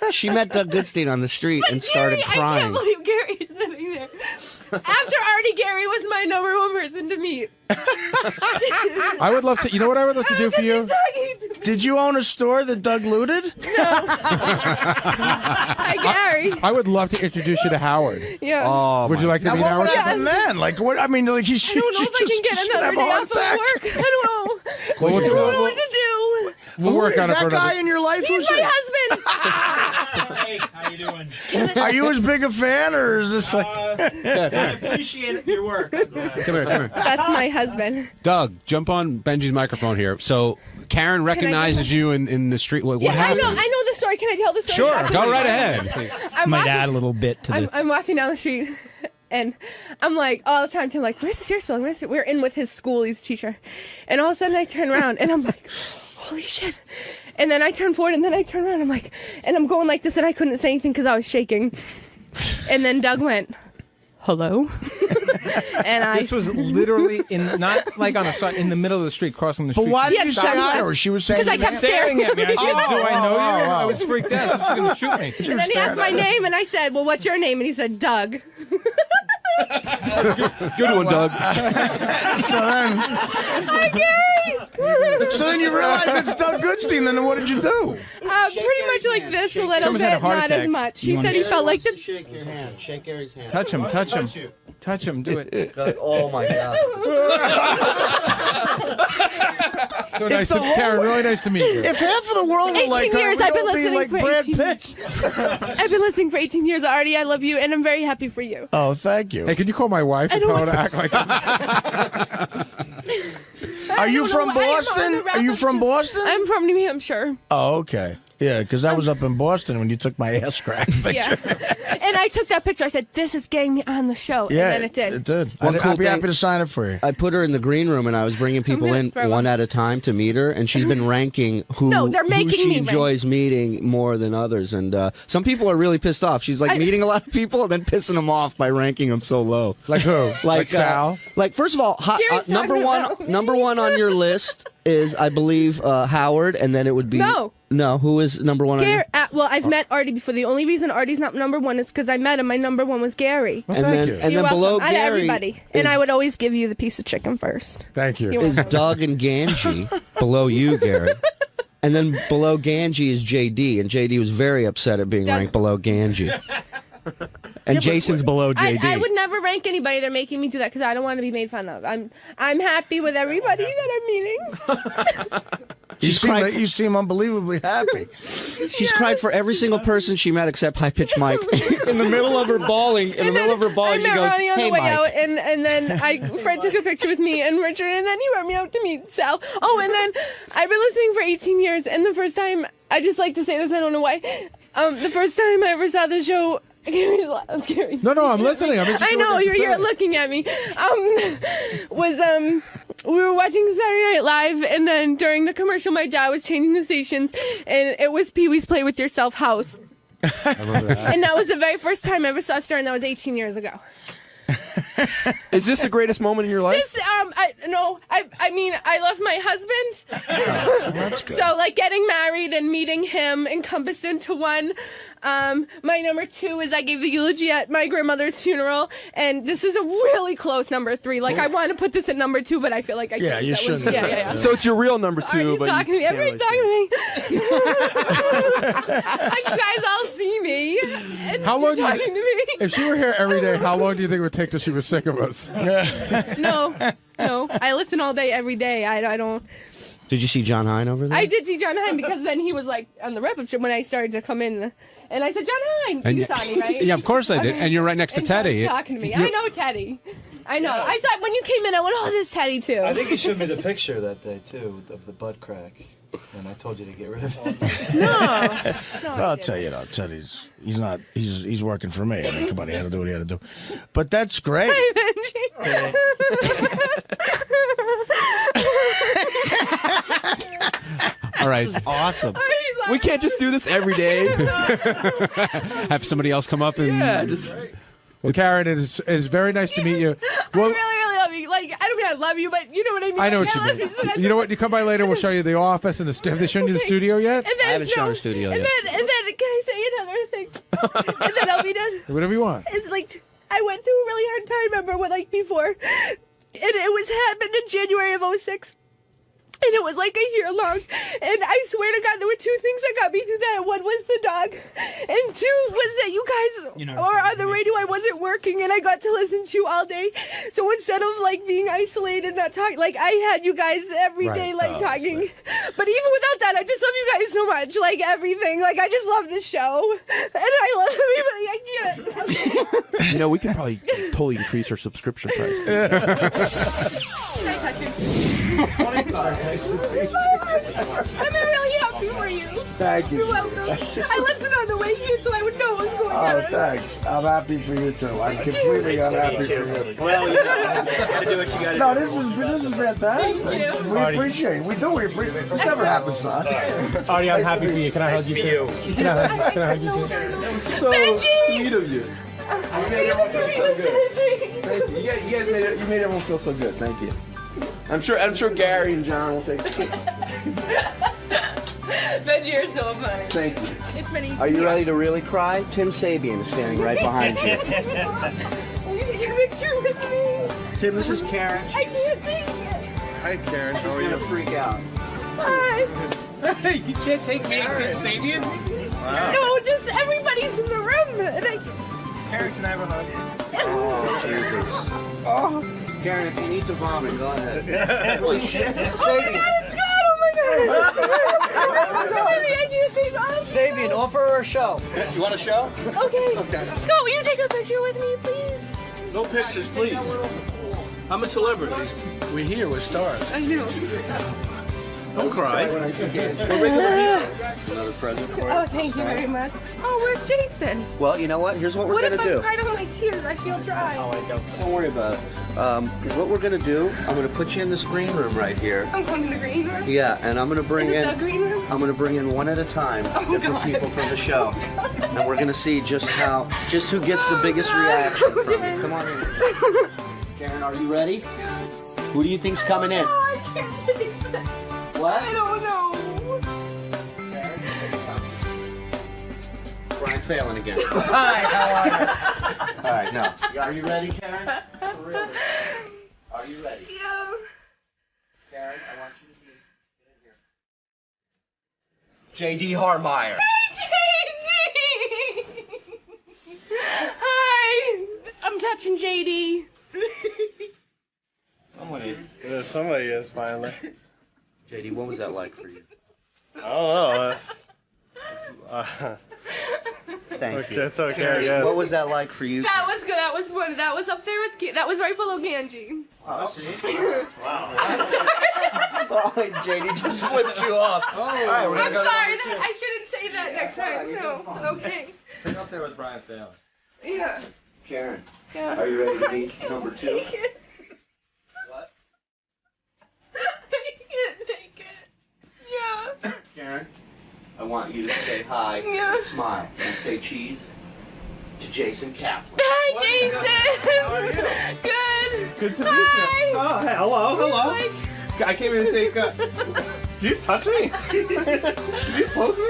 Speaker 27: tape.
Speaker 10: She met Doug Goodstein on the street and started
Speaker 27: Gary, I
Speaker 10: crying.
Speaker 27: can't believe Gary's sitting there. After Artie, Gary was my number one person to meet.
Speaker 26: I would love to. You know what I would love to do for you?
Speaker 9: Did you own a store that Doug looted?
Speaker 27: Hi, Gary.
Speaker 26: I would love to introduce you to Howard.
Speaker 27: Yeah.
Speaker 26: Oh, would you like to
Speaker 9: Now,
Speaker 26: meet
Speaker 9: what
Speaker 26: Howard?
Speaker 9: would happen then? Like, what? I mean, like he's.
Speaker 27: I don't know if I can get another day off of work. I don't know.
Speaker 26: Well,
Speaker 27: I don't know what to do.
Speaker 26: We'll work on it for
Speaker 9: that guy
Speaker 26: another.
Speaker 9: in your life?
Speaker 27: He's my husband.
Speaker 12: Hey, how you doing?
Speaker 9: Are you as big a fan, or is this like?
Speaker 12: I appreciate your work.
Speaker 25: Come here.
Speaker 27: That's my husband.
Speaker 25: Doug, jump on Benji's microphone here. So Karen recognizes you in the street. What
Speaker 27: Yeah, I
Speaker 25: happened?
Speaker 27: know the story. Can I tell the story?
Speaker 25: Sure, go right ahead.
Speaker 27: I'm
Speaker 12: Might
Speaker 27: walking-
Speaker 12: add a little bit to the.
Speaker 27: I'm walking down the street, and I'm like, all the time, Tim, like, where's the Sears building? We're in with his school. He's a teacher. And all of a sudden, I turn around, and I'm like, holy shit. And then I turn forward, and then I turn around. I'm like, and I'm going like this, and I couldn't say anything because I was shaking. And then Doug went, hello? And
Speaker 12: This was literally not like on a side, in the middle of the street, crossing the
Speaker 9: But
Speaker 12: street.
Speaker 9: why did you say hi to her? She was saying
Speaker 27: Because I kept
Speaker 12: staring at me. I said, "Do I know you?" I was
Speaker 9: oh.
Speaker 12: freaked out. This is going to shoot me.
Speaker 27: And then he asked my name, and I said, well, what's your name? And he said, Doug.
Speaker 26: Good one, Doug.
Speaker 9: So then,
Speaker 27: Hi, Gary.
Speaker 9: so then you realize it's Doug Goodstein. Then what did you do?
Speaker 27: Pretty much like this, a little
Speaker 12: Someone's had a
Speaker 27: bit,
Speaker 12: heart
Speaker 27: not
Speaker 12: attack.
Speaker 27: as much.
Speaker 12: You
Speaker 27: He
Speaker 12: wanna
Speaker 27: said he felt like the.
Speaker 10: Shake your hand. Shake Gary's hand.
Speaker 12: Touch him. Touch him. Touch him. Do it.
Speaker 10: Oh my God.
Speaker 26: So nice,
Speaker 9: the whole-
Speaker 26: Karen. Really nice to meet you.
Speaker 9: If half of the world were
Speaker 27: 18
Speaker 9: like her,
Speaker 27: years,
Speaker 9: we'd
Speaker 27: I've been
Speaker 9: all be
Speaker 27: listening
Speaker 9: like
Speaker 27: for
Speaker 9: Brad
Speaker 27: 18
Speaker 9: Pitt.
Speaker 27: I've been listening for 18 years, Artie. I love you, and I'm very happy for you.
Speaker 9: Oh, thank you.
Speaker 26: Hey, can you call my wife and
Speaker 27: I
Speaker 26: tell
Speaker 27: don't
Speaker 26: her to act like this?
Speaker 9: Are you
Speaker 27: don't
Speaker 9: from
Speaker 27: know why I'm on
Speaker 9: Boston?
Speaker 27: the
Speaker 9: Are you from Boston?
Speaker 27: I'm from New Hampshire.
Speaker 9: Oh, okay. Yeah, because I was up in Boston when you took my ass crack picture.
Speaker 27: Yeah. And I took that picture. I said, this is getting me on the show.
Speaker 9: Yeah,
Speaker 27: And then it did.
Speaker 9: It did.
Speaker 10: One
Speaker 9: I'd
Speaker 10: cool
Speaker 9: be happy
Speaker 10: thing-
Speaker 9: to sign it for you.
Speaker 10: I put her in the green room, and I was bringing people
Speaker 27: gonna
Speaker 10: in
Speaker 27: throw
Speaker 10: one
Speaker 27: up.
Speaker 10: at a time to meet her, and she's been ranking who,
Speaker 27: No, they're making
Speaker 10: who she
Speaker 27: me rank.
Speaker 10: enjoys meeting more than others. And some people are really pissed off. She's like meeting a lot of people and then pissing them off by ranking them so low.
Speaker 26: Like who? Like Sal?
Speaker 10: Like, first of all,
Speaker 27: Gary's
Speaker 10: number
Speaker 27: talking
Speaker 10: one,
Speaker 27: about me.
Speaker 10: number one on your list is, I believe, Howard, and then it would be
Speaker 27: No.
Speaker 10: Who is number one?
Speaker 27: Gary, well, I've met Artie before. The only reason Artie's not number one is because I met him. My number one was Gary.
Speaker 26: Well,
Speaker 10: and
Speaker 26: thank
Speaker 10: then,
Speaker 26: you.
Speaker 10: and
Speaker 27: You're
Speaker 10: then below
Speaker 27: welcome. Out of
Speaker 10: Gary
Speaker 27: everybody. And I would always give you the piece of chicken first.
Speaker 26: Thank you.
Speaker 27: You're
Speaker 10: is
Speaker 27: welcome.
Speaker 10: Doug and Ganji. Below you, Gary. And then below Ganji is JD, and JD was very upset at being
Speaker 27: Doug-
Speaker 10: ranked below Ganji. And Jason's below JD.
Speaker 27: I would never rank anybody. They're making me do that because I don't want to be made fun of. I'm happy with everybody that I'm meeting.
Speaker 9: You seem unbelievably happy.
Speaker 10: She's cried for every single person she met except High Pitch Mike. In the middle of her bawling,
Speaker 27: I met
Speaker 10: goes,
Speaker 27: Ronnie on
Speaker 10: "Hey,
Speaker 27: the way
Speaker 10: Mike."
Speaker 27: out, and then Fred took a picture with me and Richard, and then he brought me out to meet Sal. Oh, and then I've been listening for 18 years, and the first time, I just like to say this, I don't know why. The first time I ever saw the show. Gary's
Speaker 26: No, I'm listening. I'm
Speaker 27: I know you're looking at me. We were watching Saturday Night Live, and then during the commercial, my dad was changing the stations, and it was Pee Wee's Play With Yourself House.
Speaker 26: I remember that.
Speaker 27: And that was the very first time I ever saw Star, and that was 18 years ago.
Speaker 28: Is this the greatest moment in your life?
Speaker 27: This, I mean, I love my husband.
Speaker 9: That's good.
Speaker 27: So, like, getting married and meeting him encompassed into one. My number 2 is I gave the eulogy at my grandmother's funeral, and this is a really close number 3. Like, I want to put this at number 2, but I feel like I can't.
Speaker 9: you shouldn't.
Speaker 27: Yeah.
Speaker 28: So it's your real number 2,
Speaker 27: Artie's
Speaker 28: but
Speaker 27: talking to me.
Speaker 28: you can't
Speaker 27: Everybody's
Speaker 28: really
Speaker 27: talking to me. Like, you guys all see me. And
Speaker 26: How long do
Speaker 27: you're talking to me.
Speaker 26: If she were here every day, how long do you think it would take till she was sick of us?
Speaker 27: No. I listen all day, every day. I don't.
Speaker 10: Did you see John Hine over there?
Speaker 27: I did see John Hine because then he was like on the wrap-up show when I started to come in, and I said, "John Hine,
Speaker 25: And
Speaker 27: you saw me, right?"
Speaker 25: Yeah, of course I did.
Speaker 27: Okay.
Speaker 25: And you're right next to
Speaker 27: And
Speaker 25: Teddy.
Speaker 27: John's talking to me. I know Teddy. I know. I saw when you came in. I went, "Oh, this is Teddy too."
Speaker 5: I think you showed me the picture that day too of the butt crack, and I told you to get rid of it.
Speaker 27: No.
Speaker 9: Well, I'll tell you, Teddy's he's working for me. I mean, come on, he had to do what he had to do. But that's great.
Speaker 25: All right.
Speaker 9: This is awesome.
Speaker 28: We can't just do this every day.
Speaker 25: Have somebody else come up and.
Speaker 28: Yeah, just.
Speaker 26: Well, Karen, it is very nice to meet you. Well,
Speaker 27: I really love you. Like, I don't mean I love you, but you know what I mean.
Speaker 26: I know
Speaker 27: Like,
Speaker 26: what
Speaker 27: I
Speaker 26: you
Speaker 27: love
Speaker 26: mean.
Speaker 27: so
Speaker 26: You know what? You come by later, we'll show you the office and the have they shown you the studio yet?
Speaker 27: And then,
Speaker 10: I haven't shown her studio
Speaker 27: and
Speaker 10: yet.
Speaker 27: then, can I say another thing? And then I'll be done.
Speaker 26: Whatever you want.
Speaker 27: It's like I went through a really hard time. Remember when, like, before, and it was happened in January of '06. And it was like a year long. And I swear to God, there were 2 things that got me through that. One was the dog. And 2 was that you guys or on the radio, I wasn't working and I got to listen to you all day. So instead of like being isolated, not talking, like I had you guys every day, like talking. But even without that, I just love you guys so much. Like everything. Like I just love this show. And I love everybody. I can't.
Speaker 28: You know, we could probably totally increase our subscription price.
Speaker 27: Can I touch you? I'm really happy for you.
Speaker 9: Thank you.
Speaker 27: You're welcome. I listened on the way here so I would know what was going on.
Speaker 9: Oh, thanks. I'm happy for you too. I'm completely unhappy for you.
Speaker 5: Well, you gotta do what you gotta do.
Speaker 9: No, this is fantastic.
Speaker 27: Thank you.
Speaker 9: We appreciate it. We do. We appreciate it. This never happens to us.
Speaker 12: Artie, I'm happy for you. Can I hug you too? Can I hug you too?
Speaker 28: So
Speaker 27: Benji!
Speaker 28: sweet of you. You made everyone feel so good. Thank you. You guys made everyone feel so good. Thank you. I'm sure Gary and John will take it.
Speaker 27: Benji, you're so funny.
Speaker 28: Thank you.
Speaker 27: It's been easy.
Speaker 10: Are you ready to really cry? Tim Sabian is standing right behind you.
Speaker 27: Will you take a picture with me?
Speaker 10: Tim, this is Karen.
Speaker 27: I can't take it.
Speaker 9: Hi, Karen.
Speaker 10: She's gonna freak out.
Speaker 27: Hi.
Speaker 12: You can't take me as Tim Sabian?
Speaker 27: No, just everybody's in the room. And
Speaker 12: Karen, can I have a hug?
Speaker 10: Oh, Jesus.
Speaker 27: Oh.
Speaker 10: Karen, if you need to vomit, go ahead. Holy shit.
Speaker 27: Oh my God, it's God! Oh my God! I can't take off.
Speaker 10: Sabian, offer her a show.
Speaker 9: You want a show?
Speaker 27: Okay. Scott, will you take a picture with me, please?
Speaker 5: No pictures, please. I'm a celebrity. We're here. We're stars.
Speaker 27: I know.
Speaker 5: Don't cry.
Speaker 10: Another present for you.
Speaker 27: Oh, thank you very much. Oh, where's Jason?
Speaker 10: Well, you know what? Here's what we're
Speaker 27: What
Speaker 10: going
Speaker 27: if
Speaker 10: to
Speaker 27: I
Speaker 10: do.
Speaker 27: cried all my tears? I feel dry.
Speaker 10: Don't worry about it. What we're going to do, I'm going to put you in this green room right here.
Speaker 27: I'm going to the green room?
Speaker 10: Yeah, and I'm going to bring
Speaker 27: Is it
Speaker 10: in.
Speaker 27: the green room?
Speaker 10: I'm going to bring in one at a time different
Speaker 27: God.
Speaker 10: people from the show, and we're going to see just who gets the biggest reaction from you. Come on in. Karen, are you ready? Who do you think's coming in?
Speaker 27: Oh, I can't take that.
Speaker 10: What?
Speaker 27: I don't know.
Speaker 10: Brian Phelan again.
Speaker 9: Hi, how are you?
Speaker 10: All right, now, are you ready, Karen? For real? Are you ready?
Speaker 27: Yeah.
Speaker 10: Karen, I want you to be in here. J.D. Harmeyer.
Speaker 27: Hi. I'm touching JD.
Speaker 1: Somebody is finally.
Speaker 10: J.D., what was that like for you?
Speaker 1: I don't know.
Speaker 10: Thank you.
Speaker 1: It's okay,
Speaker 10: Karen,
Speaker 1: I guess.
Speaker 10: what was that like for you?
Speaker 27: That was good. That was one. That was up there with. That was right below Ganji.
Speaker 10: Oh, see?
Speaker 1: Wow.
Speaker 10: Oh, JD just flipped you off. Oh, all right, we're
Speaker 27: I'm
Speaker 10: gonna go
Speaker 27: sorry.
Speaker 10: to number two.
Speaker 27: I shouldn't say that next time. No. Okay.
Speaker 5: Sit up there with Brian Phelan.
Speaker 27: Yeah.
Speaker 10: Karen,
Speaker 27: Yeah.
Speaker 10: are you ready to meet number 2? What?
Speaker 27: I can't take it. Yeah.
Speaker 10: Karen, I want you to say hi
Speaker 27: Yeah.
Speaker 10: and smile and say cheese to Jason Kaplan.
Speaker 27: Hi, Hi, Jason. How are you? Good.
Speaker 28: Good to meet you. Oh, hey, hello. I came in to take. Did you just touch me? Did you poke me?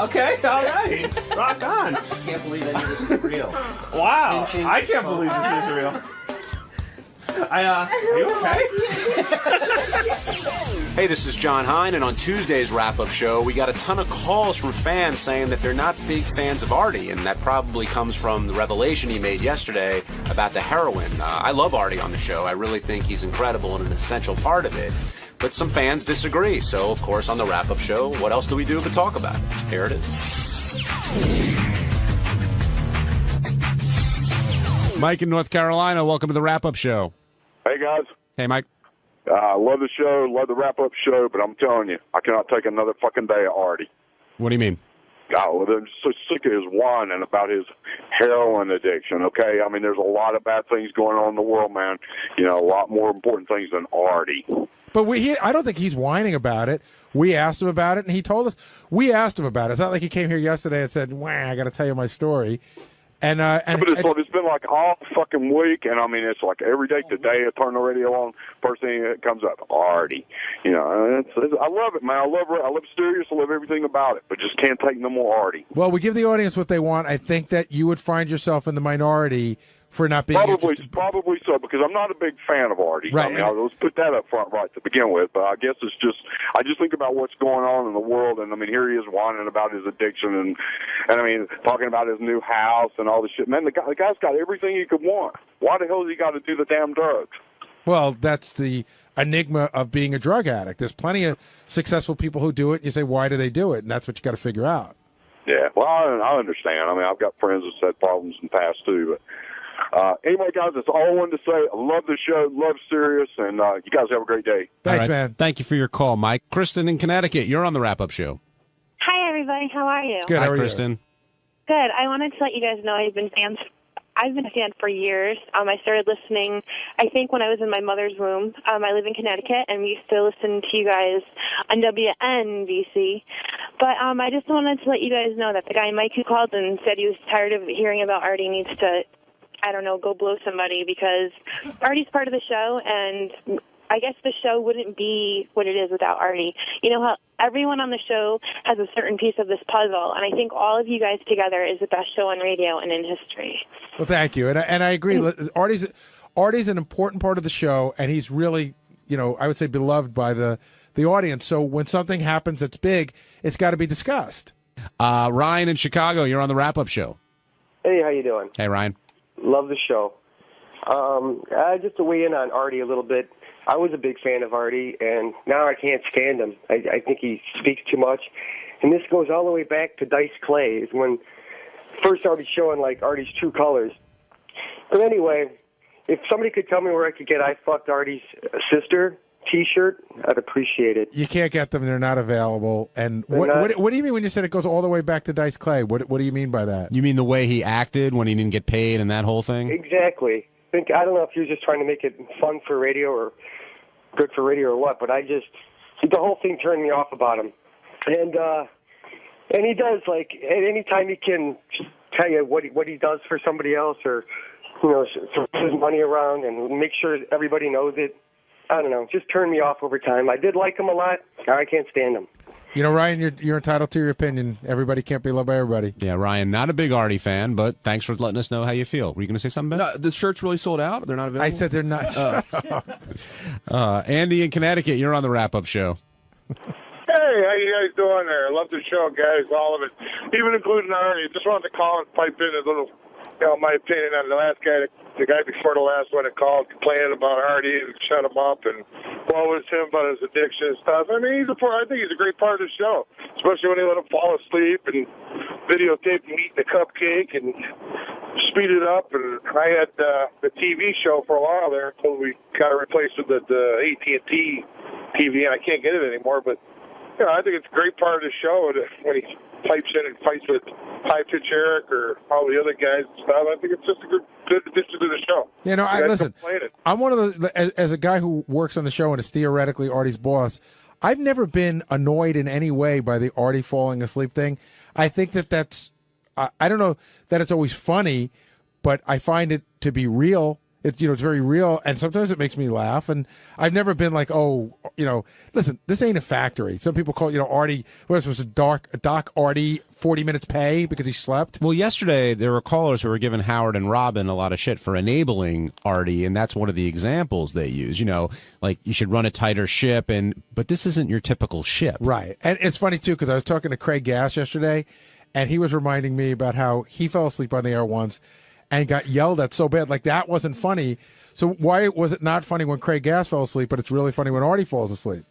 Speaker 28: Okay, all right. Rock on.
Speaker 10: I can't believe any of this is real.
Speaker 28: Wow,
Speaker 10: Pinching.
Speaker 28: I can't believe this is real. Are you okay?
Speaker 4: Hey, this is John Hine, and on Tuesday's wrap-up show, we got a ton of calls from fans saying that they're not big fans of Artie, and that probably comes from the revelation he made yesterday about the heroin. I love Artie on the show. I really think he's incredible and an essential part of it. But some fans disagree, so of course on the wrap-up show, what else do we do but talk about it? Here it is.
Speaker 25: Mike in North Carolina, welcome to the wrap-up show.
Speaker 13: Hey, guys.
Speaker 25: Hey, Mike.
Speaker 13: Love the show, love the wrap-up show, but I'm telling you, I cannot take another fucking day of Artie.
Speaker 25: What do you mean?
Speaker 13: Oh, I'm so sick of his whining about his heroin addiction, okay? I mean, there's a lot of bad things going on in the world, man. You know, a lot more important things than Artie.
Speaker 26: But I don't think he's whining about it. We asked him about it, and he told us. We asked him about it. It's not like he came here yesterday and said, "Wah, I got to tell you my story." And
Speaker 13: but it's been like all fucking week, and I mean, it's like every day. Today, I turn the radio on. First thing that comes up, Artie. You know, I love it, man. I love Sirius. I love everything about it, but just can't take no more Artie.
Speaker 26: Well, we give the audience what they want. I think that you would find yourself in the minority for not being
Speaker 13: Probably so, because I'm not a big fan of Artie.
Speaker 26: Right.
Speaker 13: I mean, let's put that up front right to begin with. But I guess I just think about what's going on in the world, and I mean, here he is whining about his addiction, and I mean, talking about his new house and all this shit. Man, the guy's got everything he could want. Why the hell has he got to do the damn drugs?
Speaker 26: Well, that's the enigma of being a drug addict. There's plenty of successful people who do it. And you say, why do they do it? And that's what you got to figure out.
Speaker 13: Yeah, well, I understand. I mean, I've got friends that's had problems in the past too, but. Anyway, guys, that's all I wanted to say. I love the show, love Sirius, and you guys have a great day.
Speaker 26: Thanks, man.
Speaker 25: Thank you for your call, Mike. Kristen in Connecticut, you're on the wrap-up show.
Speaker 14: Hi, everybody. How are you?
Speaker 25: Good. Hi, Kristen.
Speaker 14: Good. I wanted to let you guys know I've been a fan for years. I started listening, I think, when I was in my mother's womb. I live in Connecticut, and we used to listen to you guys on WNBC. But I just wanted to let you guys know that the guy, Mike, who called and said he was tired of hearing about Artie, needs to, I don't know, go blow somebody, because Artie's part of the show, and I guess the show wouldn't be what it is without Artie. You know how everyone on the show has a certain piece of this puzzle, and I think all of you guys together is the best show on radio and in history.
Speaker 26: Well, thank you, and I agree. Artie's an important part of the show, and he's really, I would say, beloved by the audience. So when something happens that's big, it's got to be discussed.
Speaker 25: Ryan in Chicago, you're on the wrap-up show.
Speaker 15: Hey, how you doing?
Speaker 25: Hey, Ryan.
Speaker 15: Love the show. Just to weigh in on Artie a little bit, I was a big fan of Artie, and now I can't stand him. I think he speaks too much. And this goes all the way back to Dice Clay, when first started showing, like, Artie's true colors. But anyway, if somebody could tell me where I could get I Fucked Artie's Sister T-shirt, I'd appreciate it.
Speaker 26: You can't get them; they're not available. And what do you mean when you said it goes all the way back to Dice Clay? What do you mean by that?
Speaker 25: You mean the way he acted when he didn't get paid and that whole thing?
Speaker 15: Exactly. I don't know if he was just trying to make it fun for radio or good for radio or what, but the whole thing turned me off about him. And he does, like, at any time he can tell you what he does for somebody else, or throws his money around and make sure everybody knows it. I don't know, just turned me off over time. I did like him a lot. I can't stand him.
Speaker 26: Ryan, you're entitled to your opinion. Everybody can't be loved by everybody.
Speaker 25: Yeah, Ryan, not a big Artie fan, but thanks for letting us know how you feel. Were you going to say something, Ben?
Speaker 28: No, the shirt's really sold out. They're not available.
Speaker 26: I said they're not.
Speaker 25: Andy in Connecticut, you're on the wrap-up show.
Speaker 17: Hey, how you guys doing there? I love the show, guys, all of it, even including Artie. Just wanted to call and pipe in a little, my opinion on the last guy, the guy before the last one that called complaining about Artie and shut him up and what was him about his addiction and stuff. I mean, I think he's a great part of the show, especially when he let him fall asleep and videotape him eating the cupcake and speed it up. And I had the TV show for a while there until we got it replaced with the AT&T TV, and I can't get it anymore, but I think it's a great part of the show when he pipes in and fights with High Pitch Eric or all the other guys and stuff. I think it's just a good addition to the show.
Speaker 26: Listen, I'm one of the, as a guy who works on the show and is theoretically Artie's boss, I've never been annoyed in any way by the Artie falling asleep thing. I think that's, I don't know that it's always funny, but I find it to be real. It's it's very real, and sometimes it makes me laugh. And I've never been like, oh, listen, this ain't a factory. Some people call Artie. What was it? Doc Artie 40 minutes pay because he slept.
Speaker 25: Well, yesterday there were callers who were giving Howard and Robin a lot of shit for enabling Artie, and that's one of the examples they use. Like you should run a tighter ship, but this isn't your typical ship,
Speaker 26: right? And it's funny too because I was talking to Craig Gass yesterday, and he was reminding me about how he fell asleep on the air once. And got yelled at so bad. Like, that wasn't funny. So why was it not funny when Craig Gass fell asleep, but it's really funny when Artie falls asleep?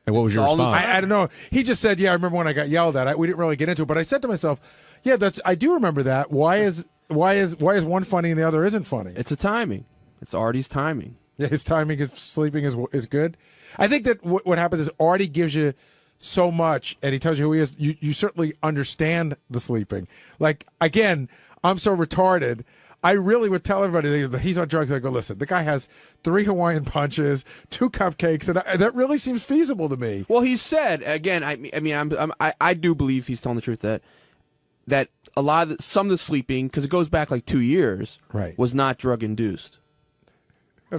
Speaker 25: And what was your response?
Speaker 26: I don't know. He just said, yeah, I remember when I got yelled at. We didn't really get into it. But I said to myself, yeah, I do remember that. Why is one funny and the other isn't funny?
Speaker 2: It's a timing. It's Artie's timing.
Speaker 26: Yeah, his timing of sleeping is good. I think that what happens is Artie gives you so much, and he tells you who he is. You certainly understand the sleeping. Like, again, I'm so retarded. I really would tell everybody that he's on drugs. I go, listen, the guy has 3 Hawaiian punches, 2 cupcakes, and that really seems feasible to me.
Speaker 2: Well, he said again. I do believe he's telling the truth that a lot of some of the sleeping, because it goes back like 2 years,
Speaker 26: right,
Speaker 2: was not drug induced.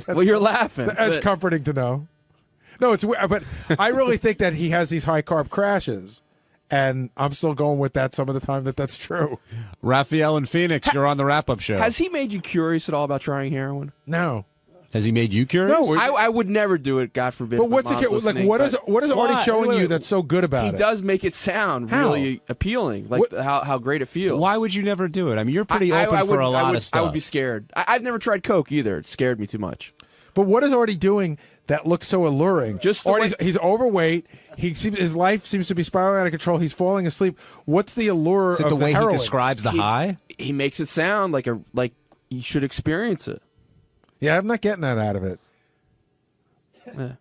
Speaker 2: Well, you're laughing.
Speaker 26: That's comforting to know. No, it's weird, but I really think that he has these high carb crashes. And I'm still going with that some of the time that's true.
Speaker 25: Raphael in Phoenix, you're on the wrap-up show.
Speaker 2: Has he made you curious at all about trying heroin?
Speaker 26: No.
Speaker 25: Has he made you curious?
Speaker 26: No.
Speaker 2: I would never do it, God forbid.
Speaker 26: But what's what is Artie showing you that's so good about it?
Speaker 2: He does make it sound really appealing, like how great it feels.
Speaker 25: Why would you never do it? I mean, you're pretty open for a lot of stuff.
Speaker 2: I would be scared. I've never tried coke either. It scared me too much.
Speaker 26: But what is Artie doing that looks so alluring? He's overweight. His life seems to be spiraling out of control. He's falling asleep. What's the allure
Speaker 25: Is it
Speaker 26: of
Speaker 25: the way
Speaker 26: heroin?
Speaker 25: he describes the high?
Speaker 2: He makes it sound like you should experience it.
Speaker 26: Yeah, I'm not getting that out of it.
Speaker 2: Yeah.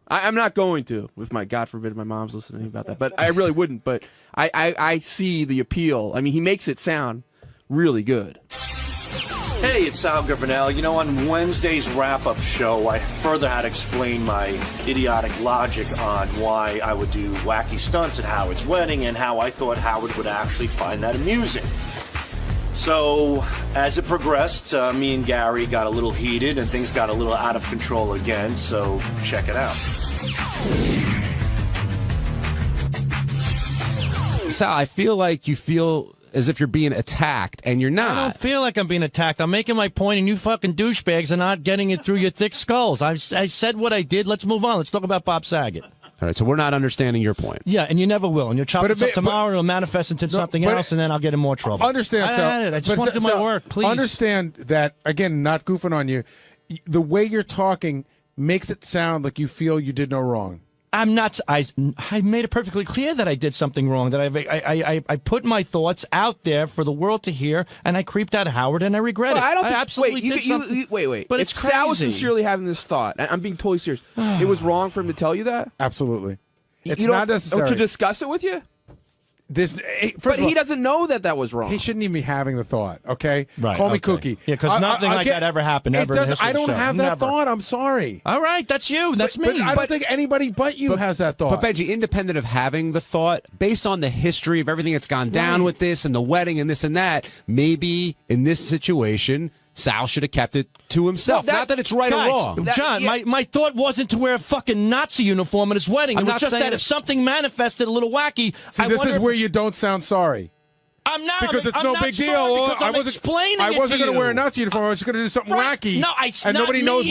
Speaker 2: I'm not going to, if God forbid my mom's listening about that. But I really wouldn't. But I see the appeal. I mean, he makes it sound really good.
Speaker 22: Hey, it's Sal Gravernell. On Wednesday's wrap-up show, I further had to explain my idiotic logic on why I would do wacky stunts at Howard's wedding and how I thought Howard would actually find that amusing. So, as it progressed, me and Gary got a little heated and things got a little out of control again, so check it out.
Speaker 25: Sal, I feel like you feel as if you're being attacked, and you're not.
Speaker 7: I don't feel like I'm being attacked. I'm making my point, and you fucking douchebags are not getting it through your thick skulls. I said what I did. Let's move on. Let's talk about Bob Saget.
Speaker 25: All right, so we're not understanding your point.
Speaker 7: Yeah, and you never will. And you'll chop this up tomorrow, and it'll manifest into something else, and then I'll get in more trouble.
Speaker 26: Understand, Sal.
Speaker 7: I just want to do my work, please.
Speaker 26: Understand that, again, not goofing on you, the way you're talking makes it sound like you feel you did no wrong.
Speaker 7: I'm not. I made it perfectly clear that I did something wrong. That I put my thoughts out there for the world to hear, and I creeped out Howard, and I regret it.
Speaker 2: I don't think,
Speaker 7: absolutely did something.
Speaker 2: Wait.
Speaker 7: But
Speaker 2: if
Speaker 7: it's
Speaker 2: Sal was
Speaker 7: crazy.
Speaker 2: sincerely having this thought, I'm being totally serious. It was wrong for him to tell you that.
Speaker 26: Absolutely, it's
Speaker 2: you
Speaker 26: not necessary
Speaker 2: to discuss it with you.
Speaker 26: But
Speaker 2: he doesn't know that was wrong.
Speaker 26: He shouldn't even be having the thought, okay?
Speaker 7: Right,
Speaker 26: Call me
Speaker 7: okay.
Speaker 26: Kooky.
Speaker 7: Yeah, because nothing like that ever happened ever in the history
Speaker 26: I
Speaker 7: of the
Speaker 26: don't
Speaker 7: show.
Speaker 26: have that
Speaker 7: Never.
Speaker 26: thought. I'm sorry.
Speaker 7: All right, that's you. That's me.
Speaker 26: But I don't think anybody but you has that thought.
Speaker 25: But Benji, independent of having the thought, based on the history of everything that's gone down with this and the wedding and this and that, maybe in this situation, Sal should have kept it to himself. Not that it's right
Speaker 7: guys,
Speaker 26: Oh,
Speaker 25: or wrong.
Speaker 7: John, my thought wasn't to wear a fucking Nazi uniform at his wedding.
Speaker 25: I'm
Speaker 7: It was
Speaker 25: not
Speaker 7: just
Speaker 25: saying
Speaker 7: that if something manifested a little wacky,
Speaker 26: See, this is where you don't sound sorry.
Speaker 7: I'm not.
Speaker 26: Because it's
Speaker 7: I'm
Speaker 26: no
Speaker 7: not
Speaker 26: big
Speaker 7: sorry
Speaker 26: deal.
Speaker 7: because I'm explaining
Speaker 26: I
Speaker 7: it
Speaker 26: wasn't
Speaker 7: to
Speaker 26: going to wear a
Speaker 7: you.
Speaker 26: Nazi uniform. I was going to do something wacky.
Speaker 7: No,
Speaker 26: and nobody knows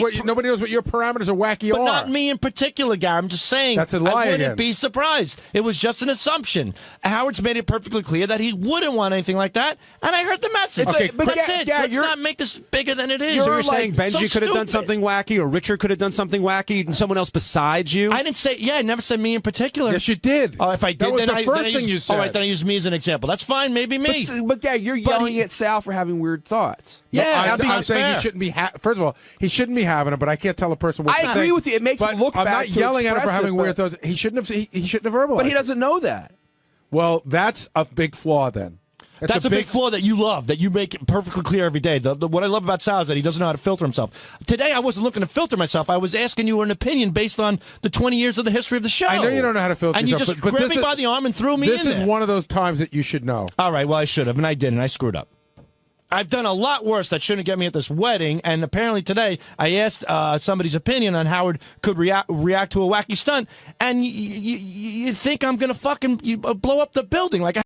Speaker 26: what your parameters of wacky
Speaker 7: but
Speaker 26: are.
Speaker 7: not me in particular, Gary. I'm just saying.
Speaker 26: That's a lie
Speaker 7: I wouldn't
Speaker 26: again.
Speaker 7: be surprised. It was just an assumption. Howard's made it perfectly clear that he wouldn't want anything like that, and I heard the message.
Speaker 26: Okay,
Speaker 7: but that's it. Let's not make this bigger than it is.
Speaker 25: So you're saying
Speaker 7: so
Speaker 25: Benji could have done
Speaker 7: stupid.
Speaker 25: something wacky, or Richard could have done something wacky, and someone else besides you?
Speaker 7: I didn't say. Yeah, I never said me in particular.
Speaker 26: Yes, you did.
Speaker 7: Oh, if I did,
Speaker 26: That was
Speaker 7: then
Speaker 26: the first
Speaker 7: then
Speaker 26: thing you said.
Speaker 7: All right, then I use me as an example. That's fine. Maybe me.
Speaker 2: But Gary, you're yelling at Sal for having weird thoughts.
Speaker 26: No,
Speaker 7: Yeah,
Speaker 26: I'm saying he shouldn't be. First of all, he shouldn't be having it. But I can't tell a person what to think.
Speaker 2: I agree with you. It makes
Speaker 26: but
Speaker 2: him look
Speaker 26: I'm
Speaker 2: bad
Speaker 26: not
Speaker 2: to
Speaker 26: yelling at him for
Speaker 2: express
Speaker 26: having
Speaker 2: it,
Speaker 26: weird
Speaker 2: but-
Speaker 26: thoughts. He shouldn't have. He shouldn't have verbalized.
Speaker 2: But he doesn't know that.
Speaker 26: Well, that's a big flaw. Then
Speaker 7: That's a big flaw that you love, that you make it perfectly clear every day. What I love about Sal is that he doesn't know how to filter himself. Today, I wasn't looking to filter myself. I was asking you an opinion based on the 20 years of the history of the show.
Speaker 26: I know you don't know how to filter
Speaker 7: and
Speaker 26: yourself.
Speaker 7: you just
Speaker 26: but
Speaker 7: grabbed
Speaker 26: this
Speaker 7: me
Speaker 26: is-
Speaker 7: by the arm and threw me in
Speaker 26: This is
Speaker 7: there.
Speaker 26: one of those times that you should know.
Speaker 7: All right, well, I should have, and I didn't. I screwed up. I've done a lot worse that shouldn't get me at this wedding, and apparently today I asked somebody's opinion on Howard could react to a wacky stunt, and you think I'm going to fucking blow up the building like